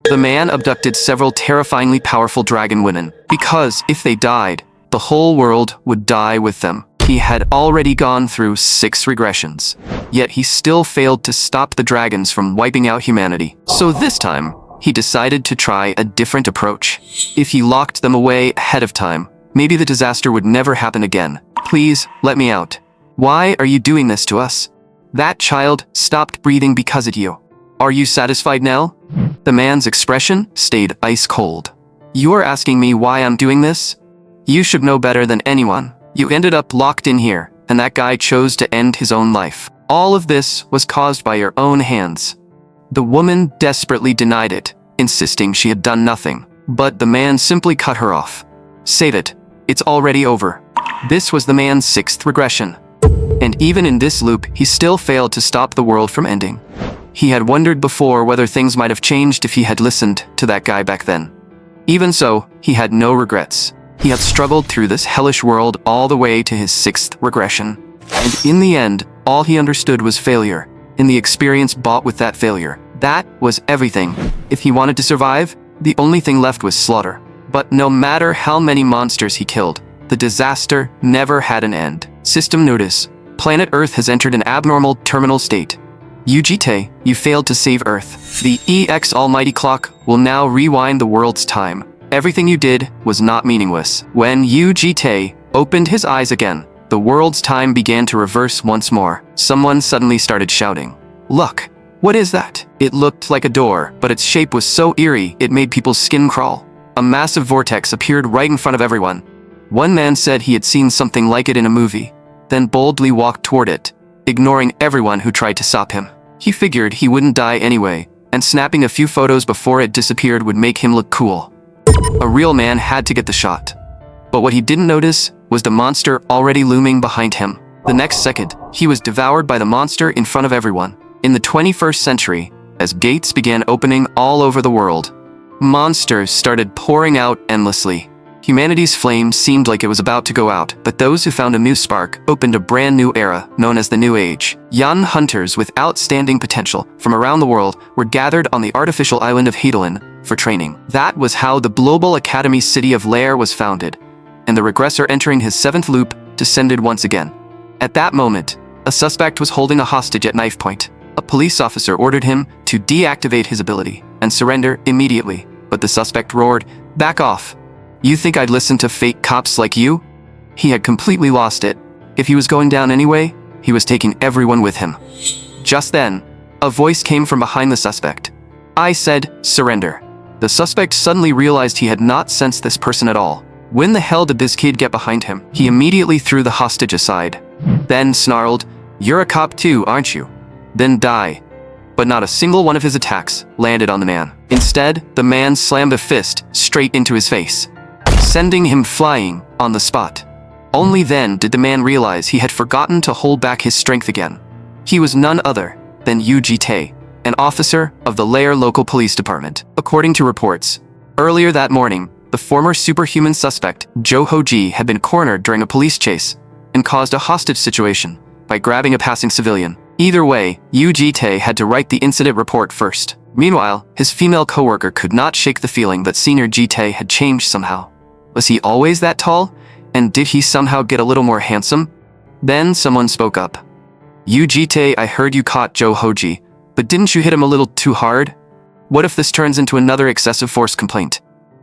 The man abducted several terrifyingly powerful dragon women, because if they died, the whole world would die with them. He had already gone through 6 regressions, yet he still failed to stop the dragons from wiping out humanity. So this time, he decided to try a different approach. If he locked them away ahead of time, maybe the disaster would never happen again. Please, let me out. Why are you doing this to us? That child stopped breathing because of you. Are you satisfied now? The man's expression stayed ice cold. You're asking me why I'm doing this? You should know better than anyone. You ended up locked in here, and that guy chose to end his own life. All of this was caused by your own hands. The woman desperately denied it, insisting she had done nothing. But the man simply cut her off. Save it. It's already over. This was the man's 6th regression. And even in this loop, he still failed to stop the world from ending. He had wondered before whether things might have changed if he had listened to that guy back then. Even so, he had no regrets. He had struggled through this hellish world all the way to his 6th regression. And in the end, all he understood was failure, and the experience bought with that failure. That was everything. If he wanted to survive, the only thing left was slaughter. But no matter how many monsters he killed, the disaster never had an end. System notice. Planet Earth has entered an abnormal terminal state. UGT, you failed to save Earth. The EX Almighty Clock will now rewind the world's time. Everything you did was not meaningless. When UGT opened his eyes again, the world's time began to reverse once more. Someone suddenly started shouting. Look, what is that? It looked like a door, but its shape was so eerie it made people's skin crawl. A massive vortex appeared right in front of everyone. One man said he had seen something like it in a movie, then boldly walked toward it, ignoring everyone who tried to stop him. He figured he wouldn't die anyway, and snapping a few photos before it disappeared would make him look cool. A real man had to get the shot. But what he didn't notice was the monster already looming behind him. The next second, he was devoured by the monster in front of everyone. In the 21st century, as gates began opening all over the world, monsters started pouring out endlessly. Humanity's flame seemed like it was about to go out, but those who found a new spark opened a brand new era known as the New Age. Young hunters with outstanding potential from around the world were gathered on the artificial island of Heidelin for training. That was how the Global Academy city of Lair was founded, and the regressor entering his 7th loop descended once again. At that moment, a suspect was holding a hostage at knife point. A police officer ordered him to deactivate his ability and surrender immediately, but the suspect roared, "Back off. You think I'd listen to fake cops like you?" He had completely lost it. If he was going down anyway, he was taking everyone with him. Just then, a voice came from behind the suspect. I said, surrender. The suspect suddenly realized he had not sensed this person at all. When the hell did this kid get behind him? He immediately threw the hostage aside, then snarled, "You're a cop too, aren't you? Then die." But not a single one of his attacks landed on the man. Instead, the man slammed a fist straight into his face, sending him flying on the spot. Only then did the man realize he had forgotten to hold back his strength again. He was none other than UGT, an officer of the Lair local police department. According to reports, earlier that morning, the former superhuman suspect, Jo Ho-ji, had been cornered during a police chase and caused a hostage situation by grabbing a passing civilian. Either way, UGT had to write the incident report first. Meanwhile, his female coworker could not shake the feeling that Senior GT had changed somehow. Was he always that tall? And did he somehow get a little more handsome? Then someone spoke up. UGT, I heard you caught Jo Ho-ji, but didn't you hit him a little too hard? What if this turns into another excessive force complaint?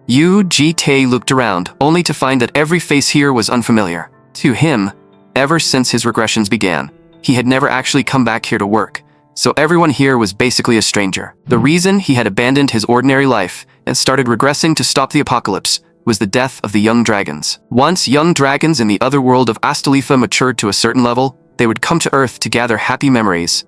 UGT looked around, only to find that every face here was unfamiliar. To him, ever since his regressions began, he had never actually come back here to work, so everyone here was basically a stranger. The reason he had abandoned his ordinary life and started regressing to stop the apocalypse was the death of the young dragons. Once young dragons in the other world of Astalifa matured to a certain level, they would come to Earth to gather happy memories.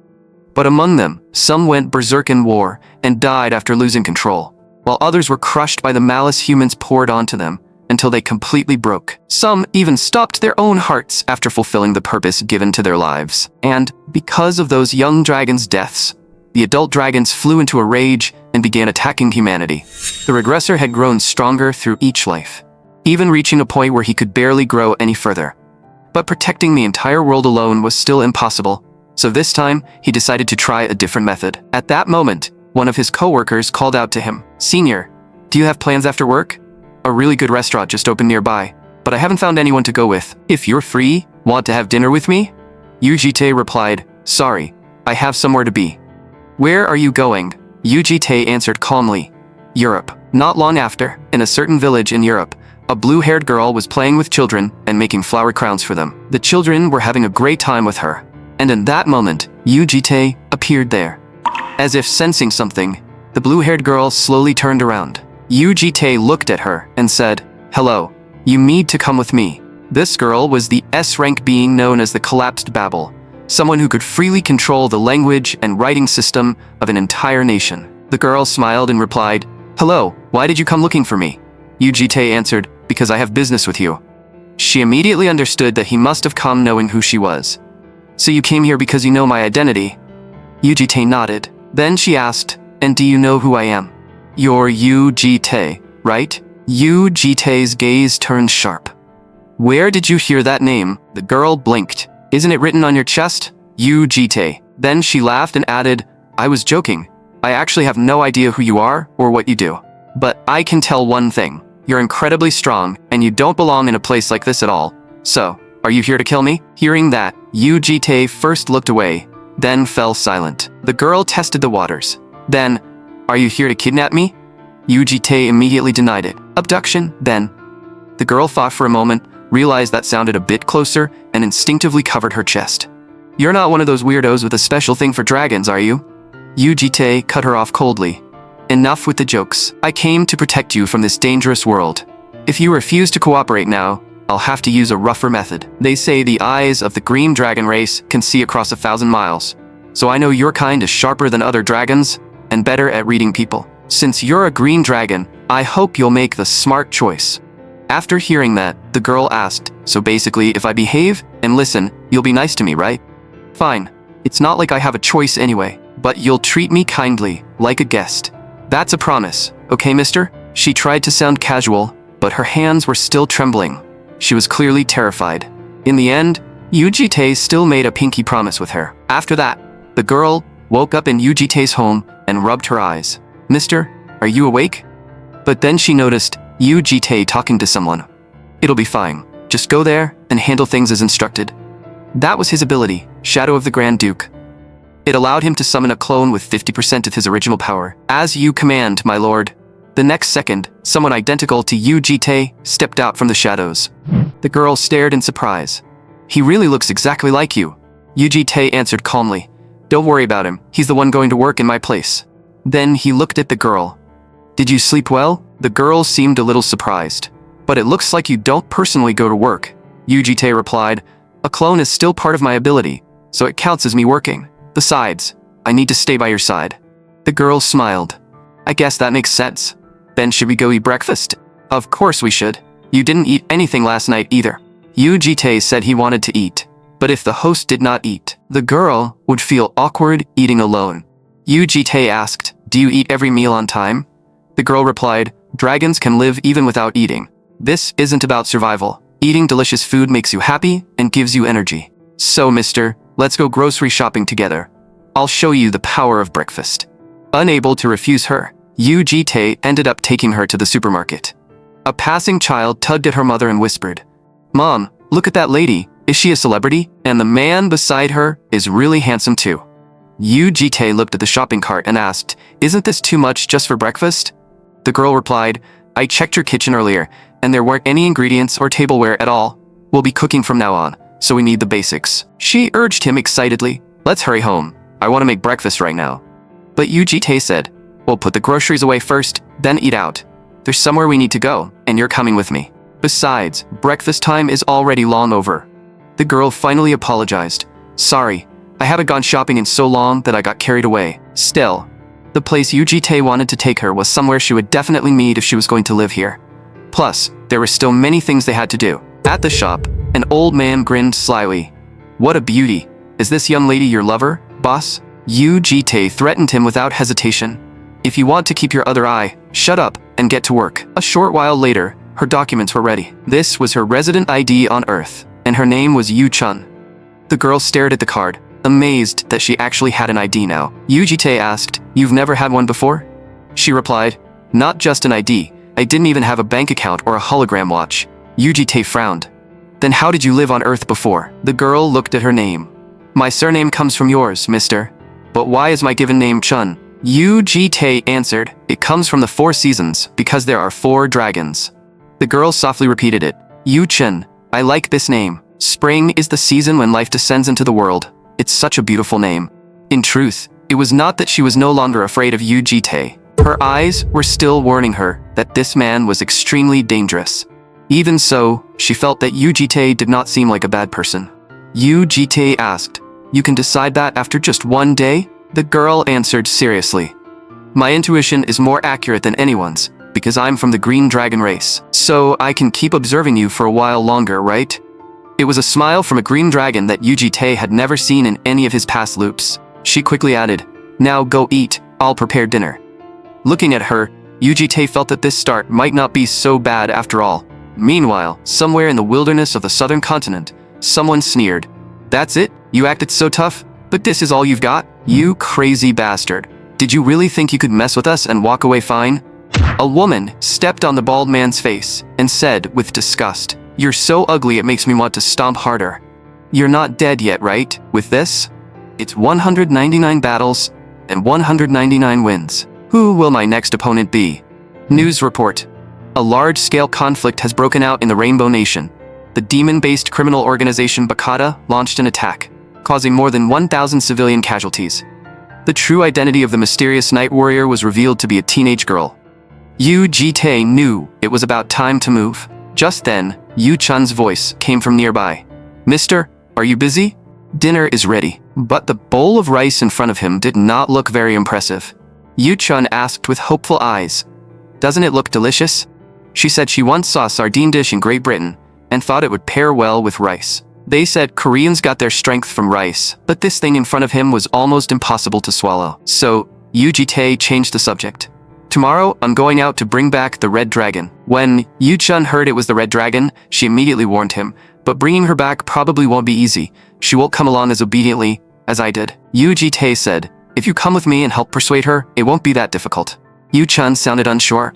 But among them, some went berserk in war and died after losing control, while others were crushed by the malice humans poured onto them until they completely broke. Some even stopped their own hearts after fulfilling the purpose given to their lives. And because of those young dragons' deaths, the adult dragons flew into a rage and began attacking humanity. The regressor had grown stronger through each life, even reaching a point where he could barely grow any further. But protecting the entire world alone was still impossible, so this time he decided to try a different method. At that moment, one of his co-workers called out to him, "Senior, do you have plans after work? A really good restaurant just opened nearby, but I haven't found anyone to go with. If you're free, want to have dinner with me?" Yujite replied, "Sorry, I have somewhere to be." "Where are you going?" Yujite answered calmly, "Europe." Not long after, in a certain village in Europe, a blue-haired girl was playing with children and making flower crowns for them. The children were having a great time with her. And in that moment, Yujite appeared there. As if sensing something, the blue-haired girl slowly turned around. Yujite looked at her and said, "Hello, you need to come with me." This girl was the S-rank being known as the Collapsed Babel, someone who could freely control the language and writing system of an entire nation. The girl smiled and replied, "Hello, why did you come looking for me?" Yujite answered, "Because I have business with you." She immediately understood that he must have come knowing who she was. "So you came here because you know my identity?" Yujite nodded. Then she asked, "And do you know who I am?" "You're Yujite, right?" Yujite's gaze turned sharp. "Where did you hear that name?" The girl blinked. "Isn't it written on your chest?" Yujite. Then she laughed and added, "I was joking. I actually have no idea who you are or what you do. But I can tell one thing. You're incredibly strong, and you don't belong in a place like this at all. So, are you here to kill me?" Hearing that, Yujite first looked away, then fell silent. The girl tested the waters. Then, "Are you here to kidnap me?" Yujite immediately denied it. "Abduction, then." The girl thought for a moment, realized that sounded a bit closer, and instinctively covered her chest. "You're not one of those weirdos with a special thing for dragons, are you?" Yujite cut her off coldly. "Enough with the jokes. I came to protect you from this dangerous world. If you refuse to cooperate now, I'll have to use a rougher method. They say the eyes of the green dragon race can see across 1,000 miles. So I know your kind is sharper than other dragons, and better at reading people. Since you're a green dragon, I hope you'll make the smart choice." After hearing that, the girl asked, "So basically, if I behave and listen, you'll be nice to me, right?" "Fine. It's not like I have a choice anyway, but you'll treat me kindly, like a guest. That's a promise, okay, mister?" She tried to sound casual, but her hands were still trembling. She was clearly terrified. In the end, Yujite still made a pinky promise with her. After that, the girl woke up in Yujite's home and rubbed her eyes. "Mister, are you awake?" But then she noticed Yujite talking to someone. "It'll be fine. Just go there and handle things as instructed." That was his ability, Shadow of the Grand Duke. It allowed him to summon a clone with 50% of his original power. "As you command, my lord." The next second, someone identical to Yujite stepped out from the shadows. The girl stared in surprise. "He really looks exactly like you." Yujite answered calmly, "Don't worry about him. He's the one going to work in my place." Then he looked at the girl. "Did you sleep well?" The girl seemed a little surprised. "But it looks like you don't personally go to work." Yujite replied, "A clone is still part of my ability, so it counts as me working. Besides, I need to stay by your side." The girl smiled. "I guess that makes sense. Then should we go eat breakfast?" "Of course we should. You didn't eat anything last night either." Yujite said he wanted to eat, but if the host did not eat, the girl would feel awkward eating alone. Yujite asked, "Do you eat every meal on time?" The girl replied, "Dragons can live even without eating. This isn't about survival. Eating delicious food makes you happy and gives you energy. So, mister, let's go grocery shopping together. I'll show you the power of breakfast." Unable to refuse her, Yujite ended up taking her to the supermarket. A passing child tugged at her mother and whispered, "Mom, look at that lady. Is she a celebrity? And the man beside her is really handsome too." Yujite looked at the shopping cart and asked, "Isn't this too much just for breakfast?" The girl replied, "I checked your kitchen earlier, and there weren't any ingredients or tableware at all. We'll be cooking from now on, so we need the basics." She urged him excitedly, "Let's hurry home. I want to make breakfast right now." But Yujite said, "We'll put the groceries away first, then eat out. There's somewhere we need to go, and you're coming with me. Besides, breakfast time is already long over." The girl finally apologized. "Sorry, I haven't gone shopping in so long that I got carried away." Still, the place Yujite wanted to take her was somewhere she would definitely meet if she was going to live here. Plus, there were still many things they had to do. At the shop, an old man grinned slyly. "What a beauty. Is this young lady your lover, boss?" Yujite threatened him without hesitation. "If you want to keep your other eye, shut up and get to work." A short while later, her documents were ready. This was her resident ID on Earth, and her name was Yu Chun. The girl stared at the card, amazed that she actually had an ID now. Yujite asked, "You've never had one before?" She replied, "Not just an ID, I didn't even have a bank account or a hologram watch." Yujite frowned. "Then how did you live on Earth before?" The girl looked at her name. "My surname comes from yours, mister. But why is my given name Chun?" Yujite answered, "It comes from the 4 seasons, because there are 4 dragons." The girl softly repeated it. "Yu-Chun, I like this name. Spring is the season when life descends into the world. It's such a beautiful name." In truth, it was not that she was no longer afraid of Yujite. Her eyes were still warning her that this man was extremely dangerous. Even so, she felt that Yujite did not seem like a bad person. Yujite asked, "You can decide that after just 1 day?" The girl answered seriously. "My intuition is more accurate than anyone's, because I'm from the green dragon race. So I can keep observing you for a while longer, right?" It was a smile from a green dragon that Yujite had never seen in any of his past loops. She quickly added, "Now go eat, I'll prepare dinner." Looking at her, Yujite felt that this start might not be so bad after all. Meanwhile, somewhere in the wilderness of the southern continent, someone sneered, "That's it? You acted so tough? But this is all you've got? You crazy bastard. Did you really think you could mess with us and walk away fine?" A woman stepped on the bald man's face and said with disgust, "You're so ugly it makes me want to stomp harder. You're not dead yet, right? With this? It's 199 battles and 199 wins. Who will my next opponent be?" News report. A large-scale conflict has broken out in the Rainbow Nation. The demon-based criminal organization Bakata launched an attack, causing more than 1,000 civilian casualties. The true identity of the mysterious night warrior was revealed to be a teenage girl. Yujite knew it was about time to move. Just then, Yu-Chun's voice came from nearby. "Mister, are you busy? Dinner is ready." But the bowl of rice in front of him did not look very impressive. Yu-Chun asked with hopeful eyes, "Doesn't it look delicious?" She said she once saw a sardine dish in Great Britain and thought it would pair well with rice. They said Koreans got their strength from rice, but this thing in front of him was almost impossible to swallow. So, Yujite changed the subject. "Tomorrow, I'm going out to bring back the red dragon." When Yu-Chun heard it was the red dragon, she immediately warned him, "But bringing her back probably won't be easy. She won't come along as obediently as I did." Yujite said, "If you come with me and help persuade her, it won't be that difficult." Yu-Chun sounded unsure.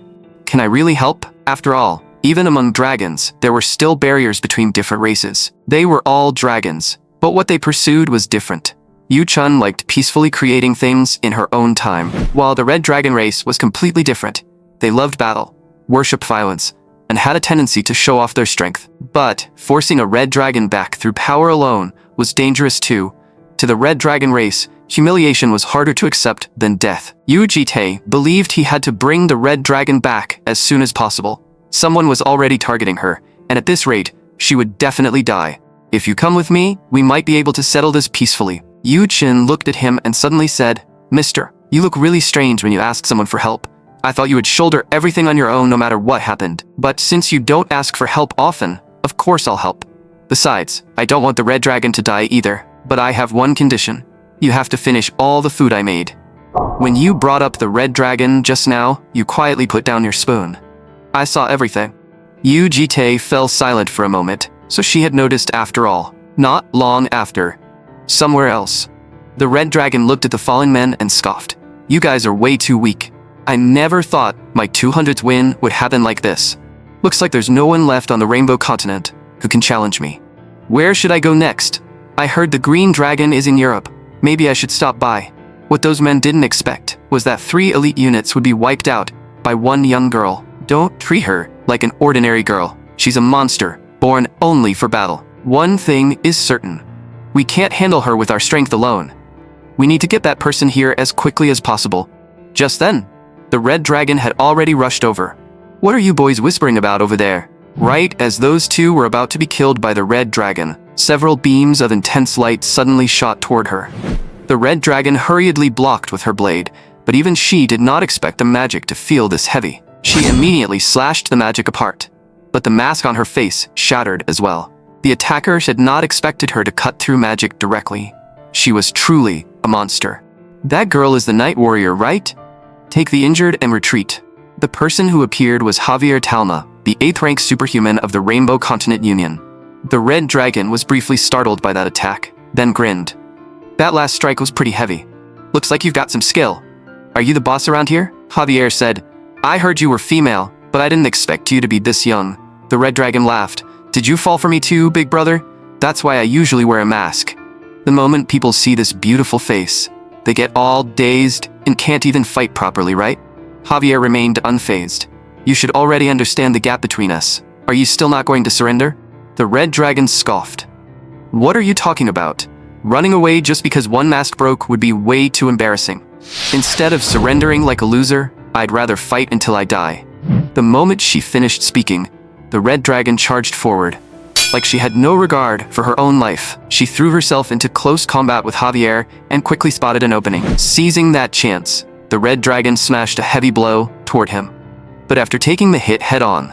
Can I really help? After all, even among dragons, there were still barriers between different races. They were all dragons, but what they pursued was different. Yu-Chun liked peacefully creating things in her own time, while the Red Dragon race was completely different. They loved battle, worshipped violence, and had a tendency to show off their strength. But forcing a Red Dragon back through power alone was dangerous too. To the Red Dragon race, humiliation was harder to accept than death. Yujite believed he had to bring the Red Dragon back as soon as possible. Someone was already targeting her, and at this rate, she would definitely die. "If you come with me, we might be able to settle this peacefully." Yu-Chin looked at him and suddenly said, "Mister, you look really strange when you ask someone for help. I thought you would shoulder everything on your own no matter what happened. But since you don't ask for help often, of course I'll help. Besides, I don't want the Red Dragon to die either. But I have one condition. You have to finish all the food I made." When you brought up the Red Dragon just now, you quietly put down your spoon. I saw everything. Yujite fell silent for a moment, so she had noticed after all. Not long after, somewhere else, the Red Dragon looked at the fallen men and scoffed. "You guys are way too weak. I never thought my 200th win would happen like this. Looks like there's no one left on the Rainbow Continent who can challenge me. Where should I go next? I heard the Green Dragon is in Europe. Maybe I should stop by." What those men didn't expect was that 3 elite units would be wiped out by one young girl. Don't treat her like an ordinary girl. She's a monster, born only for battle. One thing is certain. We can't handle her with our strength alone. We need to get that person here as quickly as possible. Just then, the Red Dragon had already rushed over. "What are you boys whispering about over there?" Right as those two were about to be killed by the Red Dragon, several beams of intense light suddenly shot toward her. The Red Dragon hurriedly blocked with her blade, but even she did not expect the magic to feel this heavy. She immediately slashed the magic apart, but the mask on her face shattered as well. The attackers had not expected her to cut through magic directly. She was truly a monster. "That girl is the Night Warrior, right? Take the injured and retreat." The person who appeared was Javier Talma, the 8th-rank superhuman of the Rainbow Continent Union. The Red Dragon was briefly startled by that attack, then grinned. That last strike was pretty heavy. Looks like you've got some skill. Are you the boss around here? Javier said. I heard you were female, but I didn't expect you to be this young. The red dragon laughed. Did you fall for me too, big brother? That's why I usually wear a mask. The moment people see this beautiful face, they get all dazed and can't even fight properly, right? Javier remained unfazed. You should already understand the gap between us. Are you still not going to surrender? The red dragon scoffed. What are you talking about? Running away just because one mask broke would be way too embarrassing. Instead of surrendering like a loser, I'd rather fight until I die. The moment she finished speaking, the red dragon charged forward. Like she had no regard for her own life, she threw herself into close combat with Javier and quickly spotted an opening. Seizing that chance, the red dragon smashed a heavy blow toward him. But after taking the hit head-on,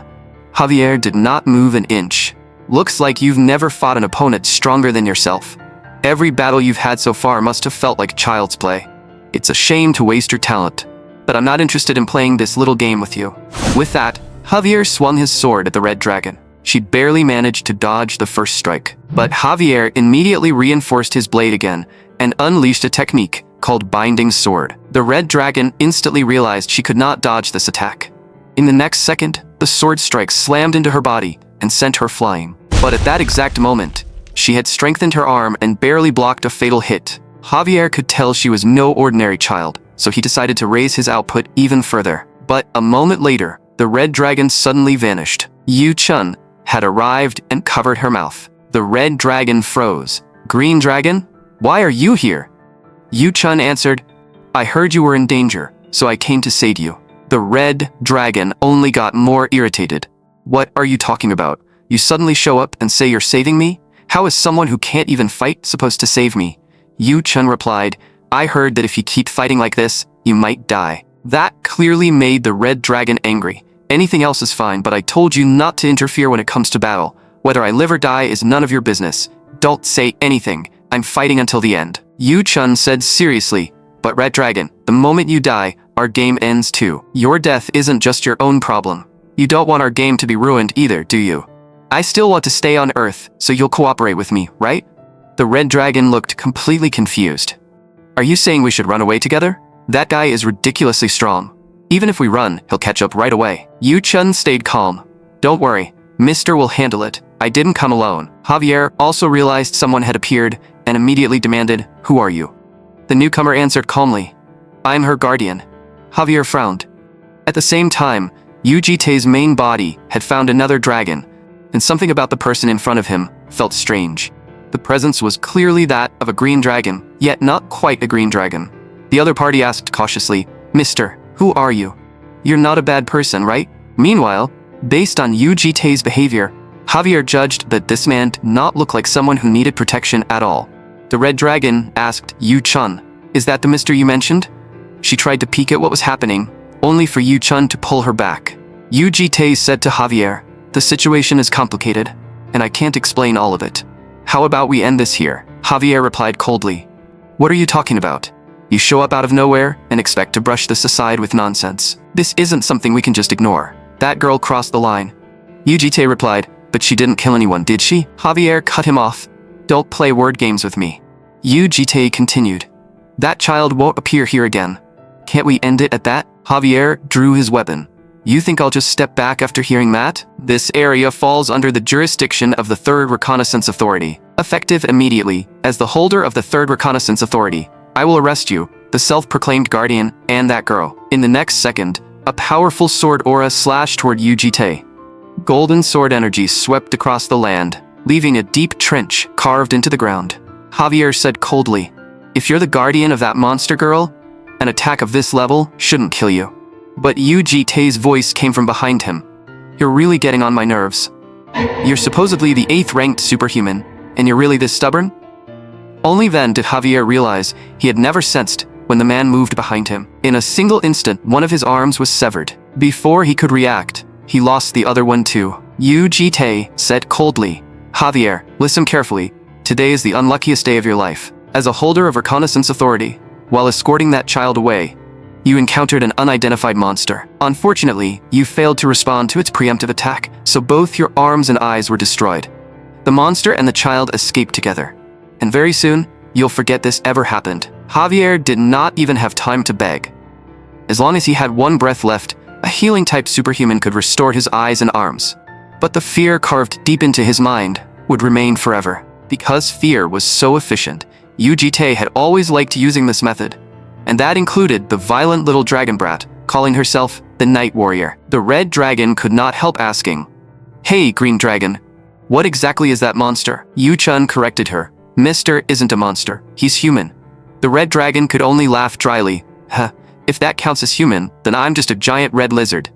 Javier did not move an inch. Looks like you've never fought an opponent stronger than yourself. Every battle you've had so far must have felt like child's play. It's a shame to waste your talent, but I'm not interested in playing this little game with you. With that, Javier swung his sword at the red dragon. She barely managed to dodge the first strike, but Javier immediately reinforced his blade again and unleashed a technique called Binding Sword. The red dragon instantly realized she could not dodge this attack. In the next second, the sword strike slammed into her body and sent her flying. But at that exact moment, she had strengthened her arm and barely blocked a fatal hit. Javier could tell she was no ordinary child, so he decided to raise his output even further. But a moment later, the red dragon suddenly vanished. Yu Chun had arrived and covered her mouth. The red dragon froze. Green dragon? Why are you here? Yu Chun answered, I heard you were in danger, so I came to save you. The red dragon only got more irritated. What are you talking about? You suddenly show up and say you're saving me? How is someone who can't even fight supposed to save me? Yu Chun replied, I heard that if you keep fighting like this, you might die. That clearly made the red dragon angry. Anything else is fine, but I told you not to interfere when it comes to battle. Whether I live or die is none of your business. Don't say anything. I'm fighting until the end. Yu Chun said seriously, but red dragon, the moment you die, our game ends too. Your death isn't just your own problem. You don't want our game to be ruined either, do you? I still want to stay on Earth, so you'll cooperate with me, right? The red dragon looked completely confused. Are you saying we should run away together? That guy is ridiculously strong. Even if we run, he'll catch up right away. Yu Chun stayed calm. Don't worry, Mister will handle it. I didn't come alone. Javier also realized someone had appeared and immediately demanded, Who are you? The newcomer answered calmly, I'm her guardian. Javier frowned. At the same time, Yu Jite's main body had found another dragon, and something about the person in front of him felt strange. The presence was clearly that of a green dragon, yet not quite a green dragon. The other party asked cautiously, Mister, who are you? You're not a bad person, right? Meanwhile, based on Yu Jite's behavior, Javier judged that this man did not look like someone who needed protection at all. The red dragon asked Yu Chun, Is that the mister you mentioned? She tried to peek at what was happening, only for Yu Chun to pull her back. Yu Jite said to Javier, The situation is complicated, and I can't explain all of it. How about we end this here? Javier replied coldly. What are you talking about? You show up out of nowhere and expect to brush this aside with nonsense. This isn't something we can just ignore. That girl crossed the line. Yu Jite replied, But she didn't kill anyone, did she? Javier cut him off. Don't play word games with me. Yu Jite continued. That child won't appear here again. Can't we end it at that? Javier drew his weapon. You think I'll just step back after hearing that? This area falls under the jurisdiction of the 3rd Reconnaissance Authority. Effective immediately, as the holder of the 3rd Reconnaissance Authority, I will arrest you, the self-proclaimed guardian, and that girl. In the next second, a powerful sword aura slashed toward Yu Jite. Golden sword energy swept across the land, leaving a deep trench carved into the ground. Javier said coldly, If you're the guardian of that monster girl, an attack of this level shouldn't kill you. But Yu Jite's voice came from behind him. You're really getting on my nerves. You're supposedly the 8th-ranked superhuman, and you're really this stubborn? Only then did Javier realize he had never sensed when the man moved behind him. In a single instant, one of his arms was severed. Before he could react, he lost the other one too. Yu Jite said coldly, Javier, listen carefully. Today is the unluckiest day of your life. As a holder of reconnaissance authority, while escorting that child away, you encountered an unidentified monster. Unfortunately, you failed to respond to its preemptive attack, so both your arms and eyes were destroyed. The monster and the child escaped together, and very soon, you'll forget this ever happened. Javier did not even have time to beg. As long as he had one breath left, a healing-type superhuman could restore his eyes and arms. But the fear carved deep into his mind would remain forever. Because fear was so efficient, UGT had always liked using this method. And that included the violent little dragon brat, calling herself the Night Warrior. The red dragon could not help asking, "Hey, green dragon, what exactly is that monster?" Yu-chun corrected her. "Mister isn't a monster, he's human." The red dragon could only laugh dryly. "Huh, if that counts as human, then I'm just a giant red lizard."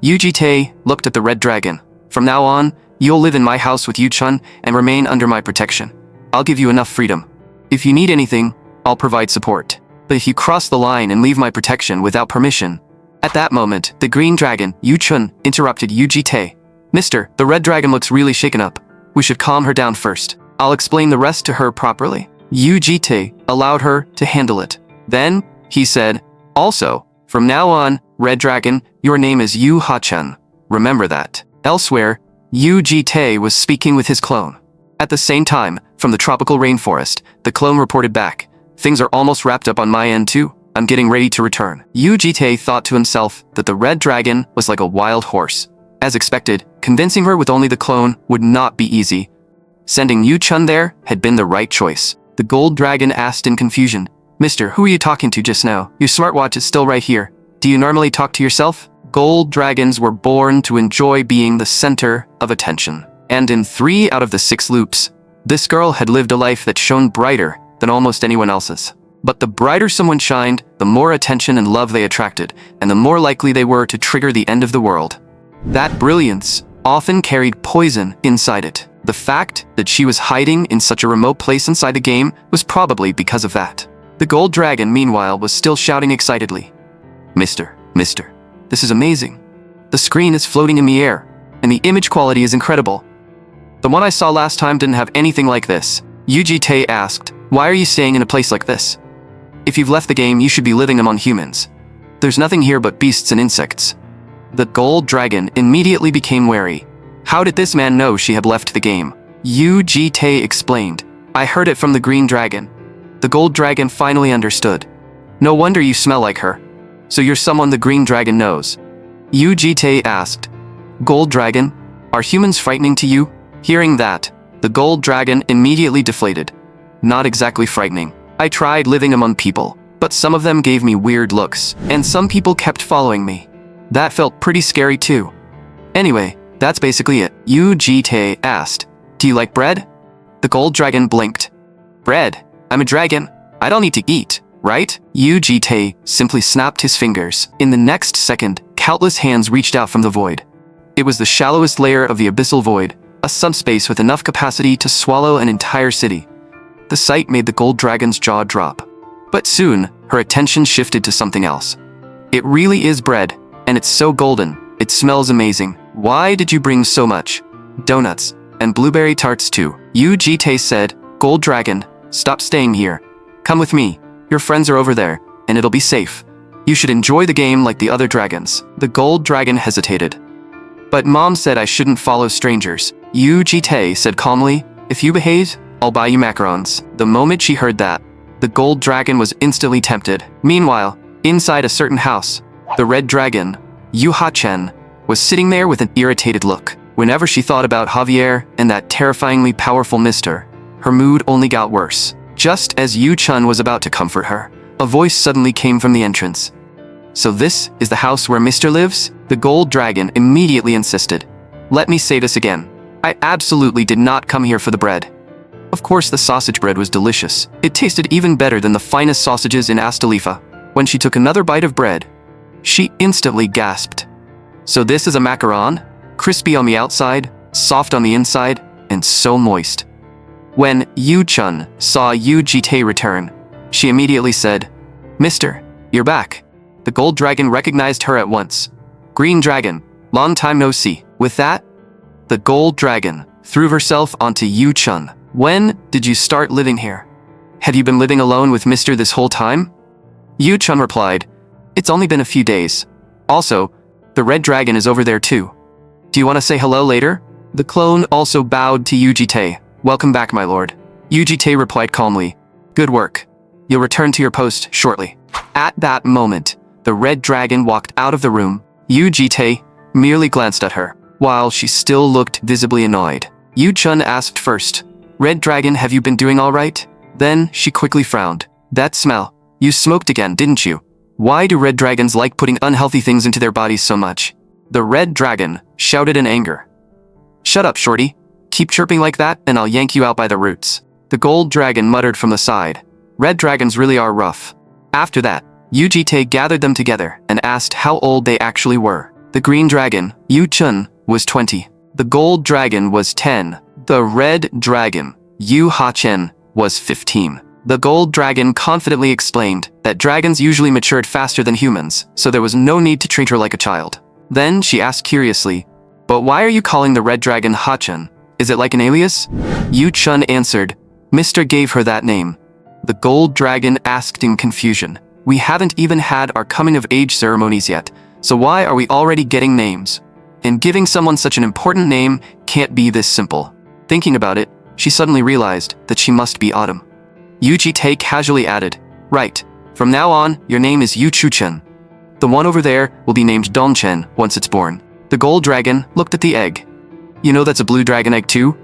UGT looked at the red dragon. "From now on, you'll live in my house with Yu-chun and remain under my protection. I'll give you enough freedom. If you need anything, I'll provide support. But if you cross the line and leave my protection without permission..." At that moment, the green dragon, Yu-chun, interrupted UGT. "Mister, the red dragon looks really shaken up. We should calm her down first. I'll explain the rest to her properly." UGT allowed her to handle it. Then, he said, "Also, from now on, red dragon, your name is Yu Ha-chun. Remember that." Elsewhere, UGT was speaking with his clone. At the same time, from the tropical rainforest, the clone reported back, "Things are almost wrapped up on my end too. I'm getting ready to return." UGT thought to himself that the red dragon was like a wild horse. As expected, convincing her with only the clone would not be easy. Sending Yu-chun there had been the right choice. The gold dragon asked in confusion, "Mister, who are you talking to just now? Your smartwatch is still right here. Do you normally talk to yourself?" Gold dragons were born to enjoy being the center of attention. And in 3 out of the 6 loops, this girl had lived a life that shone brighter than almost anyone else's. But the brighter someone shined, the more attention and love they attracted, and the more likely they were to trigger the end of the world. That brilliance often carried poison inside it. The fact that she was hiding in such a remote place inside the game was probably because of that. The gold dragon, meanwhile, was still shouting excitedly, Mister, this is amazing. The screen is floating in the air, and the image quality is incredible. The one I saw last time didn't have anything like this." UGT asked, "Why are you staying in a place like this? If you've left the game, you should be living among humans. There's nothing here but beasts and insects." The gold dragon immediately became wary. How did this man know she had left the game? UGT explained, "I heard it from the green dragon." The gold dragon finally understood. "No wonder you smell like her. So you're someone the green dragon knows?" UGT asked. "Gold dragon, are humans frightening to you?" Hearing that, the gold dragon immediately deflated. "Not exactly frightening. I tried living among people, but some of them gave me weird looks, and some people kept following me. That felt pretty scary too. Anyway, that's basically it." UGT asked, "Do you like bread?" The gold dragon blinked. "Bread? I'm a dragon. I don't need to eat, right?" UGT simply snapped his fingers. In the next second, countless hands reached out from the void. It was the shallowest layer of the abyssal void, a subspace with enough capacity to swallow an entire city. The sight made the gold dragon's jaw drop. But soon, her attention shifted to something else. "It really is bread, and it's so golden. It smells amazing. Why did you bring so much? Donuts, and blueberry tarts too." UGT said, "Gold dragon, stop staying here. Come with me. Your friends are over there, and it'll be safe. You should enjoy the game like the other dragons." The gold dragon hesitated. "But Mom said I shouldn't follow strangers." UGT said calmly, "If you behave, I'll buy you macarons." The moment she heard that, the gold dragon was instantly tempted. Meanwhile, inside a certain house, the red dragon, Yu Ha-chun, was sitting there with an irritated look. Whenever she thought about Javier and that terrifyingly powerful mister, her mood only got worse. Just as Yu-chun was about to comfort her, a voice suddenly came from the entrance. "So this is the house where Mister lives?" The gold dragon immediately insisted. "Let me say this again. I absolutely did not come here for the bread." Of course, the sausage bread was delicious. It tasted even better than the finest sausages in Astalifa. When she took another bite of bread, she instantly gasped. "So this is a macaron? Crispy on the outside, soft on the inside, and so moist." When Yu-chun saw UGT return, she immediately said, "Mister, you're back." The gold dragon recognized her at once. "Green dragon, long time no see." With that, the gold dragon threw herself onto Yu-chun. "When did you start living here? Have you been living alone with Mister this whole time?" Yu-chun replied, "It's only been a few days. Also, the red dragon is over there too. Do you want to say hello later?" The clone also bowed to UGT. "Welcome back, my lord." UGT replied calmly, Good work. You'll return to your post shortly. At that moment, the red dragon walked out of the room. Yu Jitae merely glanced at her, while she still looked visibly annoyed. Yu Chun asked first, "Red dragon, have you been doing all right?" Then she quickly frowned. "That smell. You smoked again, didn't you? Why do red dragons like putting unhealthy things into their bodies so much?" The red dragon shouted in anger. "Shut up, shorty. Keep chirping like that and I'll yank you out by the roots." The gold dragon muttered from the side. Red dragons really are rough. After that, Yu Jitae gathered them together and asked how old they actually were. The green dragon, Yu Chun, was 20. The gold dragon was 10. The red dragon, Yu Ha-chen, was 15. The gold dragon confidently explained that dragons usually matured faster than humans, so there was no need to treat her like a child. Then she asked curiously, "But why are you calling the red dragon Ha-chen? Is it like an alias?" Yu Chun answered, "Mr. gave her that name." The gold dragon asked in confusion, "We haven't even had our coming-of-age ceremonies yet, so why are we already getting names? And giving someone such an important name can't be this simple." Thinking about it, she suddenly realized that she must be Autumn. Yu Jitae casually added, "Right, from now on, your name is Yu Chu-chen. The one over there will be named Dong-chen once it's born." The gold dragon looked at the egg. "You know that's a blue dragon egg too?"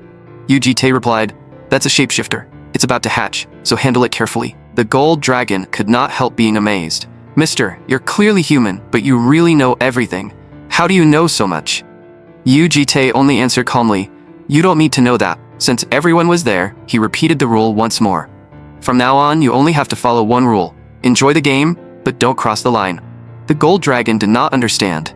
Yu Jitae replied, "That's a shapeshifter. It's about to hatch, so handle it carefully." The gold dragon could not help being amazed. "Mister, you're clearly human, but you really know everything. How do you know so much?" Yu Jitae only answered calmly, "You don't need to know that." Since everyone was there, he repeated the rule once more. "From now on, you only have to follow one rule. Enjoy the game, but don't cross the line." The gold dragon did not understand.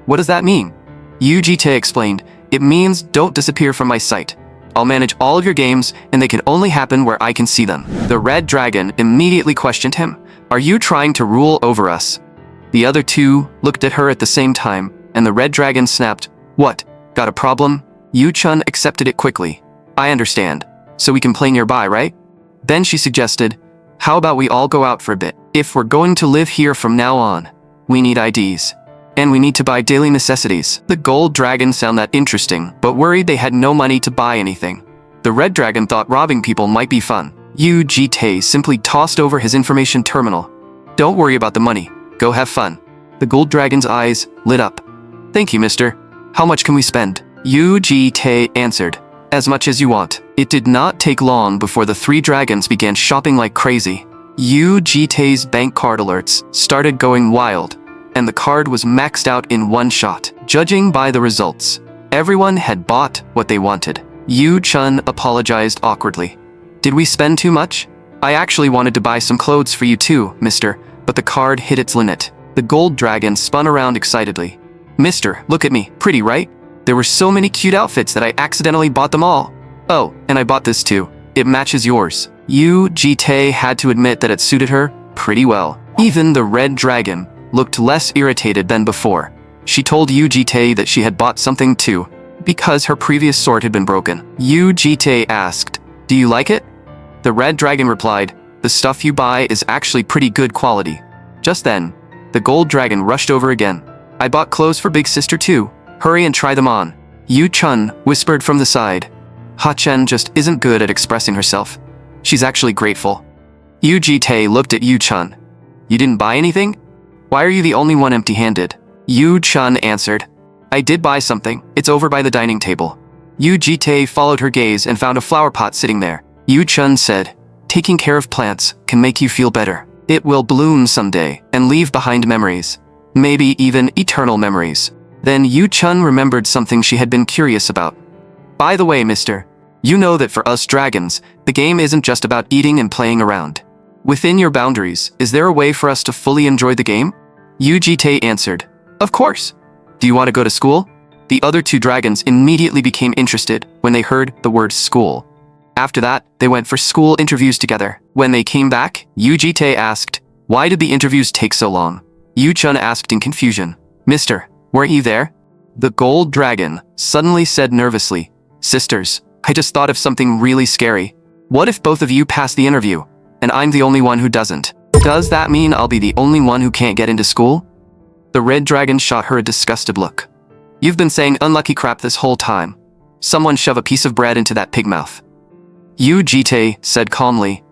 "What does that mean?" Yu Jitae explained, "It means don't disappear from my sight. I'll manage all of your games, and they can only happen where I can see them." The red dragon immediately questioned him, "Are you trying to rule over us?" The other two looked at her at the same time, and the red dragon snapped, "What? Got a problem?" Yu Chun accepted it quickly. "I understand. So we can play nearby, right?" Then she suggested, "How about we all go out for a bit? If we're going to live here from now on, we need IDs. And we need to buy daily necessities." The gold dragon sounded that interesting, but worried they had no money to buy anything. The red dragon thought robbing people might be fun. Yu Jitae simply tossed over his information terminal. "Don't worry about the money. Go have fun." The gold dragon's eyes lit up. "Thank you, mister. How much can we spend?" Yu Jitae answered, "As much as you want." It did not take long before the three dragons began shopping like crazy. Yu Jitae's bank card alerts started going wild, and the card was maxed out in one shot. Judging by the results, everyone had bought what they wanted. Yu Chun apologized awkwardly. "Did we spend too much? I actually wanted to buy some clothes for you too, mister, but the card hit its limit." The gold dragon spun around excitedly. "Mister, look at me. Pretty, right? There were so many cute outfits that I accidentally bought them all. Oh, and I bought this too. It matches yours." Yu Jitae had to admit that it suited her pretty well. Even the red dragon looked less irritated than before. She told Yu Jitae that she had bought something too, because her previous sword had been broken. Yu Jitae asked, "Do you like it?" The red dragon replied, "The stuff you buy is actually pretty good quality." Just then, the gold dragon rushed over again. "I bought clothes for big sister too. Hurry and try them on." Yu Chun whispered from the side, "Ha-chen just isn't good at expressing herself. She's actually grateful." Yu Jitae looked at Yu Chun. "You didn't buy anything? Why are you the only one empty-handed?" Yu Chun answered, "I did buy something. It's over by the dining table." Yu Jitae followed her gaze and found a flower pot sitting there. Yu Chun said, "Taking care of plants can make you feel better. It will bloom someday and leave behind memories. Maybe even eternal memories." Then Yu Chun remembered something she had been curious about. "By the way, mister, you know that for us dragons, the game isn't just about eating and playing around. Within your boundaries, is there a way for us to fully enjoy the game?" Yu Jitae answered, "Of course. Do you want to go to school?" The other two dragons immediately became interested when they heard the word school. After that, they went for school interviews together. When they came back, Yu Jitae asked, "Why did the interviews take so long?" Yu Chun asked in confusion, "Mister, weren't you there?" The gold dragon suddenly said nervously, "Sisters, I just thought of something really scary. What if both of you pass the interview, and I'm the only one who doesn't? Does that mean I'll be the only one who can't get into school?" The red dragon shot her a disgusted look. "You've been saying unlucky crap this whole time. Someone shove a piece of bread into that pig mouth." Yu Jitae said calmly,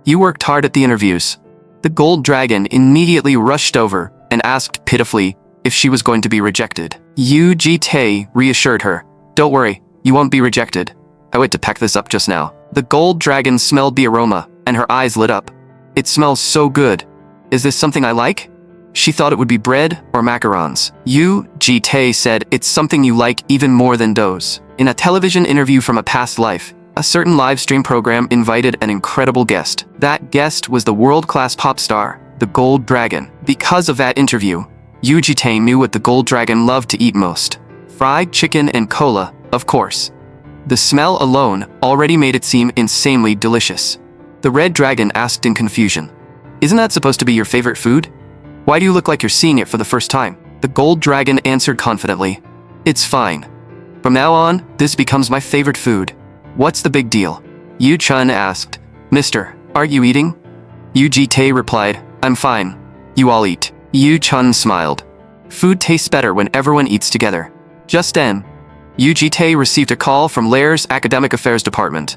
You worked hard at the interviews. The gold dragon immediately rushed over and asked pitifully if she was going to be rejected. Yu Ji-tae reassured her, "Don't worry, you won't be rejected. I went to pack this up just now." The gold dragon smelled the aroma, and her eyes lit up. "It smells so good. Is this something I like?" She thought it would be bread or macarons. Yu Ji-tae said, "It's something you like even more than those." In a television interview from a past life, a certain live stream program invited an incredible guest. That guest was the world-class pop star, the Gold Dragon. Because of that interview, Yu Ji-tae knew what the Gold Dragon loved to eat most. Fried chicken and cola, of course. The smell alone already made it seem insanely delicious. The Red Dragon asked in confusion, "Isn't that supposed to be your favorite food? Why do you look like you're seeing it for the first time?" The Gold Dragon answered confidently, "It's fine. From now on, this becomes my favorite food. What's the big deal?" Yu Chun asked, "Mister, aren't you eating?" Yu Ji-tae replied, "I'm fine. You all eat." Yu Chun smiled. Food tastes better when everyone eats together. Just then, Yu Ji-tae received a call from Lair's Academic Affairs Department.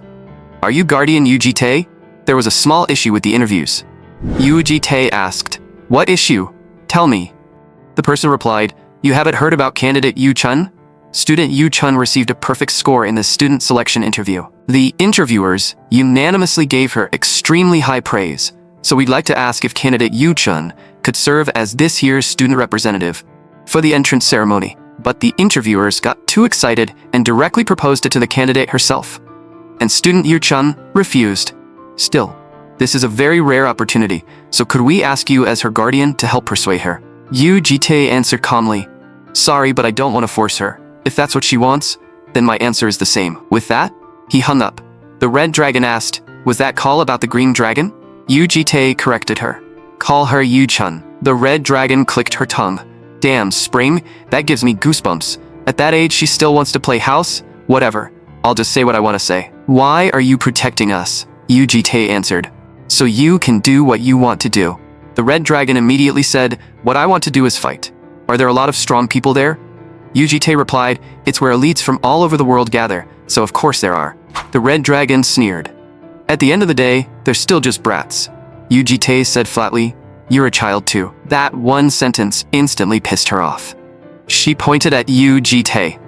"Are you Guardian Yu Ji-tae? There was a small issue with the interviews." Yu Ji-tae asked, "What issue? Tell me." The person replied, "You haven't heard about candidate Yu Chun? Student Yu Chun received a perfect score in the student selection interview. The interviewers unanimously gave her extremely high praise, so we'd like to ask if candidate Yu Chun could serve as this year's student representative for the entrance ceremony." But the interviewers got too excited and directly proposed it to the candidate herself. And student Yu Chun refused. Still, this is a very rare opportunity, so could we ask you as her guardian to help persuade her? Yu Ji-tae answered calmly, "Sorry, but I don't want to force her. If that's what she wants, then my answer is the same." With that, he hung up. The Red Dragon asked, "Was that call about the Green Dragon?" Yu Ji-tae corrected her. "Call her Yu Chun." The Red Dragon clicked her tongue. "Damn, Spring, that gives me goosebumps. At that age, she still wants to play house? Whatever. I'll just say what I want to say." "Why are you protecting us?" Yu Ji-tae answered. "So you can do what you want to do." The Red Dragon immediately said, "What I want to do is fight. Are there a lot of strong people there?" Yu Ji-tae replied, "It's where elites from all over the world gather, so of course there are." The Red Dragon sneered. "At the end of the day, they're still just brats." Yu Ji-tae said flatly, "You're a child too." That one sentence instantly pissed her off. She pointed at Yu Ji-tae.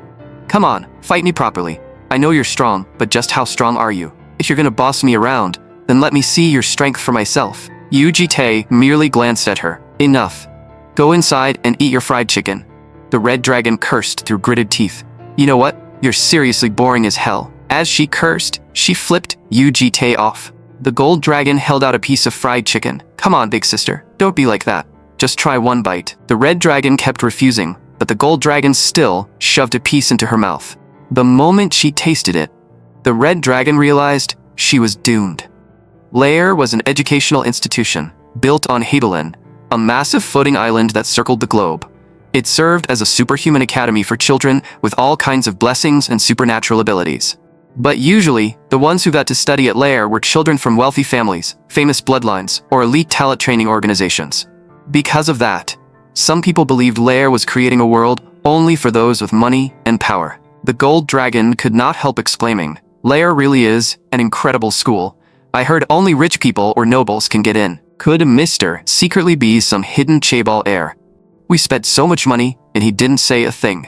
"Come on, fight me properly. I know you're strong, but just how strong are you? If you're gonna boss me around, then let me see your strength for myself." Yu Ji-tae merely glanced at her. "Enough. Go inside and eat your fried chicken." The Red Dragon cursed through gritted teeth. "You know what? You're seriously boring as hell." As she cursed, she flipped Yu Ji-tae off. The Gold Dragon held out a piece of fried chicken. "Come on, big sister. Don't be like that. Just try one bite." The Red Dragon kept refusing, but the Gold Dragon still shoved a piece into her mouth. The moment she tasted it, the Red Dragon realized she was doomed. Lair was an educational institution built on Hadelin, a massive floating island that circled the globe. It served as a superhuman academy for children with all kinds of blessings and supernatural abilities. But usually, the ones who got to study at Lair were children from wealthy families, famous bloodlines, or elite talent training organizations. Because of that, some people believed Lair was creating a world only for those with money and power. The Gold Dragon could not help exclaiming, "Lair really is an incredible school. I heard only rich people or nobles can get in. Could Mr. secretly be some hidden chaebol heir? We spent so much money, and he didn't say a thing."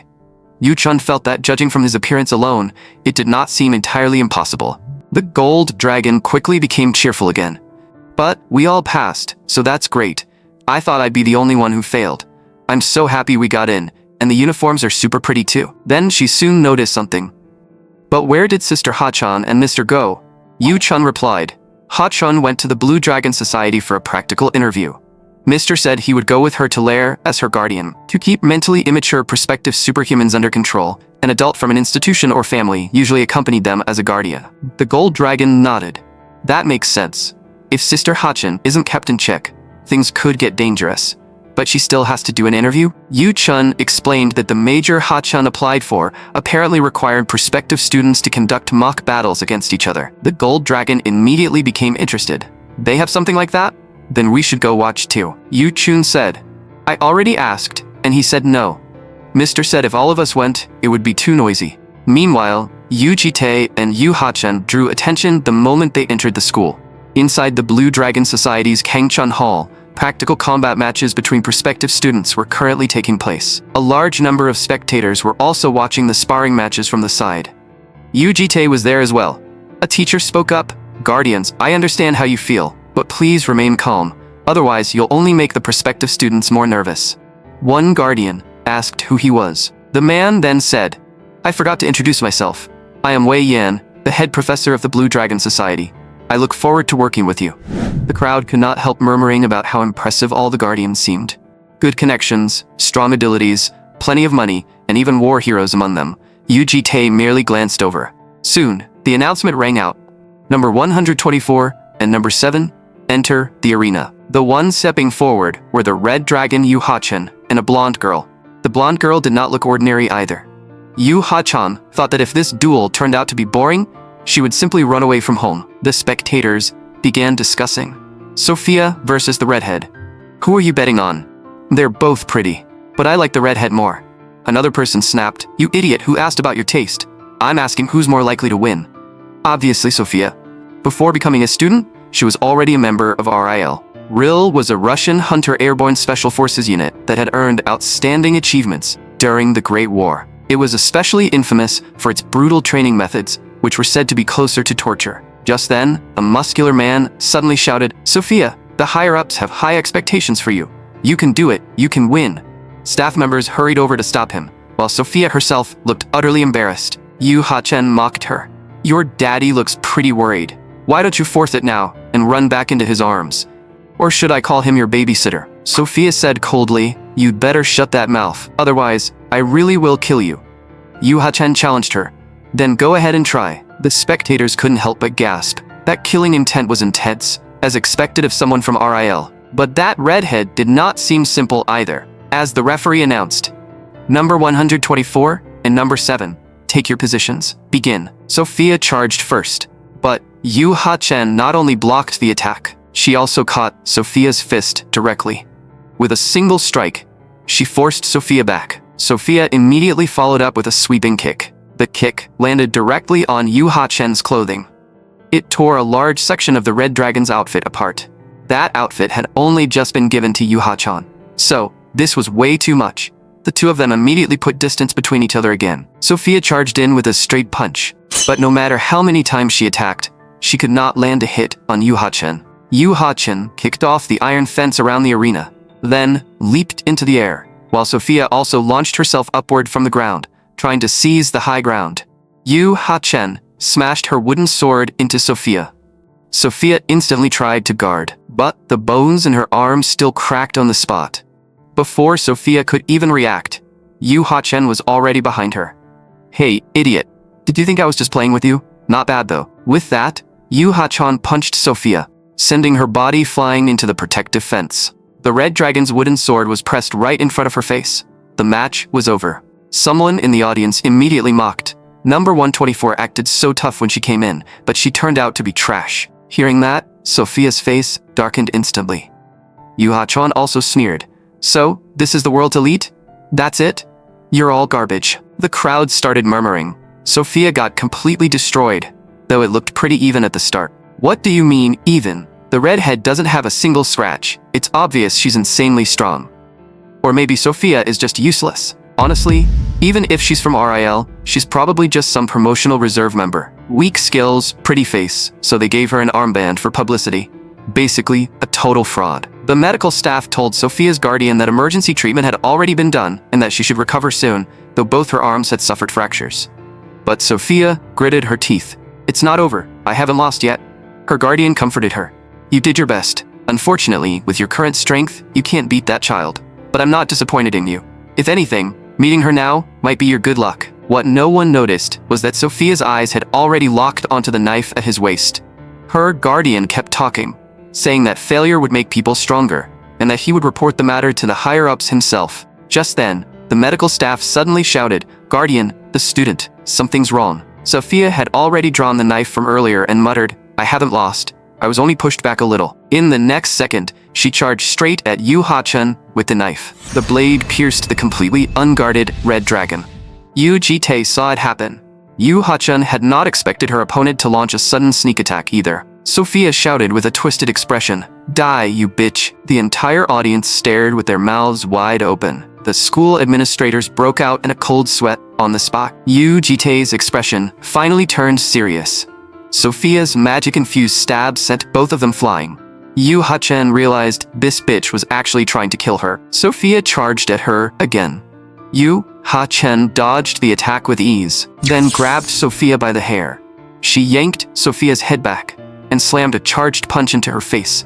Yu Chun felt that judging from his appearance alone, it did not seem entirely impossible. The Gold Dragon quickly became cheerful again. "But we all passed, so that's great. I thought I'd be the only one who failed. I'm so happy we got in, and the uniforms are super pretty too." Then she soon noticed something. "But where did Sister Ha-chan and Mr. go?" Yu Chun replied, "Ha-chun went to the Blue Dragon Society for a practical interview. Mr. said he would go with her to Lair as her guardian, to keep mentally immature prospective superhumans under control. An adult from an institution or family usually accompanied them as a guardian." The Gold Dragon nodded. "That makes sense. If Sister Ha-chan isn't kept in check, things could get dangerous. But she still has to do an interview?" Yu Chun explained that the major Ha-chan applied for apparently required prospective students to conduct mock battles against each other. The Gold Dragon immediately became interested. "They have something like that? Then we should go watch too." Yu Chun said, "I already asked, and he said no. Mr. said if all of us went, it would be too noisy." Meanwhile, Yu Ji-tae and Yu Ha-chan drew attention the moment they entered the school. Inside the Blue Dragon Society's Kangchun Hall, practical combat matches between prospective students were currently taking place. A large number of spectators were also watching the sparring matches from the side. Yu Jitae was there as well. A teacher spoke up, "Guardians, I understand how you feel, but please remain calm. Otherwise, you'll only make the prospective students more nervous." One guardian asked who he was. The man then said, "I forgot to introduce myself. I am Wei Yan, the head professor of the Blue Dragon Society. I look forward to working with you." The crowd could not help murmuring about how impressive all the guardians seemed. Good connections, strong abilities, plenty of money, and even war heroes among them. Yu Jitae merely glanced over. Soon, the announcement rang out. Number 124 and number 7 enter the arena. The ones stepping forward were the red dragon Yu Hachan and a blonde girl. The blonde girl did not look ordinary either. Yu Hachan thought that if this duel turned out to be boring, she would simply run away from home. The spectators began discussing. Sophia versus the redhead. Who are you betting on? They're both pretty, but I like the redhead more. Another person snapped, "You idiot who asked about your taste. I'm asking who's more likely to win." Obviously Sophia. Before becoming a student, she was already a member of RIL. RIL was a Russian Hunter Airborne Special Forces unit that had earned outstanding achievements during the Great War. It was especially infamous for its brutal training methods, which were said to be closer to torture. Just then, a muscular man suddenly shouted, "Sophia, the higher-ups have high expectations for you. You can do it, you can win." Staff members hurried over to stop him, while Sophia herself looked utterly embarrassed. Yu Hachan mocked her. "Your daddy looks pretty worried. Why don't you force it now and run back into his arms? Or should I call him your babysitter?" Sophia said coldly, "You'd better shut that mouth, otherwise, I really will kill you." Yu Hachan challenged her. "Then go ahead and try." The spectators couldn't help but gasp. That killing intent was intense, as expected of someone from RIL. But that redhead did not seem simple either. As the referee announced, "Number 124 and number 7, take your positions. Begin." Sophia charged first, but Yu Hachan not only blocked the attack, she also caught Sophia's fist directly. With a single strike, she forced Sophia back. Sophia immediately followed up with a sweeping kick. The kick landed directly on Yu Hachan's clothing. It tore a large section of the Red Dragon's outfit apart. That outfit had only just been given to Yu Hachan, so this was way too much. The two of them immediately put distance between each other again. Sophia charged in with a straight punch, but no matter how many times she attacked, she could not land a hit on Yu Hachan. Yu Hachan kicked off the iron fence around the arena, then leaped into the air, while Sophia also launched herself upward from the ground, trying to seize the high ground. Yu Hachan smashed her wooden sword into Sophia. Sophia instantly tried to guard, but the bones in her arms still cracked on the spot. Before Sophia could even react, Yu Hachan was already behind her. "Hey, idiot. Did you think I was just playing with you? Not bad though." With that, Yu Hachan punched Sophia, sending her body flying into the protective fence. The red dragon's wooden sword was pressed right in front of her face. The match was over. Someone in the audience immediately mocked. Number 124 acted so tough when she came in, but she turned out to be trash. Hearing that, Sophia's face darkened instantly. Yu Hachan also sneered. "So, this is the world's elite? That's it? You're all garbage." The crowd started murmuring. Sophia got completely destroyed, though it looked pretty even at the start. "What do you mean, even? The redhead doesn't have a single scratch. It's obvious she's insanely strong. Or maybe Sophia is just useless. Honestly, even if she's from RIL, she's probably just some promotional reserve member. Weak skills, pretty face, so they gave her an armband for publicity. Basically, a total fraud." The medical staff told Sophia's guardian that emergency treatment had already been done and that she should recover soon, though both her arms had suffered fractures. But Sophia gritted her teeth. "It's not over. I haven't lost yet." Her guardian comforted her. "You did your best. Unfortunately, with your current strength, you can't beat that child. But I'm not disappointed in you. If anything, meeting her now might be your good luck." What no one noticed was that Sophia's eyes had already locked onto the knife at his waist. Her guardian kept talking, saying that failure would make people stronger, and that he would report the matter to the higher-ups himself. Just then, the medical staff suddenly shouted, "Guardian, the student, something's wrong." Sophia had already drawn the knife from earlier and muttered, "I haven't lost. I was only pushed back a little." In the next second, she charged straight at Yu Hachan with the knife. The blade pierced the completely unguarded red dragon. Yu Jitae saw it happen. Yu Hachan had not expected her opponent to launch a sudden sneak attack either. Sophia shouted with a twisted expression. Die, you bitch. The entire audience stared with their mouths wide open. The school administrators broke out in a cold sweat on the spot. Yu Jitae's expression finally turned serious. Sophia's magic-infused stab sent both of them flying. Yu Ha-chen realized this bitch was actually trying to kill her. Sophia charged at her again. Yu Ha-chen dodged the attack with ease, then grabbed Sophia by the hair. She yanked Sophia's head back and slammed a charged punch into her face,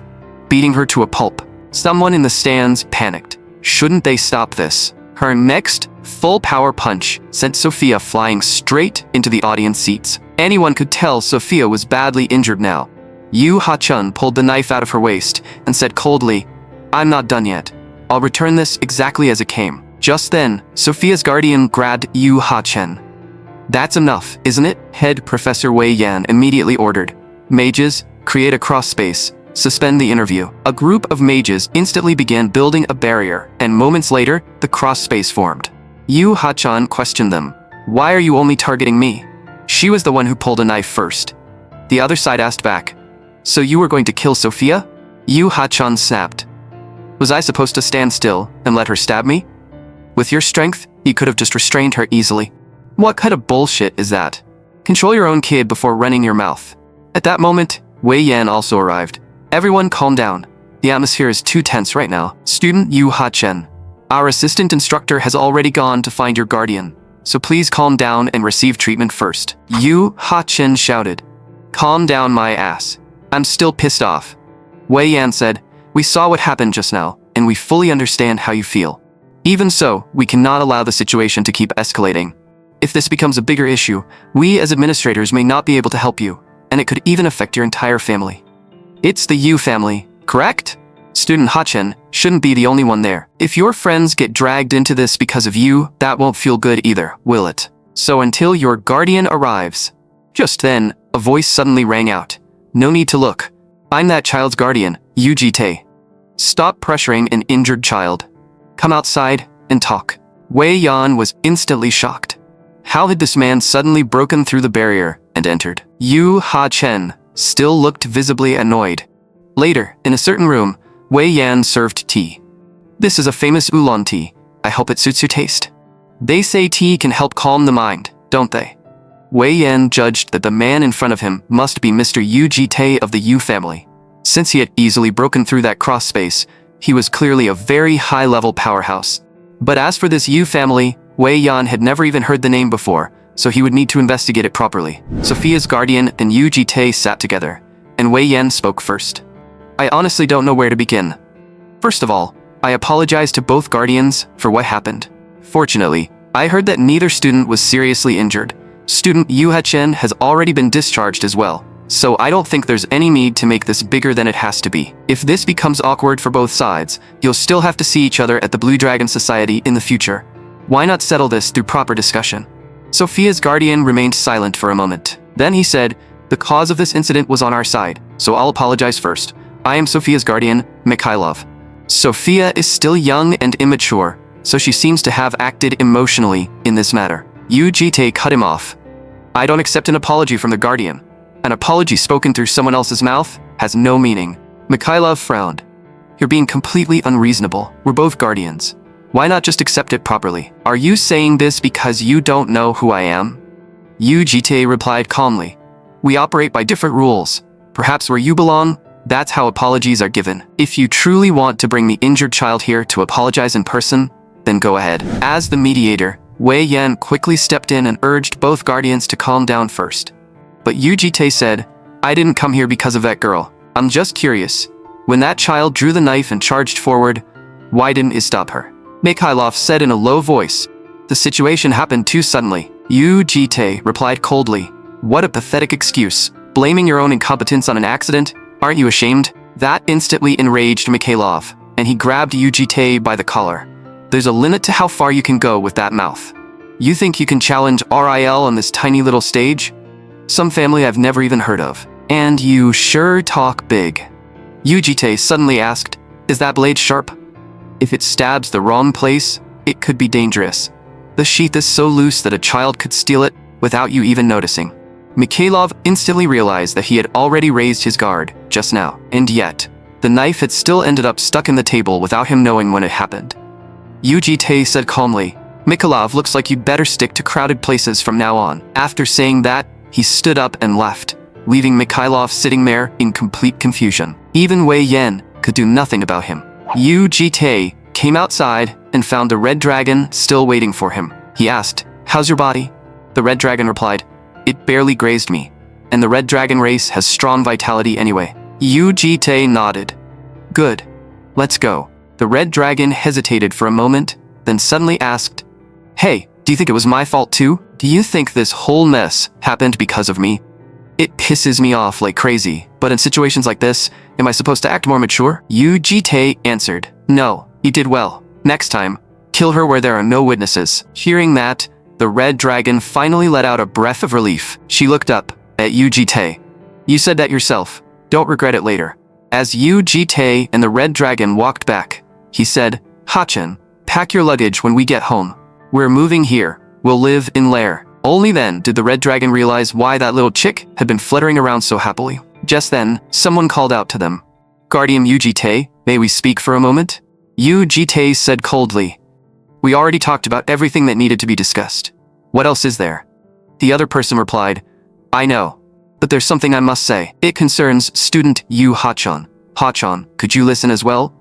beating her to a pulp. Someone in the stands panicked. Shouldn't they stop this? Her next full-power punch sent Sophia flying straight into the audience seats. Anyone could tell Sophia was badly injured now. Yu Ha-chun pulled the knife out of her waist and said coldly, I'm not done yet. I'll return this exactly as it came. Just then, Sophia's guardian grabbed Yu Ha-chen. That's enough, isn't it? Head Professor Wei Yan immediately ordered. Mages, create a cross space. Suspend the interview. A group of mages instantly began building a barrier, and moments later, the cross space formed. Yu Ha-chan questioned them. Why are you only targeting me? She was the one who pulled a knife first. The other side asked back. So you were going to kill Sophia? Yu Ha-chan snapped. Was I supposed to stand still and let her stab me? With your strength, you could have just restrained her easily. What kind of bullshit is that? Control your own kid before running your mouth. At that moment, Wei Yan also arrived. Everyone calm down. The atmosphere is too tense right now. Student Yu Ha-chen. Our assistant instructor has already gone to find your guardian, so please calm down and receive treatment first. Yu Ha-chen shouted. Calm down my ass. I'm still pissed off. Wei Yan said, we saw what happened just now, and we fully understand how you feel. Even so, we cannot allow the situation to keep escalating. If this becomes a bigger issue, we as administrators may not be able to help you, and it could even affect your entire family. It's the Yu family, correct? Student Ha-chen shouldn't be the only one there. If your friends get dragged into this because of you, that won't feel good either, will it? So until your guardian arrives. Just then, a voice suddenly rang out. No need to look. I'm that child's guardian, Yu Jitae. Stop pressuring an injured child. Come outside and talk. Wei Yan was instantly shocked. How had this man suddenly broken through the barrier and entered? Yu Ha-chen still looked visibly annoyed. Later, in a certain room, Wei Yan served tea. This is a famous oolong tea. I hope it suits your taste. They say tea can help calm the mind, don't they? Wei Yan judged that the man in front of him must be Mr. Yu Jitae of the Yu family. Since he had easily broken through that cross space, he was clearly a very high-level powerhouse. But as for this Yu family, Wei Yan had never even heard the name before, so he would need to investigate it properly. Sophia's guardian and Yu Jitae sat together, and Wei Yan spoke first. I honestly don't know where to begin. First of all, I apologize to both guardians for what happened. Fortunately, I heard that neither student was seriously injured. Student Yu Ha-chen has already been discharged as well, so I don't think there's any need to make this bigger than it has to be. If this becomes awkward for both sides, you'll still have to see each other at the Blue Dragon Society in the future. Why not settle this through proper discussion? Sophia's guardian remained silent for a moment. Then he said, the cause of this incident was on our side, so I'll apologize first. I am Sophia's guardian, Mikhailov. Sophia is still young and immature, so she seems to have acted emotionally in this matter. Yu Jitae cut him off. I don't accept an apology from the guardian. An apology spoken through someone else's mouth has no meaning. Mikhailov frowned. You're being completely unreasonable. We're both guardians. Why not just accept it properly? Are you saying this because you don't know who I am? Yu Jitae replied calmly. We operate by different rules. Perhaps where you belong, that's how apologies are given. If you truly want to bring the injured child here to apologize in person, then go ahead. As the mediator, Wei Yan quickly stepped in and urged both guardians to calm down first. But Yu Jitae said, I didn't come here because of that girl. I'm just curious. When that child drew the knife and charged forward, why didn't you stop her? Mikhailov said in a low voice. The situation happened too suddenly. Yu Jitae replied coldly. What a pathetic excuse. Blaming your own incompetence on an accident? Aren't you ashamed? That instantly enraged Mikhailov, and he grabbed Yu Jitae by the collar. There's a limit to how far you can go with that mouth. You think you can challenge RIL on this tiny little stage? Some family I've never even heard of. And you sure talk big. Yu Jitae suddenly asked, is that blade sharp? If it stabs the wrong place, it could be dangerous. The sheath is so loose that a child could steal it without you even noticing. Mikhailov instantly realized that he had already raised his guard just now, and yet, the knife had still ended up stuck in the table without him knowing when it happened. Tae said calmly, "Mikhailov, looks like you'd better stick to crowded places from now on." After saying that, he stood up and left, leaving Mikhailov sitting there in complete confusion. Even Wei Yan could do nothing about him. Tae came outside and found the red dragon still waiting for him. He asked, "How's your body?" The red dragon replied, "It barely grazed me, and the red dragon race has strong vitality anyway." Tae nodded. "Good. Let's go." The red dragon hesitated for a moment, then suddenly asked, "Hey, do you think it was my fault too? Do you think this whole mess happened because of me? It pisses me off like crazy, but in situations like this, am I supposed to act more mature?" Tae answered, "No, you did well. Next time, kill her where there are no witnesses." Hearing that, the red dragon finally let out a breath of relief. She looked up at Tae. "You said that yourself. Don't regret it later." As Tae and the red dragon walked back, he said, "Hachan, pack your luggage when we get home. We're moving here. We'll live in Lair." Only then did the red dragon realize why that little chick had been fluttering around so happily. Just then, someone called out to them, "Guardian Tae, may we speak for a moment?" Tae said coldly, "We already talked about everything that needed to be discussed. What else is there?" The other person replied, "I know, but there's something I must say. It concerns student Hachan. Hachan, could you listen as well?"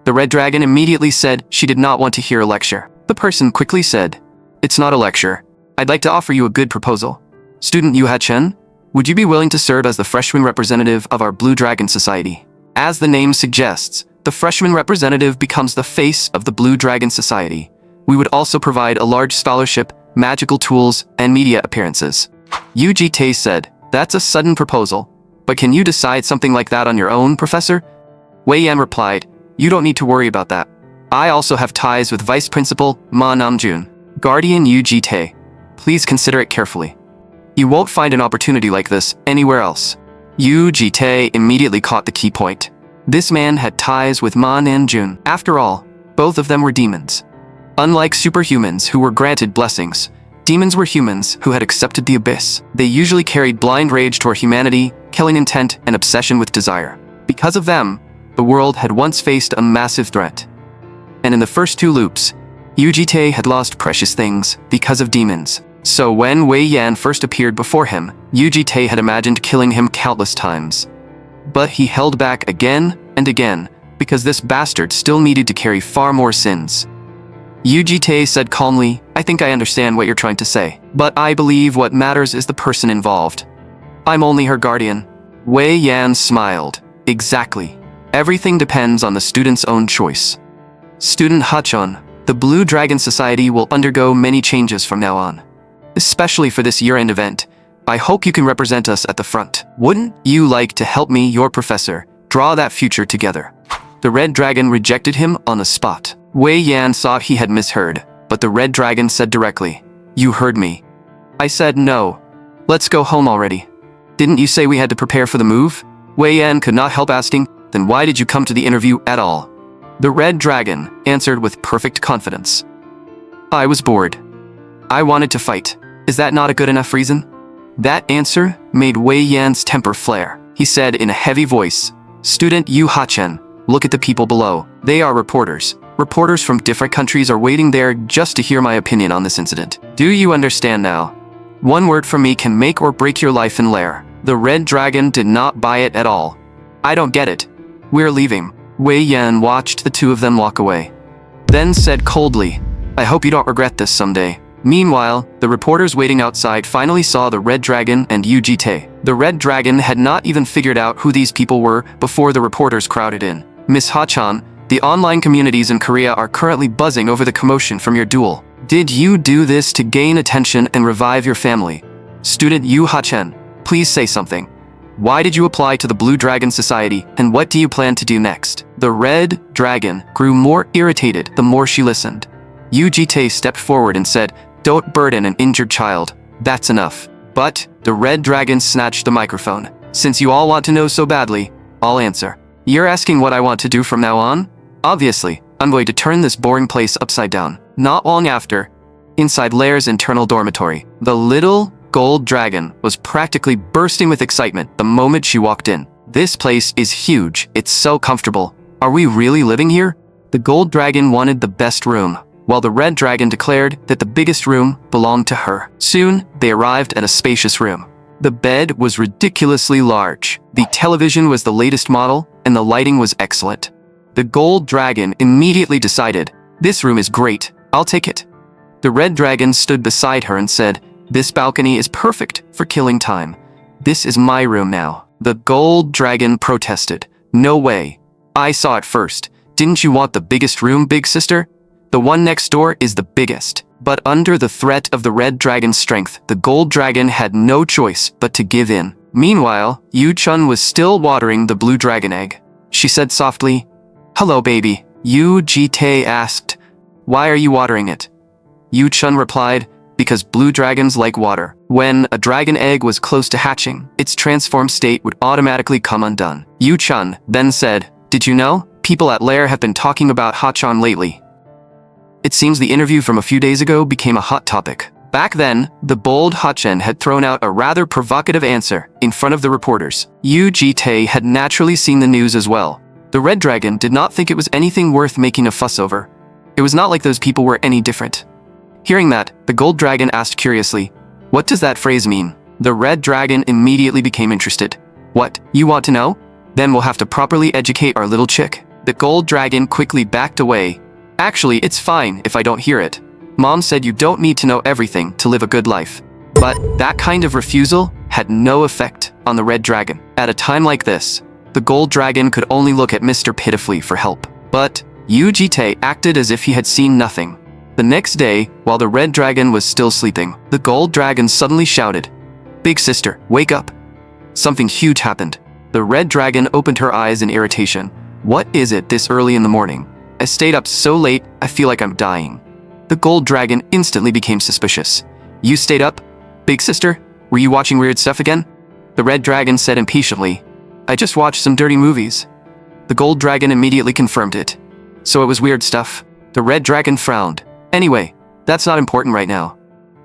The red dragon immediately said she did not want to hear a lecture. The person quickly said, "It's not a lecture. I'd like to offer you a good proposal. Student Hachan, would you be willing to serve as the freshman representative of our Blue Dragon Society?" As the name suggests, the freshman representative becomes the face of the Blue Dragon Society. We would also provide a large scholarship, magical tools, and media appearances. Tae said, "That's a sudden proposal, but can you decide something like that on your own, Professor?" Wei Yan replied, "You don't need to worry about that. I also have ties with Vice Principal Ma Namjoon. Guardian Tae, please consider it carefully. You won't find an opportunity like this anywhere else." Tae immediately caught the key point. This man had ties with Ma Namjoon. After all, both of them were demons. Unlike superhumans who were granted blessings, demons were humans who had accepted the abyss. They usually carried blind rage toward humanity, killing intent, and obsession with desire. Because of them, the world had once faced a massive threat. And in the first two loops, Tae had lost precious things because of demons. So when Wei Yan first appeared before him, Tae had imagined killing him countless times. But he held back again and again, because this bastard still needed to carry far more sins. Tae said calmly, "I think I understand what you're trying to say, but I believe what matters is the person involved. I'm only her guardian." Wei Yan smiled. "Exactly. Everything depends on the student's own choice. Student Hachan, the Blue Dragon Society will undergo many changes from now on. Especially for this year-end event, I hope you can represent us at the front. Wouldn't you like to help me, your professor, draw that future together?" The red dragon rejected him on the spot. Wei Yan thought he had misheard, but the red dragon said directly, "You heard me. I said no. Let's go home already. Didn't you say we had to prepare for the move?" Wei Yan could not help asking, "Then why did you come to the interview at all?" The red dragon answered with perfect confidence, "I was bored. I wanted to fight. Is that not a good enough reason?" That answer made Wei Yan's temper flare. He said in a heavy voice, "Student Hachan, look at the people below. They are reporters. Reporters from different countries are waiting there just to hear my opinion on this incident. Do you understand now? One word from me can make or break your life in Lair." The red dragon did not buy it at all. "I don't get it. We're leaving." Wei Yan watched the two of them walk away, then said coldly, "I hope you don't regret this someday." Meanwhile, the reporters waiting outside finally saw the red dragon and Tae. The red dragon had not even figured out who these people were before the reporters crowded in. "Miss Hachan, the online communities in Korea are currently buzzing over the commotion from your duel. Did you do this to gain attention and revive your family? Student Hachan, please say something. Why did you apply to the Blue Dragon Society, and what do you plan to do next?" The red dragon grew more irritated the more she listened. Tae stepped forward and said, "Don't burden an injured child. That's enough." But the red dragon snatched the microphone. "Since you all want to know so badly, I'll answer. You're asking what I want to do from now on? Obviously, I'm going to turn this boring place upside down." Not long after, inside Lair's internal dormitory, the little gold dragon was practically bursting with excitement the moment she walked in. This place is huge. It's so comfortable. Are we really living here? The gold dragon wanted the best room, while the red dragon declared that the biggest room belonged to her. Soon, they arrived at a spacious room. The bed was ridiculously large. The television was the latest model, and the lighting was excellent. The gold dragon immediately decided, "This room is great. I'll take it." The red dragon stood beside her and said, "This balcony is perfect for killing time. This is my room now." The gold dragon protested, "No way. I saw it first. Didn't you want the biggest room, big sister? The one next door is the biggest." But under the threat of the red dragon's strength, the gold dragon had no choice but to give in. Meanwhile, Yu-chun was still watering the blue dragon egg. She said softly, "Hello, baby." Yu-ji-tae asked, "Why are you watering it?" Yu-chun replied, "Because blue dragons like water. When a dragon egg was close to hatching, its transformed state would automatically come undone." Yu-chun then said, "Did you know? People at Lair have been talking about Hachan lately. It seems the interview from a few days ago became a hot topic." Back then, the bold Hachan had thrown out a rather provocative answer in front of the reporters. Yu-ji-tae had naturally seen the news as well. The red dragon did not think it was anything worth making a fuss over. It was not like those people were any different. Hearing that, the gold dragon asked curiously, "What does that phrase mean?" The red dragon immediately became interested. "What, you want to know? Then we'll have to properly educate our little chick." The gold dragon quickly backed away. "Actually, it's fine if I don't hear it. Mom said you don't need to know everything to live a good life." But that kind of refusal had no effect on the red dragon. At a time like this, the gold dragon could only look at Mr. pitifully for help. But Yu-ji-tae acted as if he had seen nothing. The next day, while the red dragon was still sleeping, the gold dragon suddenly shouted, "Big sister, wake up. Something huge happened." The red dragon opened her eyes in irritation. "What is it this early in the morning? I stayed up so late, I feel like I'm dying." The gold dragon instantly became suspicious. "You stayed up? Big sister, were you watching weird stuff again?" The red dragon said impatiently, "I just watched some dirty movies." The gold dragon immediately confirmed it. "So it was weird stuff?" The red dragon frowned. "Anyway, that's not important right now.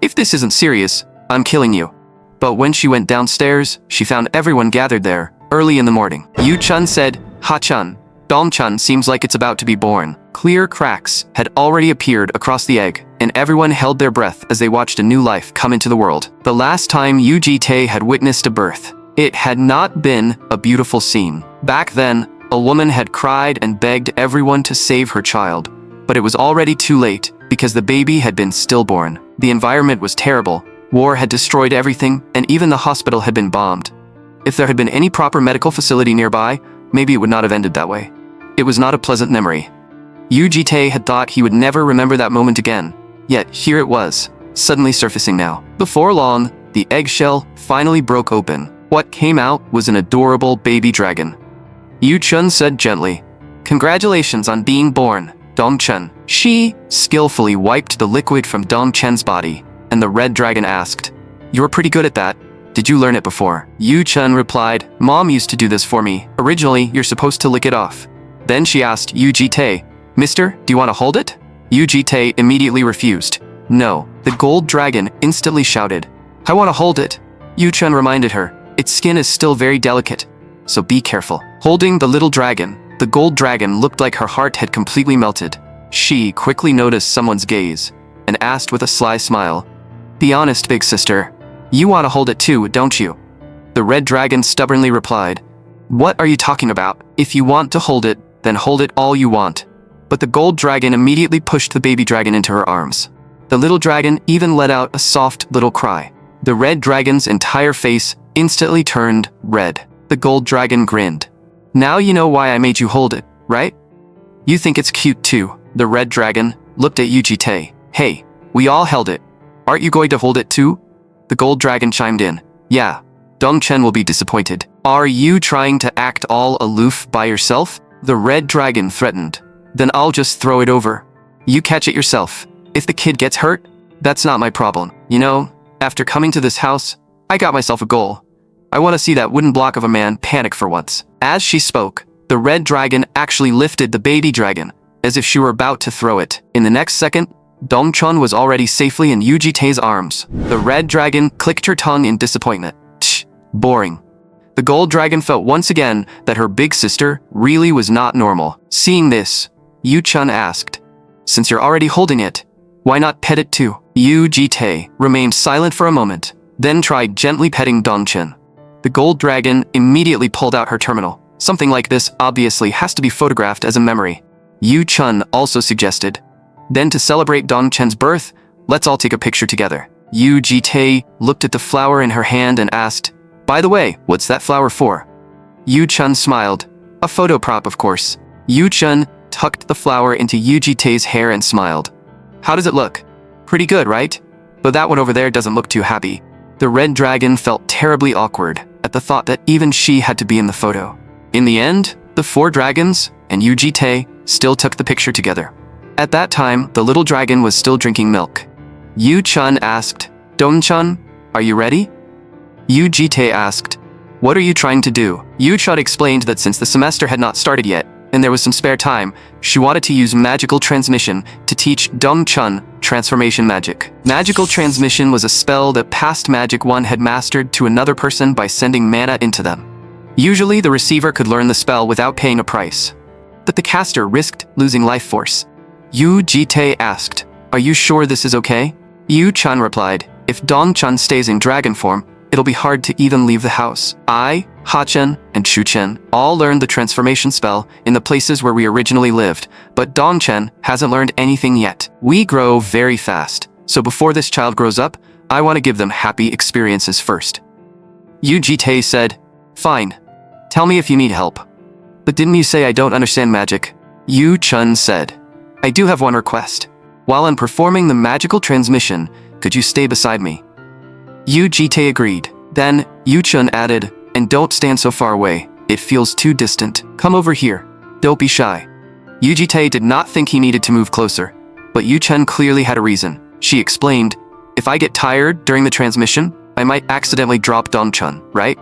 If this isn't serious, I'm killing you." But when she went downstairs, she found everyone gathered there, early in the morning. Yu-chun said, "Ha-chun, Dong-chun seems like it's about to be born." Clear cracks had already appeared across the egg, and everyone held their breath as they watched a new life come into the world. The last time Yu-ji-tae had witnessed a birth, it had not been a beautiful scene. Back then, a woman had cried and begged everyone to save her child, but it was already too late because the baby had been stillborn. The environment was terrible. War had destroyed everything, and even the hospital had been bombed. If there had been any proper medical facility nearby, maybe it would not have ended that way. It was not a pleasant memory. Yu-ji-tae had thought he would never remember that moment again. Yet here it was, suddenly surfacing now. Before long, the eggshell finally broke open. What came out was an adorable baby dragon. Yu-chun said gently, "Congratulations on being born, Dong-chun." She skillfully wiped the liquid from Dong-chun's body, and the red dragon asked, "You're pretty good at that. Did you learn it before?" Yu-chun replied, "Mom used to do this for me. Originally, you're supposed to lick it off." Then she asked Yu-ji-tae, "Mister, do you want to hold it?" Yu-ji-tae immediately refused. "No." The gold dragon instantly shouted, "I want to hold it." Yu-chun reminded her, "Its skin is still very delicate, so be careful." Holding the little dragon, the gold dragon looked like her heart had completely melted. She quickly noticed someone's gaze and asked with a sly smile, "Be honest, big sister. You want to hold it too, don't you?" The red dragon stubbornly replied, "What are you talking about? If you want to hold it, then hold it all you want." But the gold dragon immediately pushed the baby dragon into her arms. The little dragon even let out a soft little cry. The red dragon's entire face instantly turned red. The gold dragon grinned. "Now you know why I made you hold it, right? You think it's cute too." The red dragon looked at Yu-ji-tae. "Hey, we all held it. Aren't you going to hold it too?" The gold dragon chimed in. "Yeah, Dong-chen will be disappointed." "Are you trying to act all aloof by yourself?" The red dragon threatened. "Then I'll just throw it over. You catch it yourself. If the kid gets hurt, that's not my problem. You know, after coming to this house, I got myself a goal. I want to see that wooden block of a man panic for once." As she spoke, the red dragon actually lifted the baby dragon, as if she were about to throw it. In the next second, Dongchun was already safely in Yu Jitae's arms. The red dragon clicked her tongue in disappointment. Tch, boring. The gold dragon felt once again that her big sister really was not normal. Seeing this, Yu Chun asked, "Since you're already holding it, why not pet it too?" Yu Jitae remained silent for a moment, then tried gently petting Dongchun. The gold dragon immediately pulled out her terminal. Something like this obviously has to be photographed as a memory. Yu Chun also suggested, "Then to celebrate Dongchun's birth, let's all take a picture together." Yu Jitae looked at the flower in her hand and asked, "By the way, what's that flower for?" Yu Chun smiled. "A photo prop, of course." Yu Chun tucked the flower into Yu Jitae's hair and smiled. "How does it look? Pretty good, right? But that one over there doesn't look too happy." The red dragon felt terribly awkward at the thought that even she had to be in the photo. In the end, the 4 dragons and Yu Jitae still took the picture together. At that time, the little dragon was still drinking milk. Yu Chun asked, "Dongchun, are you ready?" Yu Jitae asked, "What are you trying to do?" Yu Chun explained that since the semester had not started yet, and there was some spare time, she wanted to use magical transmission to teach Dongchun transformation magic. Magical transmission was a spell that past magic one had mastered to another person by sending mana into them. Usually, the receiver could learn the spell without paying a price, but the caster risked losing life force. Yu Jitae asked, "Are you sure this is okay?" Yu Chun replied, "If Dongchun stays in dragon form, it'll be hard to even leave the house. I, Ha-chen, and Chu-chen all learned the transformation spell in the places where we originally lived, but Dongchen hasn't learned anything yet. We grow very fast, so before this child grows up, I want to give them happy experiences first." Yu Jitae said, "Fine. Tell me if you need help." "But didn't you say I don't understand magic?" Yu Chun said, "I do have one request. While I'm performing the magical transmission, could you stay beside me?" Yu Jitae agreed. Then, Yu Chun added, "And don't stand so far away. It feels too distant. Come over here. Don't be shy." Yu Jitae did not think he needed to move closer, but Yu Chun clearly had a reason. She explained, "If I get tired during the transmission, I might accidentally drop Dongchun, right?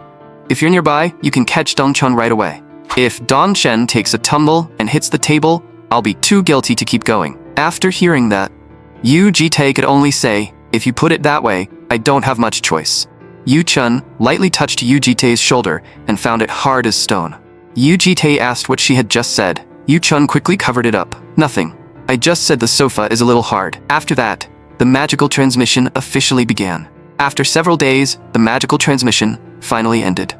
If you're nearby, you can catch Dongchun right away. If Dongchun takes a tumble and hits the table, I'll be too guilty to keep going." After hearing that, Yu Jitae could only say, "If you put it that way, I don't have much choice." Yu Chun lightly touched Yu Jitae's shoulder and found it hard as stone. Yu Jitae asked what she had just said. Yu Chun quickly covered it up. "Nothing. I just said the sofa is a little hard." After that, the magical transmission officially began. After several days, the magical transmission finally ended.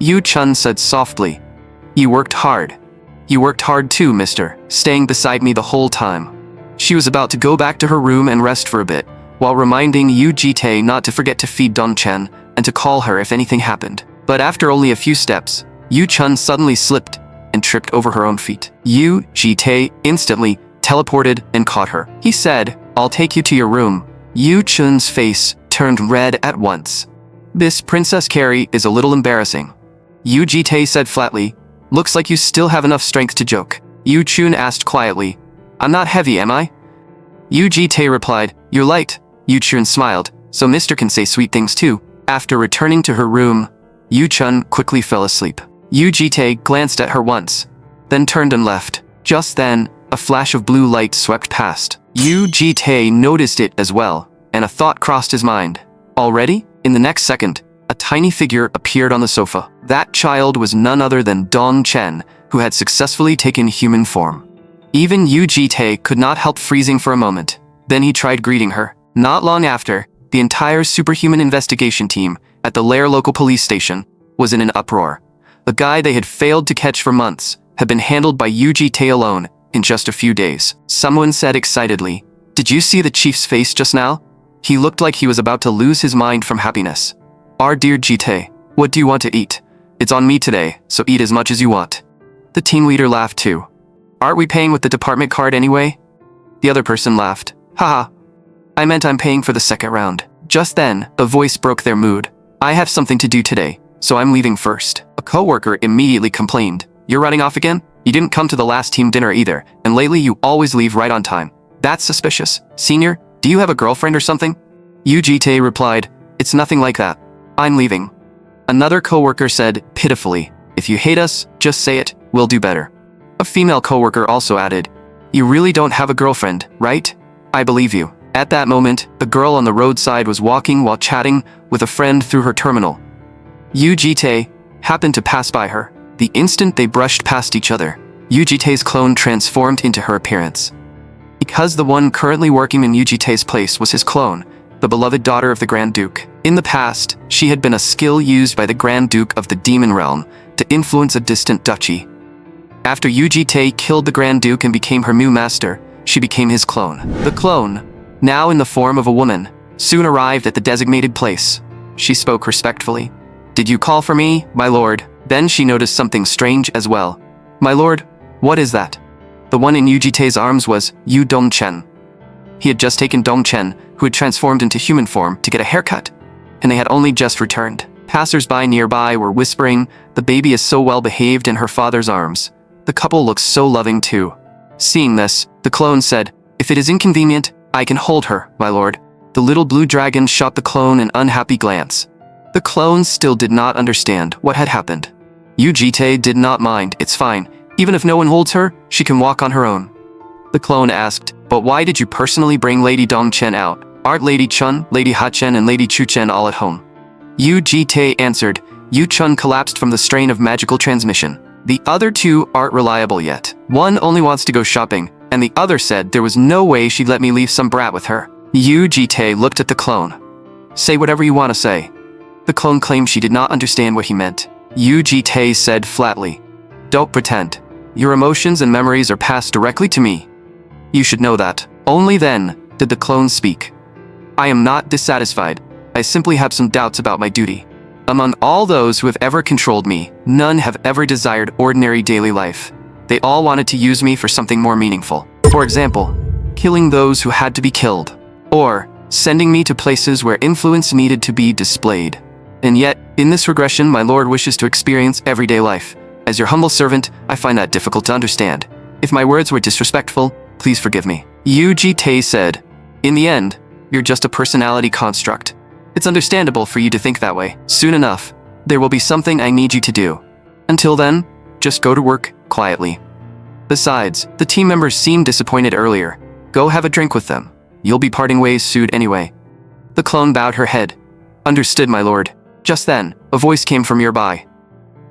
Yu Chun said softly, "You worked hard. You worked hard too, mister, staying beside me the whole time." She was about to go back to her room and rest for a bit, while reminding Yu Jitae not to forget to feed Dongchen and to call her if anything happened. But after only a few steps, Yu Chun suddenly slipped and tripped over her own feet. Yu Jitae instantly teleported and caught her. He said, "I'll take you to your room." Yu Chun's face turned red at once. "This Princess Carrie is a little embarrassing." Yu Jitae said flatly, "Looks like you still have enough strength to joke." Yu Chun asked quietly, "I'm not heavy, am I?" Yu Jitae replied, "You're light." Yu Chun smiled, "So mister can say sweet things too." After returning to her room, Yu Chun quickly fell asleep. Yu Jitae glanced at her once, then turned and left. Just then, a flash of blue light swept past. Yu Jitae noticed it as well, and a thought crossed his mind. Already, in the next second, a tiny figure appeared on the sofa. That child was none other than Dongchen, who had successfully taken human form. Even Yu Jitae could not help freezing for a moment. Then he tried greeting her. Not long after, the entire superhuman investigation team at the Lair local police station was in an uproar. The guy they had failed to catch for months had been handled by Yu Jitae alone in just a few days. Someone said excitedly, "Did you see the chief's face just now? He looked like he was about to lose his mind from happiness." "Our dear Jitae, what do you want to eat? It's on me today, so eat as much as you want." The team leader laughed too. "Aren't we paying with the department card anyway?" The other person laughed. "Haha. I meant I'm paying for the second round." Just then, a voice broke their mood. "I have something to do today, so I'm leaving first." A coworker immediately complained, "You're running off again? You didn't come to the last team dinner either, and lately you always leave right on time. That's suspicious. Senior, do you have a girlfriend or something?" Yu Jitae replied, "It's nothing like that. I'm leaving." Another coworker said, pitifully, "If you hate us, just say it, we'll do better." A female coworker also added, "You really don't have a girlfriend, right? I believe you. At that moment, the girl on the roadside was walking while chatting with a friend through her terminal. Yu-Jitae happened to pass by her. The instant they brushed past each other, Yu-Jitae's clone transformed into her appearance. Because the one currently working in Yu-Jitae's place was his clone, the beloved daughter of the Grand Duke. In the past, she had been a skill used by the Grand Duke of the Demon Realm to influence a distant duchy. After Yu-Jitae killed the Grand Duke and became her new master, she became his clone. The clone, now in the form of a woman, soon arrived at the designated place. She spoke respectfully. "Did you call for me, my lord?" Then she noticed something strange as well. "My lord, what is that?" The one in Yu-Jitae's arms was Yu Dongchen. He had just taken Dongchen, who had transformed into human form, to get a haircut, and they had only just returned. Passers-by nearby were whispering, "The baby is so well behaved in her father's arms. The couple looks so loving too." Seeing this, the clone said, "If it is inconvenient, I can hold her, my lord." The little blue dragon shot the clone an unhappy glance. The clone still did not understand what had happened. Yu-Jitae did not mind. "It's fine. Even if no one holds her, she can walk on her own." The clone asked, "But why did you personally bring Lady Dongchen out? Aren't Lady Chun, Lady Ha-Chen, and Lady Chu-Chen all at home?" Yu-Jitae answered, "Yu-Chun collapsed from the strain of magical transmission. The other two aren't reliable yet. One only wants to go shopping, and the other said there was no way she'd let me leave some brat with her." Yu-Jitae looked at the clone. "Say whatever you want to say." The clone claimed she did not understand what he meant. Yu-Jitae said flatly, "Don't pretend. Your emotions and memories are passed directly to me. You should know that." Only then did the clone speak. "I am not dissatisfied. I simply have some doubts about my duty. Among all those who have ever controlled me, none have ever desired ordinary daily life. They all wanted to use me for something more meaningful. For example, killing those who had to be killed, or sending me to places where influence needed to be displayed. And yet, in this regression, my lord wishes to experience everyday life. As your humble servant, I find that difficult to understand. If my words were disrespectful, please forgive me." Yu-Jitae said, "In the end, you're just a personality construct. It's understandable for you to think that way. Soon enough, there will be something I need you to do. Until then, just go to work quietly. Besides, the team members seemed disappointed earlier. Go have a drink with them. You'll be parting ways soon anyway." The clone bowed her head. "Understood, my lord." Just then, a voice came from nearby.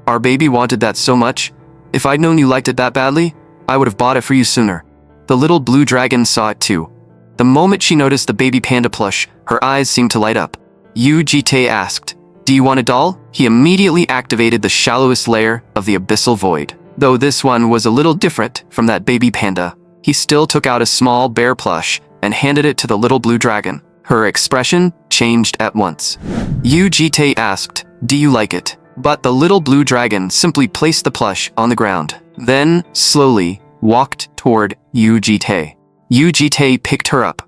"Our baby wanted that so much. If I'd known you liked it that badly, I would have bought it for you sooner." The little blue dragon saw it too. The moment she noticed the baby panda plush, her eyes seemed to light up. Yu-Jitae asked, "Do you want a doll?" He immediately activated the shallowest layer of the abyssal void. Though this one was a little different from that baby panda, he still took out a small bear plush and handed it to the little blue dragon. Her expression changed at once. Yu-Jitae asked, "Do you like it?" But the little blue dragon simply placed the plush on the ground, then slowly walked toward Yu-Jitae. Yu-Jitae picked her up.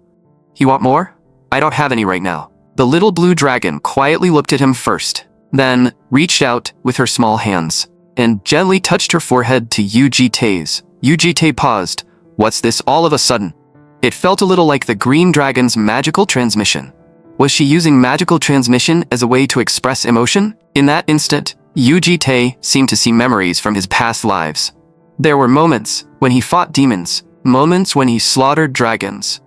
"You want more?" "I don't have any right now." The little blue dragon quietly looked at him first, then reached out with her small hands and gently touched her forehead to Yu-Jitae's. Yu-Jitae paused. "What's this all of a sudden?" It felt a little like the green dragon's magical transmission. Was she using magical transmission as a way to express emotion? In that instant, Yu-Jitae seemed to see memories from his past lives. There were moments when he fought demons, moments when he slaughtered dragons,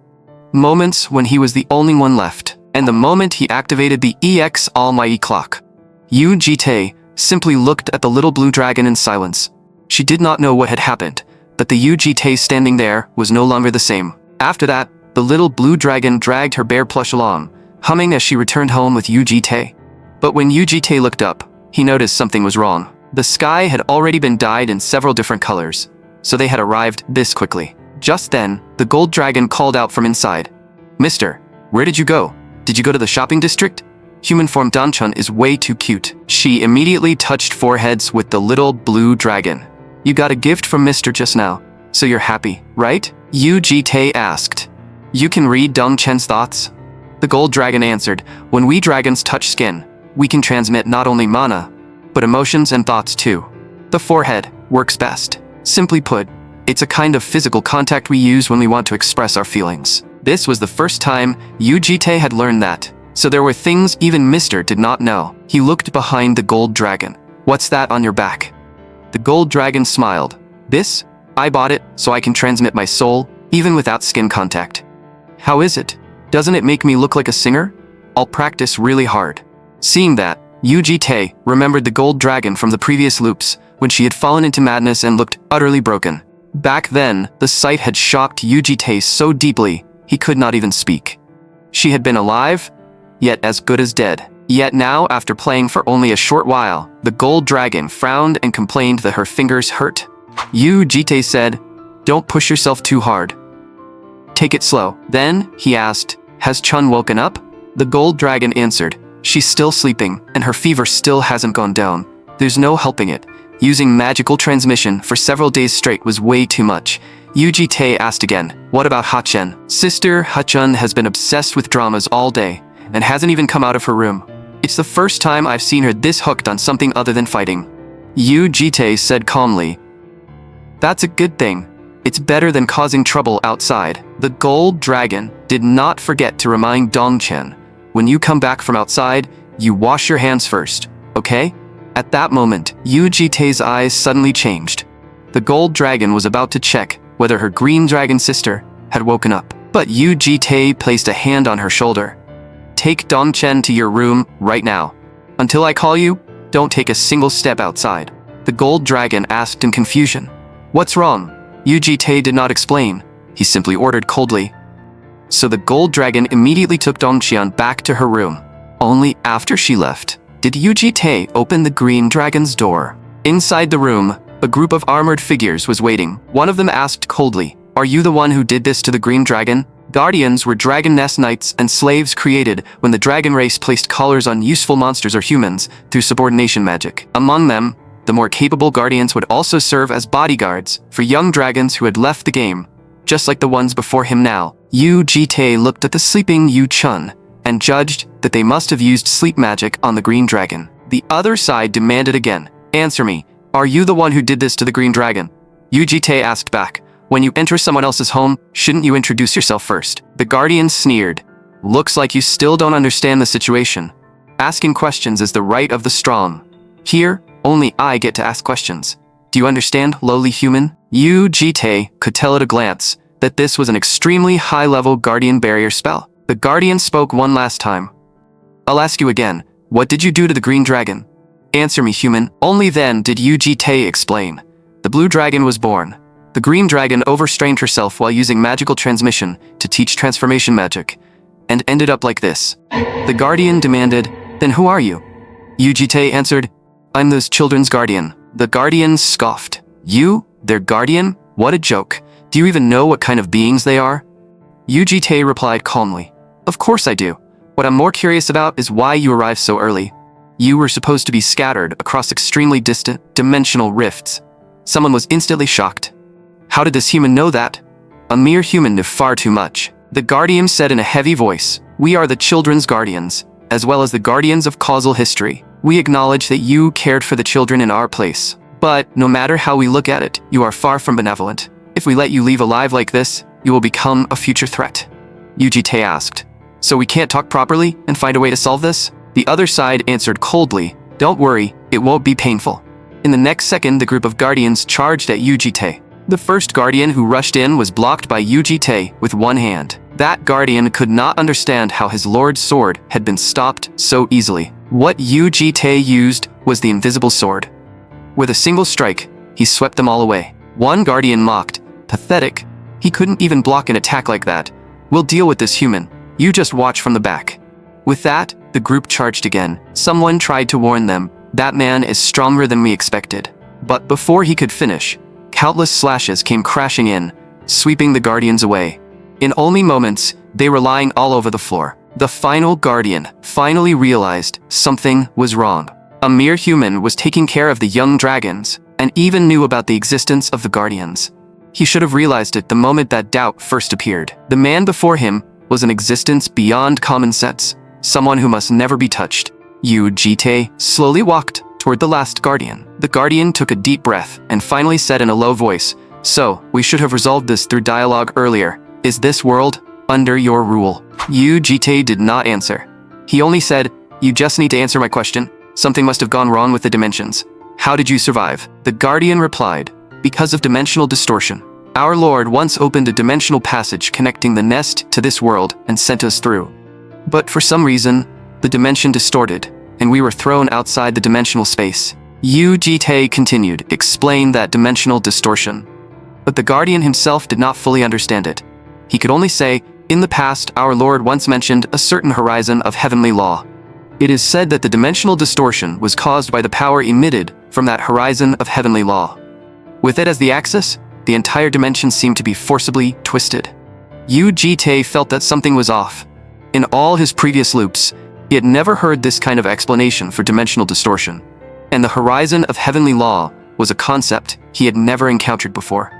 moments when he was the only one left, and the moment he activated the EX Almighty Clock. Yu-Jitae simply looked at the little blue dragon in silence. She did not know what had happened, but the Yu-Jitae standing there was no longer the same. After that, the little blue dragon dragged her bear plush along, humming as she returned home with Yu-Jitae. But when Yu-Jitae looked up, he noticed something was wrong. The sky had already been dyed in several different colors, so they had arrived this quickly. Just then, the gold dragon called out from inside. "Mister, where did you go? Did you go to the shopping district? Human form Danchun is way too cute." She immediately touched foreheads with the little blue dragon. "You got a gift from Mister just now, so you're happy, right?" Yu-Jitae asked. "You can read Dongchen's thoughts?" The gold dragon answered, "When we dragons touch skin, we can transmit not only mana, but emotions and thoughts too. The forehead works best. Simply put, it's a kind of physical contact we use when we want to express our feelings." This was the first time Yu-Jitae had learned that, so there were things even Mister did not know. He looked behind the gold dragon. "What's that on your back?" The gold dragon smiled. "This? I bought it so I can transmit my soul, even without skin contact." How is it? Doesn't it make me look like a singer? I'll practice really hard. Seeing that, Tae remembered the gold dragon from the previous loops, when she had fallen into madness and looked utterly broken. Back then, the sight had shocked Tae so deeply, he could not even speak. She had been alive, yet as good as dead. Yet now, after playing for only a short while, the gold dragon frowned and complained that her fingers hurt. Tae said, "Don't push yourself too hard. Take it slow." Then, he asked, "Has Chun woken up?" The gold dragon answered, "She's still sleeping, and her fever still hasn't gone down. There's no helping it. Using magical transmission for several days straight was way too much." Tae asked again, "What about Ha-chen?" Sister Ha-chun has been obsessed with dramas all day, and hasn't even come out of her room. It's the first time I've seen her this hooked on something other than fighting. Tae said calmly, "That's a good thing. It's better than causing trouble outside." The gold dragon did not forget to remind Dongchen, "When you come back from outside, you wash your hands first, okay?" At that moment, Tae's eyes suddenly changed. The gold dragon was about to check whether her green dragon sister had woken up. But Tae placed a hand on her shoulder. "Take Dongchen to your room right now. Until I call you, don't take a single step outside." The gold dragon asked in confusion, "What's wrong?" Tae did not explain. He simply ordered coldly. So the gold dragon immediately took Dongchen back to her room. Only after she left did Tae open the green dragon's door. Inside the room, a group of armored figures was waiting. One of them asked coldly, "Are you the one who did this to the green dragon?" Guardians were dragon nest knights and slaves created when the dragon race placed collars on useful monsters or humans through subordination magic. Among them, the more capable guardians would also serve as bodyguards for young dragons who had left the game, just like the ones before him now. Tae looked at the sleeping Chun and judged that they must have used sleep magic on the green dragon. The other side demanded again, "Answer me, are you the one who did this to the green dragon?" Tae asked back, "When you enter someone else's home, shouldn't you introduce yourself first?" The guardian sneered, "Looks like you still don't understand the situation. Asking questions is the right of the strong. Here, only I get to ask questions. Do you understand, lowly human?" Tae could tell at a glance that this was an extremely high-level guardian barrier spell. The guardian spoke one last time. "I'll ask you again, what did you do to the green dragon? Answer me, human." Only then did Tae explain. The blue dragon was born. The green dragon overstrained herself while using magical transmission to teach transformation magic, and ended up like this. The guardian demanded, "Then who are you?" Tae answered, "I'm those children's guardian." The guardian scoffed. "You? Their guardian? What a joke. Do you even know what kind of beings they are?" Tae replied calmly, "Of course I do. What I'm more curious about is why you arrived so early. You were supposed to be scattered across extremely distant, dimensional rifts." Someone was instantly shocked. How did this human know that? A mere human knew far too much. The guardian said in a heavy voice, "We are the children's guardians, as well as the guardians of causal history. We acknowledge that you cared for the children in our place. But, no matter how we look at it, you are far from benevolent. If we let you leave alive like this, you will become a future threat." Tae asked, "So we can't talk properly and find a way to solve this?" The other side answered coldly, "Don't worry, it won't be painful." In the next second, the group of guardians charged at Tae. The first guardian who rushed in was blocked by Tae with one hand. That guardian could not understand how his lord's sword had been stopped so easily. What Tae used was the invisible sword. With a single strike, he swept them all away. One guardian mocked, "Pathetic. He couldn't even block an attack like that. We'll deal with this human. You just watch from the back." With that, the group charged again. Someone tried to warn them, "That man is stronger than we expected." But before he could finish, countless slashes came crashing in, sweeping the guardians away. In only moments, they were lying all over the floor. The final guardian finally realized something was wrong. A mere human was taking care of the young dragons, and even knew about the existence of the guardians. He should have realized it the moment that doubt first appeared. The man before him was an existence beyond common sense, someone who must never be touched. Tae slowly walked toward the last guardian. The guardian took a deep breath and finally said in a low voice, "So, we should have resolved this through dialogue earlier. Is this world under your rule?" Tae did not answer. He only said, "You just need to answer my question. Something must have gone wrong with the dimensions. How did you survive?" The guardian replied, "Because of dimensional distortion. Our Lord once opened a dimensional passage connecting the nest to this world and sent us through. But for some reason, the dimension distorted, and we were thrown outside the dimensional space. Yu Jitae continued, explain that dimensional distortion. But the Guardian himself did not fully understand it. He could only say, in the past, our Lord once mentioned a certain horizon of heavenly law. It is said that the dimensional distortion was caused by the power emitted from that horizon of heavenly law. With it as the axis, the entire dimension seemed to be forcibly twisted. Yu Jitae felt that something was off. In all his previous loops, he had never heard this kind of explanation for dimensional distortion. And the horizon of heavenly law was a concept he had never encountered before.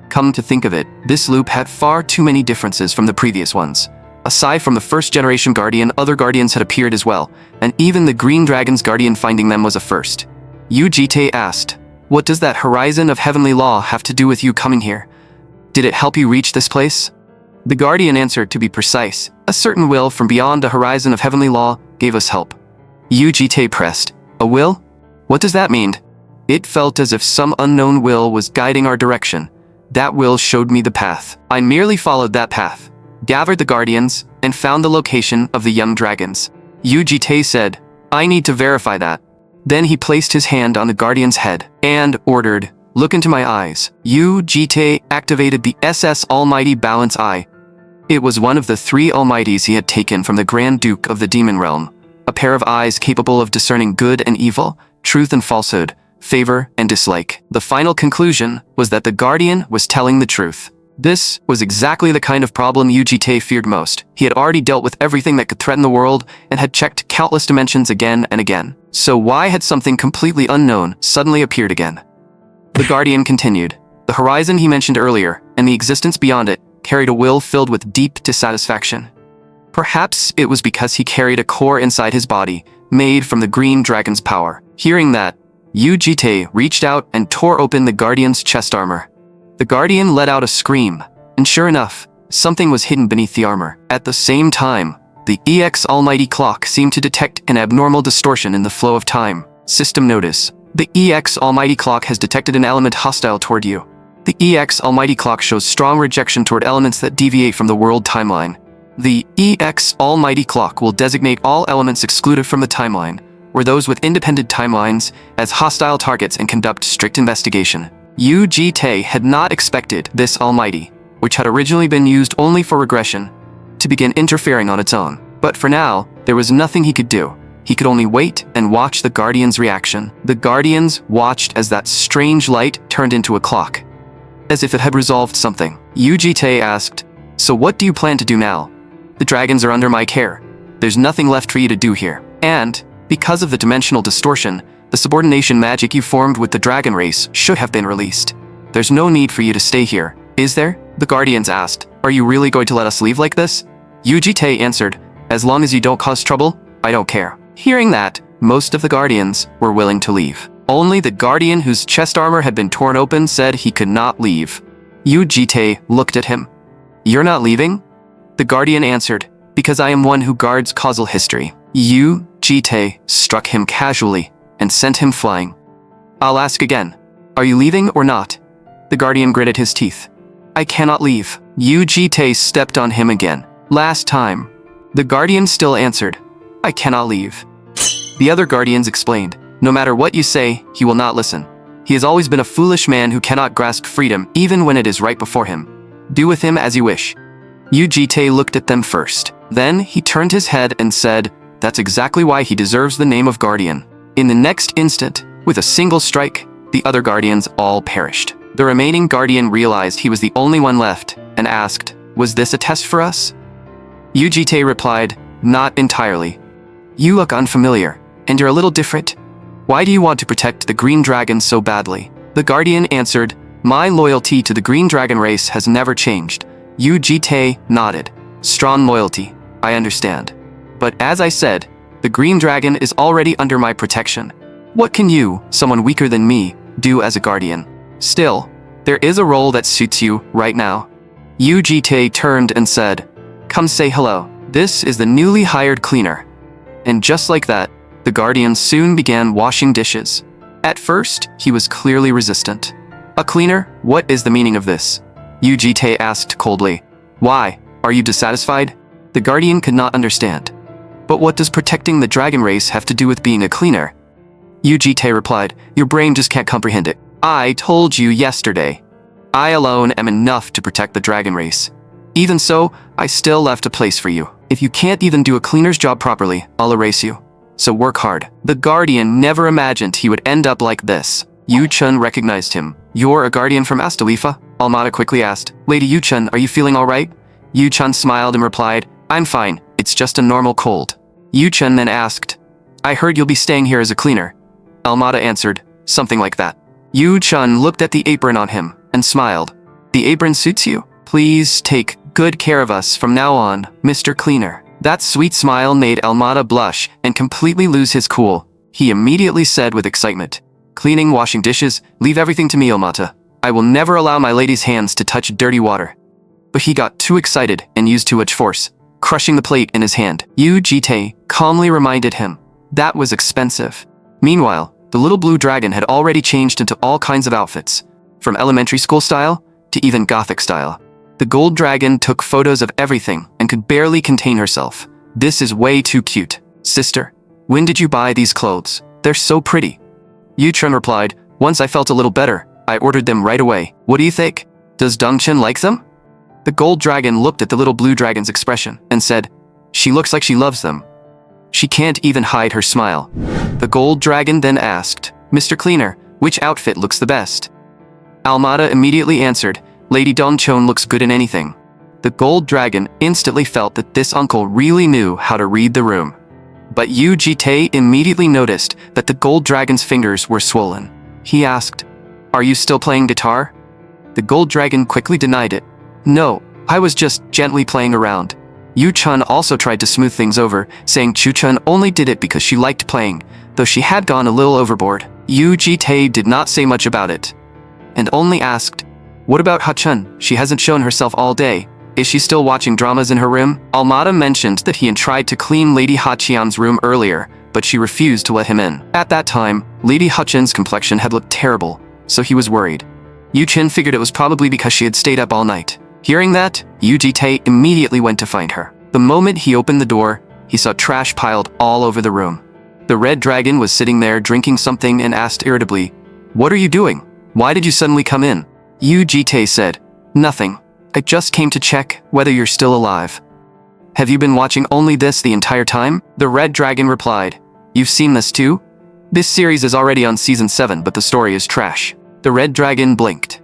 Come to think of it, this loop had far too many differences from the previous ones. Aside from the first-generation Guardian, other Guardians had appeared as well, and even the Green Dragon's Guardian finding them was a first. Yu Jitae asked, what does that horizon of heavenly law have to do with you coming here? Did it help you reach this place? The Guardian answered, to be precise, a certain will from beyond the horizon of heavenly law gave us help. Yu Jitae pressed, a will? What does that mean? It felt as if some unknown will was guiding our direction. That will showed me the path. I merely followed that path, gathered the Guardians, and found the location of the young dragons. Yu Jitae said, I need to verify that. Then he placed his hand on the Guardian's head and ordered, look into my eyes. Yu Jitae activated the SS Almighty Balance Eye. It was one of the 3 Almighties he had taken from the Grand Duke of the Demon Realm, a pair of eyes capable of discerning good and evil, truth and falsehood, favor and dislike. The final conclusion was that the Guardian was telling the truth. This was exactly the kind of problem Yu Jitae feared most. He had already dealt with everything that could threaten the world and had checked countless dimensions again and again. So why had something completely unknown suddenly appeared again? The Guardian continued. The horizon he mentioned earlier, and the existence beyond it, carried a will filled with deep dissatisfaction. Perhaps it was because he carried a core inside his body, made from the Green Dragon's power. Hearing that, Yu Jitae reached out and tore open the Guardian's chest armor. The Guardian let out a scream, and sure enough, something was hidden beneath the armor. At the same time, the EX Almighty Clock seemed to detect an abnormal distortion in the flow of time. System notice. The EX Almighty Clock has detected an element hostile toward you. The EX Almighty Clock shows strong rejection toward elements that deviate from the world timeline. The EX Almighty Clock will designate all elements excluded from the timeline, or those with independent timelines, as hostile targets and conduct strict investigation. Yu Jitae had not expected this Almighty, which had originally been used only for regression, to begin interfering on its own. But for now, there was nothing he could do. He could only wait and watch the Guardian's reaction. The Guardians watched as that strange light turned into a clock, as if it had resolved something. Yu Jitae asked, so what do you plan to do now? The dragons are under my care. There's nothing left for you to do here. And, because of the dimensional distortion, the subordination magic you formed with the dragon race should have been released. There's no need for you to stay here, is there? The Guardians asked, are you really going to let us leave like this? Yu Jitae answered, as long as you don't cause trouble, I don't care. Hearing that, most of the Guardians were willing to leave. Only the Guardian whose chest armor had been torn open said he could not leave. Yu Jitae looked at him. You're not leaving? The Guardian answered, because I am one who guards causal history. Yu Jitae struck him casually and sent him flying. I'll ask again, are you leaving or not? The Guardian gritted his teeth. I cannot leave. Yu Jitae stepped on him again. Last time. The Guardian still answered, I cannot leave. The other Guardians explained, no matter what you say, he will not listen. He has always been a foolish man who cannot grasp freedom even when it is right before him. Do with him as you wish. Yu Jitae looked at them first. Then he turned his head and said, that's exactly why he deserves the name of Guardian. In the next instant, with a single strike, the other Guardians all perished. The remaining Guardian realized he was the only one left and asked, was this a test for us? Yu Jitae replied, not entirely. You look unfamiliar, and you're a little different. Why do you want to protect the Green Dragon so badly? The Guardian answered, my loyalty to the Green Dragon race has never changed. Yu Jitae nodded. Strong loyalty, I understand. But as I said, the Green Dragon is already under my protection. What can you, someone weaker than me, do as a Guardian? Still, there is a role that suits you right now. Yu Jitae turned and said, come say hello. This is the newly hired cleaner. And just like that, the Guardian soon began washing dishes. At first, he was clearly resistant. A cleaner? What is the meaning of this? Yu Jitae asked coldly. Why? Are you dissatisfied? The guardian could not understand. But what does protecting the dragon race have to do with being a cleaner? Yu Jitae replied, your brain just can't comprehend it. I told you yesterday. I alone am enough to protect the dragon race. Even so, I still left a place for you. If you can't even do a cleaner's job properly, I'll erase you. So work hard. The guardian never imagined he would end up like this. Yu Chun recognized him. You're a guardian from Astalifa? Almada quickly asked. Lady Yu Chun, are you feeling alright? Yu Chun smiled and replied, I'm fine. It's just a normal cold. Yu Chun then asked, I heard you'll be staying here as a cleaner. Almada answered, something like that. Yu Chun looked at the apron on him and smiled. The apron suits you? Please take good care of us from now on, Mr. Cleaner. That sweet smile made Almada blush and completely lose his cool. He immediately said with excitement, cleaning, washing dishes, leave everything to me, Almata. I will never allow my lady's hands to touch dirty water. But he got too excited and used too much force, crushing the plate in his hand. Yu Jitae calmly reminded him, that was expensive. Meanwhile, the little blue dragon had already changed into all kinds of outfits, from elementary school style to even gothic style. The gold dragon took photos of everything and could barely contain herself. This is way too cute. Sister, when did you buy these clothes? They're so pretty. Yu Chun replied, once I felt a little better, I ordered them right away. What do you think? Does Dongchen like them? The gold dragon looked at the little blue dragon's expression and said, she looks like she loves them. She can't even hide her smile. The gold dragon then asked, Mr. Cleaner, which outfit looks the best? Almada immediately answered, Lady Dongchon looks good in anything. The gold dragon instantly felt that this uncle really knew how to read the room. But Yu Jitae immediately noticed that the gold dragon's fingers were swollen. He asked, are you still playing guitar? The gold dragon quickly denied it. No, I was just gently playing around. Yu Chun also tried to smooth things over, saying Chu Chun only did it because she liked playing, though she had gone a little overboard. Yu Jitae did not say much about it, and only asked, what about Ha Chun? She hasn't shown herself all day. Is she still watching dramas in her room? Almada mentioned that he had tried to clean Lady Ha Qian's room earlier, but she refused to let him in. At that time, Lady Ha Chun's complexion had looked terrible, so he was worried. Yu Chin figured it was probably because she had stayed up all night. Hearing that, Yu Jitae immediately went to find her. The moment he opened the door, he saw trash piled all over the room. The red dragon was sitting there drinking something and asked irritably, what are you doing? Why did you suddenly come in? Yu Jitae said, nothing. I just came to check whether you're still alive. Have you been watching only this the entire time? The red dragon replied, you've seen this too? This series is already on season 7, but the story is trash. The red dragon blinked.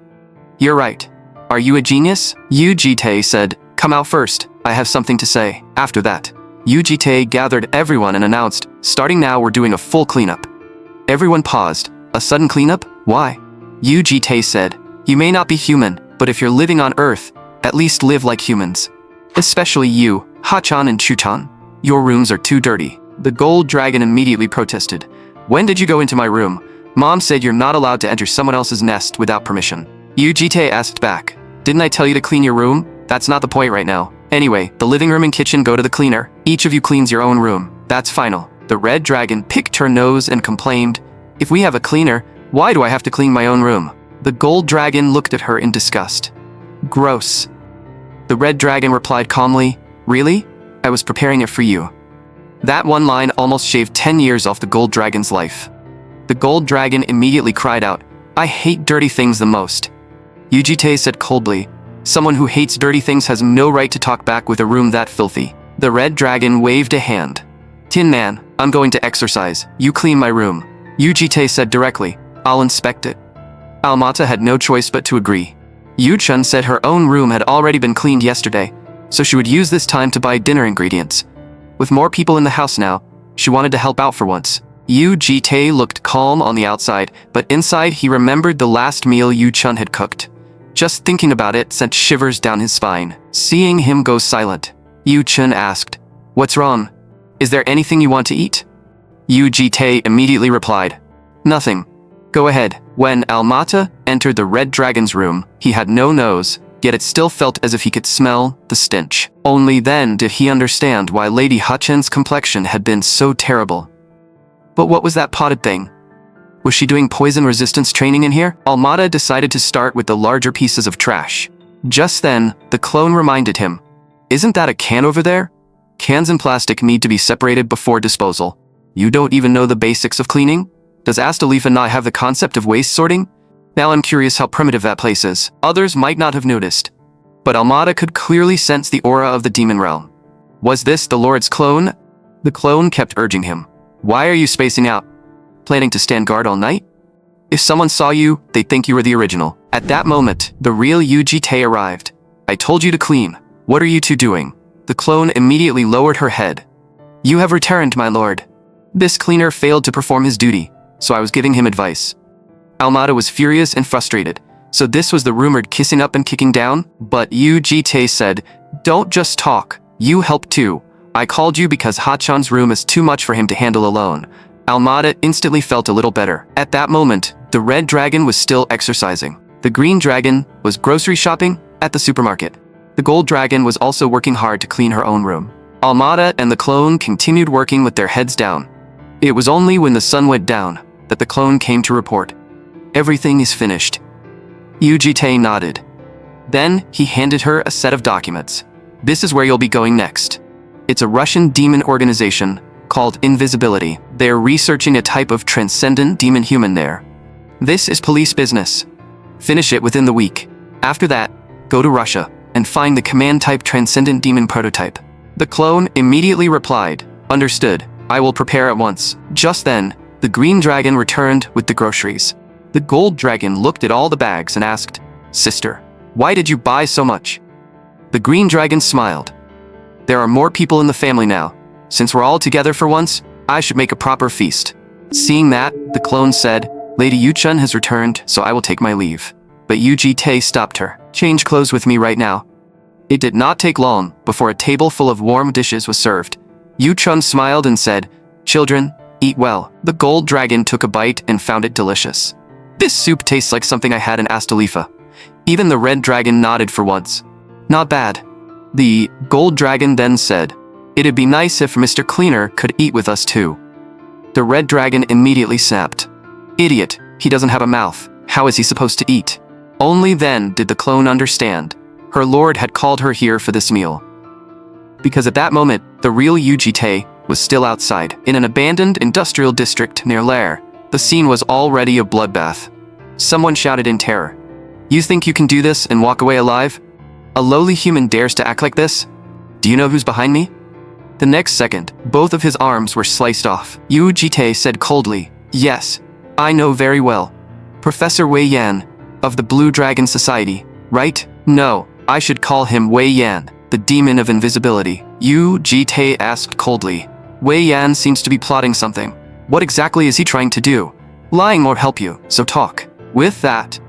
You're right. Are you a genius? Yu Jitae said, come out first. I have something to say. After that, Yu Jitae gathered everyone and announced, starting now we're doing a full cleanup. Everyone paused. A sudden cleanup? Why? Yu Jitae said, you may not be human, but if you're living on Earth, at least live like humans. Especially you, Ha-chan and Chu-chan. Your rooms are too dirty. The gold dragon immediately protested. When did you go into my room? Mom said you're not allowed to enter someone else's nest without permission. Yu Jitae asked back, didn't I tell you to clean your room? That's not the point right now. Anyway, the living room and kitchen go to the cleaner. Each of you cleans your own room. That's final. The red dragon picked her nose and complained, if we have a cleaner, why do I have to clean my own room? The gold dragon looked at her in disgust. Gross. The red dragon replied calmly, really? I was preparing it for you. That one line almost shaved 10 years off the gold dragon's life. The gold dragon immediately cried out, I hate dirty things the most. Yu Jitae said coldly, someone who hates dirty things has no right to talk back with a room that filthy. The red dragon waved a hand. Tin Man, I'm going to exercise. You clean my room. Yu Jitae said directly, I'll inspect it. Almata had no choice but to agree. Yu Chun said her own room had already been cleaned yesterday, so she would use this time to buy dinner ingredients. With more people in the house now, she wanted to help out for once. Yu Jitae looked calm on the outside, but inside he remembered the last meal Yu Chun had cooked. Just thinking about it sent shivers down his spine. Seeing him go silent, Yu Chun asked, what's wrong? Is there anything you want to eat? Yu Jitae immediately replied, nothing. Go ahead. When Almata entered the red dragon's room, he had no nose, yet it still felt as if he could smell the stench. Only then did he understand why Lady Ha-chen's complexion had been so terrible. But what was that potted thing? Was she doing poison resistance training in here? Almata decided to start with the larger pieces of trash. Just then, the clone reminded him, "Isn't that a can over there? Cans and plastic need to be separated before disposal. You don't even know the basics of cleaning? Does Astalifa not have the concept of waste sorting? Now I'm curious how primitive that place is." Others might not have noticed, but Almada could clearly sense the aura of the demon realm. Was this the Lord's clone? The clone kept urging him. "Why are you spacing out? Planning to stand guard all night? If someone saw you, they'd think you were the original." At that moment, the real UGT arrived. "I told you to clean. What are you two doing?" The clone immediately lowered her head. "You have returned, my lord. This cleaner failed to perform his duty, so I was giving him advice." Almada was furious and frustrated. So this was the rumored kissing up and kicking down? But UGT said, "Don't just talk. You help too. I called you because Hachan's room is too much for him to handle alone." Almada instantly felt a little better. At that moment, the red dragon was still exercising. The green dragon was grocery shopping at the supermarket. The gold dragon was also working hard to clean her own room. Almada and the clone continued working with their heads down. It was only when the sun went down that the clone came to report. "Everything is finished." UGT nodded. Then he handed her a set of documents. "This is where you'll be going next. It's a Russian demon organization called Invisibility. They're researching a type of transcendent demon human there. This is police business. Finish it within the week. After that, go to Russia and find the command-type transcendent demon prototype." The clone immediately replied, "Understood. I will prepare at once." Just then, the green dragon returned with the groceries. The gold dragon looked at all the bags and asked, "Sister, why did you buy so much?" The green dragon smiled. "There are more people in the family now. Since we're all together for once, I should make a proper feast." Seeing that, the clone said, "Lady Yuchun has returned, so I will take my leave." But UGT stopped her. "Change clothes with me right now." It did not take long before a table full of warm dishes was served. Yuchun smiled and said, "Children, eat well." The gold dragon took a bite and found it delicious. "This soup tastes like something I had in Astalifa." Even the red dragon nodded for once. "Not bad." The gold dragon then said, "It'd be nice if Mr. Cleaner could eat with us too." The red dragon immediately snapped. "Idiot, he doesn't have a mouth. How is he supposed to eat?" Only then did the clone understand. Her lord had called her here for this meal. Because at that moment, the real UGT was still outside. In an abandoned industrial district near Lair, the scene was already a bloodbath. Someone shouted in terror, "You think you can do this and walk away alive? A lowly human dares to act like this? Do you know who's behind me?" The next second, both of his arms were sliced off. UGT said coldly, "Yes, I know very well. Professor Wei Yan, of the Blue Dragon Society, right?" "No, I should call him Wei Yan, the demon of invisibility." UGT asked coldly. "Wei Yan seems to be plotting something. What exactly is he trying to do? Lying won't help you, so talk." With that,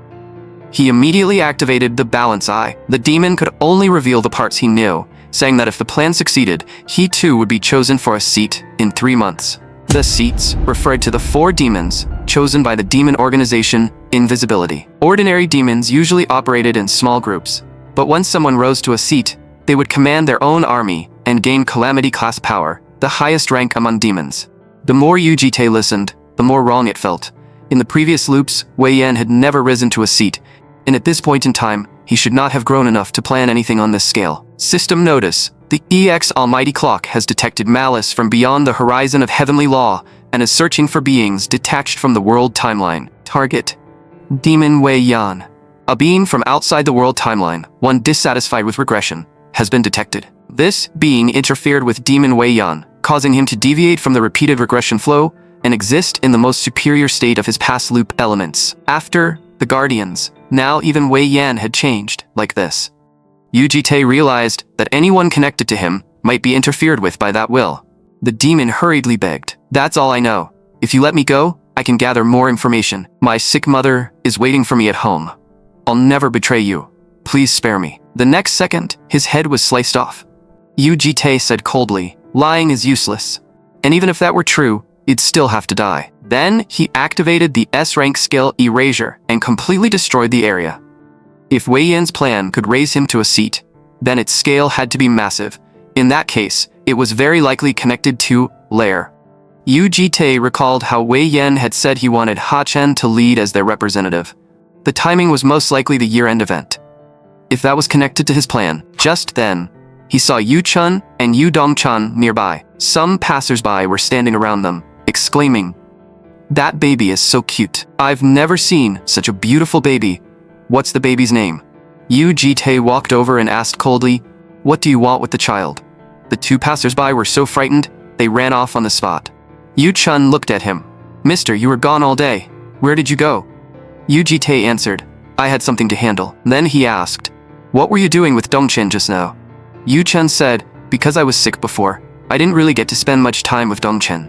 he immediately activated the balance eye. The demon could only reveal the parts he knew, saying that if the plan succeeded, he too would be chosen for a seat in 3 months. The seats referred to the 4 demons chosen by the demon organization Invisibility. Ordinary demons usually operated in small groups, but once someone rose to a seat, they would command their own army and gain Calamity class power, the highest rank among demons. The more UGT listened, the more wrong it felt. In the previous loops, Wei Yan had never risen to a seat, and at this point in time, he should not have grown enough to plan anything on this scale. System notice: the EX Almighty Clock has detected malice from beyond the horizon of heavenly law and is searching for beings detached from the world timeline. Target: Demon Wei Yan. A being from outside the world timeline, one dissatisfied with regression, has been detected. This being interfered with Demon Wei Yan, causing him to deviate from the repeated regression flow and exist in the most superior state of his past loop elements. After the Guardians, now even Wei Yan had changed, like this. UGT realized that anyone connected to him might be interfered with by that will. The demon hurriedly begged, "That's all I know. If you let me go, I can gather more information. My sick mother is waiting for me at home. I'll never betray you. Please spare me." The next second, his head was sliced off. UGT said coldly, "Lying is useless. And even if that were true, you'd still have to die." Then he activated the S-rank skill Erasure and completely destroyed the area. If Wei Yan's plan could raise him to a seat, then its scale had to be massive. In that case, it was very likely connected to Lair. UGT recalled how Wei Yan had said he wanted Ha Chen to lead as their representative. The timing was most likely the year-end event. if that was connected to his plan. Just then, he saw Yu Chun and Yu Dongchan nearby. Some passersby were standing around them, exclaiming, "That baby is so cute. I've never seen such a beautiful baby. What's the baby's name?" Yu Jitae walked over and asked coldly, "What do you want with the child?" The two passersby were so frightened, they ran off on the spot. Yu Chun looked at him. "Mister, you were gone all day. Where did you go?" Yu Jitae answered, "I had something to handle." Then he asked, "What were you doing with Dongchen just now?" Yu Chun said, "Because I was sick before, I didn't really get to spend much time with Dongchen.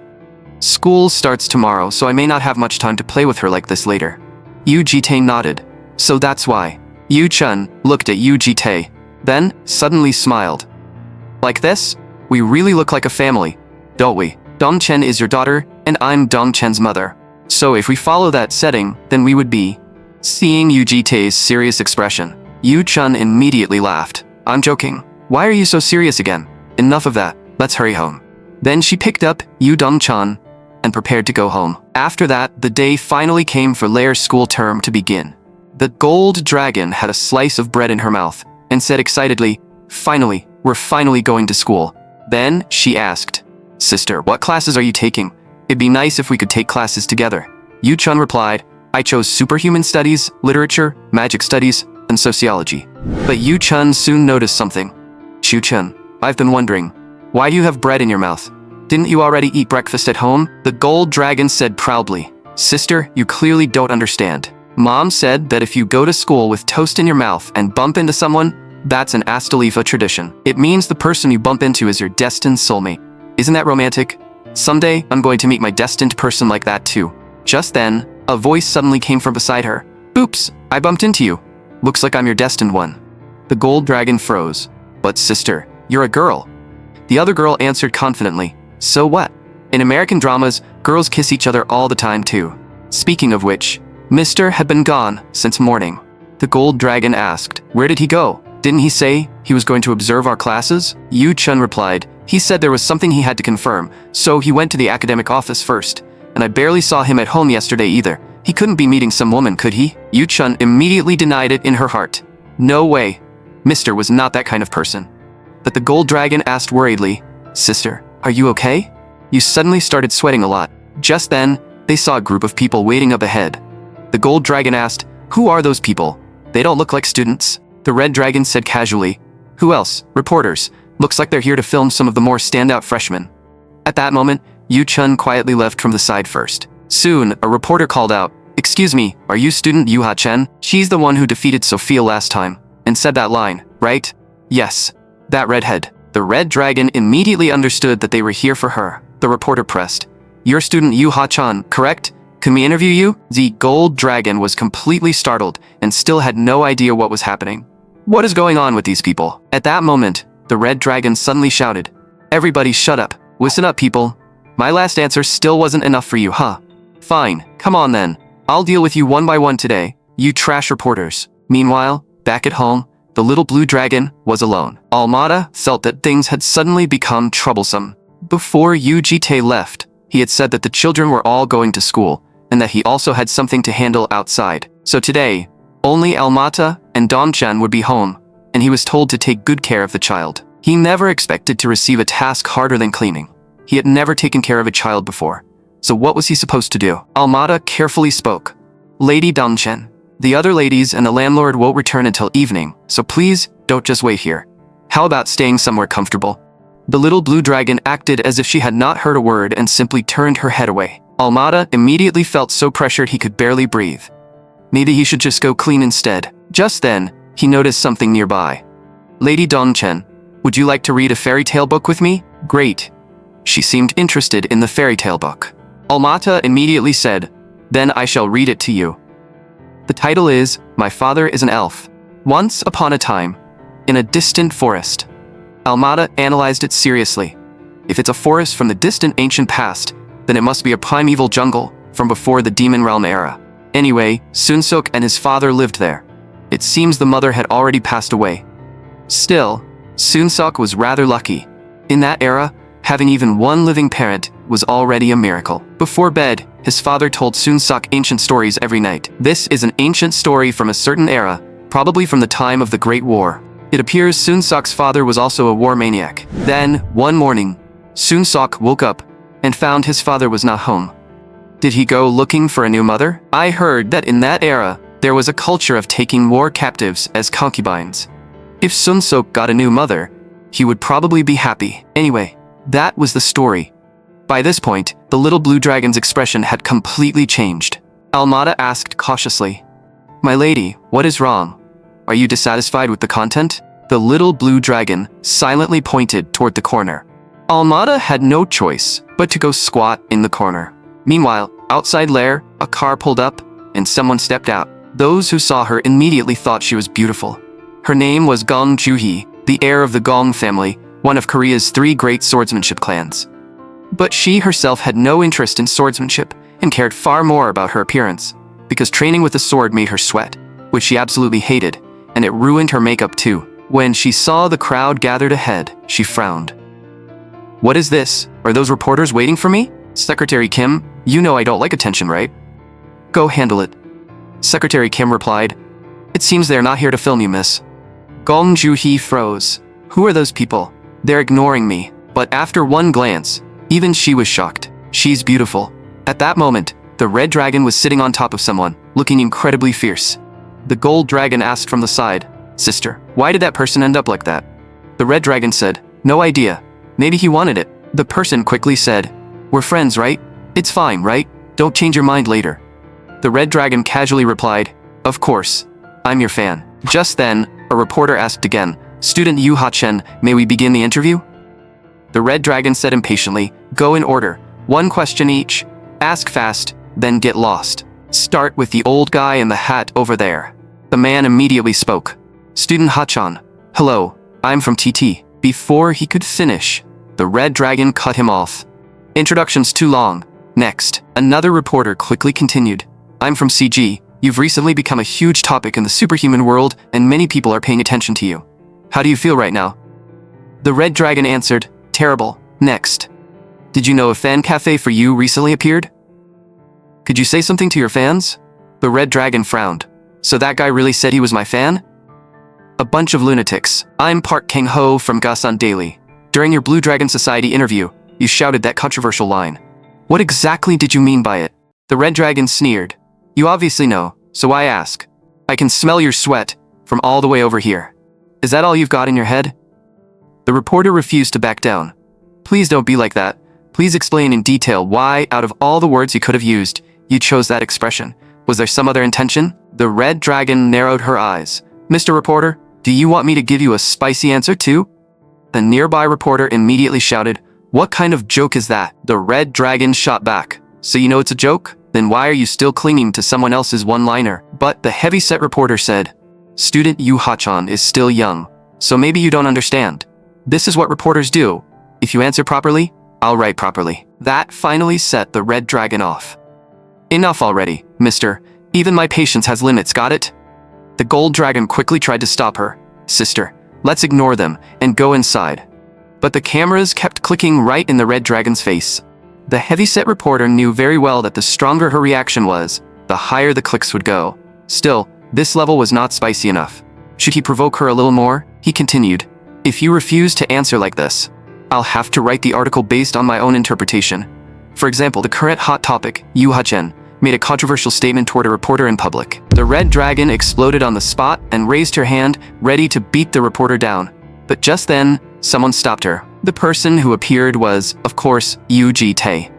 School starts tomorrow, so I may not have much time to play with her like this later." Yu Jitae nodded. "So that's why." Yu Chun looked at Yu Jitae, then suddenly smiled. "Like this? We really look like a family, don't we? Dongchen is your daughter, and I'm Dongchen's mother. So if we follow that setting, then we would be." Seeing Yu Jitae's serious expression, Yu Chun immediately laughed. "I'm joking. Why are you so serious again? Enough of that. Let's hurry home." Then she picked up Yu Dongchan and prepared to go home. After that, the day finally came for Lair's school term to begin. The gold dragon had a slice of bread in her mouth and said excitedly, "Finally, we're finally going to school." Then she asked, "Sister, what classes are you taking? It'd be nice if we could take classes together." Yu Chun replied, "I chose superhuman studies, literature, magic studies, and sociology." But Yu Chun soon noticed something. "Shu Chun, I've been wondering, why do you have bread in your mouth? Didn't you already eat breakfast at home?" The gold dragon said proudly, "Sister, you clearly don't understand. Mom said that if you go to school with toast in your mouth and bump into someone, that's an Astalifa tradition. It means the person you bump into is your destined soulmate. Isn't that romantic? Someday, I'm going to meet my destined person like that too." Just then, a voice suddenly came from beside her. "Oops, I bumped into you. Looks like I'm your destined one." The gold dragon froze. "But sister, you're a girl." The other girl answered confidently, "So what? In American dramas, girls kiss each other all the time too." Speaking of which, Mr. had been gone since morning. The gold dragon asked, "Where did he go? Didn't he say he was going to observe our classes?" Yu Chun replied, "He said there was something he had to confirm, so he went to the academic office first, and I barely saw him at home yesterday either. He couldn't be meeting some woman, could he?" Yu Chun immediately denied it in her heart. No way. Mr. was not that kind of person. But the gold dragon asked worriedly, "Sister, are you okay? You suddenly started sweating a lot." Just then, they saw a group of people waiting up ahead. The gold dragon asked, "Who are those people? They don't look like students." The red dragon said casually, "Who else? Reporters. Looks like they're here to film some of the more standout freshmen." At that moment, Yu Chun quietly left from the side first. Soon, a reporter called out, "Excuse me, are you student Yu Ha Chen? She's the one who defeated Sophia last time, and said that line, right?" "Yes. That redhead." The red dragon immediately understood that they were here for her. The reporter pressed, "You're student Yu Ha Chan, correct? Can we interview you?" The gold dragon was completely startled and still had no idea what was happening. What is going on with these people? At that moment, the red dragon suddenly shouted, "Everybody shut up. Listen up, people. My last answer still wasn't enough for you, huh? Fine, come on then. I'll deal with you one by one today, you trash reporters." Meanwhile, back at home, the little blue dragon was alone. Almada felt that things had suddenly become troublesome. Before Yu Jitae left, he had said that the children were all going to school, and that he also had something to handle outside. So today, only Almata and Dongchan would be home, and he was told to take good care of the child. He never expected to receive a task harder than cleaning. He had never taken care of a child before, so what was he supposed to do? Almata carefully spoke. "Lady Dongchen, the other ladies and the landlord won't return until evening, so please don't just wait here. How about staying somewhere comfortable?" The little blue dragon acted as if she had not heard a word and simply turned her head away. Almada immediately felt so pressured he could barely breathe. Maybe he should just go clean instead. Just then, he noticed something nearby. "Lady Dongchen, would you like to read a fairy tale book with me?" "Great." She seemed interested in the fairy tale book. Almata immediately said, "Then I shall read it to you." The title is, "My Father is an Elf." Once upon a time, in a distant forest. Almata analyzed it seriously. If it's a forest from the distant ancient past, then it must be a primeval jungle from before the Demon Realm era. Anyway, Sunsuk and his father lived there. It seems the mother had already passed away. Still, Sunsuk was rather lucky. In that era, having even one living parent was already a miracle. Before bed, his father told Sunsuk ancient stories every night. This is an ancient story from a certain era, probably from the time of the Great War. It appears Soon-sok's father was also a war maniac. Then, one morning, Soon-sok woke up and found his father was not home. Did he go looking for a new mother? I heard that in that era, there was a culture of taking war captives as concubines. If Soon-sok got a new mother, he would probably be happy. Anyway, that was the story. By this point, the little blue dragon's expression had completely changed. Almada asked cautiously, "My lady, what is wrong? Are you dissatisfied with the content?" The little blue dragon silently pointed toward the corner. Almada had no choice but to go squat in the corner. Meanwhile, outside Lair, a car pulled up and someone stepped out. Those who saw her immediately thought she was beautiful. Her name was Gong Joo-hee, the heir of the Gong family, one of Korea's 3 great swordsmanship clans. But she herself had no interest in swordsmanship and cared far more about her appearance, because training with the sword made her sweat, which she absolutely hated, and it ruined her makeup too. When she saw the crowd gathered ahead, she frowned. "What is this? Are those reporters waiting for me?" "Secretary Kim, you know I don't like attention, right? Go handle it." Secretary Kim replied, "It seems they're not here to film you, miss." Gong Joo-hee froze. Who are those people? They're ignoring me. But after one glance, even she was shocked. She's beautiful. At that moment, the red dragon was sitting on top of someone, looking incredibly fierce. The gold dragon asked from the side, "Sister, why did that person end up like that?" The red dragon said, "No idea. Maybe he wanted it." The person quickly said, "We're friends, right? It's fine, right? Don't change your mind later." The red dragon casually replied, "Of course. I'm your fan." Just then, a reporter asked again, "Student Yu Ha-chen, may we begin the interview?" The red dragon said impatiently, "Go in order. 1 question each. Ask fast, then get lost. Start with the old guy in the hat over there." The man immediately spoke. "Student Ha-chan. Hello, I'm from TT." Before he could finish, the red dragon cut him off. "Introduction's too long. Next." Another reporter quickly continued. "I'm from CG. You've recently become a huge topic in the superhuman world and many people are paying attention to you. How do you feel right now?" The red dragon answered, "Terrible. Next." "Did you know a fan cafe for you recently appeared? Could you say something to your fans?" The red dragon frowned. "So that guy really said he was my fan?" "A bunch of lunatics. I'm Park Kang-ho from Gasan Daily. During your Blue Dragon Society interview, you shouted that controversial line. What exactly did you mean by it?" The red dragon sneered. "You obviously know, so why ask? I can smell your sweat from all the way over here. Is that all you've got in your head?" The reporter refused to back down. "Please don't be like that. Please explain in detail why, out of all the words you could have used, you chose that expression. Was there some other intention?" The red dragon narrowed her eyes. "Mr. Reporter, do you want me to give you a spicy answer too?" The nearby reporter immediately shouted, "What kind of joke is that?" The red dragon shot back. "So you know it's a joke? Then why are you still clinging to someone else's one-liner?" But the heavy-set reporter said, "Student Yu Ha-chan is still young, so maybe you don't understand. This is what reporters do. If you answer properly, I'll write properly." That finally set the red dragon off. "Enough already, mister. Even my patience has limits, got it?" The gold dragon quickly tried to stop her. "Sister, let's ignore them and go inside." But the cameras kept clicking right in the red dragon's face. The heavy-set reporter knew very well that the stronger her reaction was, the higher the clicks would go. Still, this level was not spicy enough. Should he provoke her a little more? He continued, "If you refuse to answer like this, I'll have to write the article based on my own interpretation. For example, the current hot topic, Yu Ha-chen, made a controversial statement toward a reporter in public." The red dragon exploded on the spot and raised her hand, ready to beat the reporter down. But just then, someone stopped her. The person who appeared was, of course, Yu Ji-tae.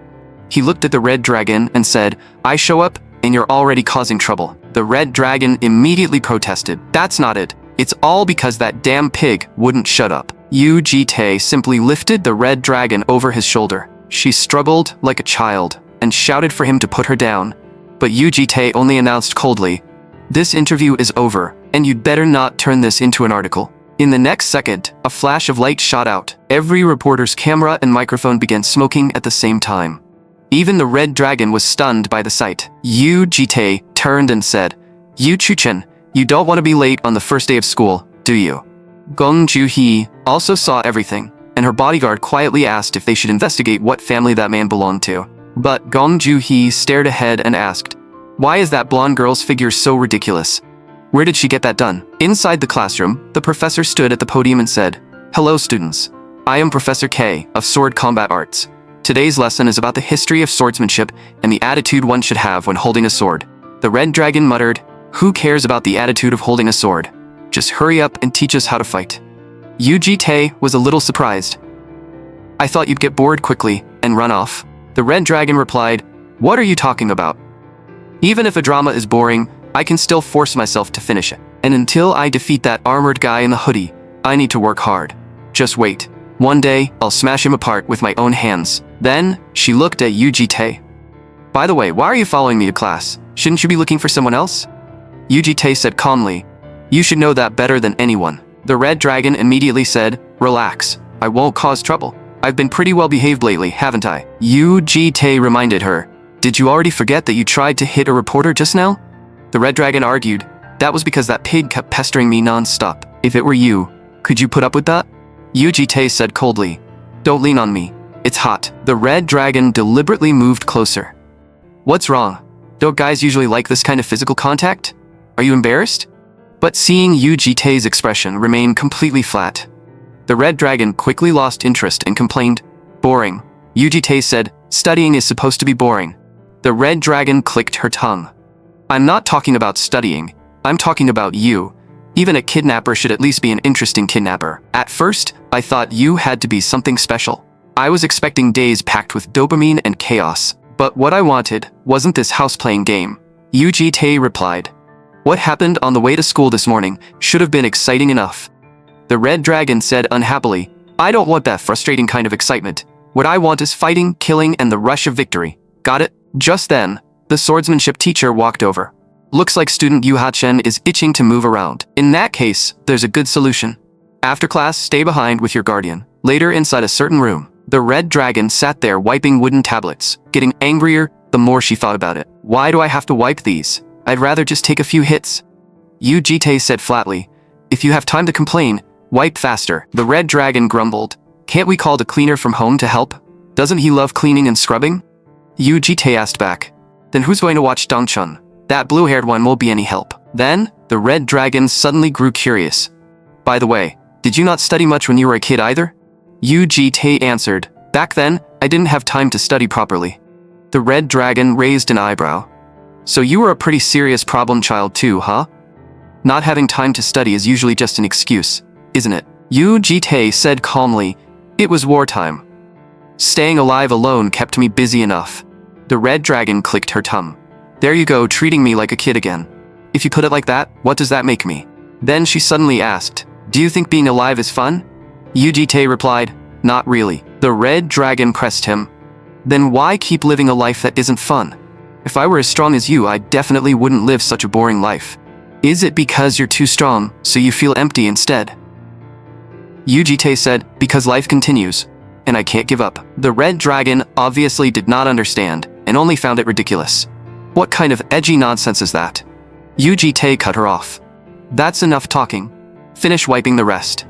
He looked at the red dragon and said, "I show up, and you're already causing trouble." The red dragon immediately protested. "That's not it. It's all because that damn pig wouldn't shut up." Yu Ji-tae simply lifted the red dragon over his shoulder. She struggled like a child and shouted for him to put her down. But Yu Ji-tae only announced coldly, "This interview is over, and you'd better not turn this into an article." In the next second, a flash of light shot out. Every reporter's camera and microphone began smoking at the same time. Even the red dragon was stunned by the sight. Yu Ji-tae turned and said, "Yu Chu-chen, you don't want to be late on the first day of school, do you?" Gong Joo-hee also saw everything, and her bodyguard quietly asked if they should investigate what family that man belonged to. But Gong Joo-hee stared ahead and asked, "Why is that blonde girl's figure so ridiculous?" Where did she get that done? Inside the classroom, the professor stood at the podium and said, "Hello, students. I am Professor K of Sword Combat Arts. Today's lesson is about the history of swordsmanship and the attitude one should have when holding a sword." The red dragon muttered, "Who cares about the attitude of holding a sword? Just hurry up and teach us how to fight." Yuji Tae was a little surprised. "I thought you'd get bored quickly and run off." The red dragon replied, "What are you talking about? Even if a drama is boring, I can still force myself to finish it. And until I defeat that armored guy in the hoodie, I need to work hard. Just wait. One day, I'll smash him apart with my own hands." Then, she looked at Yuji Tae. "By the way, why are you following me to class? Shouldn't you be looking for someone else?" Yuji Tae said calmly, "You should know that better than anyone." The red dragon immediately said, "Relax, I won't cause trouble. I've been pretty well behaved lately, haven't I?" Yuji Tae reminded her, "Did you already forget that you tried to hit a reporter just now?" The red dragon argued, "That was because that pig kept pestering me non-stop. If it were you, could you put up with that?" Yuji Tae said coldly, "Don't lean on me. It's hot." The red dragon deliberately moved closer. "What's wrong? Don't guys usually like this kind of physical contact? Are you embarrassed?" But seeing Yuji Tae's expression remain completely flat, the red dragon quickly lost interest and complained, "Boring." Yuji Tae said, "Studying is supposed to be boring." The red dragon clicked her tongue. "I'm not talking about studying. I'm talking about you. Even a kidnapper should at least be an interesting kidnapper. At first, I thought you had to be something special. I was expecting days packed with dopamine and chaos. But what I wanted wasn't this house-playing game." Yuji Tae replied, "What happened on the way to school this morning should have been exciting enough." The red dragon said unhappily, "I don't want that frustrating kind of excitement. What I want is fighting, killing, and the rush of victory. Got it?" Just then, the swordsmanship teacher walked over. "Looks like student Yu Ha-chen is itching to move around. In that case, there's a good solution. After class, stay behind with your guardian." Later, inside a certain room, the red dragon sat there wiping wooden tablets, getting angrier the more she thought about it. "Why do I have to wipe these? I'd rather just take a few hits." Yuji Tae said flatly, "If you have time to complain, wipe faster." The red dragon grumbled, "Can't we call the cleaner from home to help? Doesn't he love cleaning and scrubbing?" Yuji Tae asked back, "Then who's going to watch Dongchun? That blue-haired one won't be any help." Then, the red dragon suddenly grew curious. "By the way, did you not study much when you were a kid either?" Yuji Tae answered, "Back then, I didn't have time to study properly." The red dragon raised an eyebrow. "So you were a pretty serious problem child too, huh? Not having time to study is usually just an excuse, isn't it?" Yuji Tae said calmly, "It was wartime. Staying alive alone kept me busy enough." The red dragon clicked her tongue. "There you go, treating me like a kid again. If you put it like that, what does that make me?" Then she suddenly asked, "Do you think being alive is fun?" Yuji Tae replied, "Not really." The red dragon pressed him. "Then why keep living a life that isn't fun? If I were as strong as you, I definitely wouldn't live such a boring life. Is it because you're too strong, so you feel empty instead?" Yuji Tae said, "Because life continues, and I can't give up." The red dragon obviously did not understand, and only found it ridiculous. "What kind of edgy nonsense is that?" Yuji Tae cut her off. "That's enough talking. Finish wiping the rest."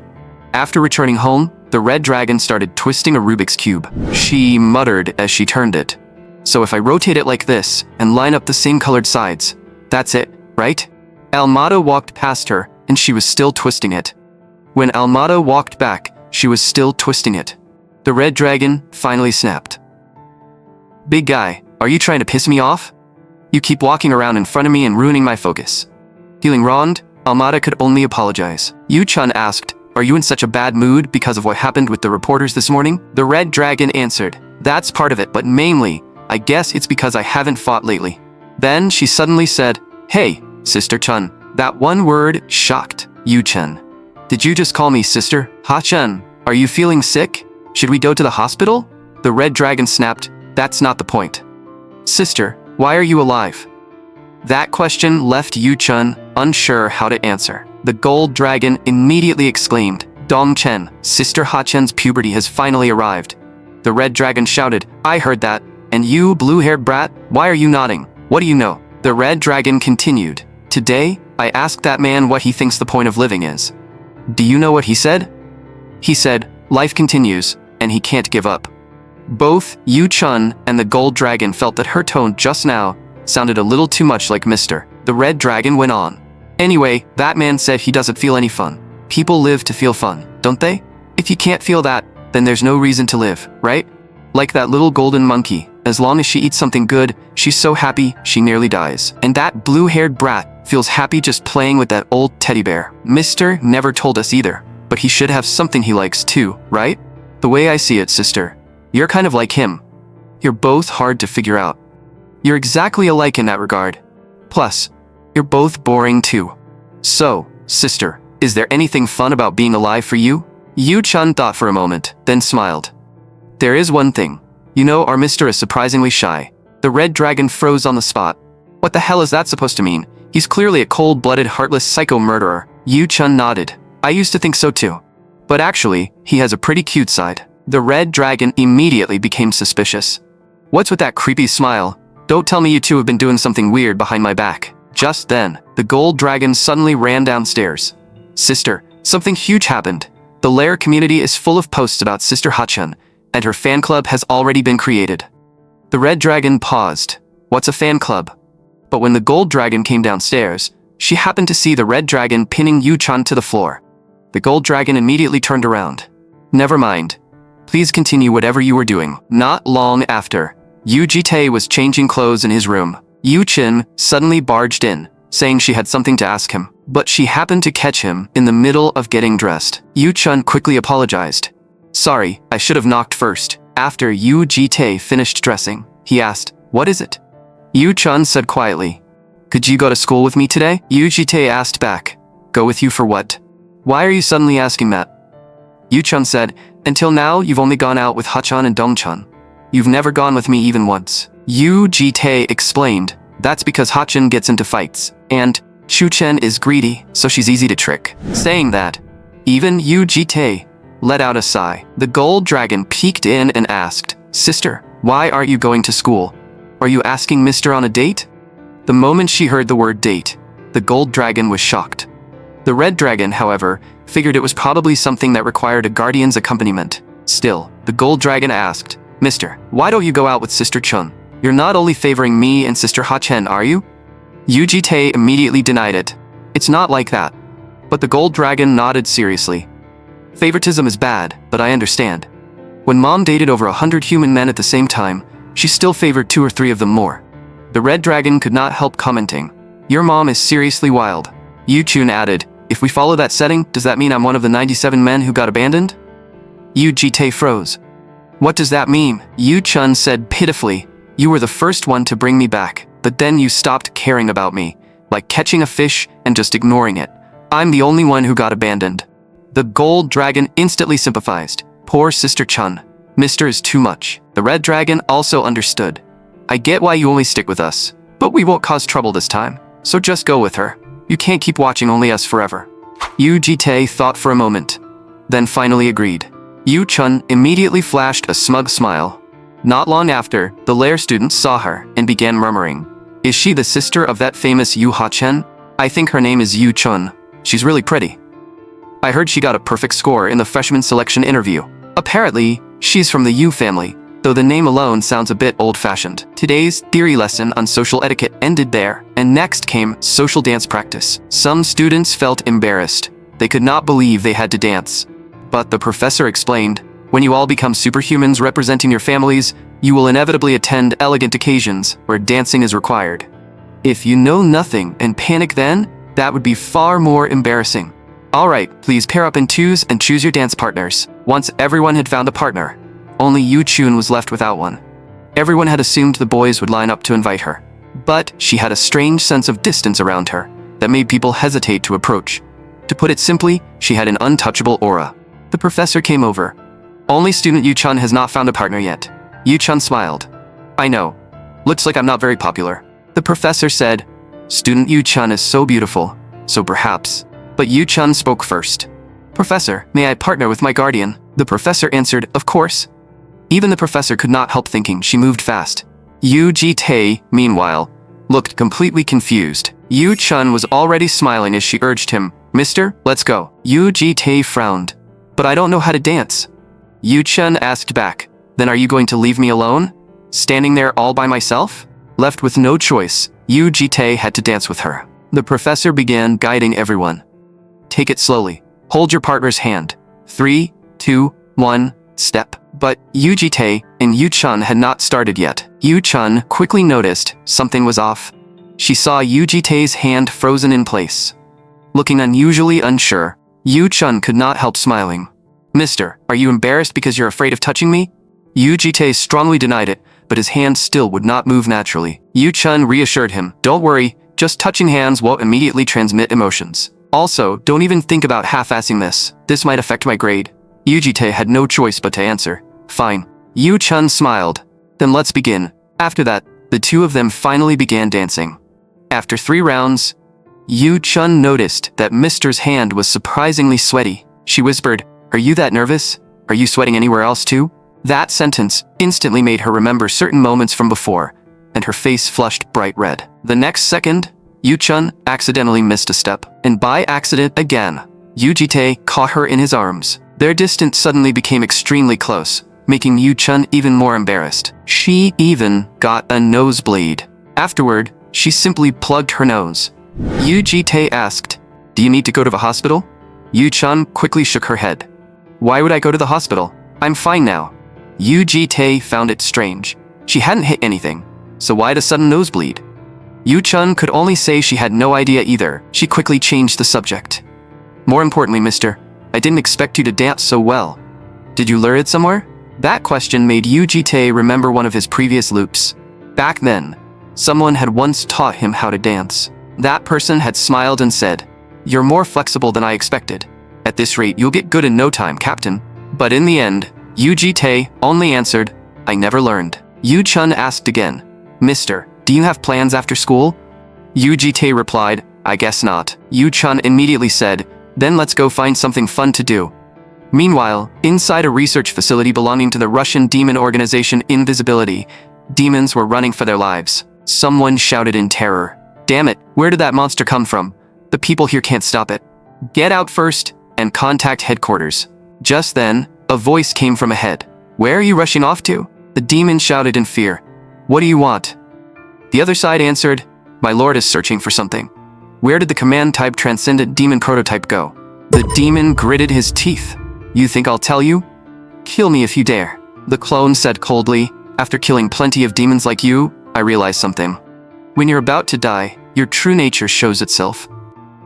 After returning home, the red dragon started twisting a Rubik's Cube. She muttered as she turned it. "So if I rotate it like this, and line up the same colored sides, that's it, right?" Almada walked past her, and she was still twisting it. When Almada walked back, she was still twisting it. The red dragon finally snapped. "Big guy, are you trying to piss me off? You keep walking around in front of me and ruining my focus." Feeling wronged, Almada could only apologize. Yu-chan asked, "Are you in such a bad mood because of what happened with the reporters this morning?" The red dragon answered, "That's part of it, but mainly, I guess it's because I haven't fought lately." Then she suddenly said, "Hey, Sister Chun." That one word shocked Yu-chan. "Did you just call me sister? Ha-chan, are you feeling sick? Should we go to the hospital?" The red dragon snapped, "That's not the point. Sister, why are you alive?" That question left Yu-chan unsure how to answer. The gold dragon immediately exclaimed, "Dong-chen, Sister Ha-chen's puberty has finally arrived." The red dragon shouted, "I heard that. And you, blue-haired brat, why are you nodding? What do you know?" The red dragon continued, "Today, I asked that man what he thinks the point of living is. Do you know what he said? He said, life continues, and he can't give up." Both Yu-chan and the gold dragon felt that her tone just now sounded a little too much like Mr. The red dragon went on. Anyway, that man said he doesn't feel any fun. People live to feel fun, don't they? If you can't feel that, then there's no reason to live, right? Like that little golden monkey. As long as she eats something good, she's so happy she nearly dies. And that blue-haired brat feels happy just playing with that old teddy bear. Mister never told us either, but he should have something he likes too, right? The way I see it, sister, you're kind of like him. You're both hard to figure out. You're exactly alike in that regard. Plus, you're both boring too. So, sister, is there anything fun about being alive for you? Yu-chan thought for a moment, then smiled. There is one thing. You know, our mister is surprisingly shy. The red dragon froze on the spot. What the hell is that supposed to mean? He's clearly a cold-blooded, heartless psycho murderer. Yu-chan nodded. I used to think so too. But actually, he has a pretty cute side. The red dragon immediately became suspicious. What's with that creepy smile? Don't tell me you two have been doing something weird behind my back. Just then, the gold dragon suddenly ran downstairs. Sister, something huge happened. The lair community is full of posts about Sister Hachan, and her fan club has already been created. The red dragon paused. What's a fan club? But when the gold dragon came downstairs, she happened to see the red dragon pinning Yu-chan to the floor. The gold dragon immediately turned around. Never mind. Please continue whatever you were doing. Not long after, Yu Jitae was changing clothes in his room. Yu-chin suddenly barged in, saying she had something to ask him. But she happened to catch him in the middle of getting dressed. Yu-chan quickly apologized. Sorry, I should have knocked first. After Yu Jitae finished dressing, he asked, what is it? Yu-chan said quietly, could you go to school with me today? Yu Jitae asked back, go with you for what? Why are you suddenly asking that? Yu-chan said, until now you've only gone out with Hachan and Dongchan. You've never gone with me even once. Yu Jitae explained, that's because Hachan gets into fights, and Chu-chen is greedy, so she's easy to trick. Saying that, even Yu Jitae let out a sigh. The gold dragon peeked in and asked, sister, why aren't you going to school? Are you asking mister on a date? The moment she heard the word date, the gold dragon was shocked. The red dragon, however, figured it was probably something that required a guardian's accompaniment. Still, the gold dragon asked, mister, why don't you go out with Sister Chun? You're not only favoring me and Sister Ha-chen, are you? Yu Jitae immediately denied it. It's not like that. But the gold dragon nodded seriously. Favoritism is bad, but I understand. When mom dated over 100 human men at the same time, she still favored 2 or 3 of them more. The red dragon could not help commenting. Your mom is seriously wild. Yu-chun added, if we follow that setting, does that mean I'm one of the 97 men who got abandoned? Yu Jitae froze. What does that mean? Yu-chun said pitifully, you were the first one to bring me back, but then you stopped caring about me, like catching a fish and just ignoring it. I'm the only one who got abandoned. The gold dragon instantly sympathized. Poor Sister Chun. Mister is too much. The red dragon also understood. I get why you only stick with us, but we won't cause trouble this time, so just go with her. You can't keep watching only us forever. Yu Jitae thought for a moment, then finally agreed. Yu-chun immediately flashed a smug smile. Not long after, the lair students saw her and began murmuring. Is she the sister of that famous Yu Ha-chen? I think her name is Yu-chun. She's really pretty. I heard she got a perfect score in the freshman selection interview. Apparently, she's from the Yu family, though the name alone sounds a bit old-fashioned. Today's theory lesson on social etiquette ended there, and next came social dance practice. Some students felt embarrassed. They could not believe they had to dance. But the professor explained, when you all become superhumans representing your families, you will inevitably attend elegant occasions where dancing is required. If you know nothing and panic then, that would be far more embarrassing. Alright, please pair up in twos and choose your dance partners. Once everyone had found a partner, only Yu-chun was left without one. Everyone had assumed the boys would line up to invite her. But she had a strange sense of distance around her that made people hesitate to approach. To put it simply, she had an untouchable aura. The professor came over. Only student Yu-chun has not found a partner yet. Yu-chun smiled. I know. Looks like I'm not very popular. The professor said, student Yu-chun is so beautiful, so perhaps. But Yu-chun spoke first. Professor, may I partner with my guardian? The professor answered, of course. Even the professor could not help thinking she moved fast. Yu Jitae, meanwhile, looked completely confused. Yu-chun was already smiling as she urged him, Mister, let's go. Yu Jitae frowned. But I don't know how to dance. Yu-chun asked back, then are you going to leave me alone? Standing there all by myself? Left with no choice, Yu Jitae had to dance with her. The professor began guiding everyone. Take it slowly. Hold your partner's hand. 3, 2, 1, step. But Yu Jitae and Yu Chun had not started yet. Yu Chun quickly noticed something was off. She saw Yu Jitae's hand frozen in place. Looking unusually unsure, Yu Chun could not help smiling. Mister, are you embarrassed because you're afraid of touching me? Yu Jitae strongly denied it, but his hand still would not move naturally. Yu Chun reassured him, don't worry, just touching hands won't immediately transmit emotions. Also, don't even think about half-assing this. This might affect my grade. Yu Jitae had no choice but to answer. Fine. Yu Chun smiled. Then let's begin. After that, the two of them finally began dancing. After 3 rounds, Yu Chun noticed that Mister's hand was surprisingly sweaty. She whispered, are you that nervous? Are you sweating anywhere else too? That sentence instantly made her remember certain moments from before, and her face flushed bright red. The next second, Yu Chun accidentally missed a step, and by accident again, Yu Jitae caught her in his arms. Their distance suddenly became extremely close, making Yu Chun even more embarrassed. She even got a nosebleed. Afterward, she simply plugged her nose. Yu Jitae asked, do you need to go to the hospital? Yu Chun quickly shook her head. Why would I go to the hospital? I'm fine now. Yu Jitae found it strange. She hadn't hit anything, so why the sudden nosebleed? Yu Chun could only say she had no idea either. She quickly changed the subject. More importantly, mister, I didn't expect you to dance so well. Did you learn it somewhere? That question made Yu Jitae remember one of his previous loops. Back then, someone had once taught him how to dance. That person had smiled and said, you're more flexible than I expected. At this rate, you'll get good in no time, Captain. But in the end, Yu Jitae only answered, I never learned. Yu Chun asked again, Mister, do you have plans after school? Yu Jitae replied, I guess not. Yu Chun immediately said, then let's go find something fun to do. Meanwhile, inside a research facility belonging to the Russian demon organization Invisibility, demons were running for their lives. Someone shouted in terror. Damn it, where did that monster come from? The people here can't stop it. Get out first and contact headquarters. Just then, a voice came from ahead. Where are you rushing off to? The demon shouted in fear. What do you want? The other side answered, my lord is searching for something. Where did the command-type transcendent demon prototype go? The demon gritted his teeth. You think I'll tell you? Kill me if you dare. The clone said coldly, after killing plenty of demons like you, I realized something. When you're about to die, your true nature shows itself.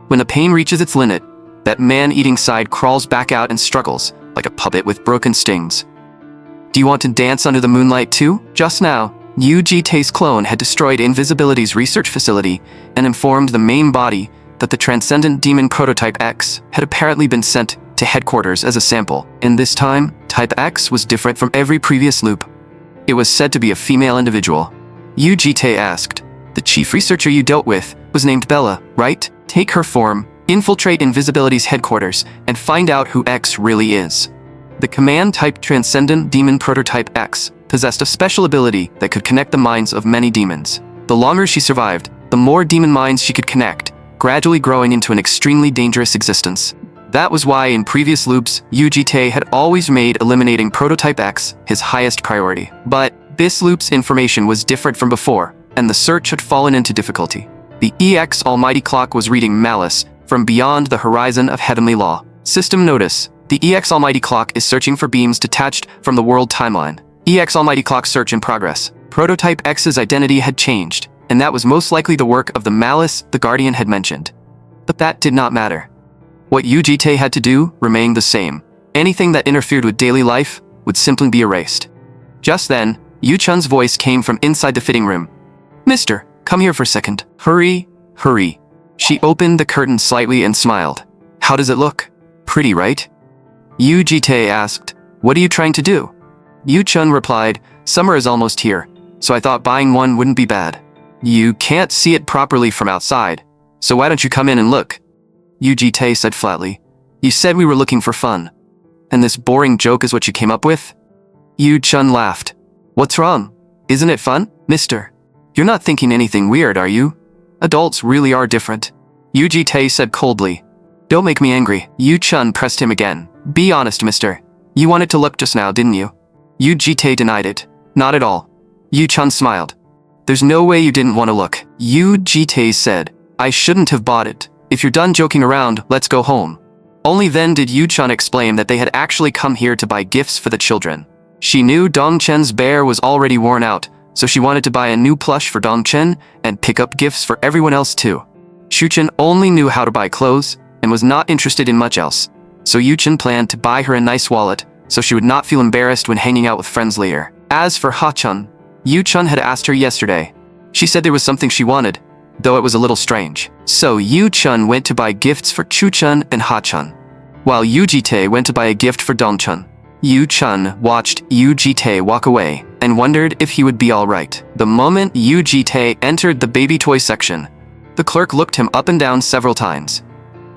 When the pain reaches its limit, that man-eating side crawls back out and struggles, like a puppet with broken stings. Do you want to dance under the moonlight too? Just now, Yu Jitae's clone had destroyed Invisibility's research facility and informed the main body that the Transcendent Demon Prototype X had apparently been sent to headquarters as a sample. And this time, Type X was different from every previous loop. It was said to be a female individual. Yu Jitae asked, the chief researcher you dealt with was named Bella, right? Take her form, infiltrate Invisibility's headquarters, and find out who X really is. The command-type Transcendent Demon Prototype X possessed a special ability that could connect the minds of many demons. The longer she survived, the more demon minds she could connect, gradually growing into an extremely dangerous existence. That was why in previous loops, Yu Jitae had always made eliminating Prototype X his highest priority. But this loop's information was different from before, and the search had fallen into difficulty. The EX Almighty Clock was reading malice from beyond the horizon of heavenly law. System notice. The EX Almighty Clock is searching for beams detached from the world timeline. EX Almighty Clock search in progress. Prototype X's identity had changed, and that was most likely the work of the malice the Guardian had mentioned. But that did not matter. What Yu Jitae had to do remained the same. Anything that interfered with daily life would simply be erased. Just then, Yu Chun's voice came from inside the fitting room. Mister, come here for a second. Hurry, hurry. She opened the curtain slightly and smiled. How does it look? Pretty, right? Yu Jitae asked, what are you trying to do? Yu Chun replied, summer is almost here, so I thought buying one wouldn't be bad. You can't see it properly from outside, so why don't you come in and look? Yu Jitae said flatly, you said we were looking for fun, and this boring joke is what you came up with? Yu Chun laughed. What's wrong? Isn't it fun? Mister, you're not thinking anything weird, are you? Adults really are different. Yu Jitae said coldly. Don't make me angry. Yu Chun pressed him again. Be honest, mister. You wanted to look just now, didn't you? Yu Jitae denied it. Not at all. Yu Chun smiled. There's no way you didn't want to look. Yu Jitae said. I shouldn't have bought it. If you're done joking around, let's go home. Only then did Yu-chan explain that they had actually come here to buy gifts for the children. She knew Dongchen's bear was already worn out, so she wanted to buy a new plush for Dongchen and pick up gifts for everyone else too. Shuchen only knew how to buy clothes and was not interested in much else, so Yu-chan planned to buy her a nice wallet so she would not feel embarrassed when hanging out with friends later. As for Ha-chan, Yu-chan had asked her yesterday. She said there was something she wanted, though it was a little strange. So Yu-chan went to buy gifts for Chu-chan and Ha-chan, while Yu-ji-tae went to buy a gift for Dong-chan. Yu-chan watched Yu-ji-tae walk away and wondered if he would be alright. The moment Yu-ji-tae entered the baby toy section, the clerk looked him up and down several times.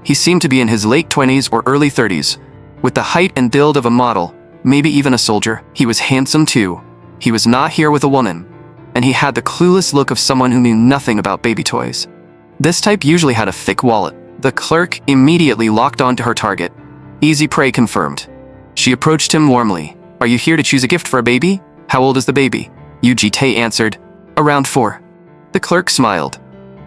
He seemed to be in his late 20s or early 30s, with the height and build of a model, maybe even a soldier. He was handsome too. He was not here with a woman, and he had the clueless look of someone who knew nothing about baby toys. This type usually had a thick wallet. The clerk immediately locked on to her target. Easy prey confirmed. She approached him warmly. Are you here to choose a gift for a baby? How old is the baby? Yu-ji-tae answered. Around 4. The clerk smiled.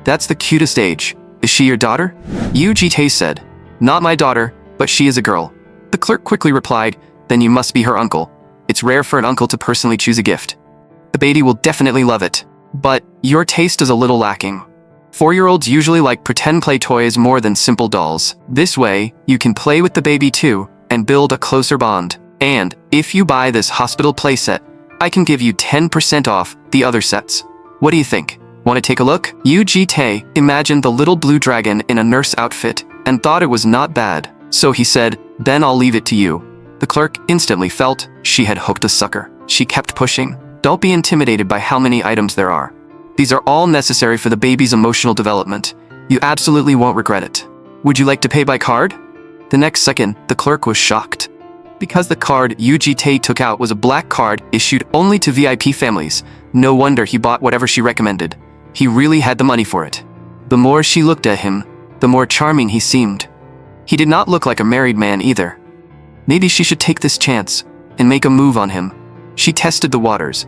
That's the cutest age. Is she your daughter? Yu-ji-tae said. Not my daughter, but she is a girl. The clerk quickly replied, then you must be her uncle. It's rare for an uncle to personally choose a gift. The baby will definitely love it. But your taste is a little lacking. 4-year-olds usually like pretend play toys more than simple dolls. This way, you can play with the baby too and build a closer bond. And if you buy this hospital playset, I can give you 10% off the other sets. What do you think? Want to take a look? Yu-ji-tae imagined the little blue dragon in a nurse outfit and thought it was not bad. So he said, then I'll leave it to you. The clerk instantly felt she had hooked a sucker. She kept pushing. Don't be intimidated by how many items there are. These are all necessary for the baby's emotional development. You absolutely won't regret it. Would you like to pay by card? The next second, the clerk was shocked. Because the card Yu-ji-tae took out was a black card issued only to VIP families, no wonder he bought whatever she recommended. He really had the money for it. The more she looked at him, the more charming he seemed. He did not look like a married man either. Maybe she should take this chance and make a move on him. She tested the waters.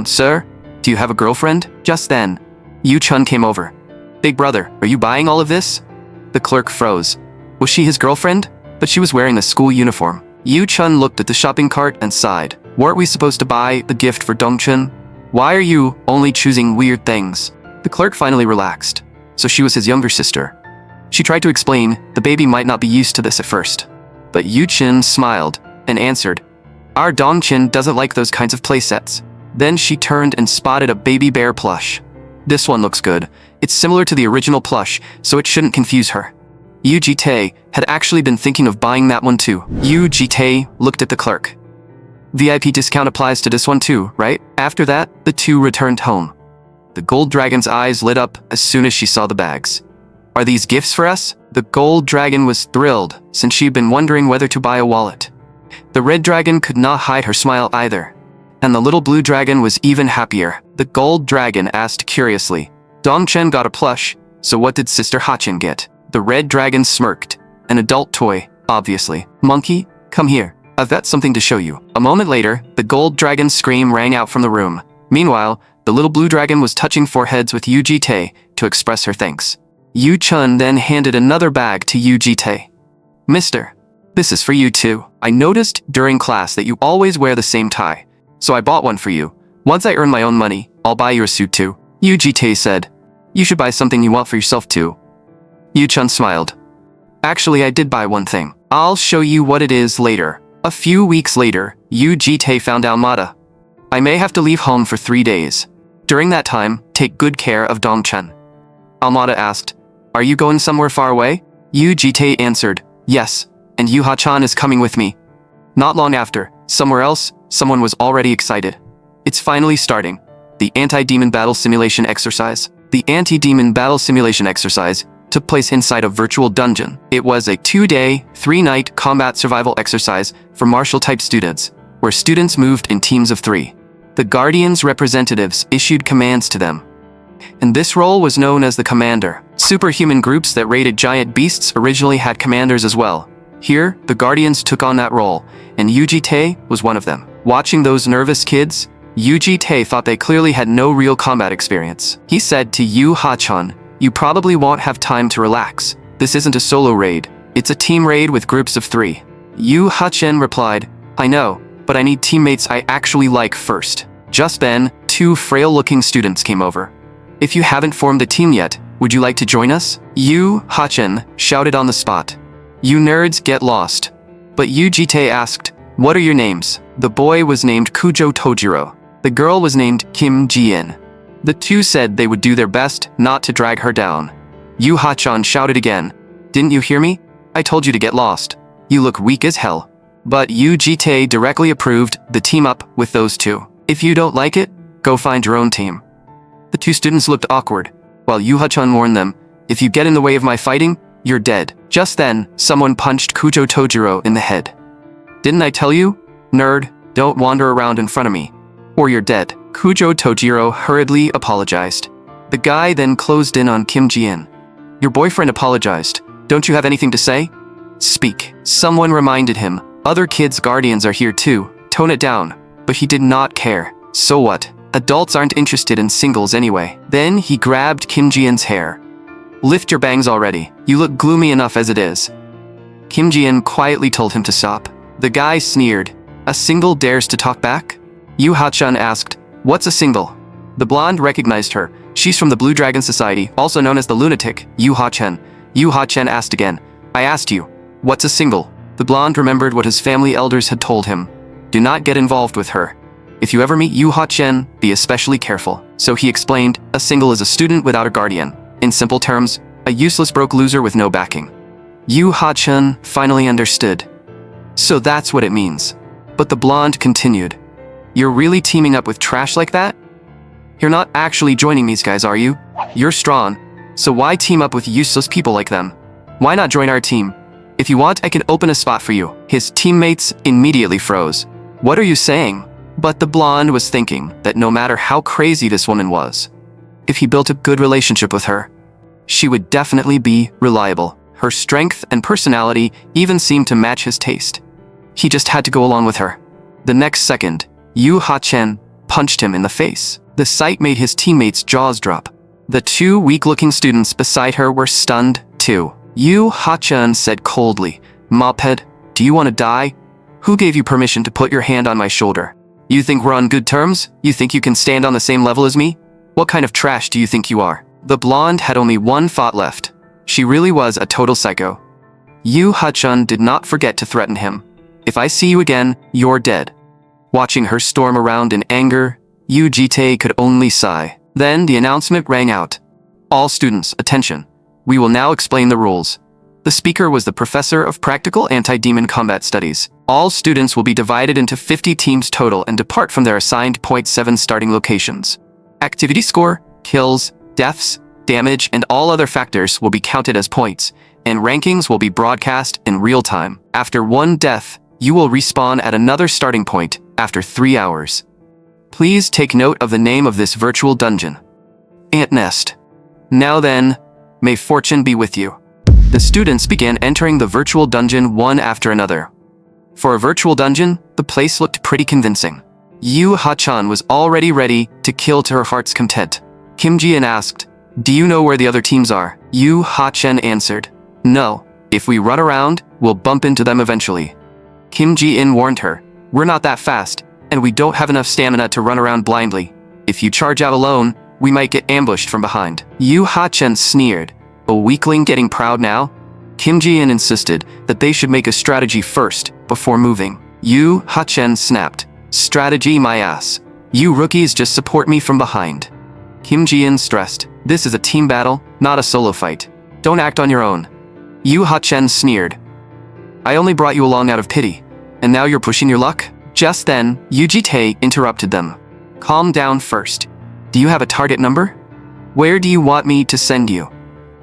Sir? Do you have a girlfriend? Just then, Yu-chan came over. Big brother, are you buying all of this? The clerk froze. Was she his girlfriend? But she was wearing the school uniform. Yu-chan looked at the shopping cart and sighed. Weren't we supposed to buy the gift for Dongchen? Why are you only choosing weird things? The clerk finally relaxed. So she was his younger sister. She tried to explain the baby might not be used to this at first. But Yu-chan smiled and answered, our Dongchen doesn't like those kinds of playsets. Then she turned and spotted a baby bear plush. This one looks good. It's similar to the original plush, so it shouldn't confuse her. Yu-ji-tae had actually been thinking of buying that one too. Yu-ji-tae looked at the clerk. VIP discount applies to this one too, right? After that, the two returned home. The gold dragon's eyes lit up as soon as she saw the bags. Are these gifts for us? The gold dragon was thrilled, since she'd been wondering whether to buy a wallet. The red dragon could not hide her smile either. And the little blue dragon was even happier. The gold dragon asked curiously, Dongchen got a plush, so what did Sister Ha-chan get? The red dragon smirked. An adult toy, obviously. Monkey, come here. I've got something to show you. A moment later, the gold dragon's scream rang out from the room. Meanwhile, the little blue dragon was touching foreheads with Yu-ji-tae to express her thanks. Yu-chan then handed another bag to Yu-ji-tae. Mister, this is for you too. I noticed during class that you always wear the same tie, so I bought one for you. Once I earn my own money, I'll buy you a suit too. Yu-ji-tae said, you should buy something you want for yourself too. Yu-chan smiled. Actually, I did buy one thing. I'll show you what it is later. A few weeks later, Yu-ji-tae found Almada. I may have to leave home for 3 days. During that time, take good care of Dongchen. Almada asked, are you going somewhere far away? Yu-ji-tae answered, yes, and Yu Ha-chan is coming with me. Not long after, somewhere else, someone was already excited. It's finally starting. The anti-demon battle simulation exercise. The anti-demon battle simulation exercise took place inside a virtual dungeon. It was a 2-day, 3-night combat survival exercise for martial-type students, where students moved in teams of 3. The Guardians' representatives issued commands to them. And this role was known as the Commander. Superhuman groups that raided giant beasts originally had commanders as well. Here, the Guardians took on that role, and Yu-ji-tae was one of them. Watching those nervous kids, Yu-ji-tae thought they clearly had no real combat experience. He said to Yu Ha-chan, You probably won't have time to relax. This isn't a solo raid. It's a team raid with groups of 3. Yu Ha-chen replied, I know, but I need teammates I actually like first. Just then, 2 frail-looking students came over. If you haven't formed a team yet, would you like to join us? Yu Ha-chen shouted on the spot. You nerds get lost. But Yu Jitae asked, what are your names? The boy was named Kujo Tojiro. The girl was named Kim Ji-in. The 2 said they would do their best not to drag her down. Yu Ha-chan shouted again, didn't you hear me? I told you to get lost. You look weak as hell. But Yu Jitae directly approved the team up with those 2. If you don't like it, go find your own team. The 2 students looked awkward, while Yu Ha-chan warned them, if you get in the way of my fighting, you're dead. Just then, someone punched Kujo Tojiro in the head. Didn't I tell you? Nerd, don't wander around in front of me, or you're dead. Kujo Tojiro hurriedly apologized. The guy then closed in on Kim Ji-in. Your boyfriend apologized. Don't you have anything to say? Speak. Someone reminded him. Other kids' guardians are here too. Tone it down. But he did not care. So what? Adults aren't interested in singles anyway. Then he grabbed Kim Ji-in's hair. Lift your bangs already. You look gloomy enough as it is. Kim Ji-in quietly told him to stop. The guy sneered. A single dares to talk back? Yu Ha-chan asked, what's a single? The blonde recognized her. She's from the Blue Dragon Society, also known as the Lunatic, Yu Ha-chen. Yu Ha-chen asked again, I asked you, what's a single? The blonde remembered what his family elders had told him. Do not get involved with her. If you ever meet Yu Ha-chen, be especially careful. So he explained, a single is a student without a guardian. In simple terms, a useless broke loser with no backing. Yu Ha-chen finally understood. So that's what it means. But the blonde continued. You're really teaming up with trash like that? You're not actually joining these guys, are you? You're strong. So why team up with useless people like them? Why not join our team? If you want, I can open a spot for you. His teammates immediately froze. What are you saying? But the blonde was thinking that no matter how crazy this woman was, if he built a good relationship with her, she would definitely be reliable. Her strength and personality even seemed to match his taste. He just had to go along with her. The next second, Yu Ha-chen punched him in the face. The sight made his teammates' jaws drop. The 2 weak-looking students beside her were stunned, too. Yu Ha-chen said coldly, Moped, do you want to die? Who gave you permission to put your hand on my shoulder? You think we're on good terms? You think you can stand on the same level as me? What kind of trash do you think you are? The blonde had only one thought left. She really was a total psycho. Yu Ha-chen did not forget to threaten him. If I see you again, you're dead. Watching her storm around in anger, Yu Jitae could only sigh. Then the announcement rang out. All students, attention. We will now explain the rules. The speaker was the professor of practical anti-demon combat studies. All students will be divided into 50 teams total and depart from their assigned .7 starting locations. Activity score, kills, deaths, damage, and all other factors will be counted as points, and rankings will be broadcast in real time. After 1 death, you will respawn at another starting point after 3 hours. Please take note of the name of this virtual dungeon. Ant Nest. Now then, may fortune be with you. The students began entering the virtual dungeon one after another. For a virtual dungeon, the place looked pretty convincing. Yu Ha-chan was already ready to kill to her heart's content. Kim Ji-in asked, do you know where the other teams are? Yu Ha-chen answered, no. If we run around, we'll bump into them eventually. Kim Ji-in warned her, we're not that fast, and we don't have enough stamina to run around blindly. If you charge out alone, we might get ambushed from behind. Yu Ha-chen sneered, a weakling getting proud now? Kim Ji-in insisted that they should make a strategy first, before moving. Yu Ha-chen snapped, strategy my ass. You rookies just support me from behind. Kim Ji-in stressed, this is a team battle, not a solo fight. Don't act on your own. Yu Ha-chen sneered, I only brought you along out of pity, and now you're pushing your luck? Just then, Yu Jitae interrupted them. Calm down first. Do you have a target number? Where do you want me to send you?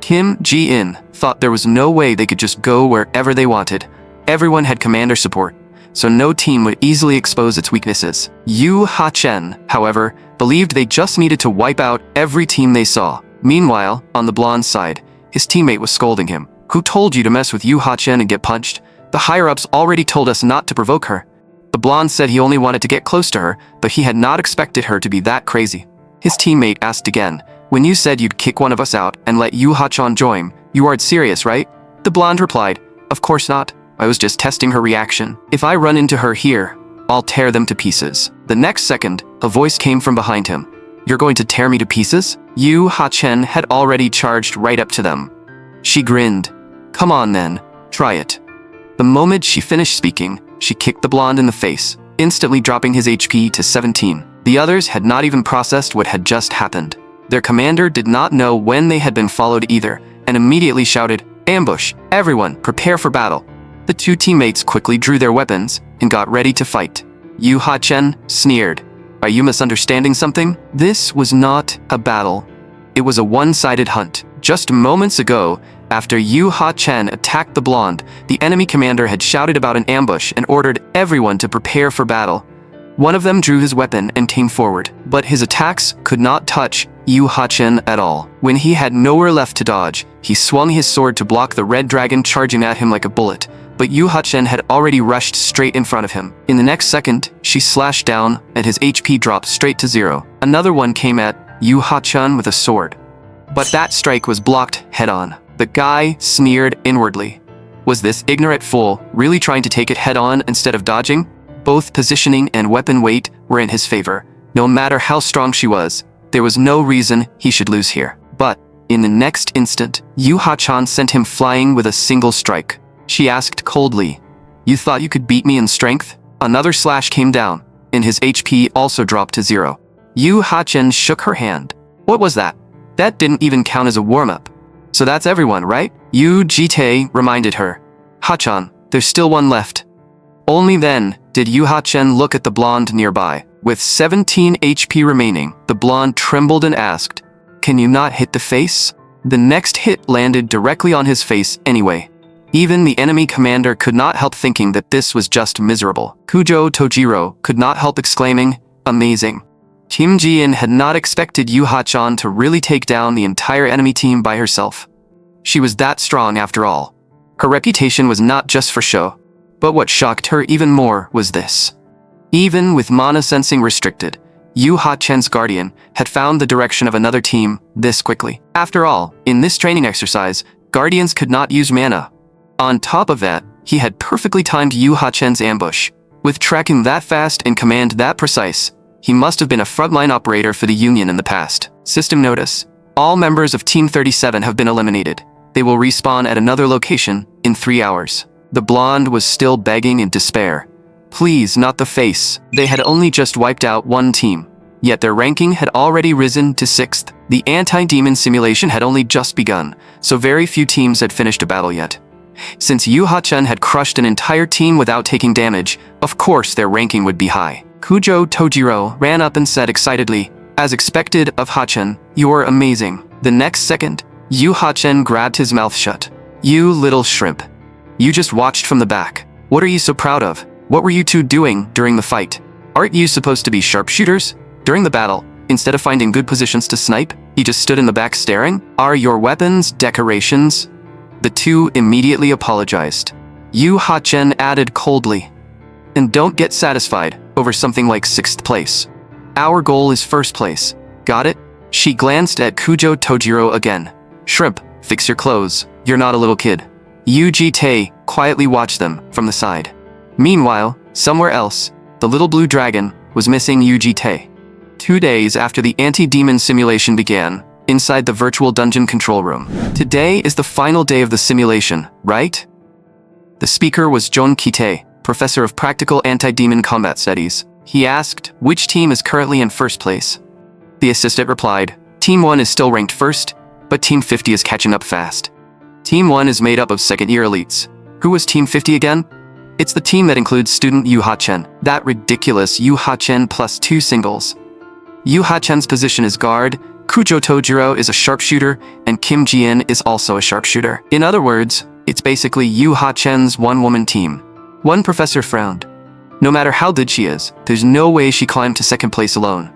Kim Ji-in thought there was no way they could just go wherever they wanted. Everyone had commander support, so no team would easily expose its weaknesses. Yu Ha-chen, however, believed they just needed to wipe out every team they saw. Meanwhile, on the blonde's side, his teammate was scolding him. Who told you to mess with Yu Ha-chen and get punched? The higher-ups already told us not to provoke her. The blonde said he only wanted to get close to her, but he had not expected her to be that crazy. His teammate asked again, when you said you'd kick one of us out and let Yu Ha-chan join, you aren't serious, right? The blonde replied, "Of course not. I was just testing her reaction. If I run into her here, I'll tear them to pieces." The next second, a voice came from behind him. "You're going to tear me to pieces?" Yu Ha-chen had already charged right up to them. She grinned. "Come on then, try it." The moment she finished speaking, she kicked the blonde in the face, instantly dropping his HP to 17. The others had not even processed what had just happened. Their commander did not know when they had been followed either, and immediately shouted, "Ambush! Everyone, prepare for battle!" The two teammates quickly drew their weapons and got ready to fight. Yu Ha-chen sneered, "Are you misunderstanding something? This was not a battle. It was a one-sided hunt." Just moments ago, after Yu Ha-chen attacked the blonde, the enemy commander had shouted about an ambush and ordered everyone to prepare for battle. One of them drew his weapon and came forward, but his attacks could not touch Yu Ha-chen at all. When he had nowhere left to dodge, he swung his sword to block the red dragon charging at him like a bullet, but Yu Ha-chen had already rushed straight in front of him. In the next second, she slashed down, and his HP dropped straight to 0. Another one came at Yu Ha-chen with a sword, but that strike was blocked head-on. The guy sneered inwardly. Was this ignorant fool really trying to take it head-on instead of dodging? Both positioning and weapon weight were in his favor. No matter how strong she was, there was no reason he should lose here. But in the next instant, Yu Ha-chan sent him flying with a single strike. She asked coldly, "You thought you could beat me in strength?" Another slash came down, and his HP also dropped to 0. Yu Ha-chen shook her hand. "What was that? That didn't even count as a warm-up. So that's everyone, right?" Yu Ji-tae reminded her. "Ha-chan, there's still one left." Only then did Yu Ha-chen look at the blonde nearby. With 17 HP remaining, the blonde trembled and asked, "Can you not hit the face?" The next hit landed directly on his face anyway. Even the enemy commander could not help thinking that this was just miserable. Kujo Tojiro could not help exclaiming, "Amazing." Kim Ji-in had not expected Yu Ha-chan to really take down the entire enemy team by herself. She was that strong after all. Her reputation was not just for show. But what shocked her even more was this. Even with mana sensing restricted, Yu Ha-chen's guardian had found the direction of another team this quickly. After all, in this training exercise, guardians could not use mana. On top of that, he had perfectly timed Yu Ha-chen's ambush. With tracking that fast and command that precise, he must have been a frontline operator for the Union in the past. System notice: all members of Team 37 have been eliminated. They will respawn at another location in 3 hours. The blonde was still begging in despair. Please, not the face. They had only just wiped out one team, yet their ranking had already risen to 6th. The anti-demon simulation had only just begun, so very few teams had finished a battle yet. Since Yu Ha-chen had crushed an entire team without taking damage, of course their ranking would be high. Kujo Tojiro ran up and said excitedly, "As expected of Ha-chen, you're amazing." The next second, Yu Ha-chen grabbed his mouth shut. "You little shrimp. You just watched from the back. What are you so proud of? What were you two doing during the fight? Aren't you supposed to be sharpshooters? During the battle, instead of finding good positions to snipe, you just stood in the back staring? Are your weapons decorations?" The two immediately apologized. Yu Ha-chen added coldly, "And don't get satisfied over something like 6th place. Our goal is 1st place. Got it?" She glanced at Kujo Tojiro again. "Shrimp, fix your clothes. You're not a little kid." Yu Ji-tae quietly watched them from the side. Meanwhile, somewhere else, the little blue dragon was missing Yu Ji-tae. 2 days after the anti-demon simulation began, inside the virtual dungeon control room. "Today is the final day of the simulation, right?" The speaker was Jon Kite, professor of practical anti-demon combat studies. He asked, "Which team is currently in 1st place?" The assistant replied, "Team 1 is still ranked 1st, but Team 50 is catching up fast. Team 1 is made up of 2nd-year elites." Who was Team 50 again? It's the team that includes student Yu Ha-chen. That ridiculous Yu Ha-chen plus 2 singles. Yu Ha-chen's position is guard, Kujo Tojiro is a sharpshooter, and Kim Ji-in is also a sharpshooter. In other words, it's basically Yu Ha-chen's one-woman team. One professor frowned. No matter how good she is, there's no way she climbed to 2nd place alone.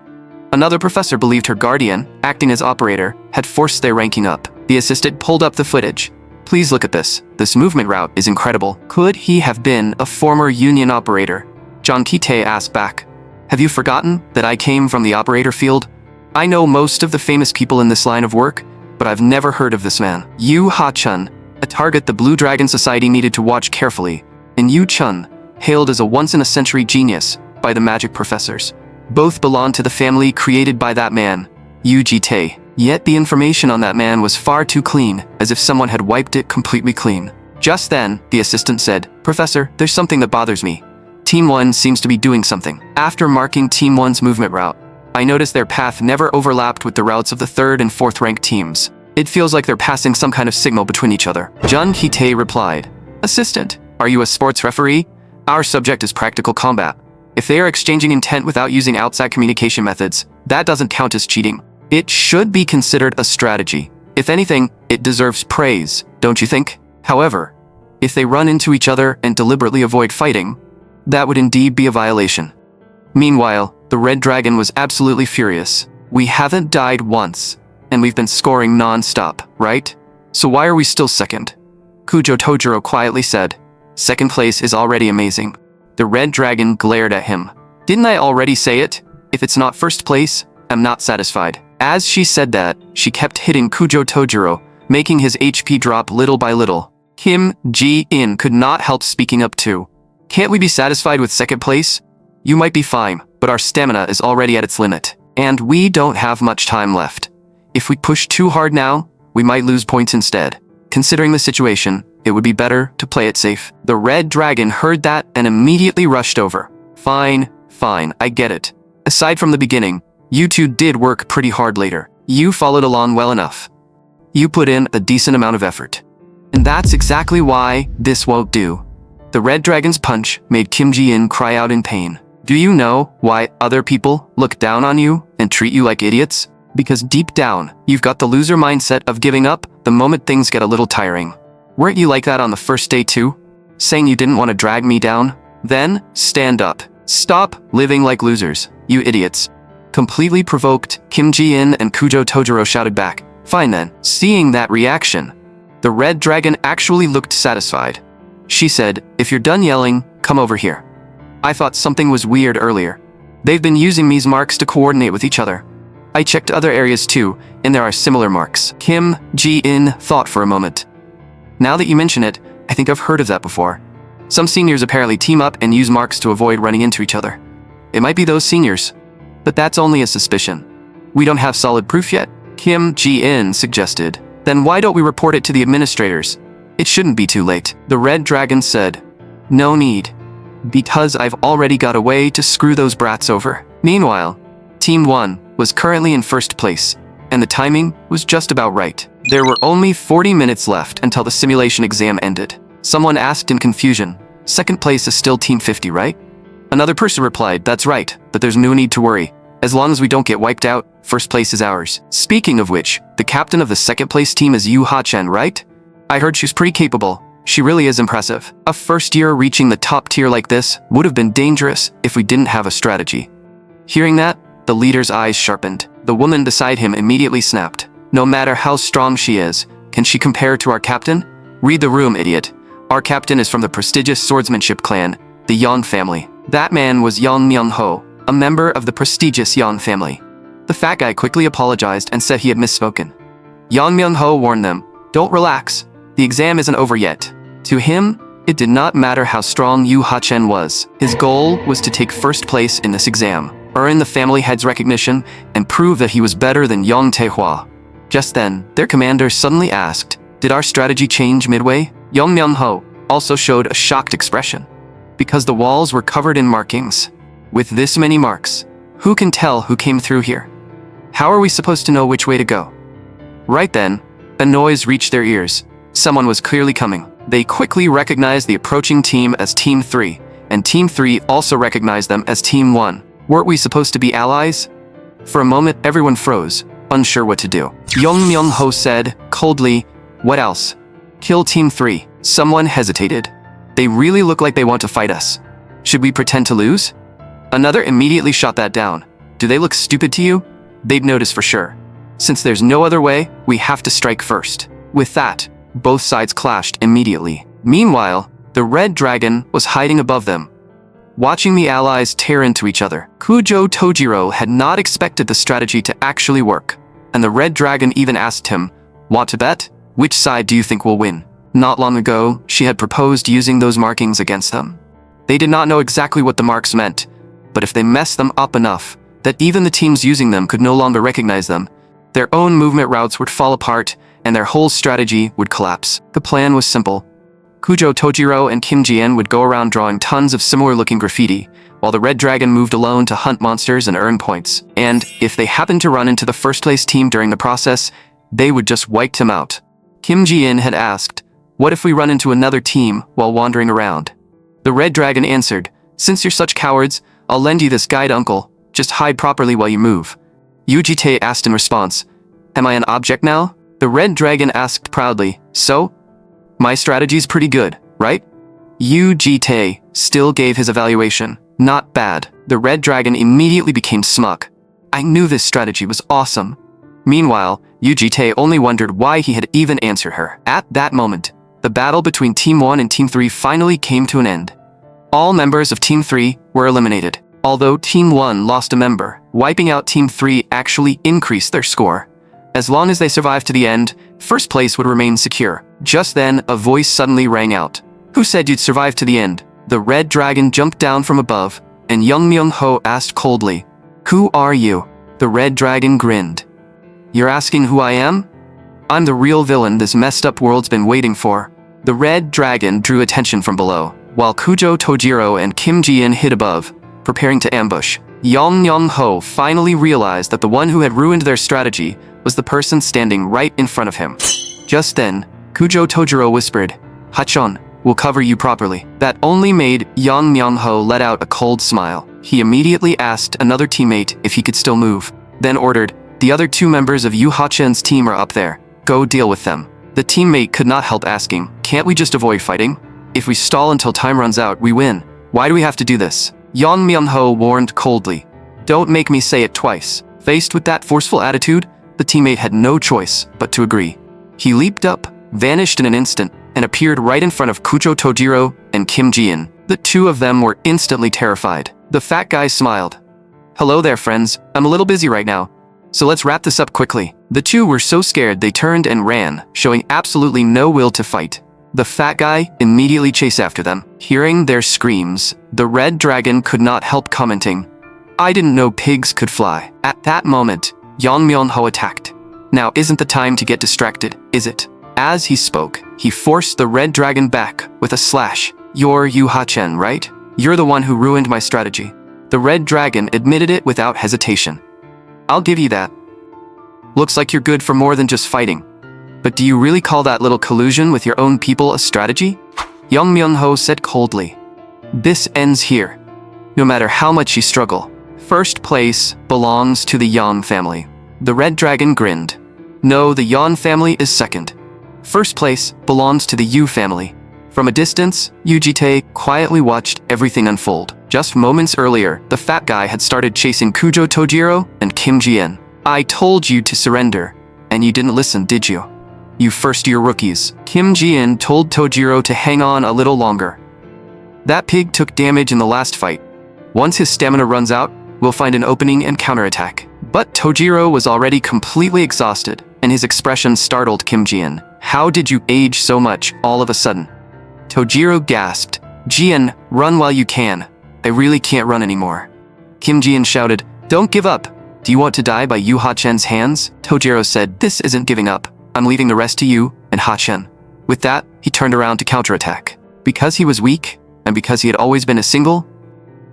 Another professor believed her guardian, acting as operator, had forced their ranking up. The assistant pulled up the footage. "Please look at this. This movement route is incredible. Could he have been a former Union operator?" Jon Kite asked back. "Have you forgotten that I came from the operator field? I know most of the famous people in this line of work, but I've never heard of this man. Yu Ha-chun, a target the Blue Dragon Society needed to watch carefully, and Yu Chun, hailed as a once-in-a-century genius by the magic professors. Both belonged to the family created by that man, Yu Ji-tae. Yet the information on that man was far too clean, as if someone had wiped it completely clean. Just then, the assistant said, "Professor, there's something that bothers me. Team 1 seems to be doing something." After marking Team 1's movement route, I noticed their path never overlapped with the routes of the 3rd and 4th ranked teams. It feels like they're passing some kind of signal between each other. Jun Hee-tae replied, "Assistant, are you a sports referee? Our subject is practical combat. If they are exchanging intent without using outside communication methods, that doesn't count as cheating. It should be considered a strategy. If anything, it deserves praise, don't you think? However, if they run into each other and deliberately avoid fighting, that would indeed be a violation." Meanwhile, the Red Dragon was absolutely furious. "We haven't died once, and we've been scoring non-stop, right? So why are we still second?" Kujo Tojiro quietly said, "Second place is already amazing." The Red Dragon glared at him. "Didn't I already say it? If it's not first place, I'm not satisfied." As she said that, she kept hitting Kujo Tojiro, making his HP drop little by little. Kim Ji-in could not help speaking up too. "Can't we be satisfied with second place? You might be fine, but our stamina is already at its limit, and we don't have much time left. If we push too hard now, we might lose points instead. Considering the situation, it would be better to play it safe." The Red Dragon heard that and immediately rushed over. Fine, I get it. Aside from the beginning, you two did work pretty hard later. You followed along well enough. You put in a decent amount of effort. And that's exactly why this won't do." The Red Dragon's punch made Kim Ji-in cry out in pain. "Do you know why other people look down on you and treat you like idiots? Because deep down, you've got the loser mindset of giving up the moment things get a little tiring. Weren't you like that on the first day too? Saying you didn't want to drag me down? Then, stand up. Stop living like losers, you idiots." Completely provoked, Kim Ji-in and Kujo Tojiro shouted back, "Fine then." Seeing that reaction, the Red Dragon actually looked satisfied. She said, "If you're done yelling, come over here. I thought something was weird earlier. They've been using these marks to coordinate with each other. I checked other areas too, and there are similar marks." Kim Ji-in thought for a moment. "Now that you mention it, I think I've heard of that before. Some seniors apparently team up and use marks to avoid running into each other. It might be those seniors, but that's only a suspicion. We don't have solid proof yet," Kim Ji-in suggested. "Then why don't we report it to the administrators? It shouldn't be too late." The Red Dragon said, "No need, because I've already got a way to screw those brats over." Meanwhile, Team 1 was currently in first place, and the timing was just about right. There were only 40 minutes left until the simulation exam ended. Someone asked in confusion, "Second place is still Team 50, right?" Another person replied, "That's right, but there's no need to worry. As long as we don't get wiped out, first place is ours." Speaking of which, the captain of the second place team is Yu Ha-chun, right? I heard she's pretty capable. She really is impressive. A first year reaching the top tier like this would have been dangerous if we didn't have a strategy. Hearing that, the leader's eyes sharpened. The woman beside him immediately snapped. "No matter how strong she is, can she compare to our captain? Read the room, idiot. Our captain is from the prestigious swordsmanship clan, the Yang family." That man was Yang Myung-ho, a member of the prestigious Yang family. The fat guy quickly apologized and said he had misspoken. Yang Myung-ho warned them, "Don't relax. The exam isn't over yet." To him, it did not matter how strong Yu Ha-chun was. His goal was to take first place in this exam, earn the family head's recognition, and prove that he was better than Yang Tae-hwa. Just then, their commander suddenly asked, "Did our strategy change midway?" Yang Myung-ho also showed a shocked expression, because the walls were covered in markings. With this many marks, who can tell who came through here? How are we supposed to know which way to go? Right then, a noise reached their ears. Someone was clearly coming. They quickly recognized the approaching team as Team 3, and Team 3 also recognized them as Team 1. Weren't we supposed to be allies? For a moment, everyone froze, unsure what to do. Yang Myung-ho said, coldly, "What else? Kill Team 3. Someone hesitated. "They really look like they want to fight us. Should we pretend to lose?" Another immediately shot that down. "Do they look stupid to you? They'd notice for sure. Since there's no other way, we have to strike first." With that, both sides clashed immediately. Meanwhile, the Red Dragon was hiding above them. watching the allies tear into each other. Kujo Tojiro had not expected the strategy to actually work, and the Red Dragon even asked him, "Want to bet? Which side do you think will win?" Not long ago, she had proposed using those markings against them. They did not know exactly what the marks meant, but if they messed them up enough that even the teams using them could no longer recognize them, their own movement routes would fall apart and their whole strategy would collapse. The plan was simple. Kujo Tojiro and Kim Ji-in would go around drawing tons of similar-looking graffiti, while the Red Dragon moved alone to hunt monsters and earn points. And if they happened to run into the first-place team during the process, they would just wipe them out. Kim Ji-in had asked, "What if we run into another team while wandering around?" The Red Dragon answered, "Since you're such cowards, I'll lend you this guide, uncle. Just hide properly while you move." Yujite asked in response, "Am I an object now?" The Red Dragon asked proudly, "So? My strategy's pretty good, right?" Yujite still gave his evaluation. "Not bad." The Red Dragon immediately became smug. "I knew this strategy was awesome." Meanwhile, Yujite only wondered why he had even answered her. At that moment, the battle between Team 1 and Team 3 finally came to an end. All members of Team 3 were eliminated. Although Team 1 lost a member, wiping out Team 3 actually increased their score. As long as they survived to the end, first place would remain secure. Just then, a voice suddenly rang out. "Who said you'd survive to the end?" The Red Dragon jumped down from above, and Young Myung-ho asked coldly, "Who are you?" The Red Dragon grinned. "You're asking who I am? I'm the real villain this messed up world's been waiting for." The Red Dragon drew attention from below, while Kujo Tojiro and Kim Ji-in hid above, preparing to ambush. Young Myung-ho finally realized that the one who had ruined their strategy was the person standing right in front of him. Just then, Kujo Tojiro whispered, "Hachon, we'll cover you properly." That only made Young Myung-ho let out a cold smile. He immediately asked another teammate if he could still move, then ordered, "The other two members of Yu Ha-chen's team are up there. Go deal with them." The teammate could not help asking, "Can't we just avoid fighting? If we stall until time runs out, we win. Why do we have to do this?" Young Myung-ho warned coldly, "Don't make me say it twice." Faced with that forceful attitude, the teammate had no choice but to agree. He leaped up, vanished in an instant, and appeared right in front of Kujo Tojiro and Kim Ji-in. The two of them were instantly terrified. The fat guy smiled. "Hello there, friends. I'm a little busy right now, so let's wrap this up quickly." The two were so scared they turned and ran, showing absolutely no will to fight. The fat guy immediately chased after them. Hearing their screams, the Red Dragon could not help commenting, "I didn't know pigs could fly." At that moment, Young Myung-ho attacked. "Now isn't the time to get distracted, is it?" As he spoke, he forced the Red Dragon back with a slash. "You're Yu Ha-chen, right? You're the one who ruined my strategy." The Red Dragon admitted it without hesitation. "I'll give you that. Looks like you're good for more than just fighting. But do you really call that little collusion with your own people a strategy?" Young Myung-ho said coldly. "This ends here. No matter how much you struggle, first place belongs to the Yan family." The Red Dragon grinned. "No, the Yan family is second. First place belongs to the Yu family." From a distance, Yujite quietly watched everything unfold. Just moments earlier, the fat guy had started chasing Kujo Tojiro and Kim Ji-in. "I told you to surrender, and you didn't listen, did you? You first-year rookies." Kim Ji-in told Tojiro to hang on a little longer. "That pig took damage in the last fight. Once his stamina runs out, we'll find an opening and counterattack." But Tojiro was already completely exhausted, and his expression startled Kim Ji-in. "How did you age so much all of a sudden?" Tojiro gasped. "Ji-in, run while you can. I really can't run anymore." Kim Ji-in shouted, "Don't give up. Do you want to die by Yu Ha-chen's hands?" Tojiro said, "This isn't giving up. I'm leaving the rest to you and Ha-chen." With that, he turned around to counterattack. Because he was weak, and because he had always been a single,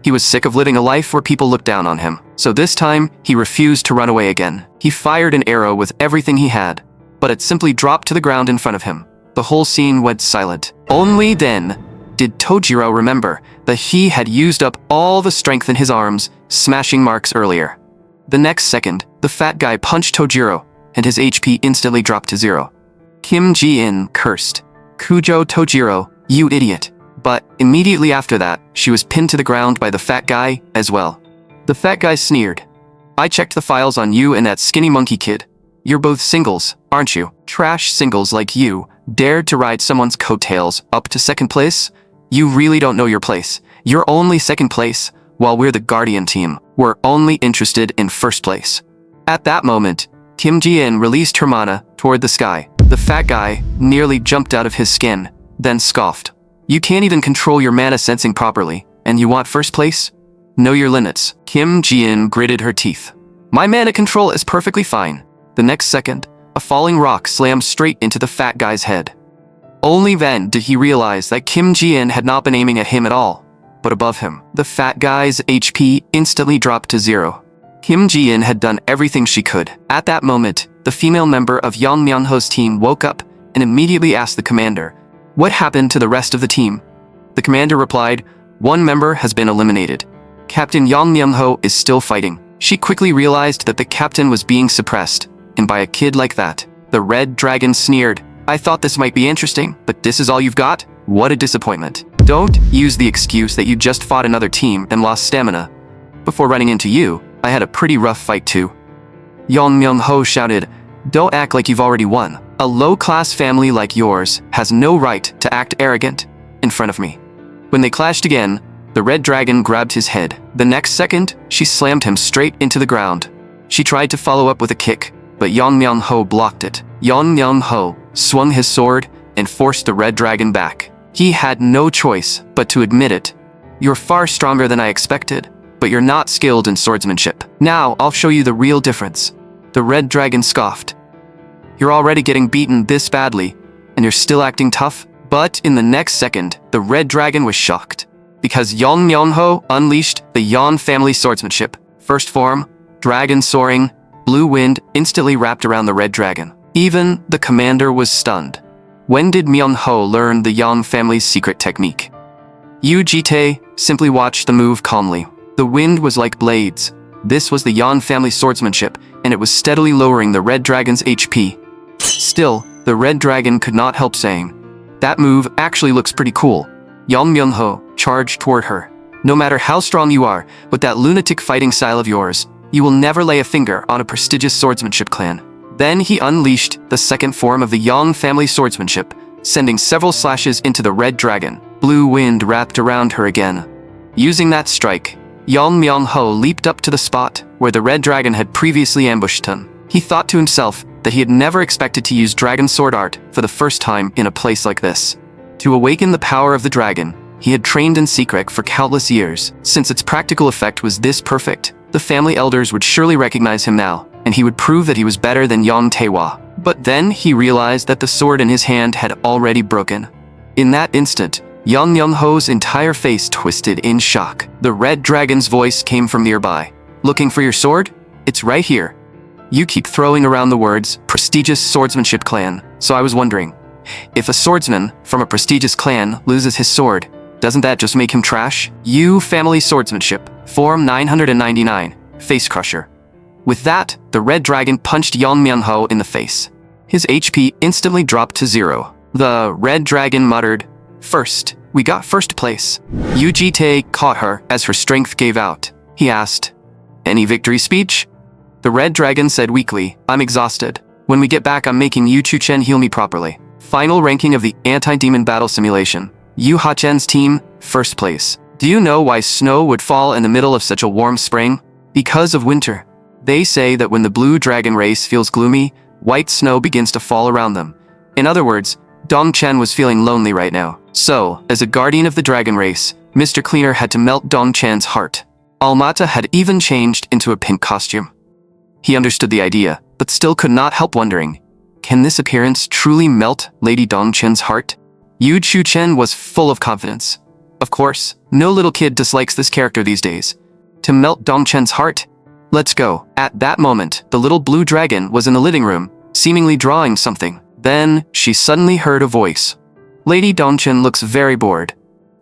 he was sick of living a life where people looked down on him. So this time, he refused to run away again. He fired an arrow with everything he had, but it simply dropped to the ground in front of him. The whole scene went silent. Only then did Tojiro remember that he had used up all the strength in his arms, smashing marks earlier. The next second, the fat guy punched Tojiro, and his HP instantly dropped to 0. Kim Ji-in cursed, "Kujo Tojiro, you idiot." But immediately after that, she was pinned to the ground by the fat guy as well. The fat guy sneered, "I checked the files on you and that skinny monkey kid. You're both singles, aren't you? Trash singles like you dared to ride someone's coattails up to second place? You really don't know your place. You're only second place, while we're the Guardian team. We're only interested in first place. At that moment, Kim Ji-in released her mana toward the sky. The fat guy nearly jumped out of his skin, then scoffed. You can't even control your mana sensing properly, and you want first place? Know your limits. Kim Ji-in gritted her teeth. My mana control is perfectly fine. The next second, a falling rock slammed straight into the fat guy's head. Only then did he realize that Kim Ji-in had not been aiming at him at all, but above him. The fat guy's HP instantly dropped to 0. Kim Ji-in had done everything she could. At that moment, the female member of Yang Myung-ho's team woke up and immediately asked the commander, "What happened to the rest of the team?" The commander replied, "One member has been eliminated. Captain Yang Myung-ho is still fighting." She quickly realized that the captain was being suppressed, and by a kid like that. The red dragon sneered, "I thought this might be interesting, but this is all you've got? What a disappointment. Don't use the excuse that you just fought another team and lost stamina. Before running into you, I had a pretty rough fight too." Yang Myung-ho shouted, "Don't act like you've already won. A low-class family like yours has no right to act arrogant in front of me." When they clashed again, the red dragon grabbed his head. The next second, she slammed him straight into the ground. She tried to follow up with a kick, but Yang Myung-ho blocked it. Yang Myung-ho swung his sword and forced the red dragon back. He had no choice but to admit it. "You're far stronger than I expected, but you're not skilled in swordsmanship. Now I'll show you the real difference." The red dragon scoffed. "You're already getting beaten this badly, and you're still acting tough?" But in the next second, the red dragon was shocked, because Yang Myung-ho unleashed the Yan family swordsmanship. First form, dragon soaring, blue wind instantly wrapped around the red dragon. Even the commander was stunned. When did Myung-ho learn the Yang family's secret technique? Yu Ji-tae simply watched the move calmly. The wind was like blades. This was the Yan family swordsmanship, and it was steadily lowering the red dragon's HP. Still, the red dragon could not help saying, "That move actually looks pretty cool." Yang Myung-ho charged toward her. "No matter how strong you are, with that lunatic fighting style of yours, you will never lay a finger on a prestigious swordsmanship clan." Then he unleashed the second form of the Yang family swordsmanship, sending several slashes into the red dragon. Blue wind wrapped around her again. Using that strike, Yang Myung-ho leaped up to the spot where the red dragon had previously ambushed him. He thought to himself that he had never expected to use dragon sword art for the first time in a place like this. To awaken the power of the dragon, he had trained in secret for countless years. Since its practical effect was this perfect, the family elders would surely recognize him now, and he would prove that he was better than Yang Tae-hwa. But then he realized that the sword in his hand had already broken. In that instant, Yang Myung-ho's entire face twisted in shock. The red dragon's voice came from nearby. "Looking for your sword? It's right here. You keep throwing around the words, prestigious swordsmanship clan, so I was wondering, if a swordsman from a prestigious clan loses his sword, doesn't that just make him trash? You family swordsmanship, form 999, face crusher." With that, the red dragon punched Yang Myung-ho in the face. His HP instantly dropped to 0. The red dragon muttered, "First, we got first place." Yu Ji-tae caught her as her strength gave out. He asked, "Any victory speech?" The red dragon said weakly, "I'm exhausted. When we get back, I'm making Yu Chu-chen heal me properly." Final ranking of the anti-demon battle simulation. Yu Ha-chen's team, first place. Do you know why snow would fall in the middle of such a warm spring? Because of winter. They say that when the blue dragon race feels gloomy, white snow begins to fall around them. In other words, Dong Chen was feeling lonely right now. So, as a guardian of the dragon race, Mr. Cleaner had to melt Dong Chen's heart. Almata had even changed into a pink costume. He understood the idea, but still could not help wondering, can this appearance truly melt Lady Dong Chen's heart? Yu Chu-chen was full of confidence. Of course, no little kid dislikes this character these days. To melt Dong Chen's heart? Let's go. At that moment, the little blue dragon was in the living room, seemingly drawing something. Then, she suddenly heard a voice. "Lady Dong Chen looks very bored.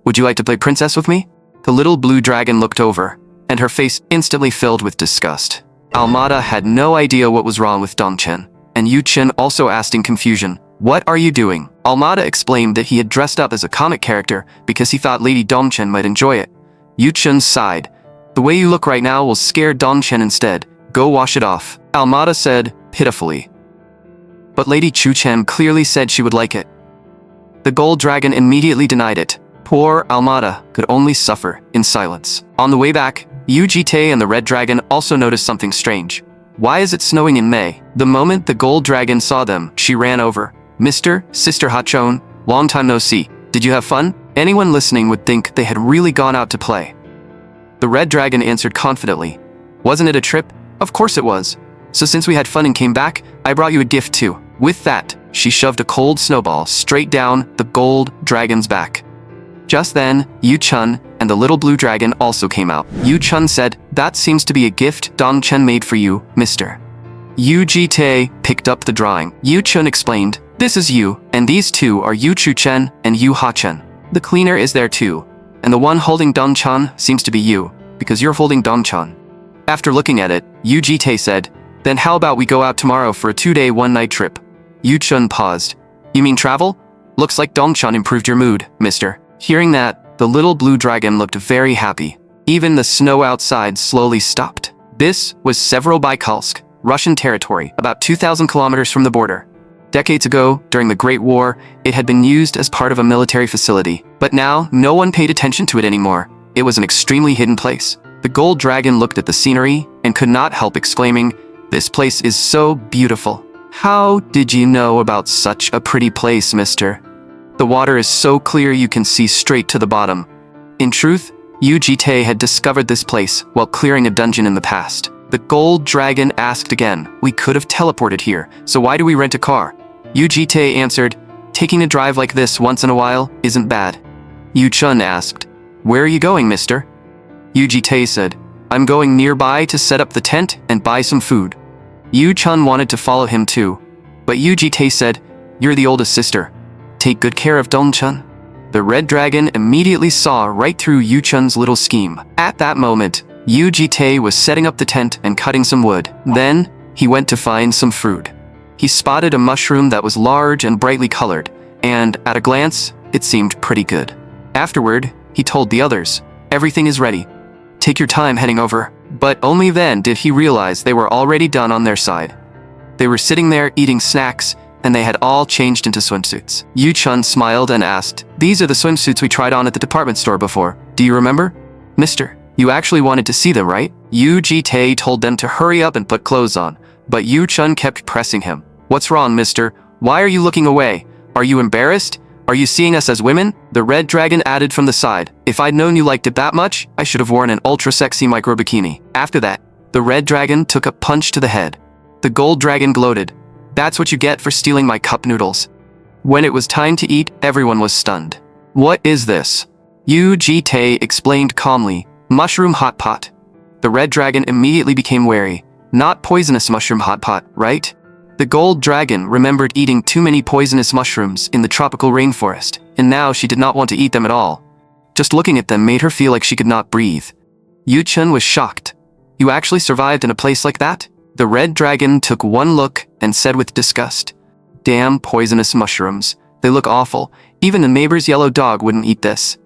Would you like to play princess with me?" The little blue dragon looked over, and her face instantly filled with disgust. Almata had no idea what was wrong with Dong Chen, and Yu Chen also asked in confusion, "What are you doing?" Almata explained that he had dressed up as a comic character because he thought Lady Dong Chen might enjoy it. Yu Chen sighed. "The way you look right now will scare Dong Chen instead. Go wash it off," Almata said, pitifully. But Lady Chu Chen clearly said she would like it. The gold dragon immediately denied it. Poor Almada could only suffer in silence. On the way back, Ugite and the red dragon also noticed something strange. Why is it snowing in May? The moment the gold dragon saw them, she ran over. Mr. Sister Hachon, long time no see. Did you have fun? Anyone listening would think they had really gone out to play. The red dragon answered confidently. Wasn't it a trip? Of course it was. So since we had fun and came back, I brought you a gift too. With that, she shoved a cold snowball straight down the gold dragon's back. Just then, Yu-chun and the little blue dragon also came out. Yu-chun said, "That seems to be a gift Dong-chen made for you, mister." Yu-ji-tae picked up the drawing. Yu-chun explained, "This is you, and these two are Yu-chu-chen and Yu-ha-chen. The cleaner is there too, and the one holding Dong-chan seems to be you, because you're holding Dong-chan." After looking at it, Yu-ji-tae said, "Then how about we go out tomorrow for a 2-day, 1-night trip?" Yu-chun paused. "You mean travel? Looks like Dong-chan improved your mood, mister." Hearing that, the little blue dragon looked very happy. Even the snow outside slowly stopped. This was Severobaykalsk, Russian territory, about 2,000 kilometers from the border. Decades ago, during the Great War, it had been used as part of a military facility. But now, no one paid attention to it anymore. It was an extremely hidden place. The gold dragon looked at the scenery and could not help exclaiming, "This place is so beautiful." "How did you know about such a pretty place, mister? The water is so clear you can see straight to the bottom." In truth, Yu-ji-tae had discovered this place while clearing a dungeon in the past. The gold dragon asked again, "We could have teleported here, so why do we rent a car?" Yu-ji-tae answered, "Taking a drive like this once in a while isn't bad." Yu-chun asked, "Where are you going, mister?" Yu-ji-tae said, "I'm going nearby to set up the tent and buy some food." Yu-chun wanted to follow him too, but Yu-ji-tae said, "You're the oldest sister. Take good care of Dong-chun." The red dragon immediately saw right through Yu-chun's little scheme. At that moment, Yu-ji-tae was setting up the tent and cutting some wood. Then, he went to find some fruit. He spotted a mushroom that was large and brightly colored, and, at a glance, it seemed pretty good. Afterward, he told the others, "Everything is ready. Take your time heading over." But only then did he realize they were already done on their side. They were sitting there eating snacks, and they had all changed into swimsuits. Yu-chun smiled and asked, "These are the swimsuits we tried on at the department store before. Do you remember?" "Mister, you actually wanted to see them, right?" Yu-ji-tae told them to hurry up and put clothes on, but Yu-chun kept pressing him. "What's wrong, mister? Why are you looking away? Are you embarrassed? Are you seeing us as women?" The red dragon added from the side, "If I'd known you liked it that much, I should have worn an ultra-sexy micro-bikini." After that, the red dragon took a punch to the head. The gold dragon gloated, "That's what you get for stealing my cup noodles." When it was time to eat, everyone was stunned. "What is this?" Yu-ji-tae explained calmly, "Mushroom hot pot." The red dragon immediately became wary. "Not poisonous mushroom hot pot, right?" The gold dragon remembered eating too many poisonous mushrooms in the tropical rainforest, and now she did not want to eat them at all. Just looking at them made her feel like she could not breathe. Yu-chun was shocked. "You actually survived in a place like that?" The red dragon took one look and said with disgust, "Damn poisonous mushrooms. They look awful. Even the neighbor's yellow dog wouldn't eat this."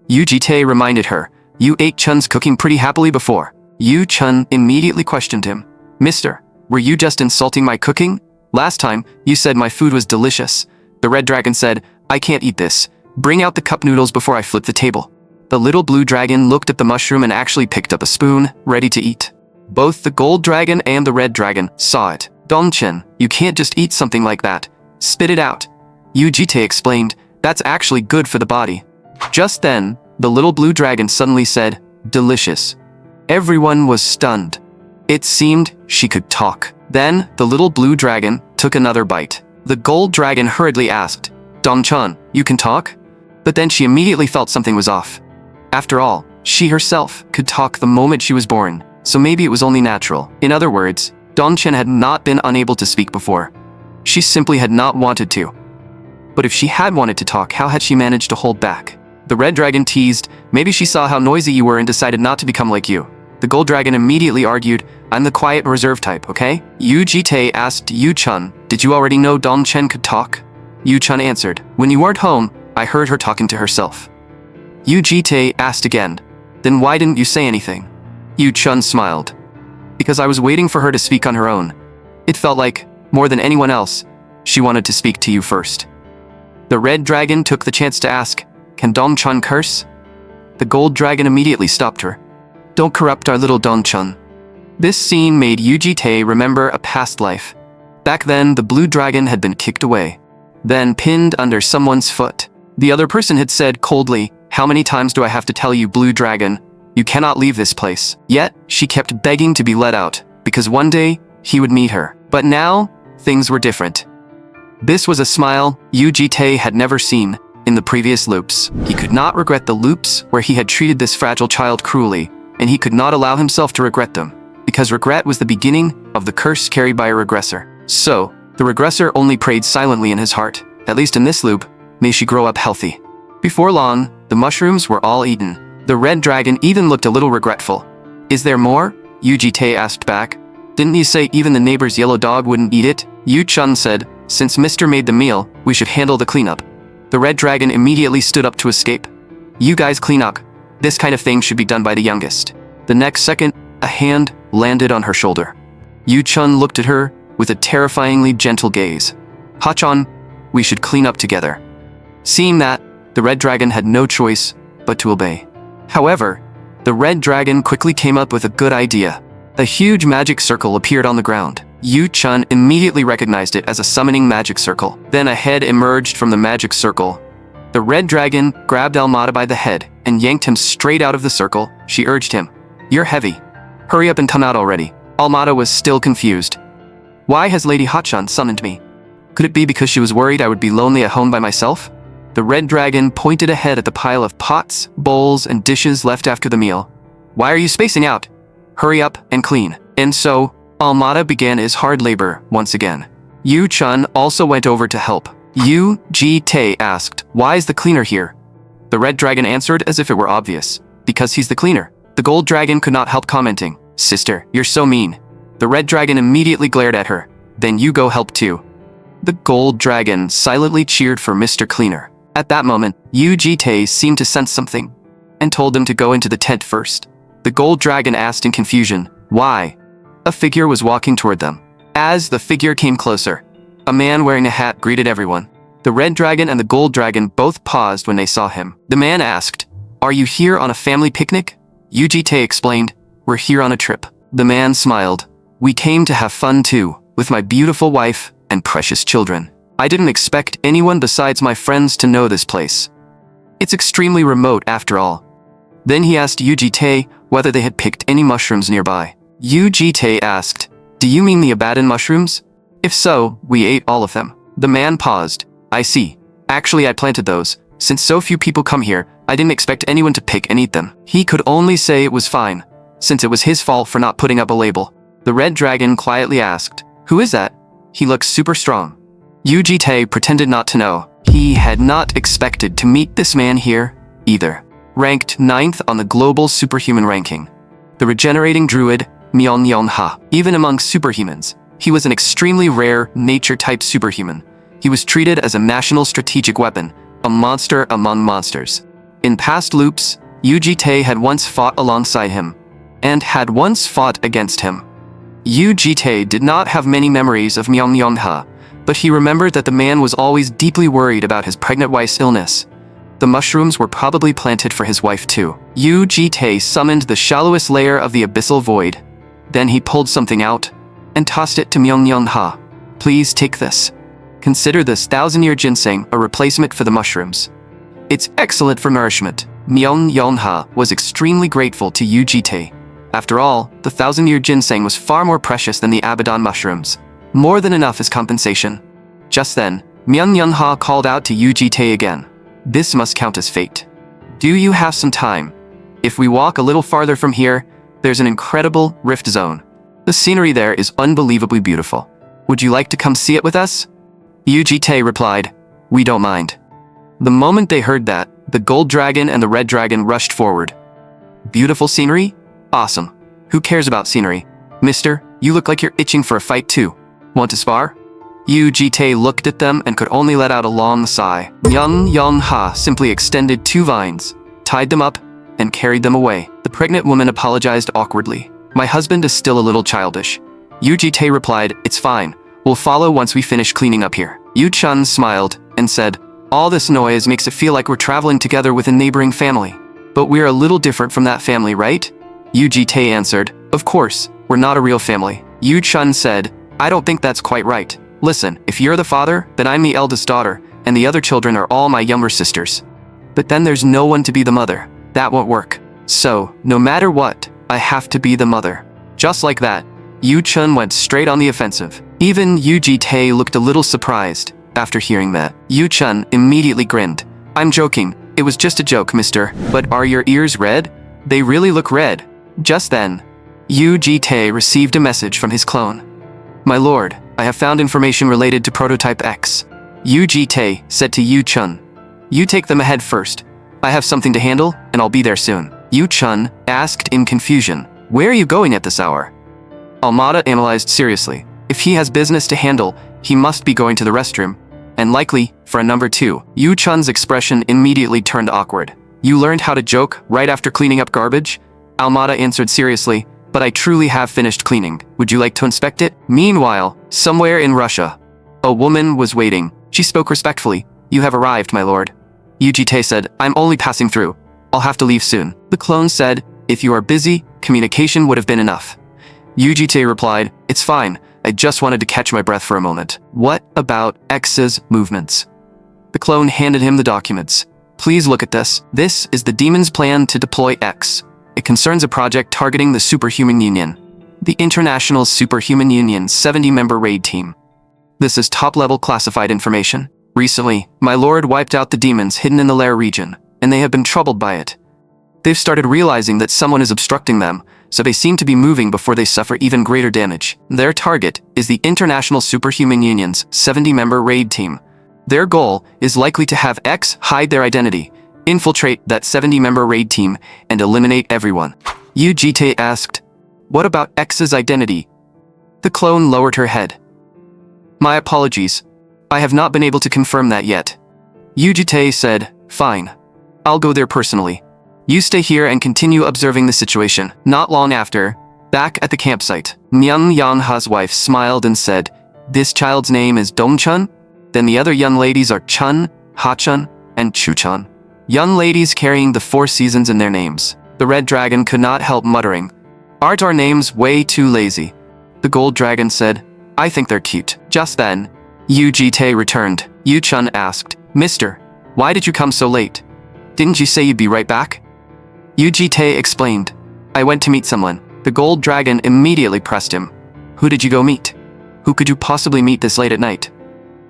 Yu-ji-tae reminded her, "You ate Chun's cooking pretty happily before." Yu-chun immediately questioned him, "Mister, were you just insulting my cooking? Last time, you said my food was delicious." The red dragon said, "I can't eat this. Bring out the cup noodles before I flip the table." The little blue dragon looked at the mushroom and actually picked up a spoon, ready to eat. Both the gold dragon and the red dragon saw it. "Dong-chen, you can't just eat something like that. Spit it out." Yu-ji-tae explained, "That's actually good for the body." Just then, the little blue dragon suddenly said, "Delicious." Everyone was stunned. It seemed she could talk. Then, the little blue dragon took another bite. The gold dragon hurriedly asked, "Dong-chan, you can talk?" But then she immediately felt something was off. After all, she herself could talk the moment she was born, so maybe it was only natural. In other words, Dong-chen had not been unable to speak before. She simply had not wanted to. But if she had wanted to talk, how had she managed to hold back? The red dragon teased, "Maybe she saw how noisy you were and decided not to become like you." The gold dragon immediately argued, "I'm the quiet and reserved type, okay?" Yu-ji-tae asked Yu-chun, "Did you already know Dong-chen could talk?" Yu-chun answered, "When you weren't home, I heard her talking to herself." Yu-ji-tae asked again, "Then why didn't you say anything?" Yu-chun smiled. "Because I was waiting for her to speak on her own. It felt like, more than anyone else, she wanted to speak to you first." The red dragon took the chance to ask, Can Dong-chan curse? The gold dragon immediately stopped her. Don't corrupt our little Dong-chan. This scene made Yu-Ji-tae remember a past life. Back then, the blue dragon had been kicked away, then pinned under someone's foot. The other person had said coldly, "How many times do I have to tell you, blue dragon? You cannot leave this place." Yet, she kept begging to be let out, because one day, he would meet her. But now, things were different. This was a smile Yu-Ji-tae had never seen in the previous loops. He could not regret the loops where he had treated this fragile child cruelly, and he could not allow himself to regret them, because regret was the beginning of the curse carried by a regressor. So, the regressor only prayed silently in his heart, at least in this loop, may she grow up healthy. Before long, the mushrooms were all eaten. The red dragon even looked a little regretful. Is there more? Yu-Ji-tae asked back. Didn't you say even the neighbor's yellow dog wouldn't eat it? Yu-chun said, since Mr. made the meal, we should handle the cleanup. The red dragon immediately stood up to escape. You guys clean up. This kind of thing should be done by the youngest. The next second, a hand landed on her shoulder. Yu-chun looked at her with a terrifyingly gentle gaze. Ha-chan, we should clean up together. Seeing that, the red dragon had no choice but to obey. However, the red dragon quickly came up with a good idea. A huge magic circle appeared on the ground. Yu-chun immediately recognized it as a summoning magic circle. Then a head emerged from the magic circle. The red dragon grabbed Almada by the head and yanked him straight out of the circle. She urged him, "You're heavy. Hurry up and come out already." Almada was still confused. Why has Lady Ha-chan summoned me? Could it be because she was worried I would be lonely at home by myself? The red dragon pointed ahead at the pile of pots, bowls, and dishes left after the meal. Why are you spacing out? Hurry up and clean. And so, Almada began his hard labor once again. Yu-chun also went over to help. Yu-Ji-tae asked, why is the cleaner here? The red dragon answered as if it were obvious. Because he's the cleaner. The gold dragon could not help commenting. Sister, you're so mean. The red dragon immediately glared at her. Then you go help too. The gold dragon silently cheered for Mr. Cleaner. At that moment, Yu-Ji-tae seemed to sense something and told them to go into the tent first. The gold dragon asked in confusion, why? A figure was walking toward them. As the figure came closer, a man wearing a hat greeted everyone. The red dragon and the gold dragon both paused when they saw him. The man asked, are you here on a family picnic? Yu-Ji-tae explained, we're here on a trip. The man smiled. We came to have fun too, with my beautiful wife and precious children. I didn't expect anyone besides my friends to know this place. It's extremely remote after all. Then he asked Yu-Ji-tae whether they had picked any mushrooms nearby. Yu-Ji-tae asked, do you mean the Abaddon mushrooms? If so, we ate all of them. The man paused. I see. Actually, I planted those. Since so few people come here, I didn't expect anyone to pick and eat them. He could only say it was fine, since it was his fault for not putting up a label. The red dragon quietly asked, who is that? He looks super strong. Yu-Ji-tae pretended not to know. He had not expected to meet this man here, either. Ranked 9th on the global superhuman ranking. The regenerating druid, Myeon-ha. Even among superhumans, he was an extremely rare, nature-type superhuman. He was treated as a national strategic weapon, a monster among monsters. In past loops, Yu-Ji-tae had once fought alongside him, and had once fought against him. Yu-Ji-tae did not have many memories of Myeon-ha, but he remembered that the man was always deeply worried about his pregnant wife's illness. The mushrooms were probably planted for his wife too. Yu-Ji-tae summoned the shallowest layer of the abyssal void. Then he pulled something out and tossed it to Myeon-ha. Please take this. Consider this 1,000-year ginseng a replacement for the mushrooms. It's excellent for nourishment. Myeon-ha was extremely grateful to Yu-Ji-tae. After all, the 1,000-year ginseng was far more precious than the Abaddon mushrooms. More than enough as compensation. Just then, Myeon-ha called out to Yu-Ji-tae again. This must count as fate. Do you have some time? If we walk a little farther from here, there's an incredible rift zone. The scenery there is unbelievably beautiful. Would you like to come see it with us? Yu-Ji-tae replied, we don't mind. The moment they heard that, the gold dragon and the red dragon rushed forward. Beautiful scenery? Awesome. Who cares about scenery? Mister, you look like you're itching for a fight too. Want to spar? Yu-Ji-tae looked at them and could only let out a long sigh. Myeon-ha simply extended 2 vines, tied them up, and carried them away. The pregnant woman apologized awkwardly. My husband is still a little childish. Yu-Ji-tae replied, it's fine. We'll follow once we finish cleaning up here. Yu-chun smiled and said, All this noise makes it feel like we're traveling together with a neighboring family. But we're a little different from that family, right? Yu Ji-tae answered, of course, we're not a real family. Yu Chun said, I don't think that's quite right. Listen, if you're the father, then I'm the eldest daughter, and the other children are all my younger sisters. But then there's no one to be the mother. That won't work. So, no matter what, I have to be the mother. Just like that, Yu Chun went straight on the offensive. Even Yu Ji-tae looked a little surprised after hearing that. Yu Chun immediately grinned. I'm joking. It was just a joke, mister. But are your ears red? They really look red. Just then, Yu Ji-tae received a message from his clone. My lord, I have found information related to Prototype X. Yu Ji-tae said to Yu Chun. You take them ahead first. I have something to handle, and I'll be there soon. Yu Chun asked in confusion, where are you going at this hour? Almada analyzed seriously. If he has business to handle, he must be going to the restroom, and likely for a number 2. Yu Chun's expression immediately turned awkward. You learned how to joke right after cleaning up garbage? Almada answered seriously, but I truly have finished cleaning. Would you like to inspect it? Meanwhile, somewhere in Russia, a woman was waiting. She spoke respectfully. You have arrived, my lord. Yu Ji-tae said, I'm only passing through. I'll have to leave soon. The clone said, if you are busy, communication would have been enough. Yu Ji-tae replied, it's fine. I just wanted to catch my breath for a moment. What about X's movements? The clone handed him the documents. Please look at this. This is the demon's plan to deploy X. It concerns a project targeting the Superhuman Union, the International Superhuman Union 70-member raid team. This is top-level classified information. Recently, my lord wiped out the demons hidden in the lair region, and they have been troubled by it. They've started realizing that someone is obstructing them, so they seem to be moving before they suffer even greater damage. Their target is the International Superhuman Union's 70-member raid team. Their goal is likely to have X hide their identity, infiltrate that 70-member raid team, and eliminate everyone. Yu Ji-tae asked, what about X's identity? The clone lowered her head. My apologies. I have not been able to confirm that yet. Yu Ji-tae said, fine. I'll go there personally. You stay here and continue observing the situation. Not long after, back at the campsite, Myung Yeonha's wife smiled and said, this child's name is Dongchun? Then the other young ladies are Chun, Ha-chun, and Chu-chun. Young ladies carrying the 4 seasons in their names. The red dragon could not help muttering, aren't our names way too lazy? The gold dragon said, I think they're cute. Just then, Yu Ji-tae returned. Yu Chun asked, Mister, why did you come so late? Didn't you say you'd be right back? Yu Ji-tae explained, I went to meet someone. The gold dragon immediately pressed him. Who did you go meet? Who could you possibly meet this late at night?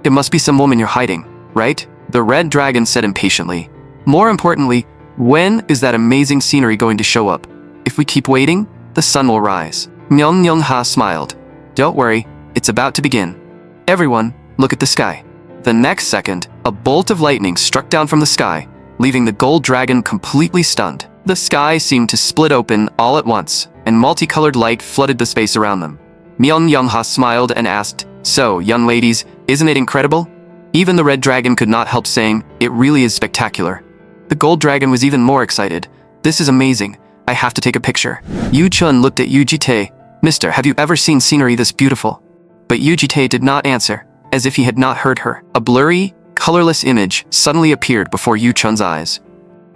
It must be some woman you're hiding, right? The red dragon said impatiently. More importantly, when is that amazing scenery going to show up? If we keep waiting, the sun will rise. Myung Yeonha smiled. Don't worry, it's about to begin. Everyone, look at the sky. The next second, a bolt of lightning struck down from the sky, leaving the gold dragon completely stunned. The sky seemed to split open all at once, and multicolored light flooded the space around them. Myung Yeonha smiled and asked, so, young ladies, isn't it incredible? Even the red dragon could not help saying, it really is spectacular. The gold dragon was even more excited. This is amazing. I have to take a picture. Yu Chun looked at Yu Ji-tae. Mister, have you ever seen scenery this beautiful? But Yu Ji-tae did not answer, as if he had not heard her. A blurry, colorless image suddenly appeared before Yu Chun's eyes.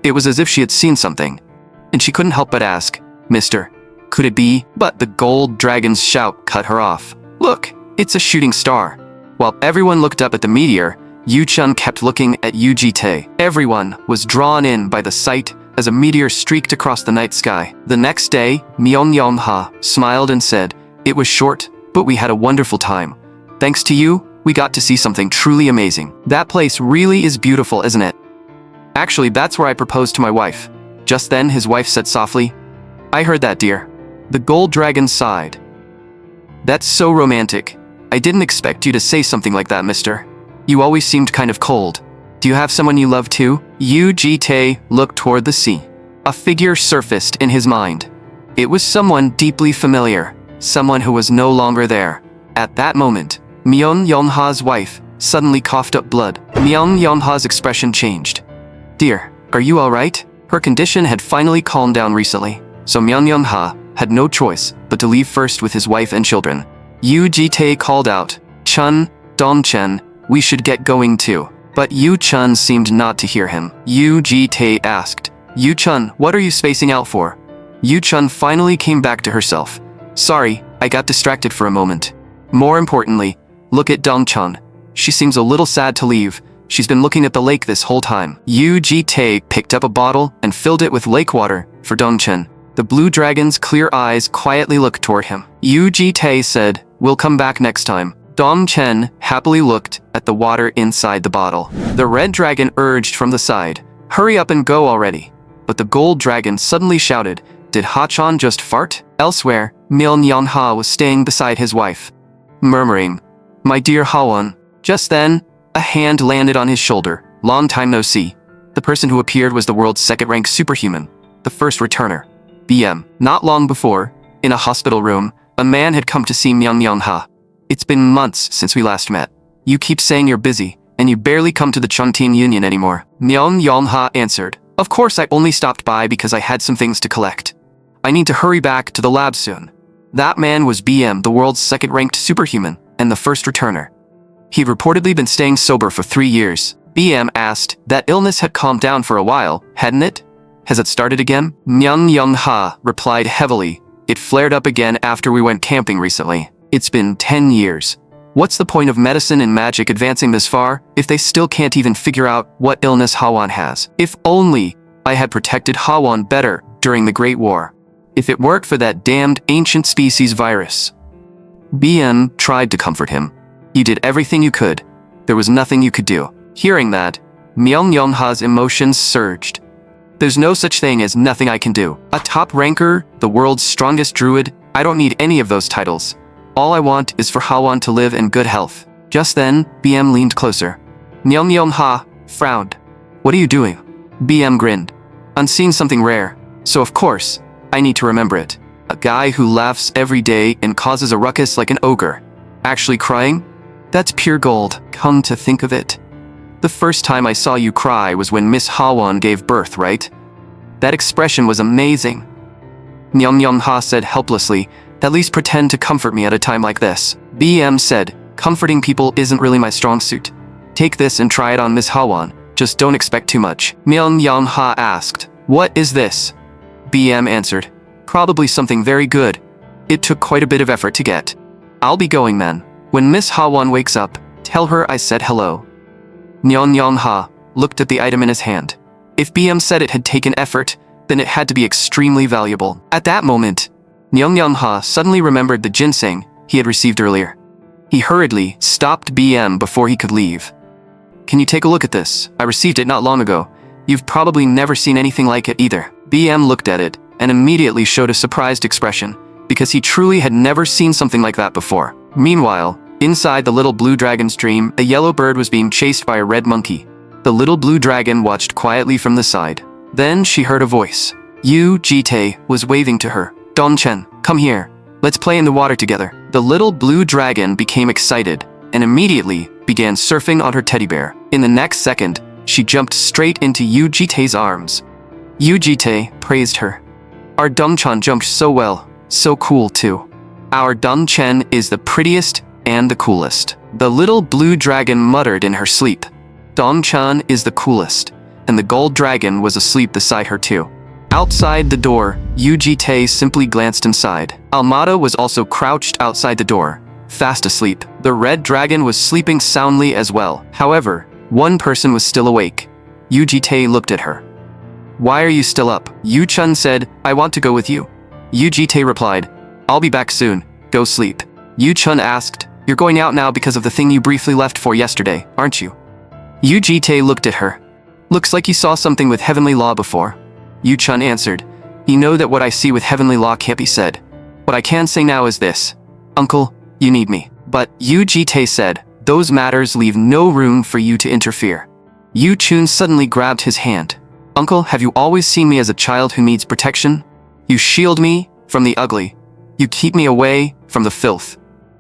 It was as if she had seen something, and she couldn't help but ask, Mister, could it be? But the gold dragon's shout cut her off. Look, it's a shooting star. While everyone looked up at the meteor, Yu Chun kept looking at Yu Ji-tae. Everyone was drawn in by the sight as a meteor streaked across the night sky. The next day, Myung Yeonha smiled and said, it was short, but we had a wonderful time. Thanks to you, we got to see something truly amazing. That place really is beautiful, isn't it? Actually, that's where I proposed to my wife. Just then, his wife said softly, I heard that, dear. The gold dragon sighed. That's so romantic. I didn't expect you to say something like that, mister. You always seemed kind of cold. Do you have someone you love too? Yu Ji-tae looked toward the sea. A figure surfaced in his mind. It was someone deeply familiar, someone who was no longer there. At that moment, Myung Yeonha's wife suddenly coughed up blood. Myung Yeonha's expression changed. Dear, are you alright? Her condition had finally calmed down recently, so Myung Yeonha had no choice but to leave first with his wife and children. Yu Ji-tae called out, Chun, Dongchen, we should get going too. But Yu-chun seemed not to hear him. Yu-ji-tae asked, Yu-chun, what are you spacing out for? Yu-chun finally came back to herself. Sorry, I got distracted for a moment. More importantly, look at Dong-chun. She seems a little sad to leave. She's been looking at the lake this whole time. Yu-ji-tae picked up a bottle and filled it with lake water for Dong-chun. The blue dragon's clear eyes quietly looked toward him. Yu-ji-tae said, we'll come back next time. Dong-chun happily looked at the water inside the bottle. The red dragon urged from the side, hurry up and go already. But the gold dragon suddenly shouted, did Ha-chan just fart? Elsewhere, Myeon-ha was staying beside his wife, murmuring, my dear Ha-won. Just then, a hand landed on his shoulder. Long time no see. The person who appeared was the world's second-ranked superhuman, the first returner, BM. Not long before, in a hospital room, a man had come to see Myeon-ha. It's been months since we last met. You keep saying you're busy, and you barely come to the Chuntin Union anymore. Myeon-ha answered, of course I only stopped by because I had some things to collect. I need to hurry back to the lab soon. That man was BM, the world's second-ranked superhuman, and the first returner. He'd reportedly been staying sober for 3 years. BM asked, that illness had calmed down for a while, hadn't it? Has it started again? Myeon-ha replied heavily, it flared up again after we went camping recently. It's been 10 years. What's the point of medicine and magic advancing this far if they still can't even figure out what illness Ha-won has? If only I had protected Ha-won better during the Great War. If it worked for that damned ancient species virus. BM tried to comfort him. You did everything you could. There was nothing you could do. Hearing that, Myeon-ha's emotions surged. There's no such thing as nothing I can do. A top ranker, the world's strongest druid, I don't need any of those titles. All I want is for Ha-won to live in good health. Just then, BM leaned closer. Myeon-ha frowned. What are you doing? BM grinned. I'm seeing something rare, so of course, I need to remember it. A guy who laughs every day and causes a ruckus like an ogre. Actually crying? That's pure gold, come to think of it. The first time I saw you cry was when Miss Ha-won gave birth, right? That expression was amazing. Myeon-ha said helplessly, at least pretend to comfort me at a time like this. BM said, comforting people isn't really my strong suit. Take this and try it on Miss Ha-won, just don't expect too much. Myeon-ha asked, what is this? BM answered, probably something very good. It took quite a bit of effort to get. I'll be going, man. When Miss Ha-won wakes up, tell her I said hello. Myeon-ha looked at the item in his hand. If BM said it had taken effort, then it had to be extremely valuable. At that moment, Myeon-ha suddenly remembered the ginseng he had received earlier. He hurriedly stopped BM before he could leave. Can you take a look at this? I received it not long ago. You've probably never seen anything like it either. BM looked at it and immediately showed a surprised expression, because he truly had never seen something like that before. Meanwhile, inside the little blue dragon's dream, a yellow bird was being chased by a red monkey. The little blue dragon watched quietly from the side. Then she heard a voice. Yu-ji-tae was waving to her. Dong-chun, come here. Let's play in the water together. The little blue dragon became excited and immediately began surfing on her teddy bear. In the next second, she jumped straight into Yu-ji-tae's arms. Yu-ji-tae praised her. Our Dong-chun jumped so well, so cool too. Our Dong-chun is the prettiest and the coolest. The little blue dragon muttered in her sleep. Dong-chun is the coolest, and the gold dragon was asleep beside her too. Outside the door, Yu-ji-tae simply glanced inside. Almada was also crouched outside the door, fast asleep. The red dragon was sleeping soundly as well. However, one person was still awake. Yu-ji-tae looked at her. Why are you still up? Yu-chun said, I want to go with you. Yu-ji-tae replied, I'll be back soon. Go sleep. Yu-chun asked, you're going out now because of the thing you briefly left for yesterday, aren't you? Yu-ji-tae looked at her. Looks like you saw something with heavenly law before. Yu-chun answered, you know that what I see with heavenly law can't be said. What I can say now is this. Uncle, you need me. But Yu-ji-tae said, those matters leave no room for you to interfere. Yu-chun suddenly grabbed his hand. Uncle, have you always seen me as a child who needs protection? You shield me from the ugly. You keep me away from the filth.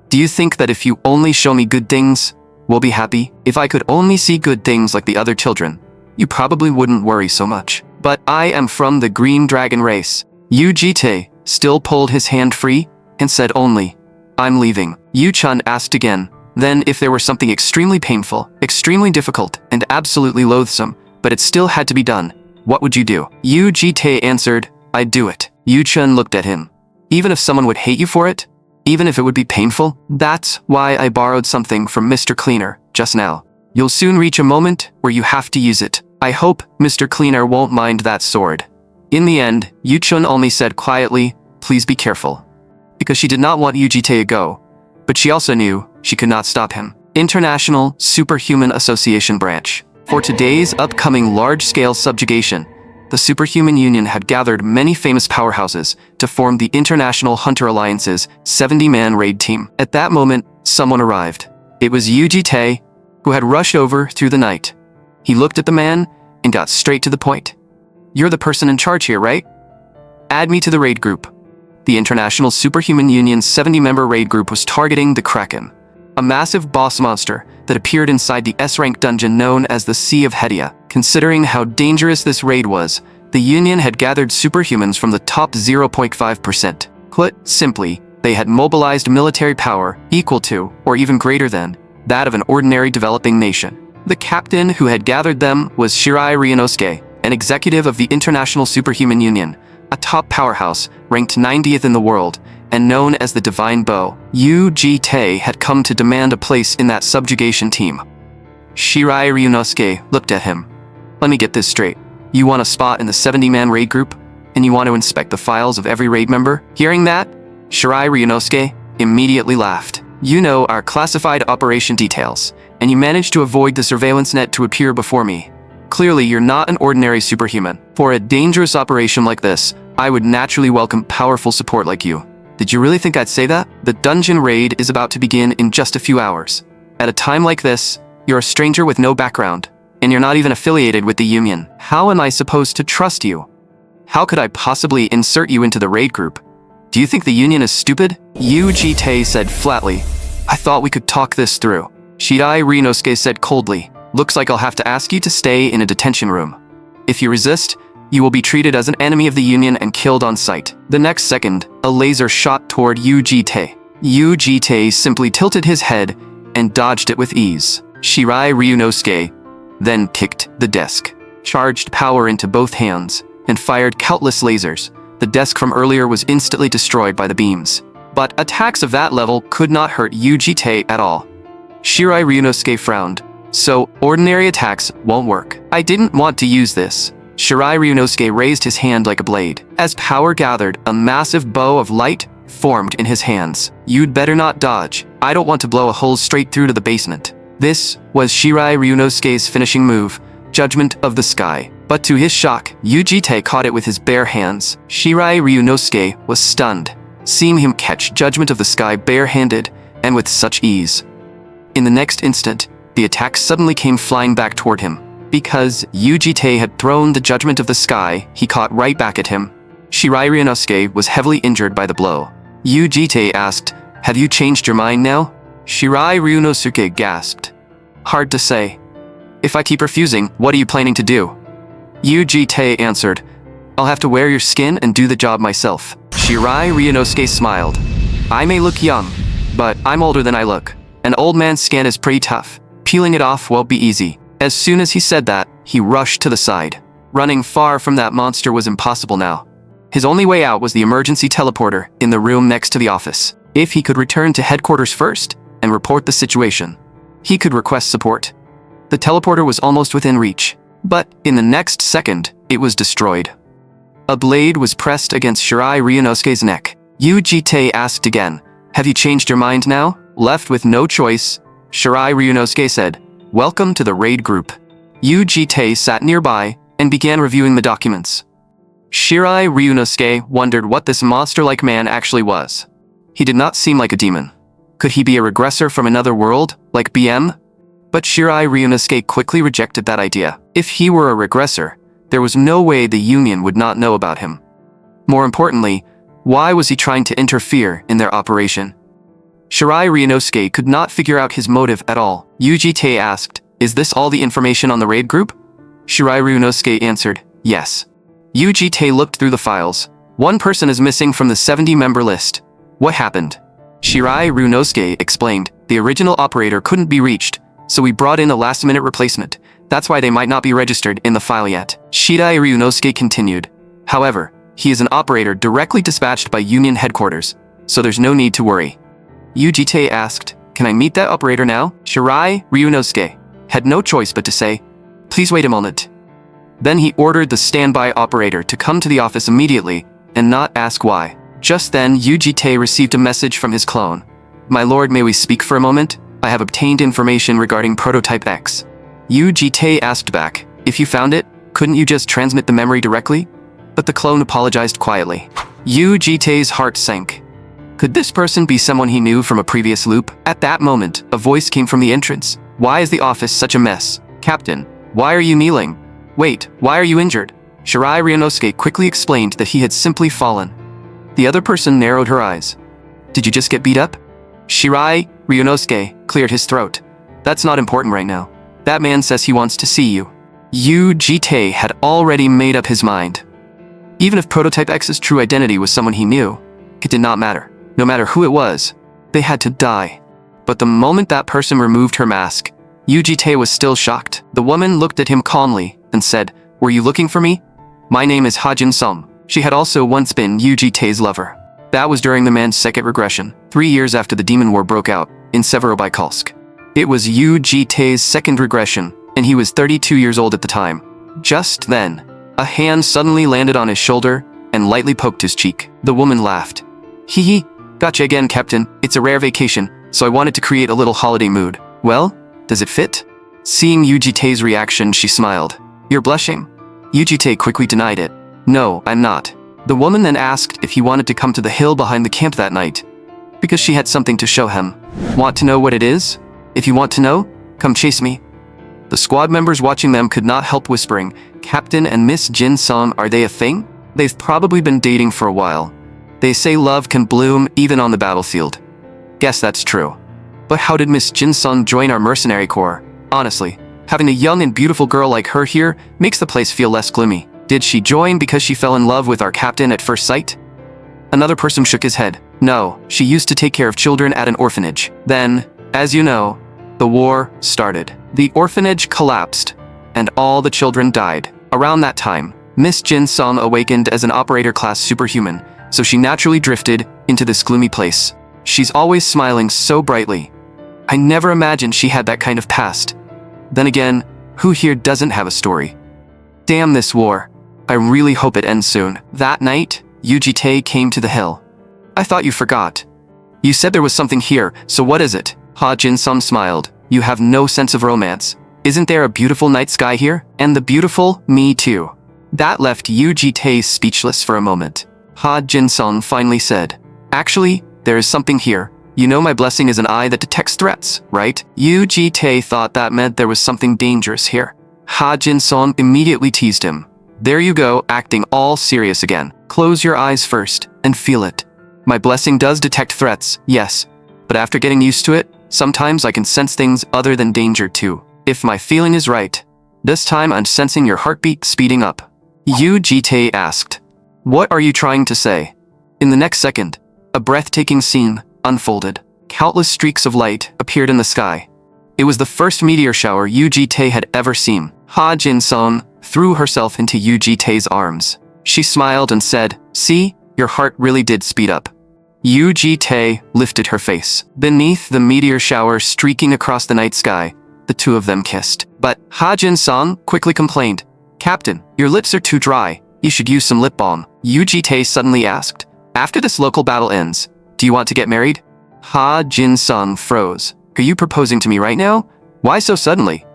Do you think that if you only show me good things, we'll be happy? If I could only see good things like the other children, you probably wouldn't worry so much. But I am from the green dragon race. Yu-ji-tae still pulled his hand free and said only, I'm leaving. Yu-chun asked again, Then if there were something extremely painful, extremely difficult, and absolutely loathsome, but it still had to be done, what would you do? Yu Ji-tae answered, I'd do it. Yu Chun looked at him. Even if someone would hate you for it? Even if it would be painful? That's why I borrowed something from Mr. Cleaner just now. You'll soon reach a moment where you have to use it. I hope Mr. Cleaner won't mind that sword. In the end, Yu Chun only said quietly, please be careful. Because she did not want Yu Ji-tae to go, but she also knew she could not stop him. International Superhuman Association Branch. For today's upcoming large-scale subjugation, the Superhuman Union had gathered many famous powerhouses to form the International Hunter Alliance's 70-man raid team. At that moment, someone arrived. It was Yu Ji-tae, who had rushed over through the night. He looked at the man and got straight to the point. You're the person in charge here, right? Add me to the raid group. The International Superhuman Union's 70-member raid group was targeting the Kraken, a massive boss monster that appeared inside the S-rank dungeon known as the Sea of Hedia. Considering how dangerous this raid was, the Union had gathered superhumans from the top 0.5%. Put simply, they had mobilized military power equal to, or even greater than, that of an ordinary developing nation. The captain who had gathered them was Shirai Ryunosuke, an executive of the International Superhuman Union, a top powerhouse ranked 90th in the world, and known as the Divine Bow. Yu Ji-tae had come to demand a place in that subjugation team. Shirai Ryunosuke looked at him. Let me get this straight. You want a spot in the 70-man raid group? And you want to inspect the files of every raid member? Hearing that, Shirai Ryunosuke immediately laughed. You know our classified operation details, and you managed to avoid the surveillance net to appear before me. Clearly, you're not an ordinary superhuman. For a dangerous operation like this, I would naturally welcome powerful support like you. Did you really think I'd say that? The dungeon raid is about to begin in just a few hours. At a time like this, you're a stranger with no background, and you're not even affiliated with the Union. How am I supposed to trust you? How could I possibly insert you into the raid group? Do you think the Union is stupid? Yu Ji-tae said flatly, I thought we could talk this through. Shirai Ryunosuke said coldly, looks like I'll have to ask you to stay in a detention room. If you resist, you will be treated as an enemy of the Union and killed on sight. The next second, a laser shot toward Yu Ji-tae. Yu Ji-tae simply tilted his head and dodged it with ease. Shirai Ryunosuke then kicked the desk, charged power into both hands, and fired countless lasers. The desk from earlier was instantly destroyed by the beams. But attacks of that level could not hurt Yu Ji-tae at all. Shirai Ryunosuke frowned. So, ordinary attacks won't work. I didn't want to use this. Shirai Ryunosuke raised his hand like a blade. As power gathered, a massive bow of light formed in his hands. You'd better not dodge. I don't want to blow a hole straight through to the basement. This was Shirai Ryunosuke's finishing move, Judgment of the Sky. But to his shock, Yu Ji-tae caught it with his bare hands. Shirai Ryunosuke was stunned, seeing him catch Judgment of the Sky bare-handed and with such ease. In the next instant, the attack suddenly came flying back toward him. Because Yu Ji-tae had thrown the Judgment of the Sky, he caught right back at him. Shirai Ryunosuke was heavily injured by the blow. Yu Ji-tae asked, have you changed your mind now? Shirai Ryunosuke gasped. Hard to say. If I keep refusing, what are you planning to do? Yu Ji-tae answered, I'll have to wear your skin and do the job myself. Shirai Ryunosuke smiled. I may look young, but I'm older than I look. An old man's skin is pretty tough. Peeling it off won't be easy. As soon as he said that, he rushed to the side. Running far from that monster was impossible now. His only way out was the emergency teleporter in the room next to the office. If he could return to headquarters first and report the situation, he could request support. The teleporter was almost within reach, but in the next second, it was destroyed. A blade was pressed against Shirai Ryunosuke's neck. Yu Ji-tae asked again, have you changed your mind now? Left with no choice, Shirai Ryunosuke said, welcome to the raid group. Yu Ji-tae sat nearby and began reviewing the documents. Shirai Ryunosuke wondered what this monster-like man actually was. He did not seem like a demon. Could he be a regressor from another world, like BM? But Shirai Ryunosuke quickly rejected that idea. If he were a regressor, there was no way the Union would not know about him. More importantly, why was he trying to interfere in their operation? Shirai Ryunosuke could not figure out his motive at all. Yu Ji-tae asked, is this all the information on the raid group? Shirai Ryunosuke answered, yes. Yu Ji-tae looked through the files. One person is missing from the 70-member list. What happened? Shirai Ryunosuke explained, The original operator couldn't be reached, so we brought in a last-minute replacement. That's why they might not be registered in the file yet. Shidai Ryunosuke continued. However, he is an operator directly dispatched by Union headquarters, so there's no need to worry. Yujite asked, "Can I meet that operator now?" Shirai Ryunosuke had no choice but to say, "Please wait a moment." Then he ordered the standby operator to come to the office immediately and not ask why. Just then, Yujite received a message from his clone. "My lord, may we speak for a moment? I have obtained information regarding Prototype X." Yujite asked back, "If you found it, couldn't you just transmit the memory directly?" But the clone apologized quietly. Yujite's heart sank. Could this person be someone he knew from a previous loop? At that moment, a voice came from the entrance. "Why is the office such a mess? Captain, why are you kneeling? Wait, why are you injured?" Shirai Ryunosuke quickly explained that he had simply fallen. The other person narrowed her eyes. "Did you just get beat up?" Shirai Ryunosuke cleared his throat. "That's not important right now. That man says he wants to see you." Yujite had already made up his mind. Even if Prototype X's true identity was someone he knew, it did not matter. No matter who it was, they had to die. But the moment that person removed her mask, Yujite was still shocked. The woman looked at him calmly and said, "Were you looking for me? My name is Hajin Song." She had also once been Yujite's lover. That was during the man's second regression, 3 years after the Demon War broke out in Severobykolsk. It was Yujite's second regression, and he was 32 years old at the time. Just then, a hand suddenly landed on his shoulder and lightly poked his cheek. The woman laughed. "Hee hee, gotcha again, Captain. It's a rare vacation, so I wanted to create a little holiday mood." "Well, does it fit?" Seeing Yujite's reaction, she smiled. "You're blushing?" Yujite quickly denied it. "No, I'm not." The woman then asked if he wanted to come to the hill behind the camp that night, because she had something to show him. "Want to know what it is? If you want to know, come chase me." The squad members watching them could not help whispering, "Captain and Miss Jin Song, are they a thing? They've probably been dating for a while. They say love can bloom even on the battlefield." Guess that's true. But how did Miss Jin Song join our mercenary corps? Honestly, having a young and beautiful girl like her here makes the place feel less gloomy. Did she join because she fell in love with our captain at first sight? Another person shook his head. No, she used to take care of children at an orphanage. Then, as you know, the war started. The orphanage collapsed, and all the children died. Around that time, Miss Jin Song awakened as an operator-class superhuman, so she naturally drifted into this gloomy place. She's always smiling so brightly. I never imagined she had that kind of past. Then again, who here doesn't have a story? Damn this war. I really hope it ends soon. That night, Yujite came to the hill. "I thought you forgot. You said there was something here, so what is it?" Ha Jin-sung smiled. "You have no sense of romance. Isn't there a beautiful night sky here? And the beautiful, me too." That left Yujite speechless for a moment. Ha Jin-sung finally said, "Actually, there is something here. You know my blessing is an eye that detects threats, right?" Yujite thought that meant there was something dangerous here. Ha Jin-sung immediately teased him. "There you go, acting all serious again. Close your eyes first and feel it. My blessing does detect threats, yes, but after getting used to it, sometimes I can sense things other than danger too. If my feeling is right, this time I'm sensing your heartbeat speeding up." Yujite asked, "What are you trying to say?" In the next second, a breathtaking scene unfolded. Countless streaks of light appeared in the sky. It was the first meteor shower Yujite had ever seen. Ha Jin-sung threw herself into Yujite's arms. She smiled and said, "See, your heart really did speed up." Yujite lifted her face. Beneath the meteor shower streaking across the night sky, the two of them kissed. But Ha Jin-sung quickly complained, "Captain, your lips are too dry. You should use some lip balm." Yujite suddenly asked, "After this local battle ends, do you want to get married?" Ha Jin-sung froze. "Are you proposing to me right now? Why so suddenly?"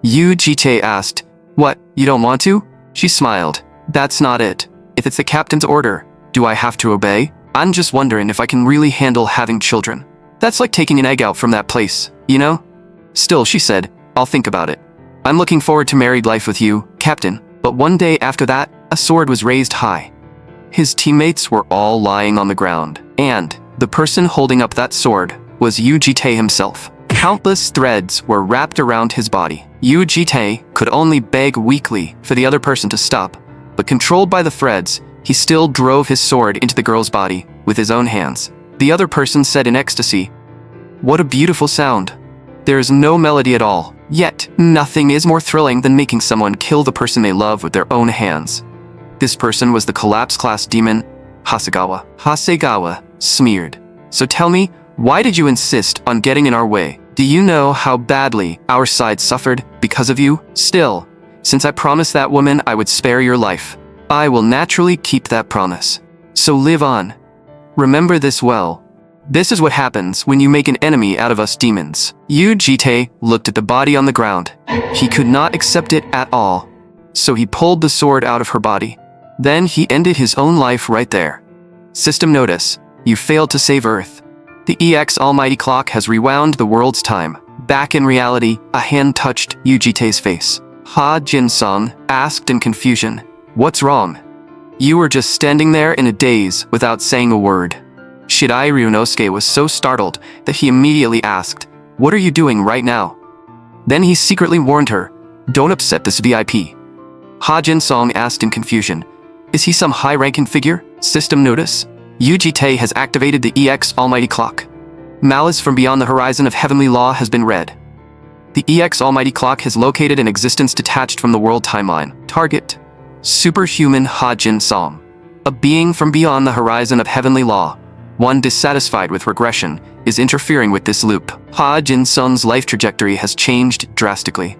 Yujite asked, "What, you don't want to?" She smiled. "That's not it. If it's the captain's order, do I have to obey? I'm just wondering if I can really handle having children. That's like taking an egg out from that place, you know?" Still, she said, "I'll think about it. I'm looking forward to married life with you, Captain." But one day after that, a sword was raised high. His teammates were all lying on the ground, and the person holding up that sword was Yujite himself. Countless threads were wrapped around his body. Yujite could only beg weakly for the other person to stop, but controlled by the threads, he still drove his sword into the girl's body with his own hands. The other person said in ecstasy, What a beautiful sound. There is no melody at all. Yet, nothing is more thrilling than making someone kill the person they love with their own hands. This person was the collapse class demon, Hasegawa. Hasegawa smeared. So tell me, why did you insist on getting in our way? Do you know how badly our side suffered because of you? Still, since I promised that woman I would spare your life, I will naturally keep that promise. So live on. Remember this well. This is what happens when you make an enemy out of us demons. Yujite looked at the body on the ground. He could not accept it at all. So he pulled the sword out of her body. Then he ended his own life right there. System notice. You failed to save Earth. The EX almighty clock has rewound the world's time. Back in reality, a hand touched Yujite's face. Ha Jin-sung asked in confusion, "What's wrong?" You were just standing there in a daze without saying a word. Shirai Ryunosuke was so startled that he immediately asked, "What are you doing right now?" Then he secretly warned her, "Don't upset this VIP." Ha Jin-sung asked in confusion, "Is he some high-ranking figure?" System notice. Yujite has activated the EX Almighty Clock. Malice from beyond the horizon of heavenly law has been read. The EX Almighty Clock has located an existence detached from the world timeline. Target: Superhuman Ha Jin-sung. A being from beyond the horizon of heavenly law. One dissatisfied with regression is interfering with this loop. Ha Jin-sung's life trajectory has changed drastically.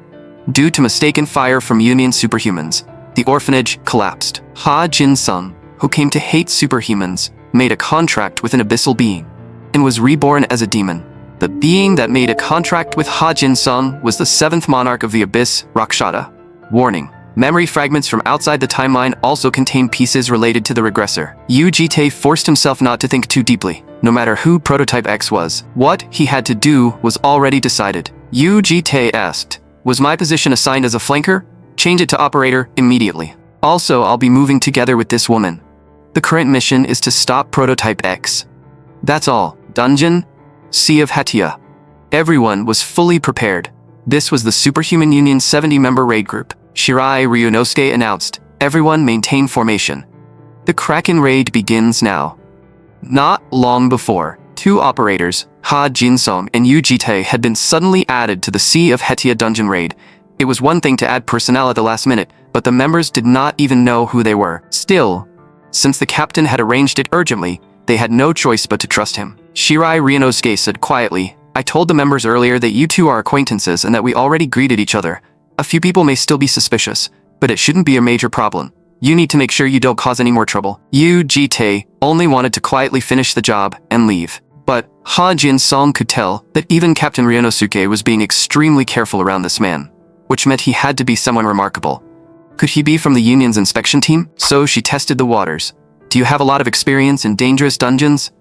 Due to mistaken fire from Union superhumans, the orphanage collapsed. Ha Jin-sung, who came to hate superhumans, made a contract with an abyssal being, and was reborn as a demon. The being that made a contract with Ha Jin-sung was the 7th monarch of the abyss, Rakshata. Warning: memory fragments from outside the timeline also contain pieces related to the regressor. Yujite forced himself not to think too deeply. No matter who Prototype X was, what he had to do was already decided. Yujite asked, "Was my position assigned as a flanker? Change it to operator immediately. Also, I'll be moving together with this woman. The current mission is to stop Prototype X. That's all." Dungeon, Sea of Hatia. Everyone was fully prepared. This was the Superhuman Union 70-member raid group. Shirai Ryunosuke announced, "Everyone maintain formation. The Kraken raid begins now." Not long before, 2 operators, Ha Jin-sung and Yujite, had been suddenly added to the Sea of Hatia dungeon raid. It was one thing to add personnel at the last minute, but the members did not even know who they were. Still, since the captain had arranged it urgently, they had no choice but to trust him. Shirai Ryunosuke said quietly, "I told the members earlier that you two are acquaintances and that we already greeted each other. A few people may still be suspicious, but it shouldn't be a major problem. You need to make sure you don't cause any more trouble." Yujite only wanted to quietly finish the job and leave. But Ha Jin-sung could tell that even Captain Ryunosuke was being extremely careful around this man, which meant he had to be someone remarkable. Could he be from the Union's inspection team? So she tested the waters. "Do you have a lot of experience in dangerous dungeons?"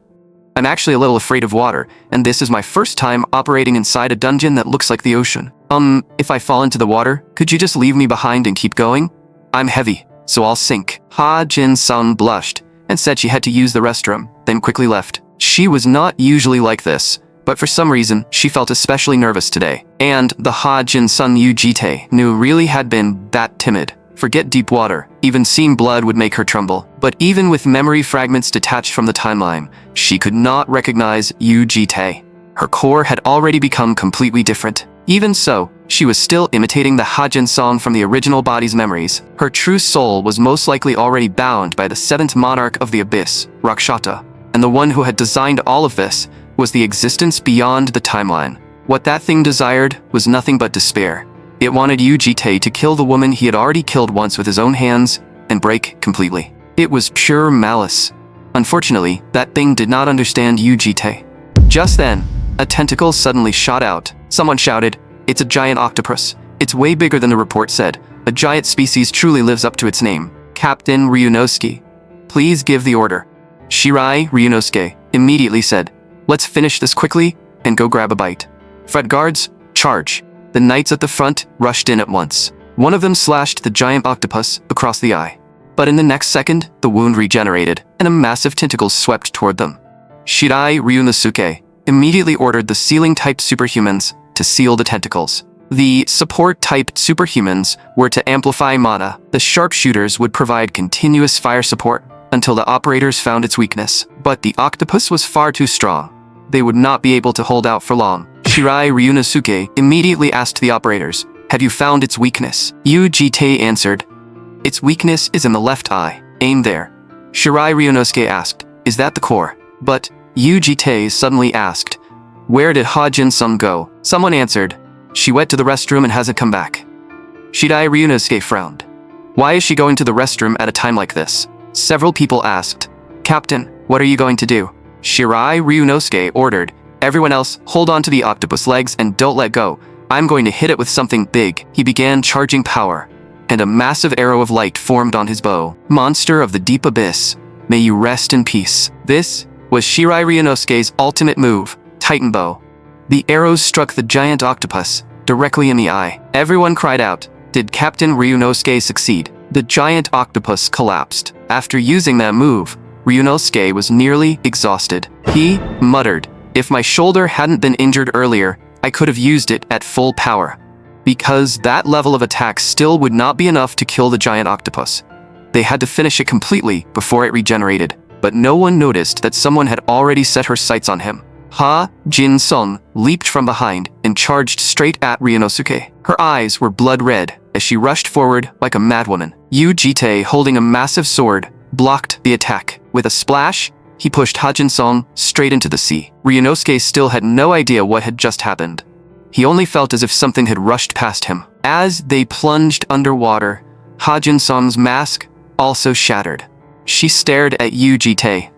"I'm actually a little afraid of water, and this is my first time operating inside a dungeon that looks like the ocean. If I fall into the water, could you just leave me behind and keep going? I'm heavy, so I'll sink." Ha Jin-sung blushed and said she had to use the restroom, then quickly left. She was not usually like this, but for some reason, she felt especially nervous today. And the Ha Jin-sung Yujite knew really had been that timid. Forget deep water, even seeing blood would make her tremble. But even with memory fragments detached from the timeline, she could not recognize Yujite. Her core had already become completely different. Even so, she was still imitating the Ha Jin-sung from the original body's memories. Her true soul was most likely already bound by the 7th monarch of the abyss, Rakshata. And the one who had designed all of this was the existence beyond the timeline. What that thing desired was nothing but despair. It wanted Yujite to kill the woman he had already killed once with his own hands and break completely. It was pure malice. Unfortunately, that thing did not understand Yujite. Just then, a tentacle suddenly shot out. Someone shouted, "It's a giant octopus. It's way bigger than the report said. A giant species truly lives up to its name." "Captain Ryunosuke, please give the order." Shirai Ryunosuke immediately said, "Let's finish this quickly and go grab a bite." "Front guards, charge." The knights at the front rushed in at once. One of them slashed the giant octopus across the eye. But in the next second, the wound regenerated, and a massive tentacle swept toward them. Shirai Ryunosuke immediately ordered the sealing-type superhumans to seal the tentacles. The support-type superhumans were to amplify mana. The sharpshooters would provide continuous fire support until the operators found its weakness. But the octopus was far too strong. they would not be able to hold out for long. Shirai Ryunosuke immediately asked the operators, "Have you found its weakness?" Ugite answered, "Its weakness is in the left eye. Aim there." Shirai Ryunosuke asked, "Is that the core?" But Ugite suddenly asked, "Where did Ha-jin-sung go?" Someone answered, "She went to the restroom and hasn't come back." Shirai Ryunosuke frowned. "Why is she going to the restroom at a time like this?" Several people asked, "Captain, what are you going to do?" Shirai Ryunosuke ordered, "Everyone else, hold on to the octopus legs and don't let go. I'm going to hit it with something big." He began charging power, and a massive arrow of light formed on his bow. "Monster of the deep abyss, may you rest in peace." This was Shirai Ryunosuke's ultimate move, Titan Bow. The arrows struck the giant octopus directly in the eye. Everyone cried out, "Did Captain Ryunosuke succeed?" The giant octopus collapsed. After using that move, Ryunosuke was nearly exhausted. He muttered, "If my shoulder hadn't been injured earlier, I could have used it at full power." Because that level of attack still would not be enough to kill the giant octopus. They had to finish it completely before it regenerated. But no one noticed that someone had already set her sights on him. Ha-jin-sung leaped from behind and charged straight at Ryunosuke. Her eyes were blood red as she rushed forward like a madwoman. Ugite, holding a massive sword, blocked the attack. With a splash, he pushed Ha-jin-sung straight into the sea. Ryunosuke still had no idea what had just happened. He only felt as if something had rushed past him. As they plunged underwater, Ha-jin-sung's mask also shattered. She stared at Ugite.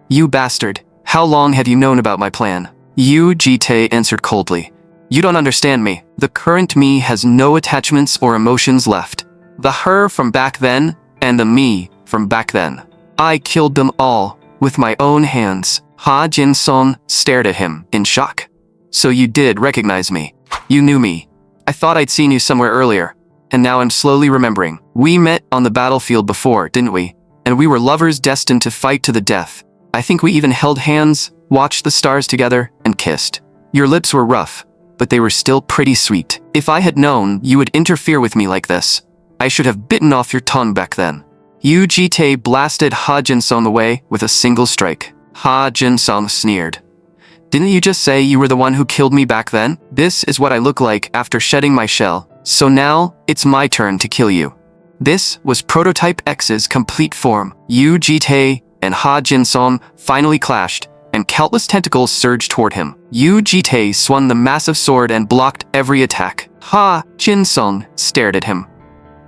"You bastard, how long have you known about my plan?" Ugite answered coldly, "You don't understand me. The current me has no attachments or emotions left. The her from back then and the me from back then. I killed them all with my own hands." Ha-jin-sung stared at him in shock. "So you did recognize me. You knew me. I thought I'd seen you somewhere earlier, and now I'm slowly remembering. We met on the battlefield before, didn't we? And we were lovers destined to fight to the death. I think we even held hands, watched the stars together, and kissed. Your lips were rough, but they were still pretty sweet. If I had known you would interfere with me like this, I should have bitten off your tongue back then." Ugite blasted Ha-jin-sung away with a single strike. Ha-jin-sung sneered. "Didn't you just say you were the one who killed me back then? This is what I look like after shedding my shell. So now, it's my turn to kill you." This was Prototype X's complete form. Ugite and Ha-jin-sung finally clashed, and countless tentacles surged toward him. Ugite swung the massive sword and blocked every attack. Ha-jin-sung stared at him.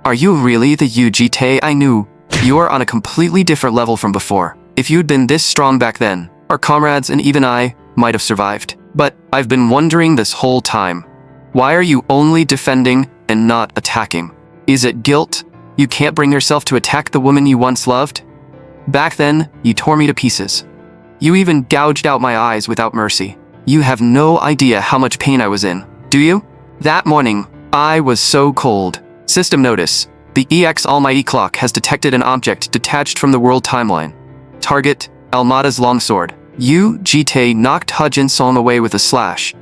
"Are you really the Ugite I knew? You are on a completely different level from before. If you'd been this strong back then, our comrades and even I might have survived. But I've been wondering this whole time. Why are you only defending and not attacking? Is it guilt? You can't bring yourself to attack the woman you once loved? Back then, you tore me to pieces. You even gouged out my eyes without mercy. You have no idea how much pain I was in, do you? That morning, I was so cold. System notice. The EX Almighty Clock has detected an object detached from the world timeline. Target, Almada's longsword." Ugite knocked Ha-jin-sung away with a slash,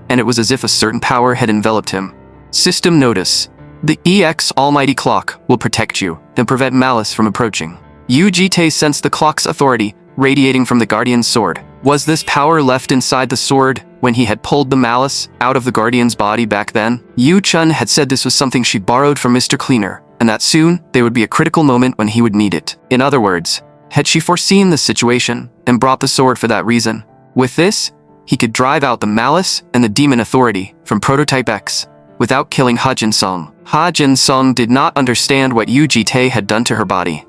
and it was as if a certain power had enveloped him. System notice. The EX Almighty Clock will protect you and prevent malice from approaching. Ugite sensed the clock's authority radiating from the Guardian's sword. Was this power left inside the sword when he had pulled the malice out of the Guardian's body back then? Yu-chun had said this was something she borrowed from Mr. Cleaner, and that soon there would be a critical moment when he would need it. In other words, had she foreseen this situation and brought the sword for that reason? With this, he could drive out the malice and the demon authority from Prototype X without killing Ha-jin-sung. Ha-jin-sung did not understand what Ugite had done to her body.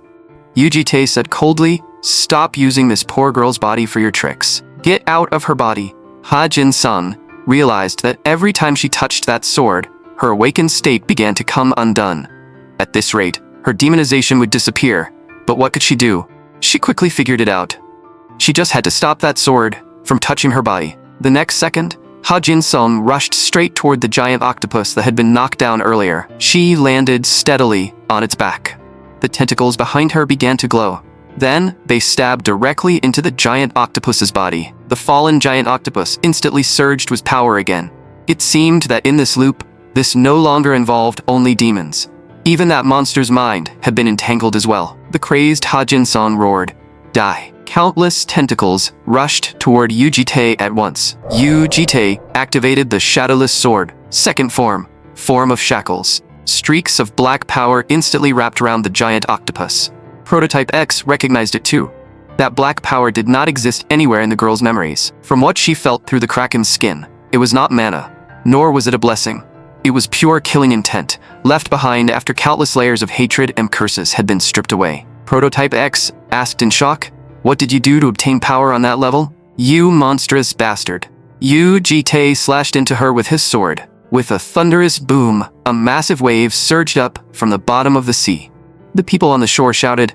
Ugite said coldly, "Stop using this poor girl's body for your tricks. Get out of her body." Ha-jin-sung realized that every time she touched that sword, her awakened state began to come undone. At this rate, her demonization would disappear, but what could she do? She quickly figured it out. She just had to stop that sword from touching her body. The next second, Ha-jin-sung rushed straight toward the giant octopus that had been knocked down earlier. She landed steadily on its back. The tentacles behind her began to glow. Then, they stabbed directly into the giant octopus's body. The fallen giant octopus instantly surged with power again. It seemed that in this loop, this no longer involved only demons. Even that monster's mind had been entangled as well. The crazed Ha-jin-sung roared, "Die!" Countless tentacles rushed toward Yu Jitae at once. Yu Jitae activated the Shadowless Sword, second form of shackles. Streaks of black power instantly wrapped around the giant octopus. Prototype X recognized it too. That black power did not exist anywhere in the girl's memories. From what she felt through the Kraken's skin, it was not mana, nor was it a blessing. It was pure killing intent, left behind after countless layers of hatred and curses had been stripped away. Prototype X asked in shock, "What did you do to obtain power on that level?" "You monstrous bastard." Yu Jitae slashed into her with his sword. With a thunderous boom, a massive wave surged up from the bottom of the sea. The people on the shore shouted,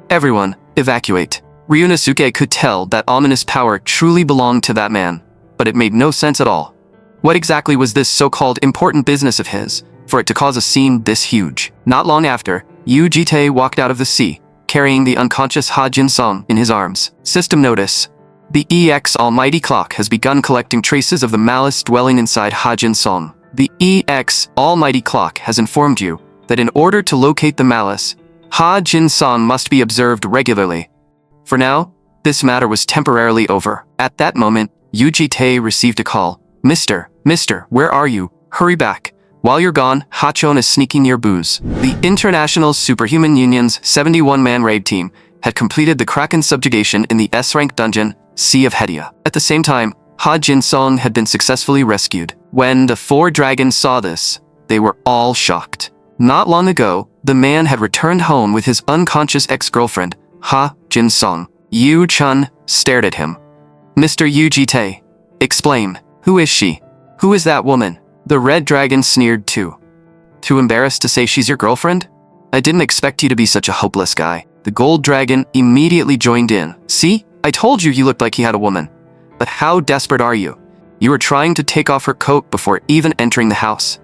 "Everyone, evacuate." Ryunosuke could tell that ominous power truly belonged to that man, but it made no sense at all. What exactly was this so-called important business of his, for it to cause a scene this huge? Not long after, Yu Jitae walked out of the sea, carrying the unconscious Ha Jin-sung in his arms. System notice. The EX Almighty Clock has begun collecting traces of the malice dwelling inside Ha Jin-sung. The EX Almighty Clock has informed you that in order to locate the malice, Ha Jin-sung must be observed regularly. For now, this matter was temporarily over. At that moment, Yu Jitae received a call. Mister, where are you? Hurry back. While you're gone, Hachon is sneaking near booze." The International Superhuman Union's 71-man raid team had completed the Kraken subjugation in the S-rank dungeon, Sea of Hedia. At the same time, Ha Jin-sung had been successfully rescued. When the 4 dragons saw this, they were all shocked. Not long ago, the man had returned home with his unconscious ex-girlfriend, Ha Jin-sung. Yu Chun stared at him. "Mr. Yu Jitae, explain. Who is she? Who is that woman?" The red dragon sneered too. "Too embarrassed to say she's your girlfriend? I didn't expect you to be such a hopeless guy." The gold dragon immediately joined in. "See? I told you looked like he had a woman. But how desperate are you? You were trying to take off her coat before even entering the house."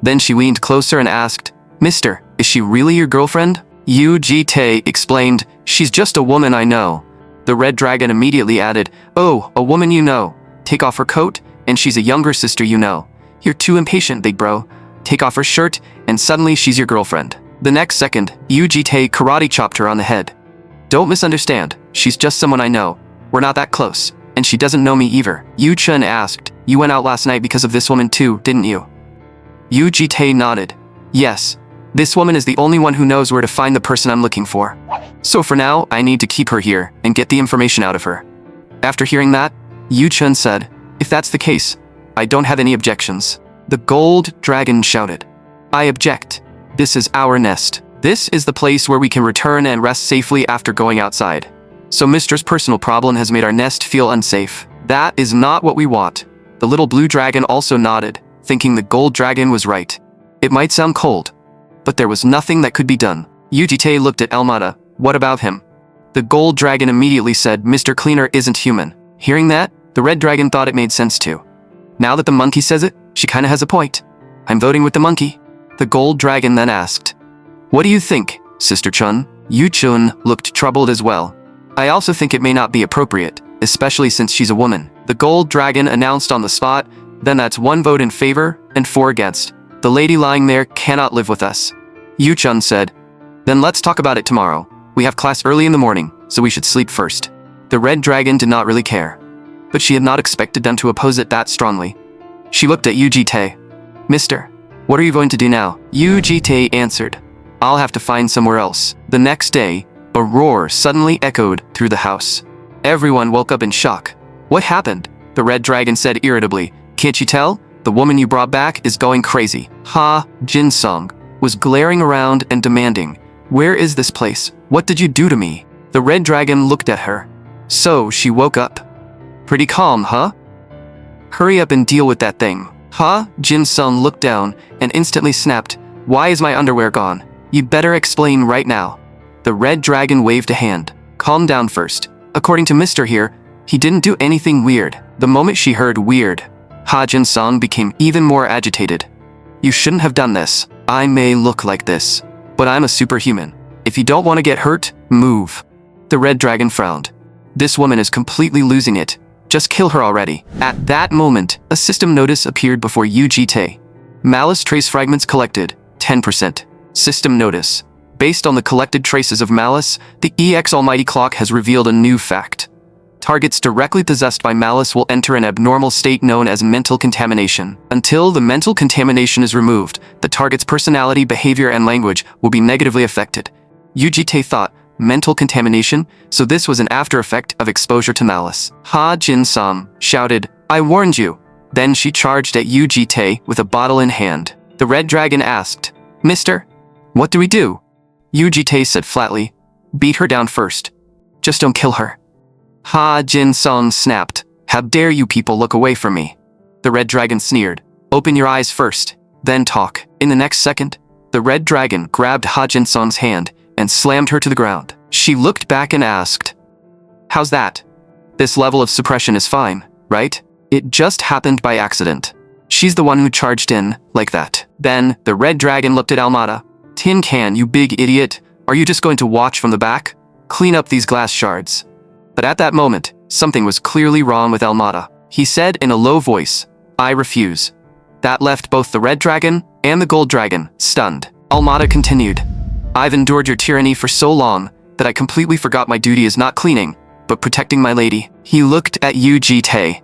Then she leaned closer and asked, "Mister, is she really your girlfriend?" Yu Jitae explained, "She's just a woman I know." The red dragon immediately added, "Oh, a woman you know. Take off her coat, and she's a younger sister you know. You're too impatient, big bro. Take off her shirt, and suddenly she's your girlfriend." The next second, Yu Jitae karate chopped her on the head. "Don't misunderstand. She's just someone I know. We're not that close, and she doesn't know me either." Yu Chun asked, "You went out last night because of this woman too, didn't you?" Yu Jitae nodded. "Yes. This woman is the only one who knows where to find the person I'm looking for. So for now, I need to keep her here and get the information out of her." After hearing that, Yu Chun said, "If that's the case, I don't have any objections." The gold dragon shouted, "I object. This is our nest. This is the place where we can return and rest safely after going outside. So Mister's personal problem has made our nest feel unsafe. That is not what we want." The little blue dragon also nodded, thinking the gold dragon was right. It might sound cold, but there was nothing that could be done. Yu Jitae looked at Elmada. "What about him?" The gold dragon immediately said, "Mr. Cleaner isn't human." Hearing that, the red dragon thought it made sense too. Now that the monkey says it, she kinda has a point. "I'm voting with the monkey." The gold dragon then asked, "What do you think, Sister Chun?" Yu Chun looked troubled as well. "I also think it may not be appropriate, especially since she's a woman." The gold dragon announced on the spot, "Then that's 1 vote in favor and 4 against. The lady lying there cannot live with us." Yu Chun said, "Then let's talk about it tomorrow. We have class early in the morning, so we should sleep first." The red dragon did not really care, but she had not expected them to oppose it that strongly. She looked at Yu Jitae. "Mister, what are you going to do now?" Yu Jitae answered, "I'll have to find somewhere else." The next day, a roar suddenly echoed through the house. Everyone woke up in shock. "What happened?" The red dragon said irritably. "Can't you tell? The woman you brought back is going crazy." Ha Jin-sung was glaring around and demanding, "Where is this place? What did you do to me?" The red dragon looked at her. "So she woke up. Pretty calm, huh? Hurry up and deal with that thing." Ha Jin-sung looked down and instantly snapped, "Why is my underwear gone? You'd better explain right now." The red dragon waved a hand. "Calm down first. According to Mr. here, he didn't do anything weird." The moment she heard weird, Ha Jin-sung became even more agitated. "You shouldn't have done this. I may look like this, but I'm a superhuman. If you don't want to get hurt, move." The red dragon frowned. "This woman is completely losing it. Just kill her already." At that moment, a system notice appeared before Yu Jitae. Malice trace fragments collected, 10%. System notice. Based on the collected traces of malice, the EX Almighty Clock has revealed a new fact. Targets directly possessed by malice will enter an abnormal state known as mental contamination. Until the mental contamination is removed, the target's personality, behavior, and language will be negatively affected. Yujite thought, mental contamination? So this was an after effect of exposure to malice. Ha Jin-sam shouted, I warned you. Then she charged at Yujite with a bottle in hand. The red dragon asked, Mister, what do we do? Yujite said flatly, beat her down first. Just don't kill her. Ha Jin-sung snapped, how dare you people look away from me. The red dragon sneered, open your eyes first, then talk. In the next second, the red dragon grabbed Ha Jin-sung's hand and slammed her to the ground. She looked back and asked, how's that? This level of suppression is fine, right? It just happened by accident. She's the one who charged in, like that. Then, the red dragon looked at Almada. Tin Can, you big idiot, are you just going to watch from the back? Clean up these glass shards. But at that moment, something was clearly wrong with Almada. He said in a low voice, I refuse. That left both the red dragon and the gold dragon stunned. Almada continued, I've endured your tyranny for so long that I completely forgot my duty is not cleaning, but protecting my lady. He looked at Yujite.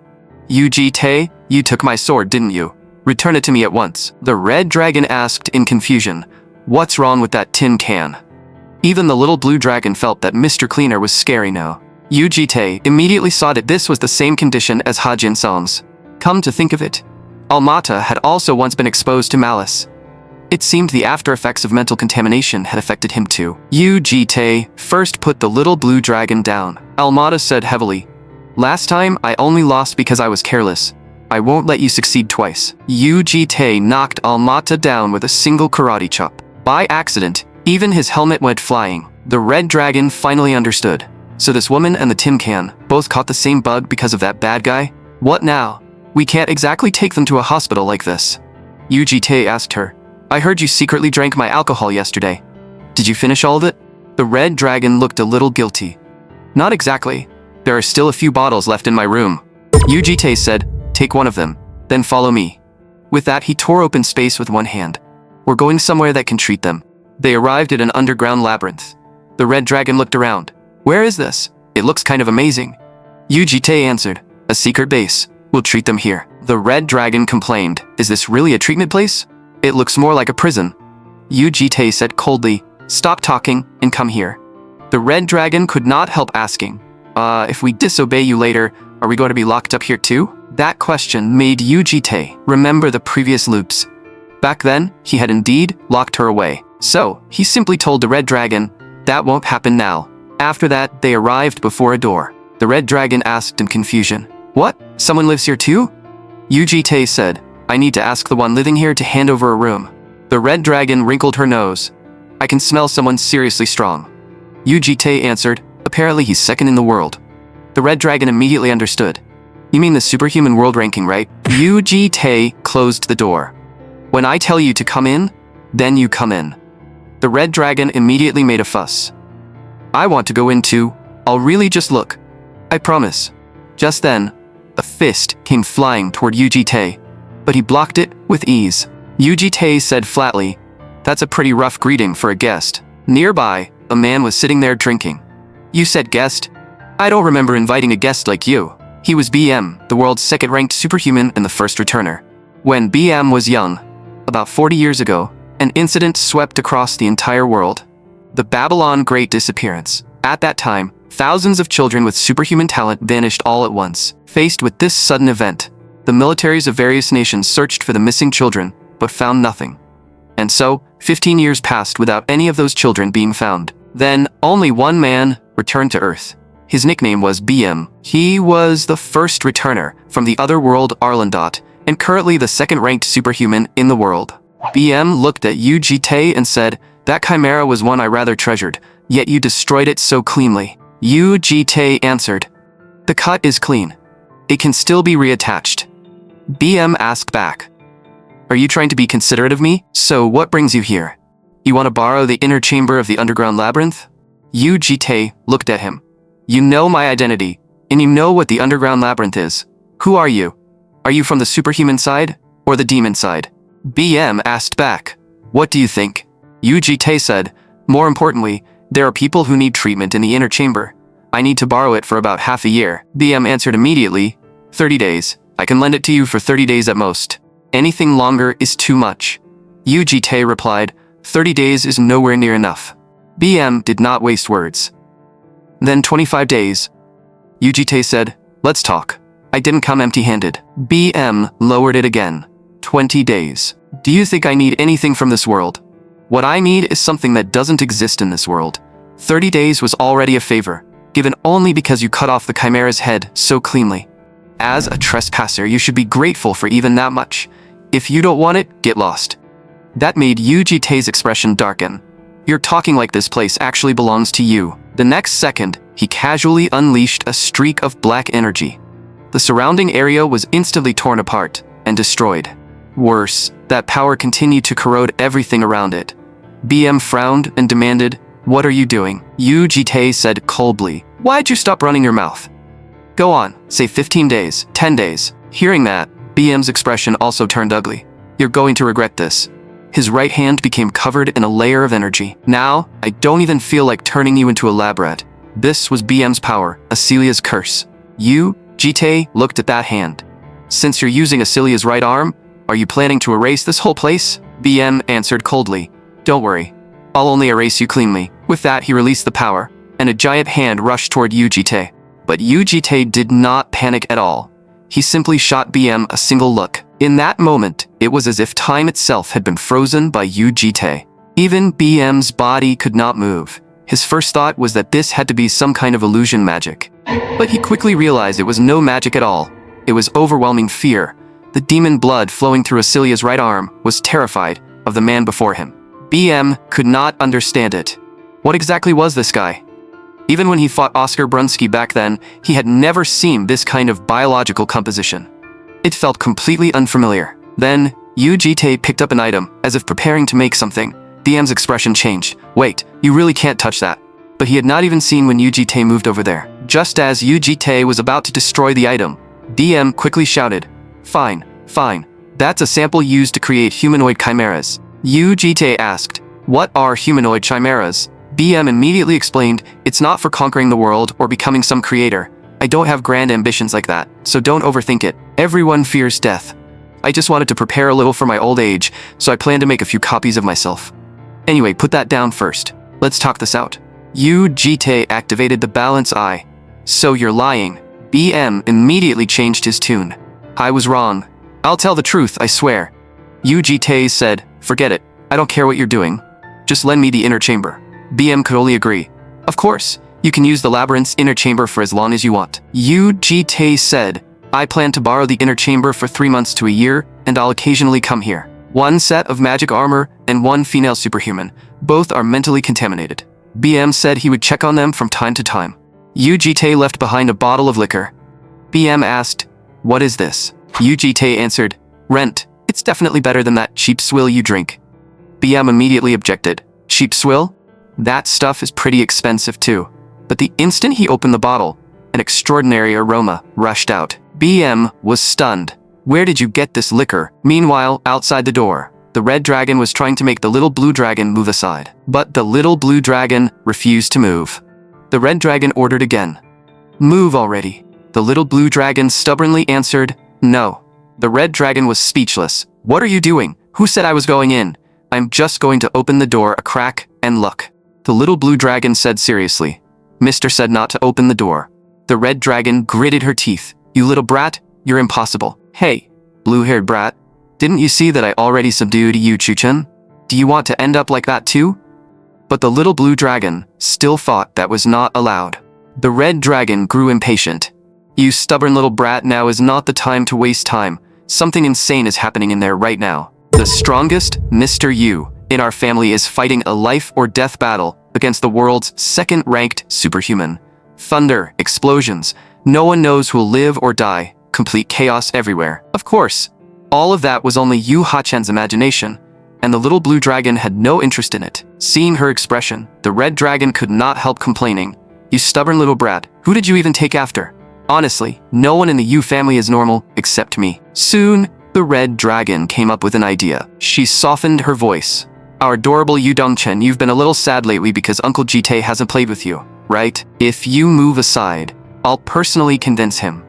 Yujite, you took my sword, didn't you? Return it to me at once. The red dragon asked in confusion, what's wrong with that tin can? Even the little blue dragon felt that Mr. Cleaner was scary now. Yujite immediately saw that this was the same condition as Ha Jin-sung's. Come to think of it, Almata had also once been exposed to malice. It seemed the after effects of mental contamination had affected him too. Yujite first put the little blue dragon down. Almata said heavily, last time I only lost because I was careless. I won't let you succeed twice. Yujite knocked Almata down with a single karate chop. By accident, even his helmet went flying. The red dragon finally understood. So this woman and the tin can both caught the same bug because of that bad guy? What now? We can't exactly take them to a hospital like this. Yujite asked her, I heard you secretly drank my alcohol yesterday. Did you finish all of it? The red dragon looked a little guilty. Not exactly. There are still a few bottles left in my room. Yujite said, take one of them, then follow me. With that, he tore open space with one hand. We're going somewhere that can treat them. They arrived at an underground labyrinth. The red dragon looked around. Where is this? It looks kind of amazing. Yujite answered, a secret base. We'll treat them here. The red dragon complained, is this really a treatment place? It looks more like a prison. Yujite said coldly, stop talking and come here. The red dragon could not help asking, if we disobey you later, are we going to be locked up here too? That question made Yujite remember the previous loops. Back then, he had indeed locked her away. So, he simply told the red dragon, that won't happen now. After that, they arrived before a door. The red dragon asked in confusion, what? Someone lives here too? Yujite said, I need to ask the one living here to hand over a room. The red dragon wrinkled her nose. I can smell someone seriously strong. Yujite answered, apparently he's second in the world. The red dragon immediately understood. You mean the superhuman world ranking, right? Yujite closed the door. When I tell you to come in, then you come in. The red dragon immediately made a fuss. I want to go in too. I'll really just look. I promise. Just then, a fist came flying toward Yujite, but he blocked it with ease. Yujite said flatly, that's a pretty rough greeting for a guest. Nearby, a man was sitting there drinking. You said guest? I don't remember inviting a guest like you. He was BM, the world's second-ranked superhuman and the first returner. When BM was young, about 40 years ago, an incident swept across the entire world. The Babylon Great Disappearance. At that time, thousands of children with superhuman talent vanished all at once. Faced with this sudden event, the militaries of various nations searched for the missing children, but found nothing. And so, 15 years passed without any of those children being found. Then, only one man returned to Earth. His nickname was BM. He was the first returner from the other world Arlandot, and currently the second-ranked superhuman in the world. BM looked at Yujite and said, that chimera was one I rather treasured, yet you destroyed it so cleanly. Yujite answered, the cut is clean. It can still be reattached. BM asked back, are you trying to be considerate of me? So what brings you here? You want to borrow the inner chamber of the underground labyrinth? Yujite looked at him. You know my identity, and you know what the underground labyrinth is. Who are you? Are you from the superhuman side, or the demon side? BM asked back, what do you think? Yujite said, More importantly, there are people who need treatment in the inner chamber. I need to borrow it for about half a year. BM answered immediately. 30 days. I can lend it to you for 30 days at most. Anything longer is too much. Yu Jitae replied, 30 days is nowhere near enough. BM did not waste words. Then 25 days. Yu Jitae said, let's talk. I didn't come empty-handed. BM lowered it again. 20 days. Do you think I need anything from this world? What I need is something that doesn't exist in this world. 30 days was already a favor, given only because you cut off the Chimera's head so cleanly. As a trespasser, you should be grateful for even that much. If you don't want it, get lost. That made Yu Jitae's expression darken. You're talking like this place actually belongs to you. The next second, he casually unleashed a streak of black energy. The surrounding area was instantly torn apart and destroyed. Worse, that power continued to corrode everything around it. BM frowned and demanded, what are you doing? Yu Jitae said coldly, why'd you stop running your mouth? Go on, say 15 days, 10 days. Hearing that, BM's expression also turned ugly. You're going to regret this. His right hand became covered in a layer of energy. Now, I don't even feel like turning you into a lab rat. This was BM's power, Asilia's curse. Yu Jitae looked at that hand. Since you're using Asilia's right arm, are you planning to erase this whole place? BM answered coldly. Don't worry. I'll only erase you cleanly. With that, he released the power, and a giant hand rushed toward Yu Jitae. But Yu Jitae did not panic at all. He simply shot BM a single look. In that moment, it was as if time itself had been frozen by Yu Jitae. Even BM's body could not move. His first thought was that this had to be some kind of illusion magic. But he quickly realized it was no magic at all. It was overwhelming fear. The demon blood flowing through Asilia's right arm was terrified of the man before him. BM could not understand it. What exactly was this guy? Even when he fought Oscar Brunsky back then, he had never seen this kind of biological composition. It felt completely unfamiliar. Then, Yu Jitae picked up an item, as if preparing to make something. BM's expression changed. Wait, you really can't touch that. But he had not even seen when Yu Jitae moved over there. Just as Yu Jitae was about to destroy the item, BM quickly shouted, Fine, fine. That's a sample used to create humanoid chimeras. Yu Jitae asked, what are humanoid chimeras? BM immediately explained, it's not for conquering the world or becoming some creator. I don't have grand ambitions like that, so don't overthink it. Everyone fears death. I just wanted to prepare a little for my old age, so I plan to make a few copies of myself. Anyway, put that down first. Let's talk this out. Yu Jitae activated the balance eye. So you're lying. BM immediately changed his tune. I was wrong. I'll tell the truth, I swear. Yu Jitae said, forget it. I don't care what you're doing. Just lend me the inner chamber. BM could only agree. Of course, you can use the labyrinth's inner chamber for as long as you want. Yu Jitae said, I plan to borrow the inner chamber for 3 months to a year, and I'll occasionally come here. 1 set of magic armor and 1 female superhuman. Both are mentally contaminated. BM said he would check on them from time to time. Yu Jitae left behind a bottle of liquor. BM asked, what is this? Yu Jitae answered, rent. It's definitely better than that cheap swill you drink. BM immediately objected. Cheap swill? That stuff is pretty expensive too. But the instant he opened the bottle, an extraordinary aroma rushed out. BM was stunned. Where did you get this liquor? Meanwhile, outside the door, the red dragon was trying to make the little blue dragon move aside. But the little blue dragon refused to move. The red dragon ordered again. Move already. The little blue dragon stubbornly answered, no. The red dragon was speechless. What are you doing? Who said I was going in? I'm just going to open the door a crack and look. The little blue dragon said seriously. Mr. said not to open the door. The red dragon gritted her teeth. You little brat, you're impossible. Hey, blue-haired brat, didn't you see that I already subdued Yu Chuchen? Do you want to end up like that too? But the little blue dragon still thought that was not allowed. The red dragon grew impatient. You stubborn little brat, now is not the time to waste time. Something insane is happening in there right now. The strongest, Mr. Yu, in our family is fighting a life or death battle against the world's second-ranked superhuman. Thunder, explosions, no one knows who will live or die, complete chaos everywhere. Of course, all of that was only Yu Hachen's imagination, and the little blue dragon had no interest in it. Seeing her expression, the red dragon could not help complaining. You stubborn little brat, who did you even take after? Honestly, no one in the Yu family is normal except me. Soon, the red dragon came up with an idea. She softened her voice. Our adorable Yu Dongchen, you've been a little sad lately because Uncle Jite hasn't played with you, right? If you move aside, I'll personally convince him.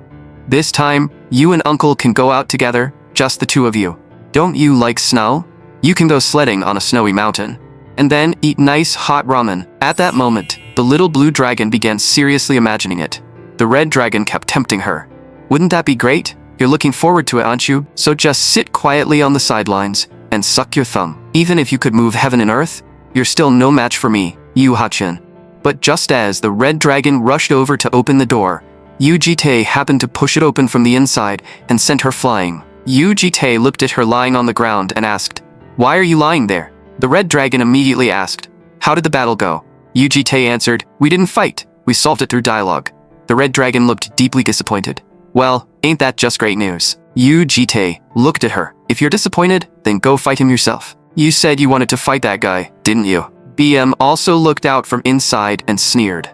This time, you and Uncle can go out together, just the two of you. Don't you like snow? You can go sledding on a snowy mountain. And then eat nice hot ramen. At that moment, the little blue dragon began seriously imagining it. The red dragon kept tempting her. Wouldn't that be great? You're looking forward to it, aren't you? So just sit quietly on the sidelines and suck your thumb. Even if you could move heaven and earth, you're still no match for me, Yu Hachin. But just as the red dragon rushed over to open the door, Yu Jite happened to push it open from the inside and sent her flying. Yu Jite looked at her lying on the ground and asked, "Why are you lying there?" The red dragon immediately asked, "How did the battle go?" Yu Jite answered, "We didn't fight. We solved it through dialogue." The red dragon looked deeply disappointed. "Well, ain't that just great news?" Yu Jite looked at her. "If you're disappointed, then go fight him yourself. You said you wanted to fight that guy, didn't you?" BM also looked out from inside and sneered.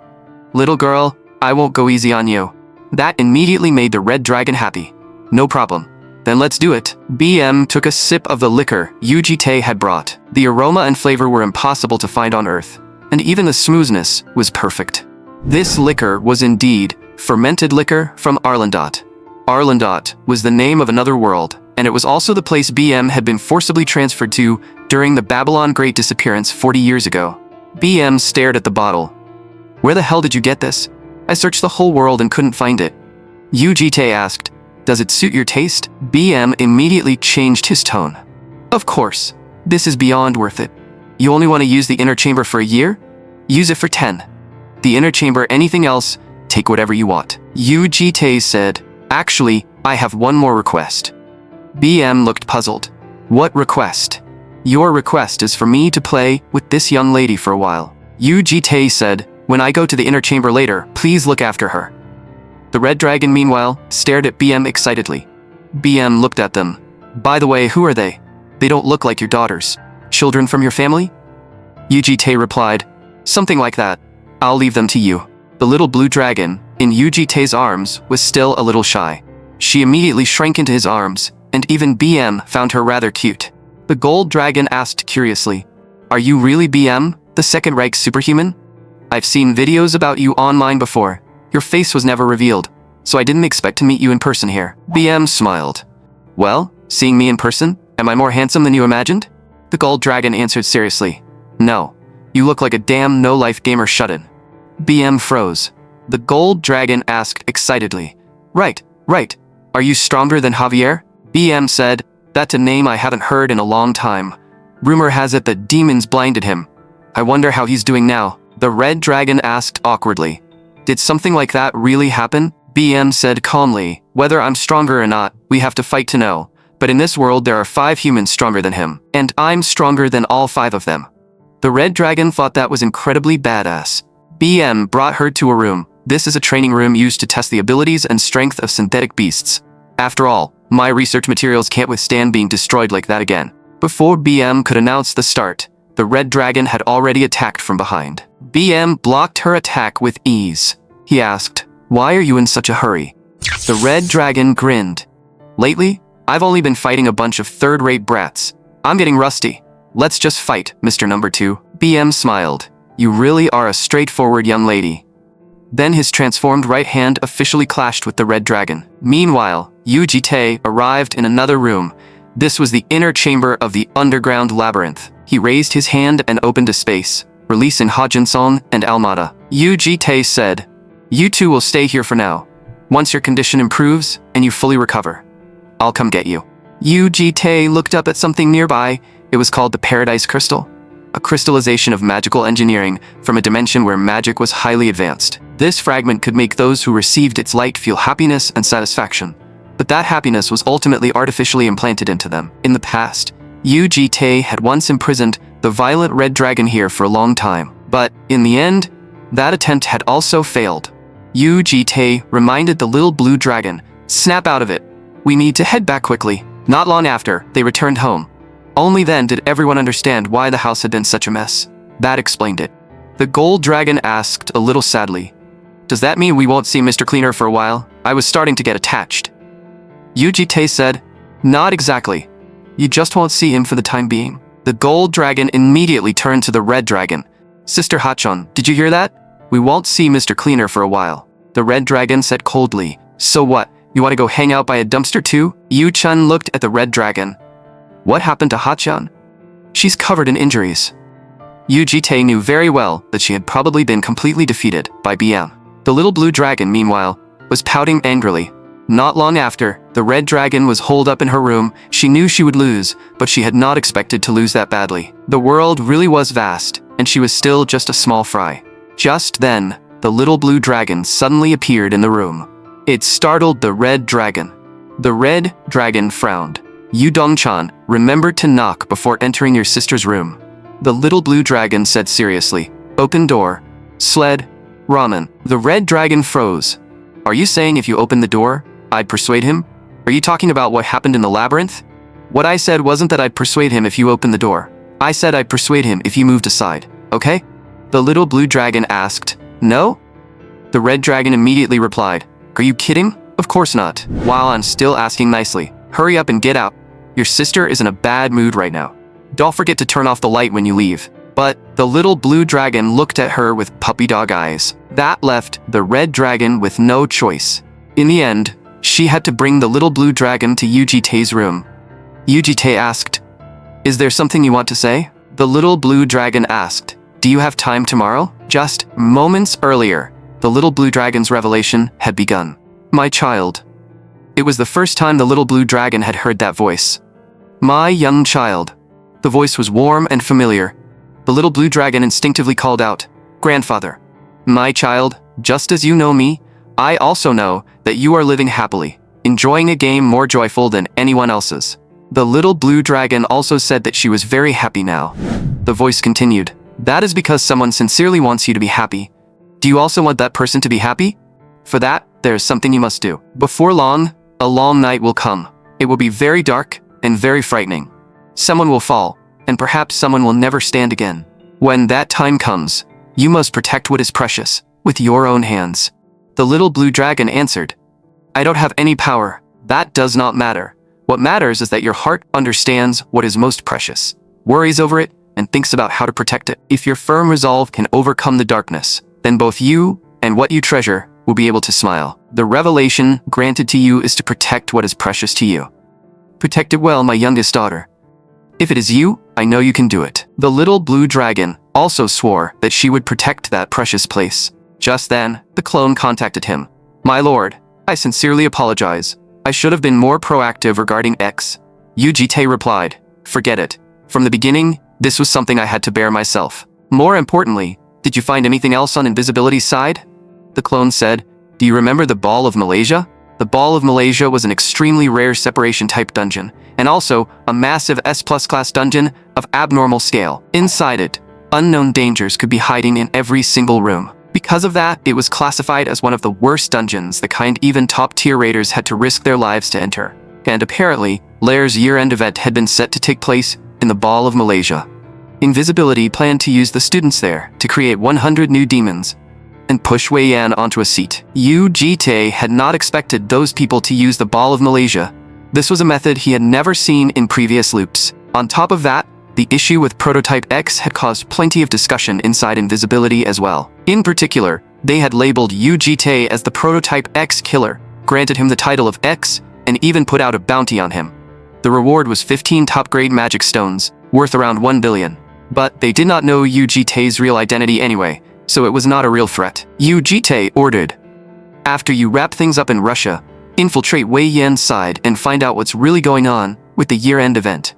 "Little girl, I won't go easy on you." That immediately made the red dragon happy. "No problem. Then let's do it." BM took a sip of the liquor Yu Jite had brought. The aroma and flavor were impossible to find on Earth, and even the smoothness was perfect. This liquor was indeed fermented liquor from Arlandot. Arlandot was the name of another world, and it was also the place BM had been forcibly transferred to during the Babylon Great Disappearance 40 years ago. BM stared at the bottle. "Where the hell did you get this? I searched the whole world and couldn't find it." Yu Jite asked, "Does it suit your taste?" BM immediately changed his tone. "Of course. This is beyond worth it. You only want to use the inner chamber for a year? Use it for 10. The inner chamber, anything else, take whatever you want." Yu Jite said, "Actually, I have one more request." BM looked puzzled. "What request?" "Your request is for me to play with this young lady for a while." Yu Jite said, "When I go to the inner chamber later, please look after her." The red dragon, meanwhile, stared at BM excitedly. BM looked at them. "By the way, who are they? They don't look like your daughters. Children from your family?" Yu Jite replied, "Something like that. I'll leave them to you." The little blue dragon, in Yu Jite's arms, was still a little shy. She immediately shrank into his arms, and even BM found her rather cute. The gold dragon asked curiously, "Are you really BM, the second-rank superhuman? I've seen videos about you online before. Your face was never revealed, so I didn't expect to meet you in person here." BM smiled. "Well, seeing me in person, am I more handsome than you imagined?" The gold dragon answered seriously, "No, you look like a damn no-life gamer shut-in." BM froze. The gold dragon asked excitedly, Right. Are you stronger than Javier?" BM said, "That's a name I haven't heard in a long time. Rumor has it that demons blinded him. I wonder how he's doing now." The red dragon asked awkwardly, "Did something like that really happen?" BM said calmly, "Whether I'm stronger or not, we have to fight to know. But in this world there are 5 humans stronger than him, and I'm stronger than all 5 of them." The red dragon thought that was incredibly badass. BM brought her to a room. This is a training room used to test the abilities and strength of synthetic beasts. After all, my research materials can't withstand being destroyed like that again. Before BM could announce the start, the red dragon had already attacked from behind. BM blocked her attack with ease. He asked, "Why are you in such a hurry?" The red dragon grinned. "Lately, I've only been fighting a bunch of third-rate brats. I'm getting rusty. Let's just fight, Mr. Number 2. BM smiled. "You really are a straightforward young lady." Then his transformed right hand officially clashed with the red dragon. Meanwhile, Yu Jite arrived in another room. This was the inner chamber of the underground labyrinth. He raised his hand and opened a space, releasing Hajinson and Almada. Yu Jite said, "You two will stay here for now. Once your condition improves and you fully recover, I'll come get you." Yu Jite looked up at something nearby. It was called the Paradise Crystal, a crystallization of magical engineering from a dimension where magic was highly advanced. This fragment could make those who received its light feel happiness and satisfaction, but that happiness was ultimately artificially implanted into them. In the past, Yu Jite had once imprisoned the violet red dragon here for a long time, but in the end, that attempt had also failed. Yu Jite reminded the little blue dragon, "Snap out of it. We need to head back quickly." Not long after, they returned home. Only then did everyone understand why the house had been such a mess. That explained it. The gold dragon asked a little sadly, "Does that mean we won't see Mr. Cleaner for a while? I was starting to get attached." Yu Jite said, "Not exactly. You just won't see him for the time being. The gold dragon immediately turned to the red dragon. Sister Hachon, did you hear that? We won't see Mr. Cleaner for a while. The red dragon said coldly. So what? You want to go hang out by a dumpster too? Yu-chun looked at the red dragon. What happened to Hachon? She's covered in injuries. Yu Jitae knew very well that she had probably been completely defeated by BM. The little blue dragon, meanwhile, was pouting angrily. Not long after, the red dragon was holed up in her room. She knew she would lose, but she had not expected to lose that badly. The world really was vast, and she was still just a small fry. Just then, the little blue dragon suddenly appeared in the room. It startled the red dragon. The red dragon frowned. Yu Dongchan, remember to knock before entering your sister's room. The little blue dragon said seriously. Open door. Sled. Ramen. The red dragon froze. Are you saying if you open the door, I'd persuade him? Are you talking about what happened in the labyrinth? What I said wasn't that I'd persuade him if you open the door. I said I'd persuade him if you moved aside, okay? The little blue dragon asked. No? The red dragon immediately replied. Are you kidding? Of course not. While I'm still asking nicely. Hurry up and get out. Your sister is in a bad mood right now. Don't forget to turn off the light when you leave. But the little blue dragon looked at her with puppy dog eyes. That left the red dragon with no choice. In the end, she had to bring the little blue dragon to Yu Jitae's room. Yu Jitae asked, Is there something you want to say? The little blue dragon asked, Do you have time tomorrow? Just moments earlier, the little blue dragon's revelation had begun. My child. It was the first time the little blue dragon had heard that voice. My young child. The voice was warm and familiar. The little blue dragon instinctively called out, Grandfather. My child, just as you know me, I also know that you are living happily, enjoying a game more joyful than anyone else's. The little blue dragon also said that she was very happy now. The voice continued, That is because someone sincerely wants you to be happy. Do you also want that person to be happy? For that, there is something you must do. Before long, a long night will come. It will be very dark and very frightening. Someone will fall, and perhaps someone will never stand again. When that time comes, you must protect what is precious with your own hands. The little blue dragon answered, I don't have any power. That does not matter. What matters is that your heart understands what is most precious, worries over it, and thinks about how to protect it. If your firm resolve can overcome the darkness, then both you and what you treasure will be able to smile. The revelation granted to you is to protect what is precious to you. Protect it well, my youngest daughter. If it is you, I know you can do it. The little blue dragon also swore that she would protect that precious place. Just then, the clone contacted him. My lord, I sincerely apologize. I should have been more proactive regarding X. Yu Jitae replied, Forget it. From the beginning, this was something I had to bear myself. More importantly, did you find anything else on invisibility's side? The clone said, Do you remember the Ball of Malaysia? The Ball of Malaysia was an extremely rare separation-type dungeon, and also a massive S+ class dungeon of abnormal scale. Inside it, unknown dangers could be hiding in every single room. Because of that, it was classified as one of the worst dungeons, the kind even top-tier raiders had to risk their lives to enter. And apparently, Lair's year-end event had been set to take place in the Ball of Malaysia. Invisibility planned to use the students there to create 100 new demons and push Wei Yan onto a seat. Yu Jitae had not expected those people to use the Ball of Malaysia. This was a method he had never seen in previous loops. On top of that, the issue with Prototype X had caused plenty of discussion inside Invisibility as well. In particular, they had labeled Yu Jitae as the Prototype X killer, granted him the title of X, and even put out a bounty on him. The reward was 15 top-grade magic stones, worth around 1 billion. But they did not know Yu Jitae's real identity anyway, so it was not a real threat. Yu Jitae ordered, After you wrap things up in Russia, infiltrate Wei Yan's side and find out what's really going on with the year-end event.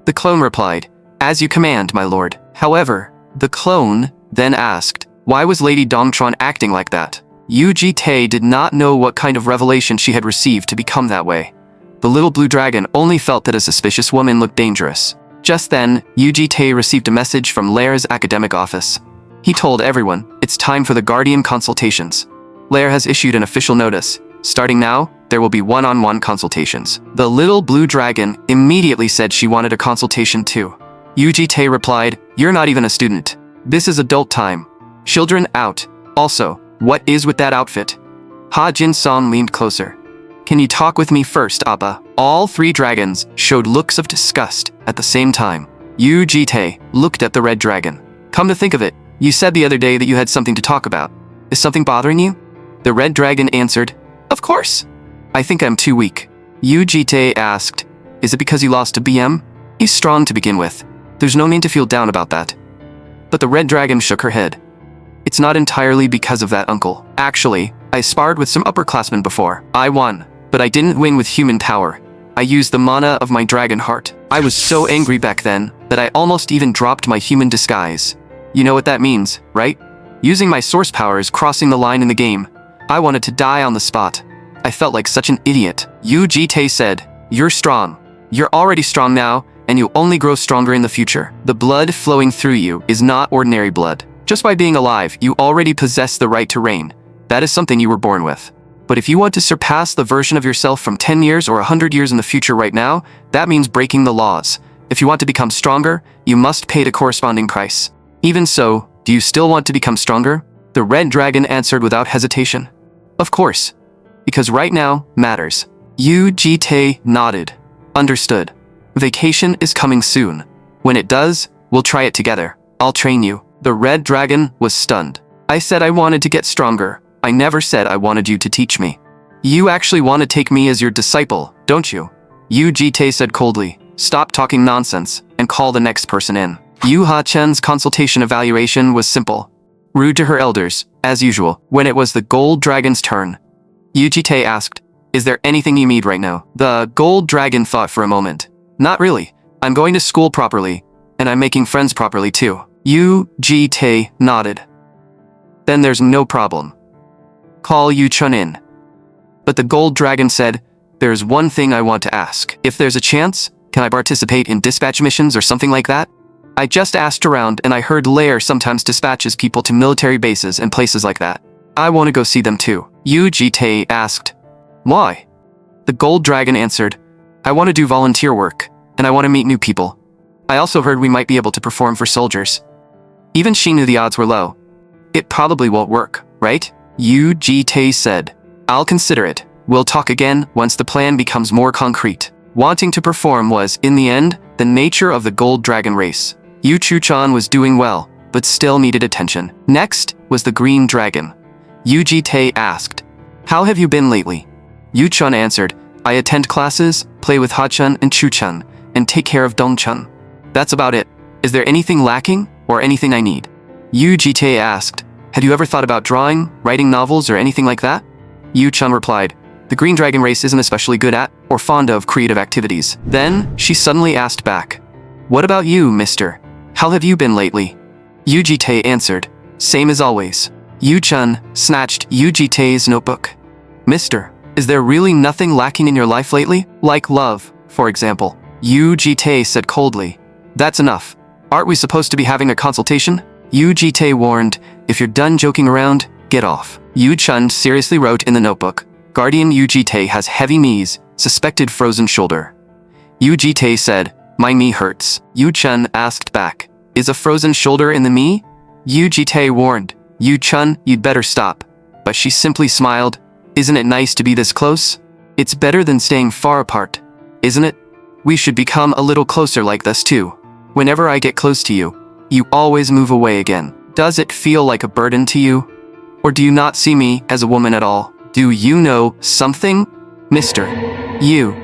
The clone replied, As you command, my lord. However, the clone then asked, Why was Lady Dongtron acting like that? Yu Jitae did not know what kind of revelation she had received to become that way. The little blue dragon only felt that a suspicious woman looked dangerous. Just then, Yu Jitae received a message from Lair's academic office. He told everyone, It's time for the Guardian consultations. Lair has issued an official notice. Starting now, there will be one-on-one consultations. The little blue dragon immediately said she wanted a consultation too. Yu Jitae replied, You're not even a student. This is adult time. Children out. Also, what is with that outfit? Ha Jin-song leaned closer. Can you talk with me first, Appa? All three dragons showed looks of disgust at the same time. Yu Jitae looked at the red dragon. Come to think of it, you said the other day that you had something to talk about. Is something bothering you? The red dragon answered, Of course. I think I'm too weak. Yu Jitae asked, Is it because you lost to BM? He's strong to begin with. There's no need to feel down about that. But the red dragon shook her head. It's not entirely because of that, uncle. Actually, I sparred with some upperclassmen before. I won, but I didn't win with human power. I used the mana of my dragon heart. I was so angry back then that I almost even dropped my human disguise. You know what that means, right? Using my source power is crossing the line in the game. I wanted to die on the spot. I felt like such an idiot. Yu Jitae said, You're strong. You're already strong now, and you'll only grow stronger in the future. The blood flowing through you is not ordinary blood. Just by being alive, you already possess the right to reign. That is something you were born with. But if you want to surpass the version of yourself from 10 years or 100 years in the future right now, that means breaking the laws. If you want to become stronger, you must pay the corresponding price. Even so, do you still want to become stronger? The red dragon answered without hesitation. Of course. Because right now matters. Yu Jitae nodded. Understood. Vacation is coming soon. When it does, we'll try it together. I'll train you. The red dragon was stunned. I said I wanted to get stronger. I never said I wanted you to teach me. You actually want to take me as your disciple, don't you? Yu Jitae said coldly. Stop talking nonsense and call the next person in. Yu Ha-chen's consultation evaluation was simple. Rude to her elders, as usual. When it was the gold dragon's turn, Yu Jitae asked, Is there anything you need right now? The gold dragon thought for a moment. Not really. I'm going to school properly, and I'm making friends properly too. Yu Jitae nodded. Then there's no problem. Call Yu Chun in. But the gold dragon said, There's one thing I want to ask. If there's a chance, can I participate in dispatch missions or something like that? I just asked around and I heard Lair sometimes dispatches people to military bases and places like that. I want to go see them too. Yu Jitae asked, Why? The gold dragon answered, I want to do volunteer work, and I want to meet new people. I also heard we might be able to perform for soldiers. Even she knew the odds were low. It probably won't work, right? Yu Jitae said, I'll consider it. We'll talk again once the plan becomes more concrete. Wanting to perform was, in the end, the nature of the gold dragon race. Yu Chu-chan was doing well, but still needed attention. Next was the green dragon. Yu Jitae asked, How have you been lately? Yu Chun answered, I attend classes, play with Ha-chan and Chu-chan, and take care of Dong-chan. That's about it. Is there anything lacking, or anything I need? Yu Jitae asked, Had you ever thought about drawing, writing novels, or anything like that? Yu Chun replied, The green dragon race isn't especially good at, or fond of, creative activities. Then, she suddenly asked back, What about you, mister? How have you been lately? Yu Jitae answered, Same as always. Yu Chun snatched Yu Jitae's notebook. Mister, is there really nothing lacking in your life lately? Like love, for example. Yu Jitae said coldly, That's enough. Aren't we supposed to be having a consultation? Yu Jitae warned, If you're done joking around, get off. Yu Chun seriously wrote in the notebook, Guardian Yu Jitae has heavy knees, suspected frozen shoulder. Yu Jitae said, My knee hurts. Yu Chun asked back, Is a frozen shoulder in the knee? Yu Jitae warned, Yu Chun, you'd better stop. But she simply smiled, Isn't it nice to be this close? It's better than staying far apart, isn't it? We should become a little closer like this too. Whenever I get close to you, you always move away again. Does it feel like a burden to you? Or do you not see me as a woman at all? Do you know something, mister? You.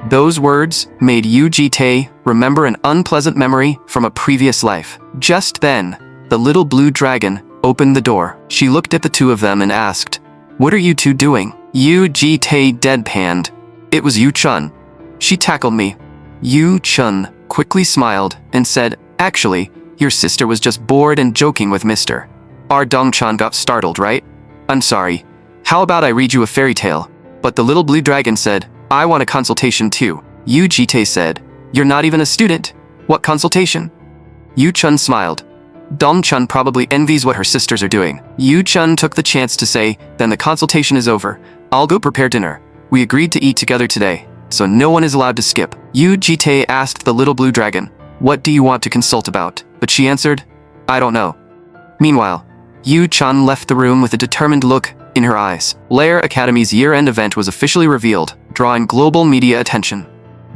Those words made Yu Jitae remember an unpleasant memory from a previous life. Just then, the little blue dragon opened the door. She looked at the two of them and asked, What are you two doing? Yu Jitae deadpanned. It was Yu Chun. She tackled me. Yu Chun quickly smiled and said, Actually, your sister was just bored and joking with Mr. Our Dong-chan got startled, right? I'm sorry. How about I read you a fairy tale? But the little blue dragon said, I want a consultation too. Yu Jitae said, You're not even a student. What consultation? Yu Chun smiled. Dong-chan probably envies what her sisters are doing. Yu Chun took the chance to say, Then the consultation is over. I'll go prepare dinner. We agreed to eat together today, so no one is allowed to skip. Yu Jitae asked the little blue dragon, What do you want to consult about? But she answered, I don't know. Meanwhile, Yu Chun left the room with a determined look in her eyes. Lair Academy's year-end event was officially revealed, drawing global media attention.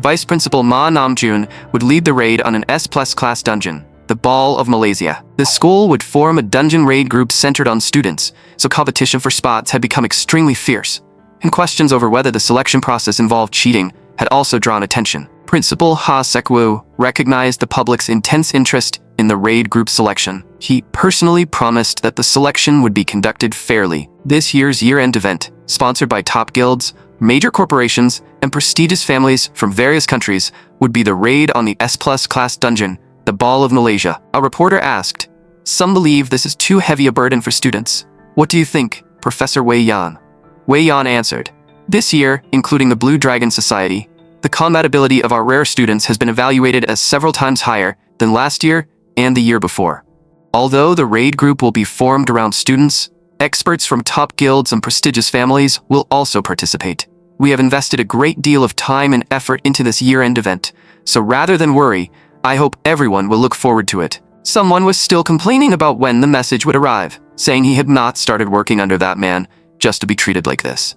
Vice Principal Ma Namjoon would lead the raid on an S+ class dungeon, the Ball of Malaysia. The school would form a dungeon raid group centered on students, so competition for spots had become extremely fierce, and questions over whether the selection process involved cheating had also drawn attention. Principal Ha Sekwoo recognized the public's intense interest in the raid group selection. He personally promised that the selection would be conducted fairly. This year's year-end event, sponsored by top guilds, major corporations, and prestigious families from various countries, would be the raid on the S+ class dungeon, the Ball of Malaysia. A reporter asked, "Some believe this is too heavy a burden for students. What do you think, Professor Wei Yan?" Wei Yan answered, "This year, including the Blue Dragon Society, the combat ability of our rare students has been evaluated as several times higher than last year and the year before. Although the raid group will be formed around students, experts from top guilds and prestigious families will also participate. We have invested a great deal of time and effort into this year-end event, so rather than worry, I hope everyone will look forward to it." Someone was still complaining about when the message would arrive, saying he had not started working under that man just to be treated like this.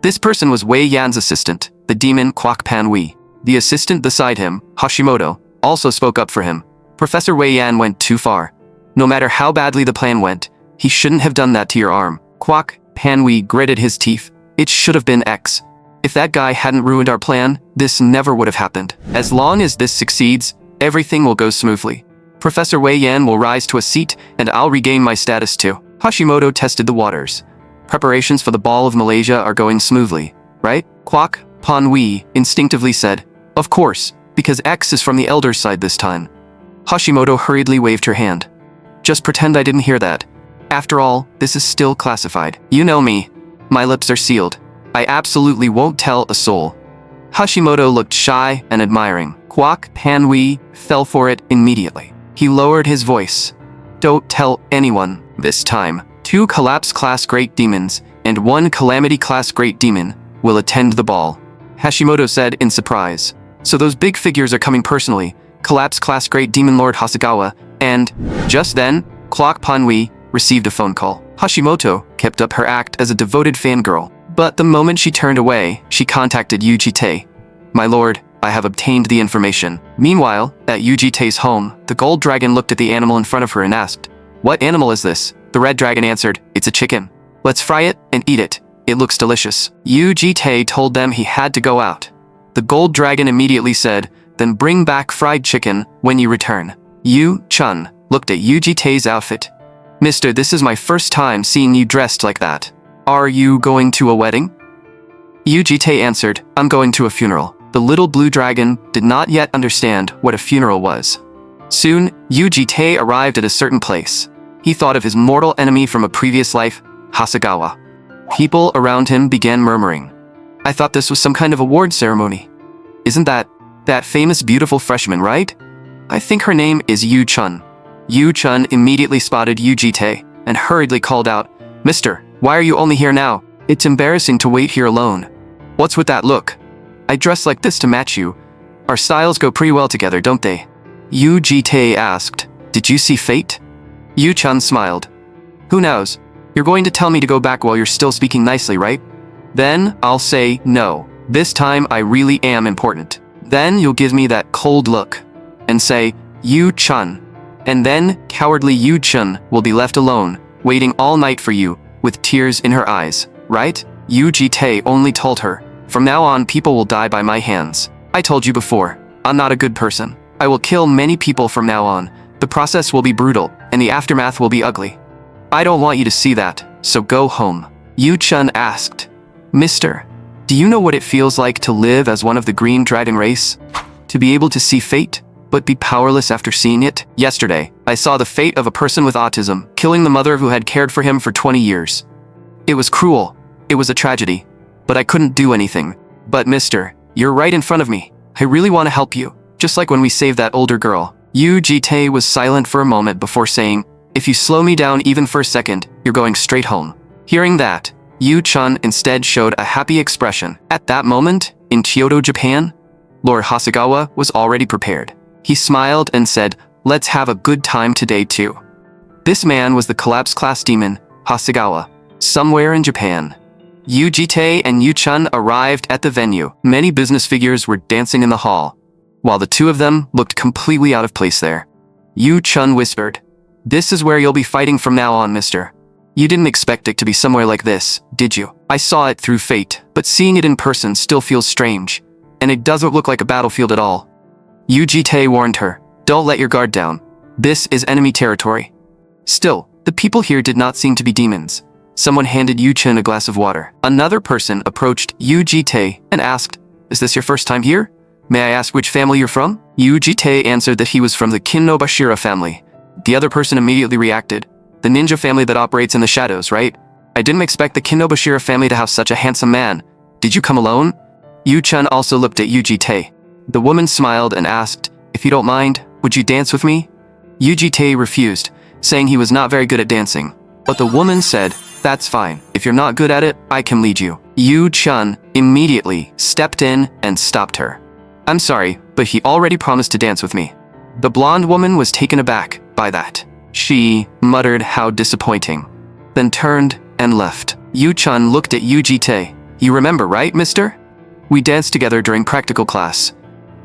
This person was Wei Yan's assistant, the demon Kwak Panwi. The assistant beside him, Hashimoto, also spoke up for him. Professor Wei Yan went too far. No matter how badly the plan went, he shouldn't have done that to your arm. Kwak Panwi gritted his teeth. It should have been X. If that guy hadn't ruined our plan, this never would have happened. As long as this succeeds, everything will go smoothly. Professor Wei Yan will rise to a seat, and I'll regain my status too. Hashimoto tested the waters. Preparations for the Ball of Malaysia are going smoothly, right? Kwak Panwi instinctively said, "Of course, because X is from the elder's side this time." Hashimoto hurriedly waved her hand. "Just pretend I didn't hear that. After all, this is still classified. You know me. My lips are sealed. I absolutely won't tell a soul." Hashimoto looked shy and admiring. Kwak Panwi fell for it immediately. He lowered his voice. "Don't tell anyone this time. 2 Collapse-class Great Demons and 1 Calamity-class Great Demon will attend the ball," Hashimoto said in surprise. "So those big figures are coming personally, Collapse-class Great Demon Lord Hasegawa, and..." Just then, Kwak Panwi received a phone call. Hashimoto kept up her act as a devoted fangirl, but the moment she turned away, she contacted Yujite. "My lord, I have obtained the information." Meanwhile, at Yujite's home, the gold dragon looked at the animal in front of her and asked, "What animal is this?" The red dragon answered, "It's a chicken. Let's fry it and eat it. It looks delicious." Yujite told them he had to go out. The gold dragon immediately said, "Then bring back fried chicken when you return." Yu-chun looked at Yujite's outfit. "Mister, this is my first time seeing you dressed like that. Are you going to a wedding?" Yujite answered, "I'm going to a funeral." The little blue dragon did not yet understand what a funeral was. Soon, Yujite arrived at a certain place. He thought of his mortal enemy from a previous life, Hasegawa. People around him began murmuring. "I thought this was some kind of award ceremony. Isn't that famous beautiful freshman, right? I think her name is Yu-chun." Yu-chun immediately spotted Yujite and hurriedly called out, "Mister, why are you only here now? It's embarrassing to wait here alone. What's with that look? I dress like this to match you. Our styles go pretty well together, don't they?" Yujite asked, "Did you see fate?" Yu-chun smiled. "Who knows? You're going to tell me to go back while you're still speaking nicely, right? Then I'll say no. This time I really am important. Then you'll give me that cold look and say, 'Yu-chun.' And then cowardly Yu-chun will be left alone, waiting all night for you, with tears in her eyes, right?" Yujite only told her, "From now on people will die by my hands. I told you before, I'm not a good person. I will kill many people from now on. The process will be brutal, and the aftermath will be ugly. I don't want you to see that, so go home." Yu-chun asked, "Mister, do you know what it feels like to live as one of the green dragon race? To be able to see fate, but be powerless after seeing it? Yesterday, I saw the fate of a person with autism, killing the mother who had cared for him for 20 years. It was cruel. It was a tragedy. But I couldn't do anything. But mister, you're right in front of me. I really want to help you, just like when we saved that older girl." Yujite was silent for a moment before saying, "If you slow me down even for a second, you're going straight home." Hearing that, Yu-chun instead showed a happy expression. At that moment, in Kyoto, Japan, Lord Hasegawa was already prepared. He smiled and said, "Let's have a good time today too." This man was the collapse class demon, Hasegawa, somewhere in Japan. Yu Jitae and Yu Chun arrived at the venue. Many business figures were dancing in the hall, while the two of them looked completely out of place there. Yu Chun whispered, "This is where you'll be fighting from now on, mister. You didn't expect it to be somewhere like this, did you? I saw it through fate, but seeing it in person still feels strange, and it doesn't look like a battlefield at all." Yu Jitae warned her, "Don't let your guard down. This is enemy territory." Still, the people here did not seem to be demons. Someone handed Yu Chun a glass of water. Another person approached Yu Jitae and asked, "Is this your first time here? May I ask which family you're from?" Yu Jitae answered that he was from the Kinobashira family. The other person immediately reacted, "The ninja family that operates in the shadows, right? I didn't expect the Kinobashira family to have such a handsome man. Did you come alone?" Yu Chun also looked at Yu Jitae. The woman smiled and asked, "If you don't mind, would you dance with me?" Yu Jitae refused, saying he was not very good at dancing. But the woman said, "That's fine. If you're not good at it, I can lead you." Yu Chun immediately stepped in and stopped her. "I'm sorry, but he already promised to dance with me." The blonde woman was taken aback by that. She muttered how disappointing, then turned and left. Yu Chun looked at Yu Jitae. "You remember, right, mister? We danced together during practical class."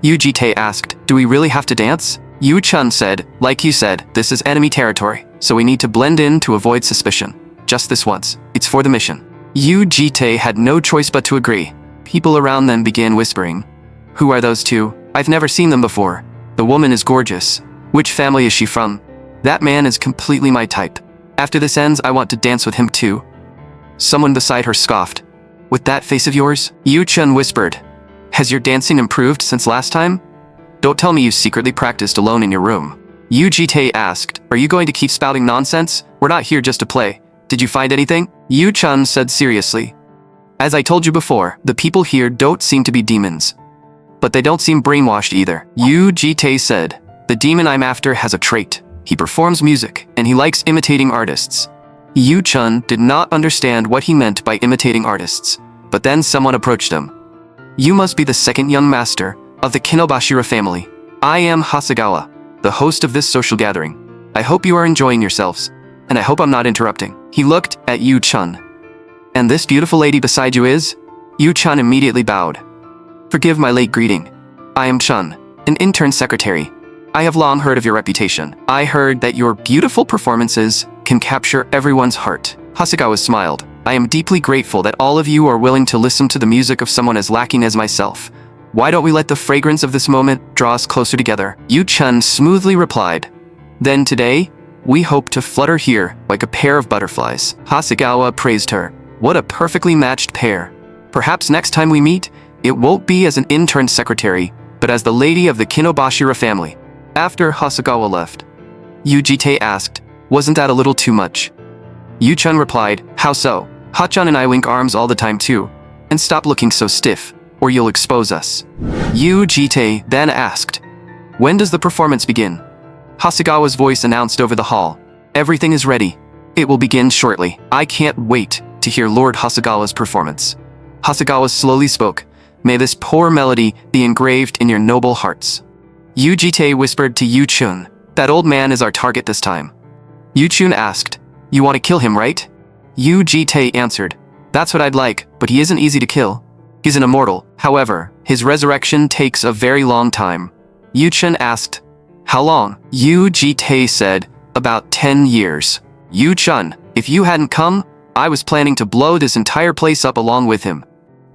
Yu Jitae asked, "Do we really have to dance?" Yu Chun said, "Like you said, this is enemy territory, so we need to blend in to avoid suspicion. Just this once. It's for the mission." Yu Jitae had no choice but to agree. People around them began whispering, "Who are those two? I've never seen them before. The woman is gorgeous. Which family is she from? That man is completely my type. After this ends, I want to dance with him too." Someone beside her scoffed, "With that face of yours?" Yu Chun whispered, "Has your dancing improved since last time? Don't tell me you secretly practiced alone in your room." Yu Jitae asked, "Are you going to keep spouting nonsense? We're not here just to play. Did you find anything?" Yu Chun said seriously, "As I told you before, the people here don't seem to be demons. But they don't seem brainwashed either." Yu Jitae said, "The demon I'm after has a trait. He performs music, and he likes imitating artists." Yu Chun did not understand what he meant by imitating artists, but then someone approached him. "You must be the second young master of the Kinobashira family. I am Hasegawa, the host of this social gathering. I hope you are enjoying yourselves, and I hope I'm not interrupting." He looked at Yu Chun. "And this beautiful lady beside you is?" Yu Chun immediately bowed. "Forgive my late greeting. I am Chun, an intern secretary. I have long heard of your reputation. I heard that your beautiful performances can capture everyone's heart." Hasegawa smiled. "I am deeply grateful that all of you are willing to listen to the music of someone as lacking as myself. Why don't we let the fragrance of this moment draw us closer together?" Yu Chun smoothly replied, "Then today, we hope to flutter here like a pair of butterflies." Hasegawa praised her. "What a perfectly matched pair. Perhaps next time we meet, it won't be as an intern secretary, but as the lady of the Kinobashira family." After Hasegawa left, Yu Jitae asked, "Wasn't that a little too much?" Yu Chun replied, "How so? Ha-chan and I link arms all the time too. And stop looking so stiff, or you'll expose us." Yu Jitae then asked, "When does the performance begin?" Hasegawa's voice announced over the hall, "Everything is ready. It will begin shortly. I can't wait to hear Lord Hasegawa's performance." Hasegawa slowly spoke, "May this poor melody be engraved in your noble hearts." Yu Jitae whispered to Yu Chun, "That old man is our target this time." Yu Chun asked, "You want to kill him, right?" Yu Jitae answered, "That's what I'd like, but he isn't easy to kill. He's an immortal. However, his resurrection takes a very long time." Yu Chun asked, "How long?" Yu Jitae said, "About 10 years. Yu Chun, if you hadn't come, I was planning to blow this entire place up along with him.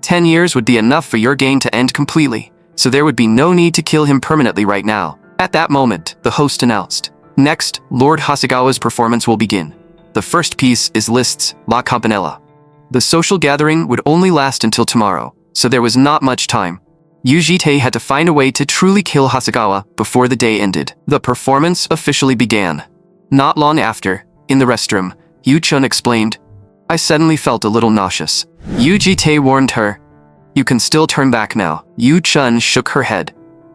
10 years would be enough for your game to end completely, so there would be no need to kill him permanently right now." At that moment, the host announced, "Next, Lord Hasegawa's performance will begin. The first piece is Liszt's La Campanella." The social gathering would only last until tomorrow, so there was not much time. Yu Jitae had to find a way to truly kill Hasegawa before the day ended. The performance officially began. Not long after, in the restroom, Yu Chun explained, "I suddenly felt a little nauseous." Yu Jitae warned her, "You can still turn back now." Yu Chun shook her head.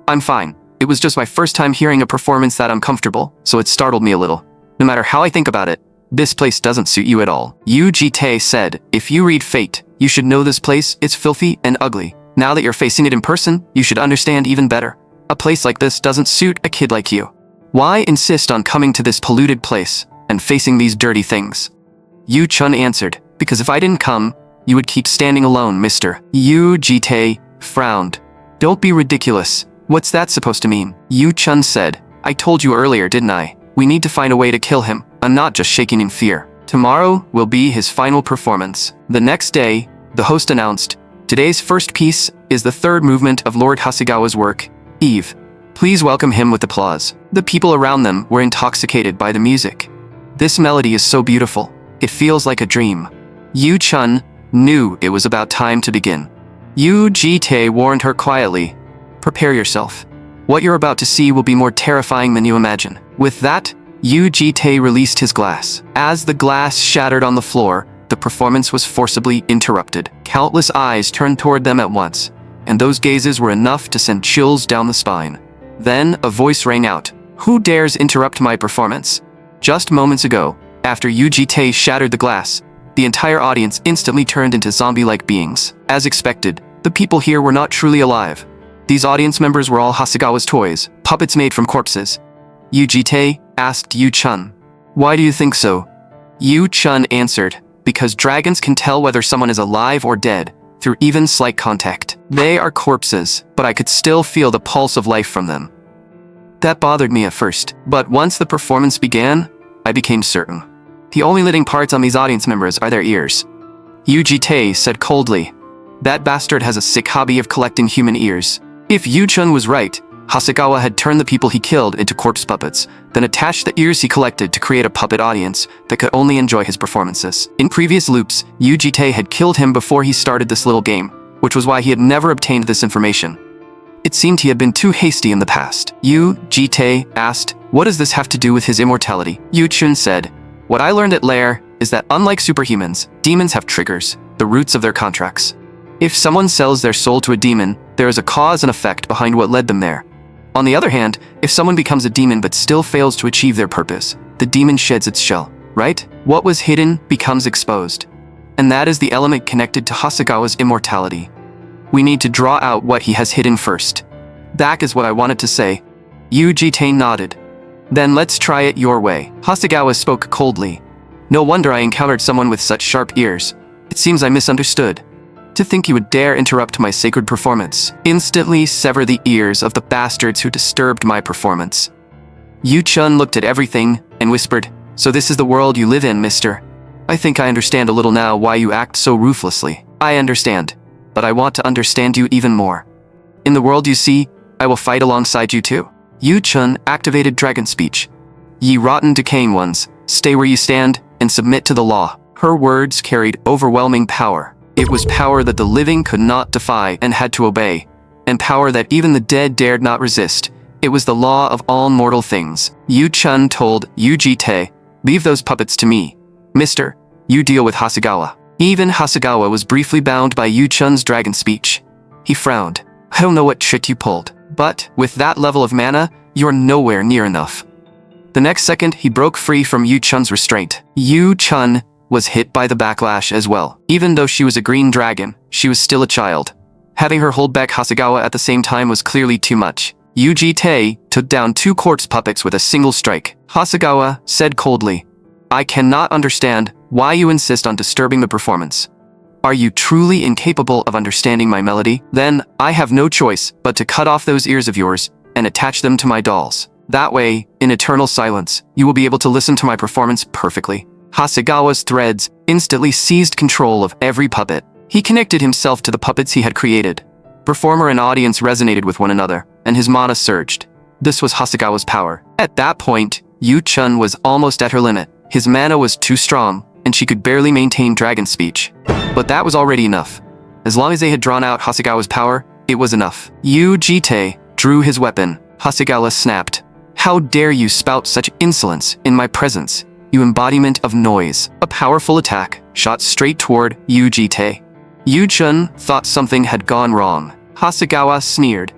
"I'm fine. It was just my first time hearing a performance that uncomfortable, so it startled me a little. No matter how I think about it, this place doesn't suit you at all." Yu Jitae said, "If you read fate, you should know this place is filthy and ugly. Now that you're facing it in person, you should understand even better. A place like this doesn't suit a kid like you. Why insist on coming to this polluted place and facing these dirty things?" Yu Chun answered, "Because if I didn't come, you would keep standing alone, Mr. Yu Jitae frowned. Don't be ridiculous. What's that supposed to mean? Yu Chun said, I told you earlier, didn't I? We need to find a way to kill him. I'm not just shaking in fear. Tomorrow will be his final performance. The next day, the host announced, today's first piece is the third movement of Lord Hasegawa's work, Eve. Please welcome him with applause. The people around them were intoxicated by the music. This melody is so beautiful. It feels like a dream. Yu Chun knew it was about time to begin. Yu Jitae warned her quietly, prepare yourself. What you're about to see will be more terrifying than you imagine. With that, Yu Jitae released his glass. As the glass shattered on the floor, the performance was forcibly interrupted. Countless eyes turned toward them at once, and those gazes were enough to send chills down the spine. Then a voice rang out. Who dares interrupt my performance? Just moments ago, after Yu Jitae shattered the glass, the entire audience instantly turned into zombie-like beings. As expected, the people here were not truly alive. These audience members were all Hasegawa's toys, puppets made from corpses. Yu Jitae asked Yu Chun, why do you think so? Yu Chun answered, because dragons can tell whether someone is alive or dead through even slight contact. They are corpses, but I could still feel the pulse of life from them. That bothered me at first, but once the performance began, I became certain. The only living parts on these audience members are their ears. Yu Jitae said coldly, that bastard has a sick hobby of collecting human ears. If Yu Chun was right, Hasegawa had turned the people he killed into corpse puppets, then attached the ears he collected to create a puppet audience that could only enjoy his performances. In previous loops, Yu Jitae had killed him before he started this little game, which was why he had never obtained this information. It seemed he had been too hasty in the past. Yu Jitae asked, what does this have to do with his immortality? Yu Chun said, what I learned at Lair is that unlike superhumans, demons have triggers, the roots of their contracts. If someone sells their soul to a demon, there is a cause and effect behind what led them there. On the other hand, if someone becomes a demon but still fails to achieve their purpose, the demon sheds its shell, right? What was hidden becomes exposed. And that is the element connected to Hasegawa's immortality. We need to draw out what he has hidden first. That is what I wanted to say. Yu Jitae nodded. Then let's try it your way. Hasegawa spoke coldly. No wonder I encountered someone with such sharp ears. It seems I misunderstood. To think you would dare interrupt my sacred performance. Instantly sever the ears of the bastards who disturbed my performance. Yu Chun looked at everything and whispered, so this is the world you live in, mister. I think I understand a little now why you act so ruthlessly. I understand, but I want to understand you even more. In the world you see, I will fight alongside you too. Yu Chun activated dragon speech. Ye rotten decaying ones, stay where you stand and submit to the law. Her words carried overwhelming power. It was power that the living could not defy and had to obey, and power that even the dead dared not resist. It was the law of all mortal things. Yu Chun told Yu Jitae, leave those puppets to me. Mister, you deal with Hasegawa. Even Hasegawa was briefly bound by Yu Chun's dragon speech. He frowned. I don't know what trick you pulled, but with that level of mana, you're nowhere near enough. The next second, he broke free from Yu Chun's restraint. Yu Chun was hit by the backlash as well. Even though she was a green dragon, she was still a child. Having her hold back Hasegawa at the same time was clearly too much. Yu Jitae took down 2 corpse puppets with a single strike. Hasegawa said coldly, I cannot understand why you insist on disturbing the performance. Are you truly incapable of understanding my melody? Then I have no choice but to cut off those ears of yours and attach them to my dolls. That way, in eternal silence, you will be able to listen to my performance perfectly. Hasegawa's threads instantly seized control of every puppet. He connected himself to the puppets he had created. Performer and audience resonated with one another, and his mana surged. This was Hasegawa's power. At that point, Yu Chun was almost at her limit. His mana was too strong, and she could barely maintain dragon speech. But that was already enough. As long as they had drawn out Hasegawa's power, it was enough. Yu Jitae drew his weapon. Hasegawa snapped. How dare you spout such insolence in my presence, you embodiment of noise. A powerful attack shot straight toward Yu Jitae. Yu Chun thought something had gone wrong. Hasegawa sneered.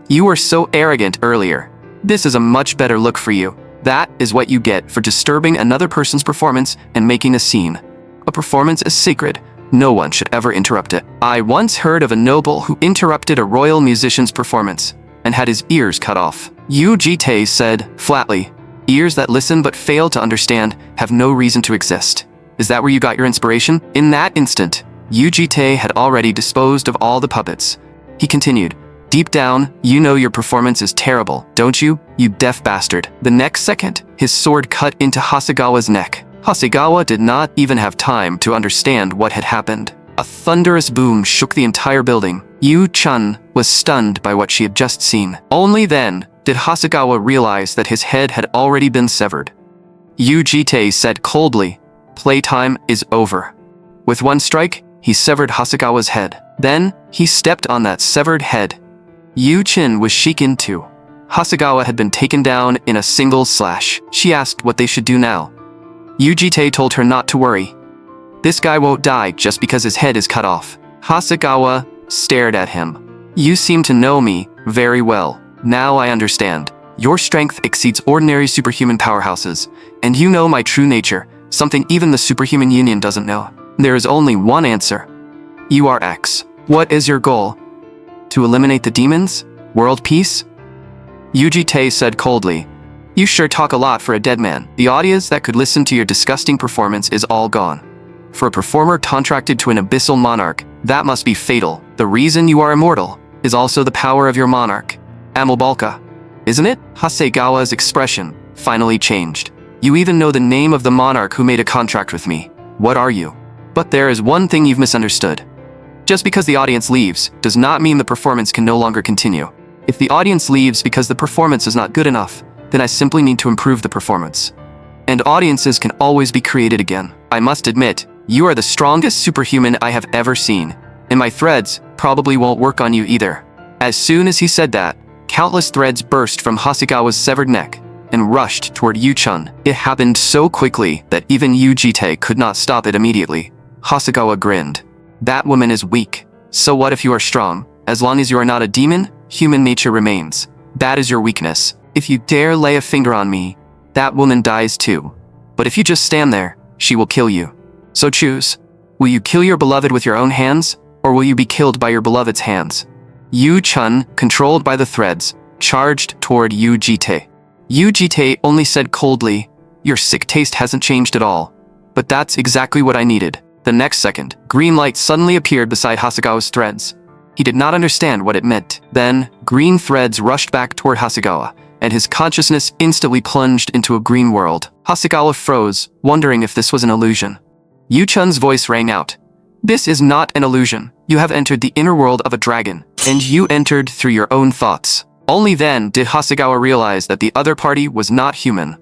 You were so arrogant earlier. This is a much better look for you. That is what you get for disturbing another person's performance and making a scene. A performance is sacred. No one should ever interrupt it. I once heard of a noble who interrupted a royal musician's performance and had his ears cut off. Yu Jitae said flatly, ears that listen but fail to understand have no reason to exist. Is that where you got your inspiration? In that instant, Yujite had already disposed of all the puppets. He continued, "Deep down, you know your performance is terrible, don't you, you deaf bastard?" The next second, his sword cut into Hasegawa's neck. Hasegawa did not even have time to understand what had happened. A thunderous boom shook the entire building. Yu-chan was stunned by what she had just seen. Only then did Hasegawa realize that his head had already been severed. Yujite said coldly, "Playtime is over." With one strike, he severed Hasegawa's head. Then, he stepped on that severed head. Yu-chin was shaken too. Hasegawa had been taken down in a single slash. She asked what they should do now. Yujite told her not to worry. This guy won't die just because his head is cut off. Hasegawa stared at him. "You seem to know me very well. Now I understand. Your strength exceeds ordinary superhuman powerhouses, and you know my true nature, something even the Superhuman Union doesn't know. There is only one answer. You are X. What is your goal? To eliminate the demons? World peace?" Yujite said coldly, "You sure talk a lot for a dead man. The audience that could listen to your disgusting performance is all gone. For a performer contracted to an abyssal monarch, that must be fatal. The reason you are immortal is also the power of your monarch. Amalbalka, isn't it?" Hasegawa's expression finally changed. "You even know the name of the monarch who made a contract with me. What are you? But there is one thing you've misunderstood. Just because the audience leaves does not mean the performance can no longer continue. If the audience leaves because the performance is not good enough, then I simply need to improve the performance. And audiences can always be created again. I must admit, you are the strongest superhuman I have ever seen, and my threads probably won't work on you either." As soon as he said that, countless threads burst from Hasegawa's severed neck and rushed toward Yu-chan. It happened so quickly that even Yujite could not stop it immediately. Hasegawa grinned. "That woman is weak. So what if you are strong? As long as you are not a demon, human nature remains. That is your weakness. If you dare lay a finger on me, that woman dies too. But if you just stand there, she will kill you. So choose. Will you kill your beloved with your own hands, or will you be killed by your beloved's hands?" Yu-chan, controlled by the threads, charged toward Yujite. Yujite only said coldly, "Your sick taste hasn't changed at all. But that's exactly what I needed." The next second, green light suddenly appeared beside Hasegawa's threads. He did not understand what it meant. Then, green threads rushed back toward Hasegawa, and his consciousness instantly plunged into a green world. Hasegawa froze, wondering if this was an illusion. Yu-chan's voice rang out. "This is not an illusion. You have entered the inner world of a dragon, and you entered through your own thoughts." Only then did Hasegawa realize that the other party was not human.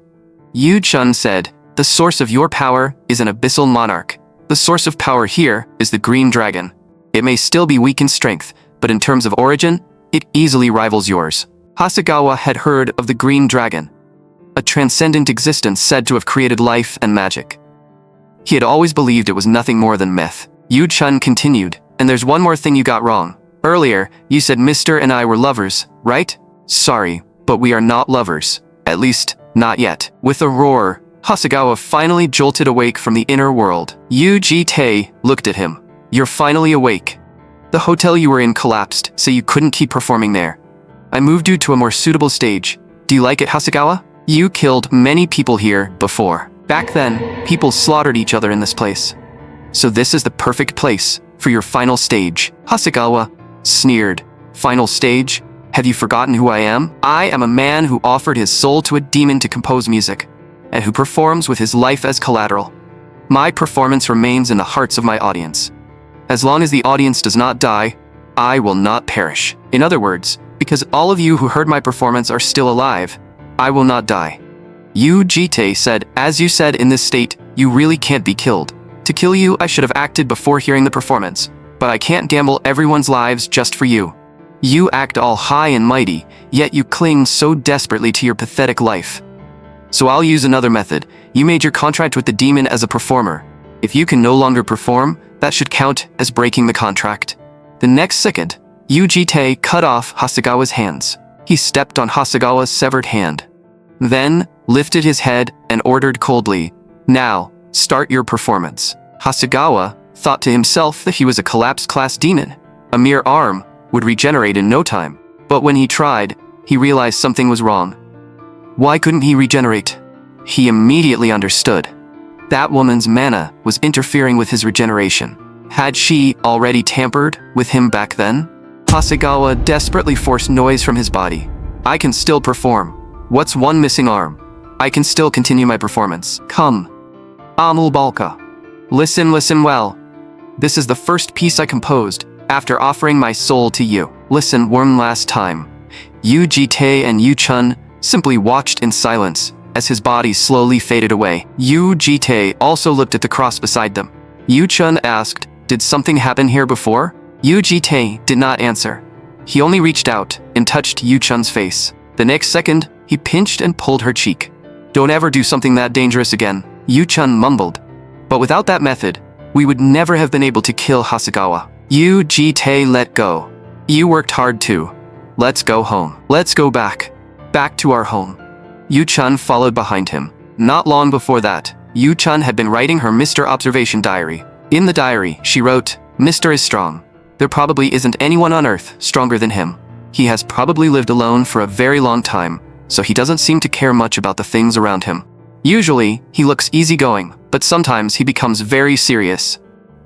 Yu-chan said, "The source of your power is an abyssal monarch. The source of power here is the green dragon. It may still be weak in strength, but in terms of origin, it easily rivals yours." Hasegawa had heard of the green dragon, a transcendent existence said to have created life and magic. He had always believed it was nothing more than myth. Yu-chan continued, "And there's one more thing you got wrong. Earlier, you said Mr. and I were lovers, right? Sorry, but we are not lovers. At least, not yet." With a roar, Hasegawa finally jolted awake from the inner world. Yujite looked at him. "You're finally awake. The hotel you were in collapsed, so you couldn't keep performing there. I moved you to a more suitable stage. Do you like it, Hasegawa? You killed many people here before. Back then, people slaughtered each other in this place. So this is the perfect place for your final stage." Hasegawa sneered. "Final stage? Have you forgotten who I am? I am a man who offered his soul to a demon to compose music, and who performs with his life as collateral. My performance remains in the hearts of my audience. As long as the audience does not die, I will not perish. In other words, because all of you who heard my performance are still alive, I will not die." Yujite said, "As you said, in this state, you really can't be killed. To kill you, I should have acted before hearing the performance, but I can't gamble everyone's lives just for you. You act all high and mighty, yet you cling so desperately to your pathetic life. So I'll use another method. You made your contract with the demon as a performer. If you can no longer perform, that should count as breaking the contract." The next second, Yujite cut off Hasegawa's hands. He stepped on Hasegawa's severed hand, then lifted his head and ordered coldly, "Now, start your performance." Hasegawa thought to himself that he was a collapsed class demon. A mere arm would regenerate in no time. But when he tried, he realized something was wrong. Why couldn't he regenerate? He immediately understood. That woman's mana was interfering with his regeneration. Had she already tampered with him back then? Hasegawa desperately forced noise from his body. I can still perform. What's one missing arm? I can still continue my performance. Come. Amul Balka. Listen well. This is the first piece I composed after offering my soul to you. Listen one last time. Yu Jitae and Yu Chun simply watched in silence as his body slowly faded away. Yu Jitae also looked at the cross beside them. Yu Chun asked, "Did something happen here before?" Yu Jitae did not answer. He only reached out and touched Yu Chun's face. The next second, he pinched and pulled her cheek. "Don't ever do something that dangerous again," Yu Chun mumbled. "But without that method, we would never have been able to kill Hasegawa." Yu Jitae let go. "You worked hard too. Let's go home. Let's go back. Back to our home." Yu Chun followed behind him. Not long before that, Yu Chun had been writing her Mr. Observation diary. In the diary, she wrote, "Mr. is strong. There probably isn't anyone on Earth stronger than him. He has probably lived alone for a very long time, so he doesn't seem to care much about the things around him. Usually, he looks easygoing, but sometimes he becomes very serious,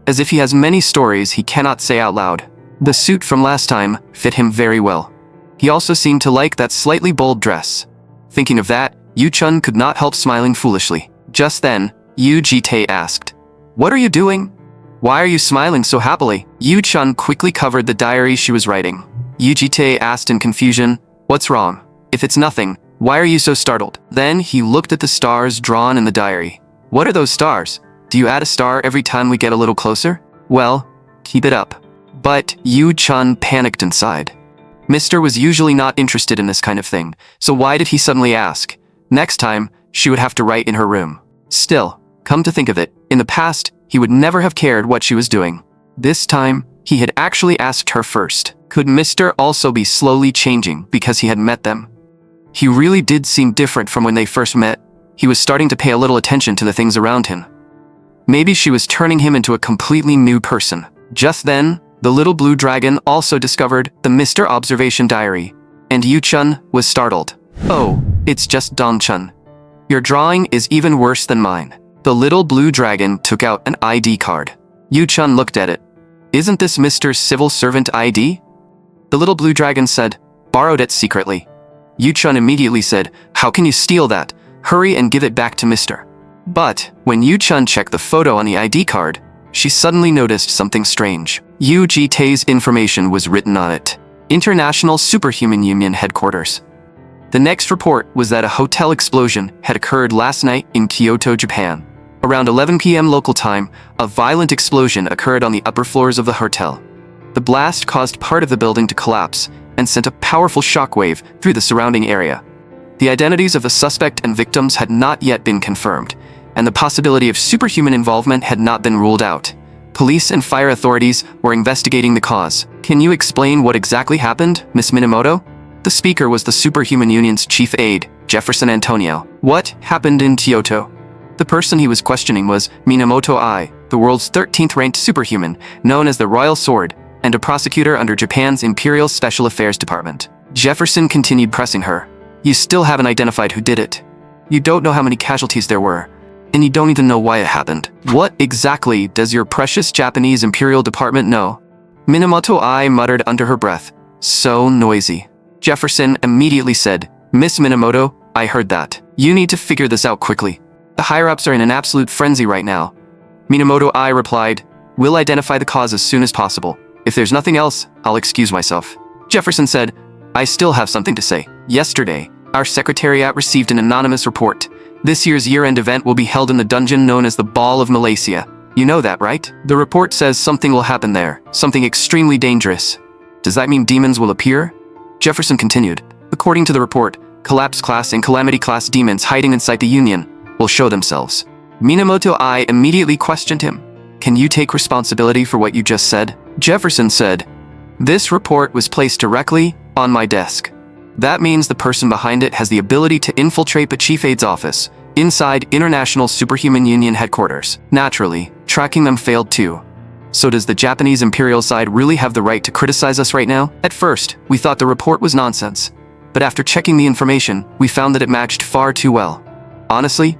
as if he has many stories he cannot say out loud." The suit from last time fit him very well. He also seemed to like that slightly bold dress. Thinking of that, Yu Chun could not help smiling foolishly. Just then, Yu Jitae asked, "What are you doing? Why are you smiling so happily?" Yu Chun quickly covered the diary she was writing. Yu Jitae asked in confusion, "What's wrong? If it's nothing, why are you so startled?" Then he looked at the stars drawn in the diary. "What are those stars? Do you add a star every time we get a little closer?" "Well, keep it up." But Yu Chun panicked inside. Mr. was usually not interested in this kind of thing, so why did he suddenly ask? Next time, she would have to write in her room. Still, come to think of it, in the past, he would never have cared what she was doing. This time, he had actually asked her first. Could Mr. also be slowly changing because he had met them? He really did seem different from when they first met. He was starting to pay a little attention to the things around him. Maybe she was turning him into a completely new person. Just then, the little blue dragon also discovered the Mr. Observation diary, and Yu Chun was startled. "Oh, it's just Dong Chun. Your drawing is even worse than mine." The little blue dragon took out an ID card. Yu Chun looked at it. "Isn't this Mr.'s civil servant ID?" The little blue dragon said, "Borrowed it secretly." Yu Chun immediately said, "How can you steal that? Hurry and give it back to Mr." But when Yu Chun checked the photo on the ID card, she suddenly noticed something strange. Yu Jitae's information was written on it. International Superhuman Union Headquarters. The next report was that a hotel explosion had occurred last night in Kyoto, Japan. Around 11 p.m. local time, a violent explosion occurred on the upper floors of the hotel. The blast caused part of the building to collapse and sent a powerful shockwave through the surrounding area. The identities of the suspect and victims had not yet been confirmed, and the possibility of superhuman involvement had not been ruled out. Police and fire authorities were investigating the cause. "Can you explain what exactly happened, Miss Minamoto?" The speaker was the Superhuman Union's chief aide, Jefferson Antonio. "What happened in Kyoto?" The person he was questioning was Minamoto Ai, the world's 13th ranked superhuman, known as the Royal Sword, and a prosecutor under Japan's Imperial Special Affairs Department. Jefferson continued pressing her. "You still haven't identified who did it. You don't know how many casualties there were. And you don't even know why it happened. What exactly does your precious Japanese Imperial Department know?" Minamoto Ai muttered under her breath. "So noisy." Jefferson immediately said, "Miss Minamoto, I heard that. You need to figure this out quickly. The higher-ups are in an absolute frenzy right now." Minamoto Ai replied, "We'll identify the cause as soon as possible. If there's nothing else, I'll excuse myself." Jefferson said, "I still have something to say. Yesterday, our secretariat received an anonymous report. This year's year-end event will be held in the dungeon known as the Ball of Malaysia. You know that, right? The report says something will happen there, something extremely dangerous. Does that mean demons will appear?" Jefferson continued, "According to the report, Collapse Class and Calamity Class demons hiding inside the Union will show themselves." Minamoto Ai immediately questioned him. "Can you take responsibility for what you just said?" Jefferson said, "This report was placed directly on my desk. That means the person behind it has the ability to infiltrate the Chief Aide's office, inside International Superhuman Union headquarters. Naturally, tracking them failed too. So does the Japanese Imperial side really have the right to criticize us right now? At first, we thought the report was nonsense. But after checking the information, we found that it matched far too well. Honestly,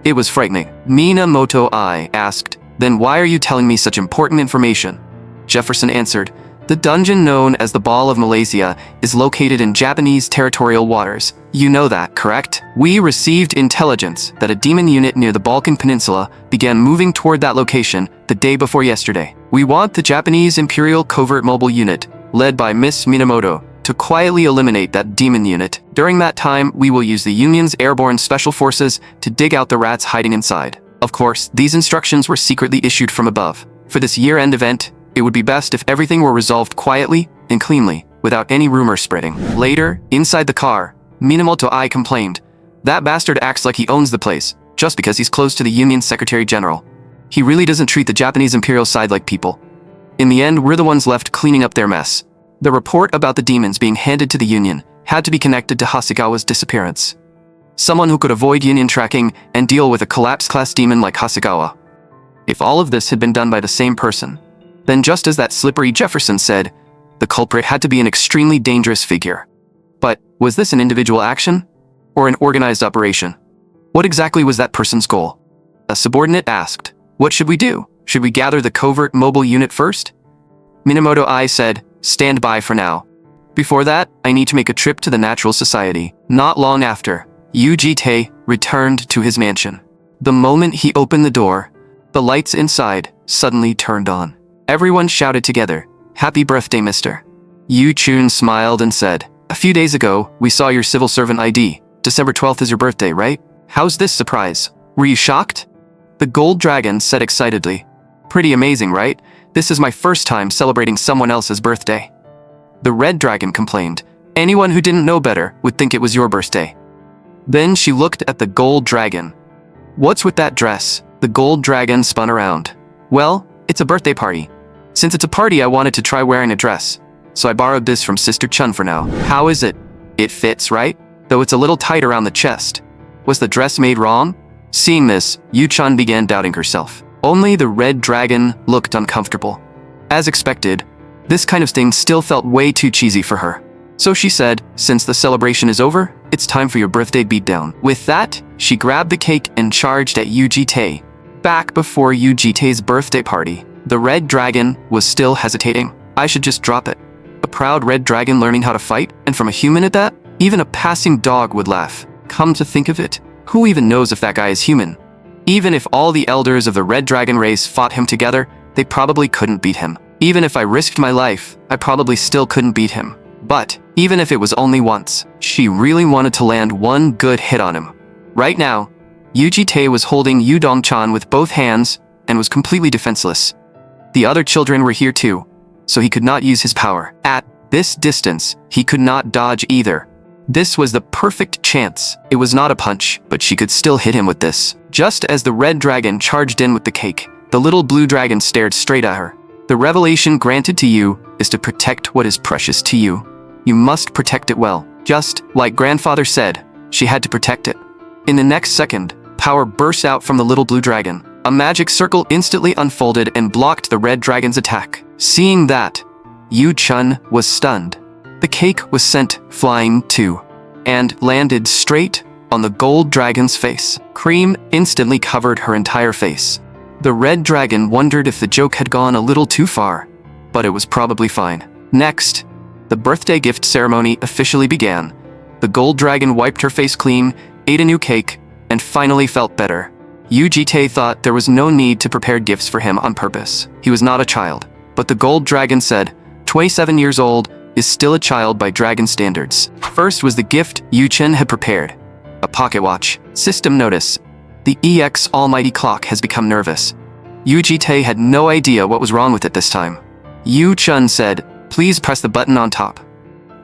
it was frightening." Minamoto Ai asked, Then why are you telling me such important information? Jefferson answered, the dungeon known as the Ball of Malaysia is located in Japanese territorial waters. You know that, correct? We received intelligence that a demon unit near the Balkan Peninsula began moving toward that location the day before yesterday. We want the Japanese Imperial Covert Mobile Unit, led by Miss Minamoto, to quietly eliminate that demon unit. During that time, we will use the Union's airborne special forces to dig out the rats hiding inside. Of course, these instructions were secretly issued from above. For this year-end event, it would be best if everything were resolved quietly and cleanly, without any rumor spreading. Later, inside the car, Minamoto I complained, that bastard acts like he owns the place, just because he's close to the Union's Secretary General. He really doesn't treat the Japanese Imperial side like people. In the end, we're the ones left cleaning up their mess. The report about the demons being handed to the Union had to be connected to Hasegawa's disappearance. Someone who could avoid Union tracking and deal with a collapse-class demon like Hasegawa. If all of this had been done by the same person, then just as that slippery Jefferson said, the culprit had to be an extremely dangerous figure. But was this an individual action? Or an organized operation? What exactly was that person's goal? A subordinate asked, what should we do? Should we gather the covert mobile unit first? Minamoto I said, stand by for now. Before that, I need to make a trip to the Natural Society. Not long after, Yujite returned to his mansion. The moment he opened the door, the lights inside suddenly turned on. Everyone shouted together, happy birthday, mister. Yu Chun smiled and said, a few days ago, we saw your civil servant ID. December 12th is your birthday, right? How's this surprise? Were you shocked? The gold dragon said excitedly, pretty amazing, right? This is my first time celebrating someone else's birthday. The red dragon complained, anyone who didn't know better would think it was your birthday. Then she looked at the gold dragon. What's with that dress? The gold dragon spun around. Well, it's a birthday party. Since it's a party, I wanted to try wearing a dress, so I borrowed this from Sister Chun for now. How is it? It fits, right? Though it's a little tight around the chest. Was the dress made wrong? Seeing this, Yu Chun began doubting herself. Only the red dragon looked uncomfortable. As expected, this kind of thing still felt way too cheesy for her. So she said, since the celebration is over, it's time for your birthday beatdown. With that, she grabbed the cake and charged at Yujite. Back before Yujite's birthday party, the red dragon was still hesitating. I should just drop it. A proud red dragon learning how to fight, and from a human at that? Even a passing dog would laugh. Come to think of it, who even knows if that guy is human? Even if all the elders of the red dragon race fought him together, they probably couldn't beat him. Even if I risked my life, I probably still couldn't beat him. But, even if it was only once, she really wanted to land one good hit on him. Right now, Yujite was holding Yu Dongchan with both hands and was completely defenseless. The other children were here too, so he could not use his power. At this distance, he could not dodge either. This was the perfect chance. It was not a punch, but she could still hit him with this. Just as the red dragon charged in with the cake, the little blue dragon stared straight at her. The revelation granted to you is to protect what is precious to you. You must protect it well. Just like grandfather said, she had to protect it. In the next second, power burst out from the little blue dragon. A magic circle instantly unfolded and blocked the red dragon's attack. Seeing that, Yu Chun was stunned. The cake was sent flying too, and landed straight on the gold dragon's face. Cream instantly covered her entire face. The red dragon wondered if the joke had gone a little too far, but it was probably fine. Next, the birthday gift ceremony officially began. The gold dragon wiped her face clean, ate a new cake, and finally felt better. Yujite thought there was no need to prepare gifts for him on purpose. He was not a child. But the gold dragon said, 27 years old is still a child by dragon standards. First was the gift Yu Chen had prepared. A pocket watch. System notice. The EX almighty clock has become nervous. Yujite had no idea what was wrong with it this time. Yu Chun said, please press the button on top.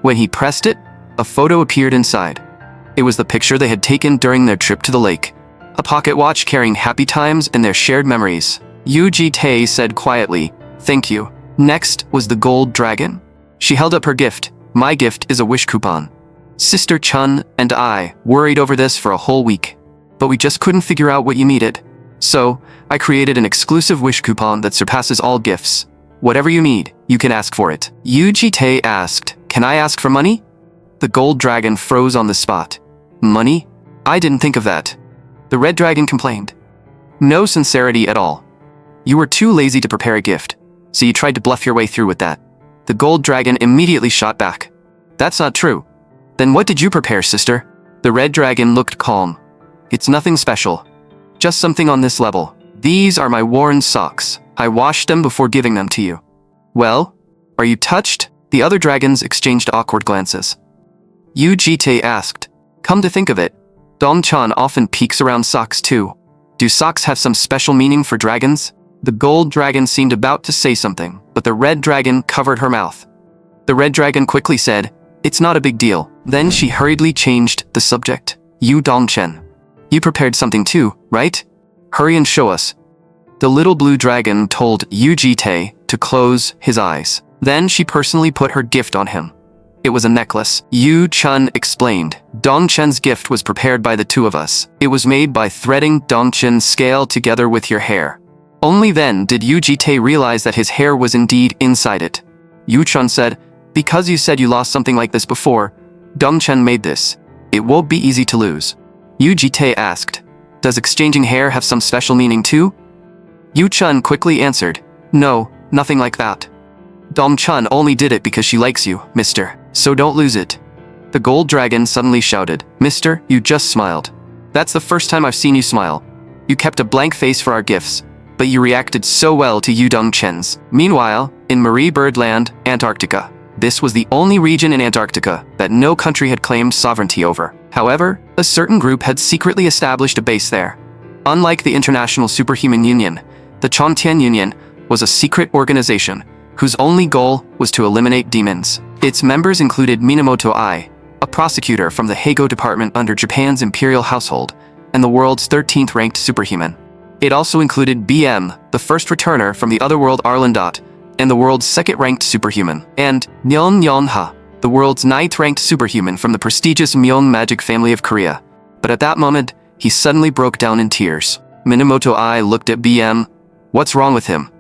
When he pressed it, a photo appeared inside. It was the picture they had taken during their trip to the lake. A pocket watch carrying happy times and their shared memories. Yujite said quietly, thank you. Next was the gold dragon. She held up her gift. My gift is a wish coupon. Sister Chun and I worried over this for a whole week, but we just couldn't figure out what you needed. So, I created an exclusive wish coupon that surpasses all gifts. Whatever you need, you can ask for it. Yujite asked, can I ask for money? The gold dragon froze on the spot. Money? I didn't think of that. The red dragon complained. No sincerity at all. You were too lazy to prepare a gift, so you tried to bluff your way through with that. The gold dragon immediately shot back. That's not true. Then what did you prepare, sister? The red dragon looked calm. It's nothing special. Just something on this level. These are my worn socks. I washed them before giving them to you. Well, are you touched? The other dragons exchanged awkward glances. Yu Jitae asked, come to think of it, Dong-chan often peeks around socks too. Do socks have some special meaning for dragons? The gold dragon seemed about to say something, but the red dragon covered her mouth. The red dragon quickly said, it's not a big deal. Then she hurriedly changed the subject. Yu Dong-chen. You prepared something too, right? Hurry and show us. The little blue dragon told Yu Jitae to close his eyes. Then she personally put her gift on him. It was a necklace. Yu Chun explained. Dong-chen's gift was prepared by the two of us. It was made by threading Dong-chen's scale together with your hair. Only then did Yu Jitae realize that his hair was indeed inside it. Yu Chun said, because you said you lost something like this before, Dong-chen made this. It won't be easy to lose. Yu Jitae asked, does exchanging hair have some special meaning too? Yu Chun quickly answered, no, nothing like that. Dong-chen only did it because she likes you, mister, so don't lose it. The gold dragon suddenly shouted, mister, you just smiled. That's the first time I've seen you smile. You kept a blank face for our gifts, but you reacted so well to Yu Dong-chen's. Meanwhile, in Marie Birdland, Antarctica. This was the only region in Antarctica that no country had claimed sovereignty over. However, a certain group had secretly established a base there. Unlike the International Superhuman Union, the Chontian Union was a secret organization whose only goal was to eliminate demons. Its members included Minamoto Ai, a prosecutor from the Heigo department under Japan's imperial household, and the world's 13th ranked superhuman. It also included BM, the first returner from the otherworld Arlandot, and the world's second-ranked superhuman, and Nyeon Nyeonha, the world's 9th-ranked superhuman from the prestigious Myeon magic family of Korea. But at that moment, he suddenly broke down in tears. Minamoto Ai looked at BM. What's wrong with him?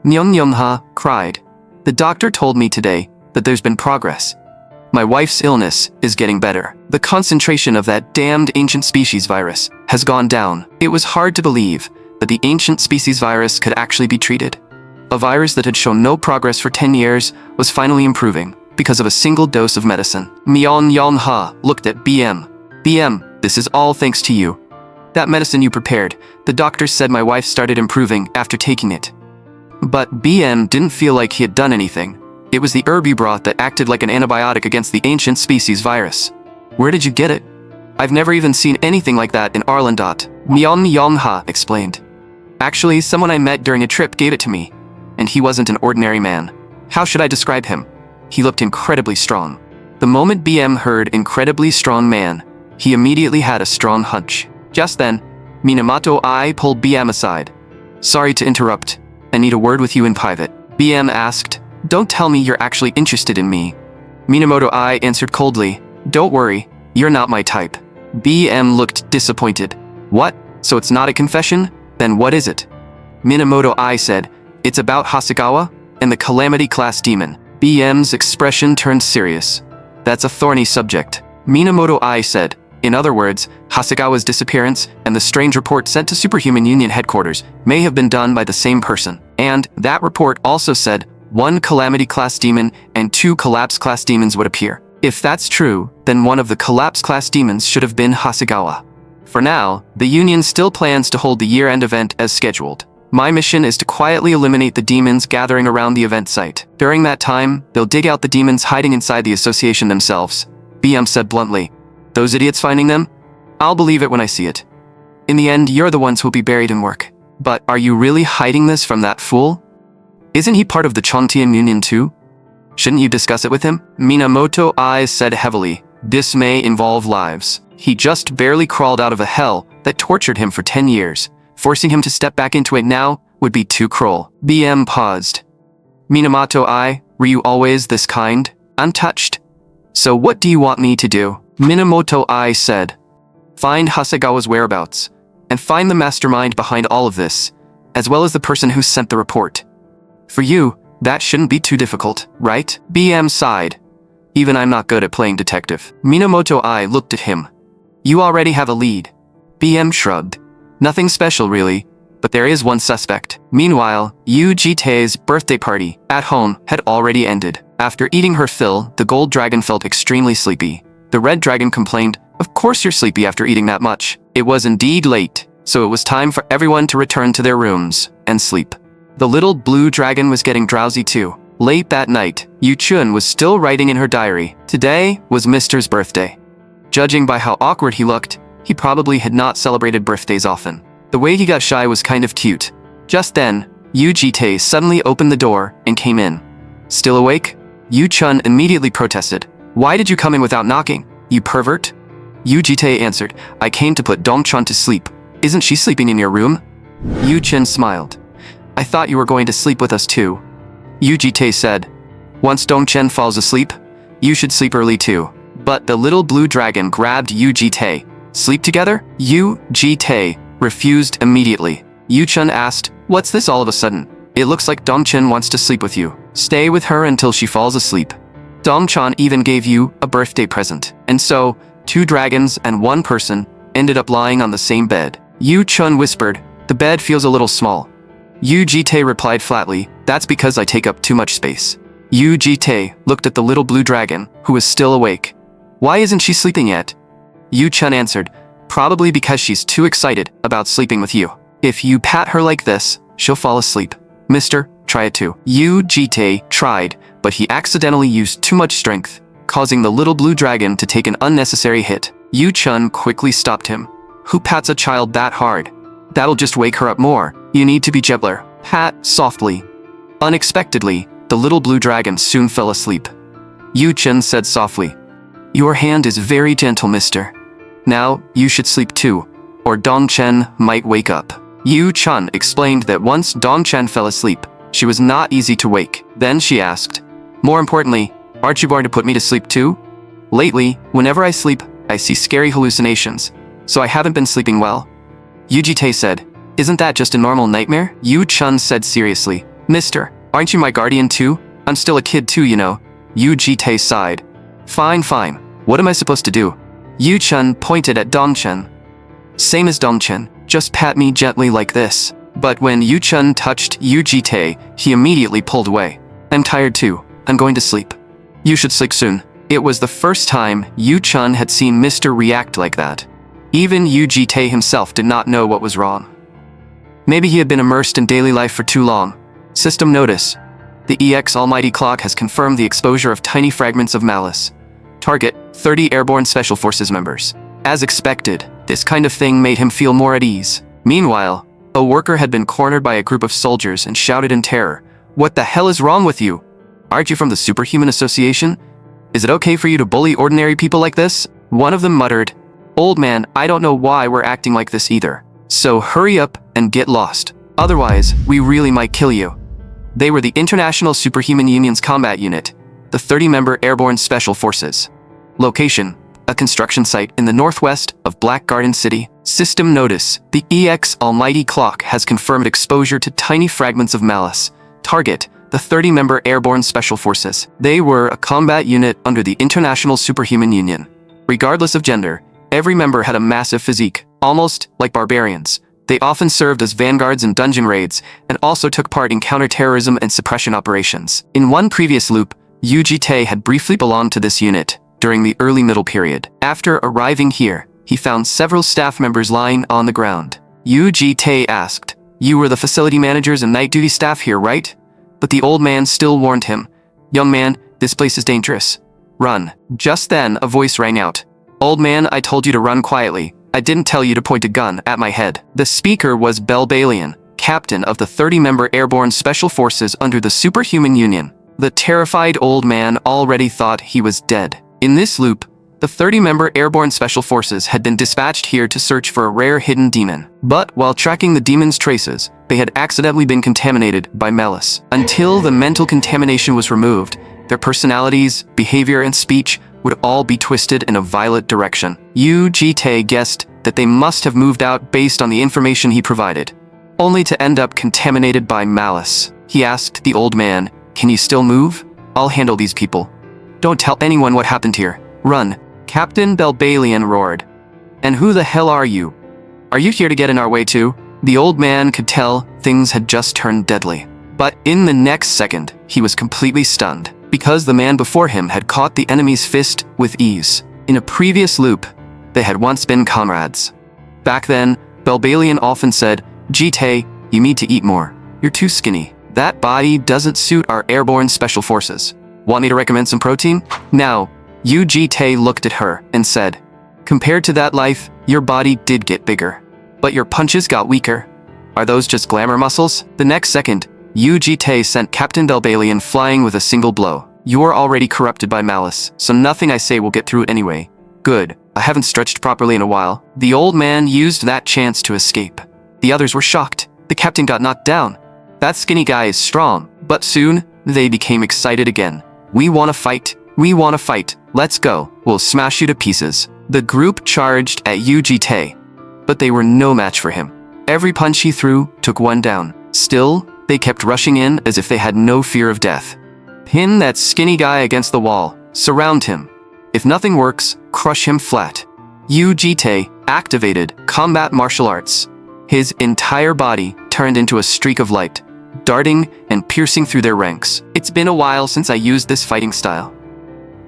Nyeon Nyeonha cried. The doctor told me today that there's been progress. My wife's illness is getting better. The concentration of that damned ancient species virus has gone down. It was hard to believe that the ancient species virus could actually be treated. A virus that had shown no progress for 10 years was finally improving because of a single dose of medicine. Myeon Yonha looked at BM. BM, this is all thanks to you. That medicine you prepared, the doctor said my wife started improving after taking it. But BM didn't feel like he had done anything. It was the herb you brought that acted like an antibiotic against the ancient species virus. Where did you get it? I've never even seen anything like that in Arlandot. Myeon Yongha explained. Actually, someone I met during a trip gave it to me, and he wasn't an ordinary man. How should I describe him? He looked incredibly strong. The moment BM heard incredibly strong man, he immediately had a strong hunch. Just then, Minamoto Ai pulled BM aside. Sorry to interrupt. I need a word with you in private. BM asked, don't tell me you're actually interested in me. Minamoto Ai answered coldly, don't worry, you're not my type. BM looked disappointed. What? So it's not a confession? Then what is it? Minamoto Ai said, it's about Hasegawa and the Calamity class demon. BM's expression turned serious. That's a thorny subject. Minamoto Ai said, in other words, Hasegawa's disappearance and the strange report sent to Superhuman Union headquarters may have been done by the same person. And that report also said 1 Calamity class demon and 2 Collapse class demons would appear. If that's true, then one of the Collapse class demons should have been Hasegawa. For now, the Union still plans to hold the year-end event as scheduled. My mission is to quietly eliminate the demons gathering around the event site. During that time, they'll dig out the demons hiding inside the association themselves. BM said bluntly. Those idiots finding them? I'll believe it when I see it. In the end, you're the ones who'll be buried in work. But are you really hiding this from that fool? Isn't he part of the Chontian Union too? Shouldn't you discuss it with him? Minamoto Ai said heavily. This may involve lives. He just barely crawled out of a hell that tortured him for 10 years. Forcing him to step back into it now would be too cruel. BM paused. Minamoto Ai, were you always this kind? Untouched? So what do you want me to do? Minamoto Ai said. Find Hasegawa's whereabouts, and find the mastermind behind all of this, as well as the person who sent the report. For you, that shouldn't be too difficult, right? BM sighed. Even I'm not good at playing detective. Minamoto Ai looked at him. You already have a lead. BM shrugged. Nothing special really, but there is one suspect. Meanwhile, Yu Jitae's birthday party at home had already ended. After eating her fill, the gold dragon felt extremely sleepy. The red dragon complained, "Of course you're sleepy after eating that much." It was indeed late, so it was time for everyone to return to their rooms and sleep. The little blue dragon was getting drowsy too. Late that night, Yu Chun was still writing in her diary. Today was Mr.'s birthday. Judging by how awkward he looked, he probably had not celebrated birthdays often. The way he got shy was kind of cute. Just then, Yu Jitae suddenly opened the door and came in. Still awake? Yu Chun immediately protested. "Why did you come in without knocking, you pervert?" Yu Jitae answered, "I came to put Dongchun to sleep. Isn't she sleeping in your room?" Yu Chun smiled. "I thought you were going to sleep with us too." Yu Jitae said, "Once Dongchen falls asleep, you should sleep early too." But the little blue dragon grabbed Yu Jitae. "Sleep together?" Yu Jitae refused immediately. Yu Chun asked, "What's this all of a sudden? It looks like Dongchen wants to sleep with you. Stay with her until she falls asleep. Dongchan even gave you a birthday present." And so, 2 dragons and 1 person ended up lying on the same bed. Yu Chun whispered, "The bed feels a little small." Yu Jitae replied flatly, "That's because I take up too much space." Yu Jitae looked at the little blue dragon, who was still awake. "Why isn't she sleeping yet?" Yu Chun answered, "Probably because she's too excited about sleeping with you. If you pat her like this, she'll fall asleep. Mister, try it too." Yu Jitae tried, but he accidentally used too much strength, causing the little blue dragon to take an unnecessary hit. Yu Chun quickly stopped him. "Who pats a child that hard? That'll just wake her up more. You need to be gentler. Pat softly." Unexpectedly, the little blue dragon soon fell asleep. Yu Chun said softly, "Your hand is very gentle, mister. Now, you should sleep too, or Dongchen might wake up." Yu Chun explained that once Dongchen fell asleep, she was not easy to wake. Then she asked, "More importantly, aren't you going to put me to sleep too? Lately, whenever I sleep, I see scary hallucinations, so I haven't been sleeping well." Yu Jitae said, "Isn't that just a normal nightmare?" Yu Chun said seriously, "Mister, aren't you my guardian too? I'm still a kid too, you know." Yu Jitae sighed. Fine. What am I supposed to do?" Yu Chun pointed at Dongchen. "Same as Dongchen, just pat me gently like this." But when Yu Chun touched Yu Jitae, he immediately pulled away. "I'm tired too. I'm going to sleep." "You should sleep soon." It was the first time Yu Chun had seen Mr. react like that. Even Yu Jitae himself did not know what was wrong. Maybe he had been immersed in daily life for too long. System notice. The EX Almighty Clock has confirmed the exposure of tiny fragments of malice. Target, 30 Airborne Special Forces members. As expected, this kind of thing made him feel more at ease. Meanwhile, a worker had been cornered by a group of soldiers and shouted in terror, "What the hell is wrong with you? Aren't you from the Superhuman Association? Is it okay for you to bully ordinary people like this?" One of them muttered, "Old man, I don't know why we're acting like this either. So hurry up and get lost. Otherwise, we really might kill you." They were the International Superhuman Union's combat unit, the 30-member Airborne Special Forces. Location, a construction site in the northwest of Black Garden City. System notice, the EX Almighty Clock has confirmed exposure to tiny fragments of malice. Target, the 30-member Airborne Special Forces. They were a combat unit under the International Superhuman Union. Regardless of gender, every member had a massive physique, almost like barbarians. They often served as vanguards in dungeon raids and also took part in counterterrorism and suppression operations. In one previous loop, Yu Jitae had briefly belonged to this unit during the early middle period. After arriving here, he found several staff members lying on the ground. Yu Jitae asked, "You were the facility managers and night duty staff here, right?" But the old man still warned him, "Young man, this place is dangerous. Run." Just then, a voice rang out. "Old man, I told you to run quietly. I didn't tell you to point a gun at my head." The speaker was Belbalian, captain of the 30-member Airborne Special Forces under the Superhuman Union. The terrified old man already thought he was dead. In this loop, the 30-member Airborne Special Forces had been dispatched here to search for a rare hidden demon. But while tracking the demon's traces, they had accidentally been contaminated by malice. Until the mental contamination was removed, their personalities, behavior, and speech would all be twisted in a violent direction. Yu Jitae guessed that they must have moved out based on the information he provided, only to end up contaminated by malice. He asked the old man, "Can you still move? I'll handle these people. Don't tell anyone what happened here. Run." Captain Belbalian roared. "And who the hell are you? Are you here to get in our way too?" The old man could tell things had just turned deadly. But in the next second, he was completely stunned, because the man before him had caught the enemy's fist with ease. In a previous loop, they had once been comrades. Back then, Belbalian often said, "Jite, you need to eat more. You're too skinny. That body doesn't suit our airborne special forces. Want me to recommend some protein?" Now, Jite looked at her and said, "Compared to that life, your body did get bigger. But your punches got weaker. Are those just glamour muscles?" The next second, Jite sent Captain Belbalian flying with a single blow. "You're already corrupted by malice, so nothing I say will get through anyway." "Good. I haven't stretched properly in a while." The old man used that chance to escape. The others were shocked. The captain got knocked down. That skinny guy is strong. But soon, they became excited again. "We want to fight. We want to fight. Let's go. We'll smash you to pieces." The group charged at Jite, but they were no match for him. Every punch he threw took one down. Still, they kept rushing in as if they had no fear of death. Pin that skinny guy against the wall. Surround him. If nothing works, crush him flat. Jite activated combat martial arts. His entire body turned into a streak of light, darting and piercing through their ranks. "It's been a while since I used this fighting style.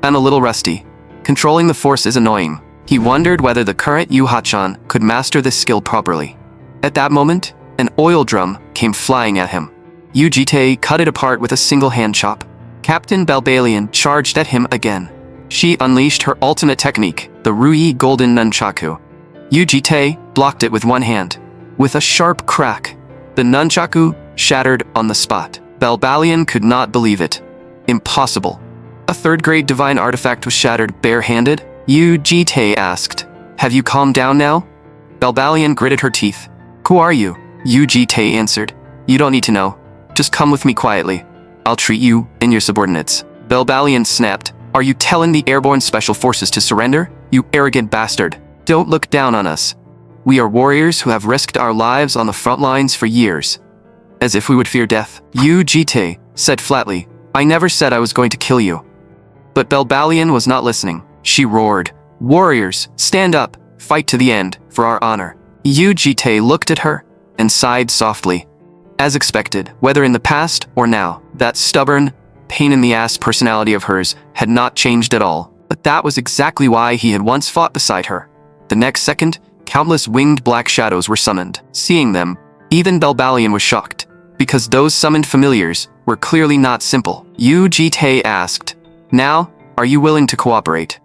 I'm a little rusty. Controlling the force is annoying." He wondered whether the current Yuha-chan could master this skill properly. At that moment, an oil drum came flying at him. Jite cut it apart with a single hand chop. Captain Belbalian charged at him again. She unleashed her ultimate technique, the Rui Golden Nunchaku. Jite blocked it with one hand. With a sharp crack, the nunchaku shattered on the spot. Belbalian could not believe it. Impossible. A third-grade divine artifact was shattered bare-handed? Jite asked. "Have you calmed down now?" Belbalian gritted her teeth. "Who are you?" Jite answered. "You don't need to know. Just come with me quietly. I'll treat you and your subordinates." Belbalian snapped. "Are you telling the airborne special forces to surrender? You arrogant bastard. Don't look down on us. We are warriors who have risked our lives on the front lines for years. As if we would fear death." Jite said flatly, "I never said I was going to kill you." But Belbalian was not listening. She roared, "Warriors, stand up, fight to the end, for our honor." Jite looked at her and sighed softly. As expected, whether in the past or now, that stubborn, pain-in-the-ass personality of hers had not changed at all. But that was exactly why he had once fought beside her. The next second, countless winged black shadows were summoned. Seeing them, even Belbalian was shocked, because those summoned familiars were clearly not simple. Jite asked, "Now, are you willing to cooperate?"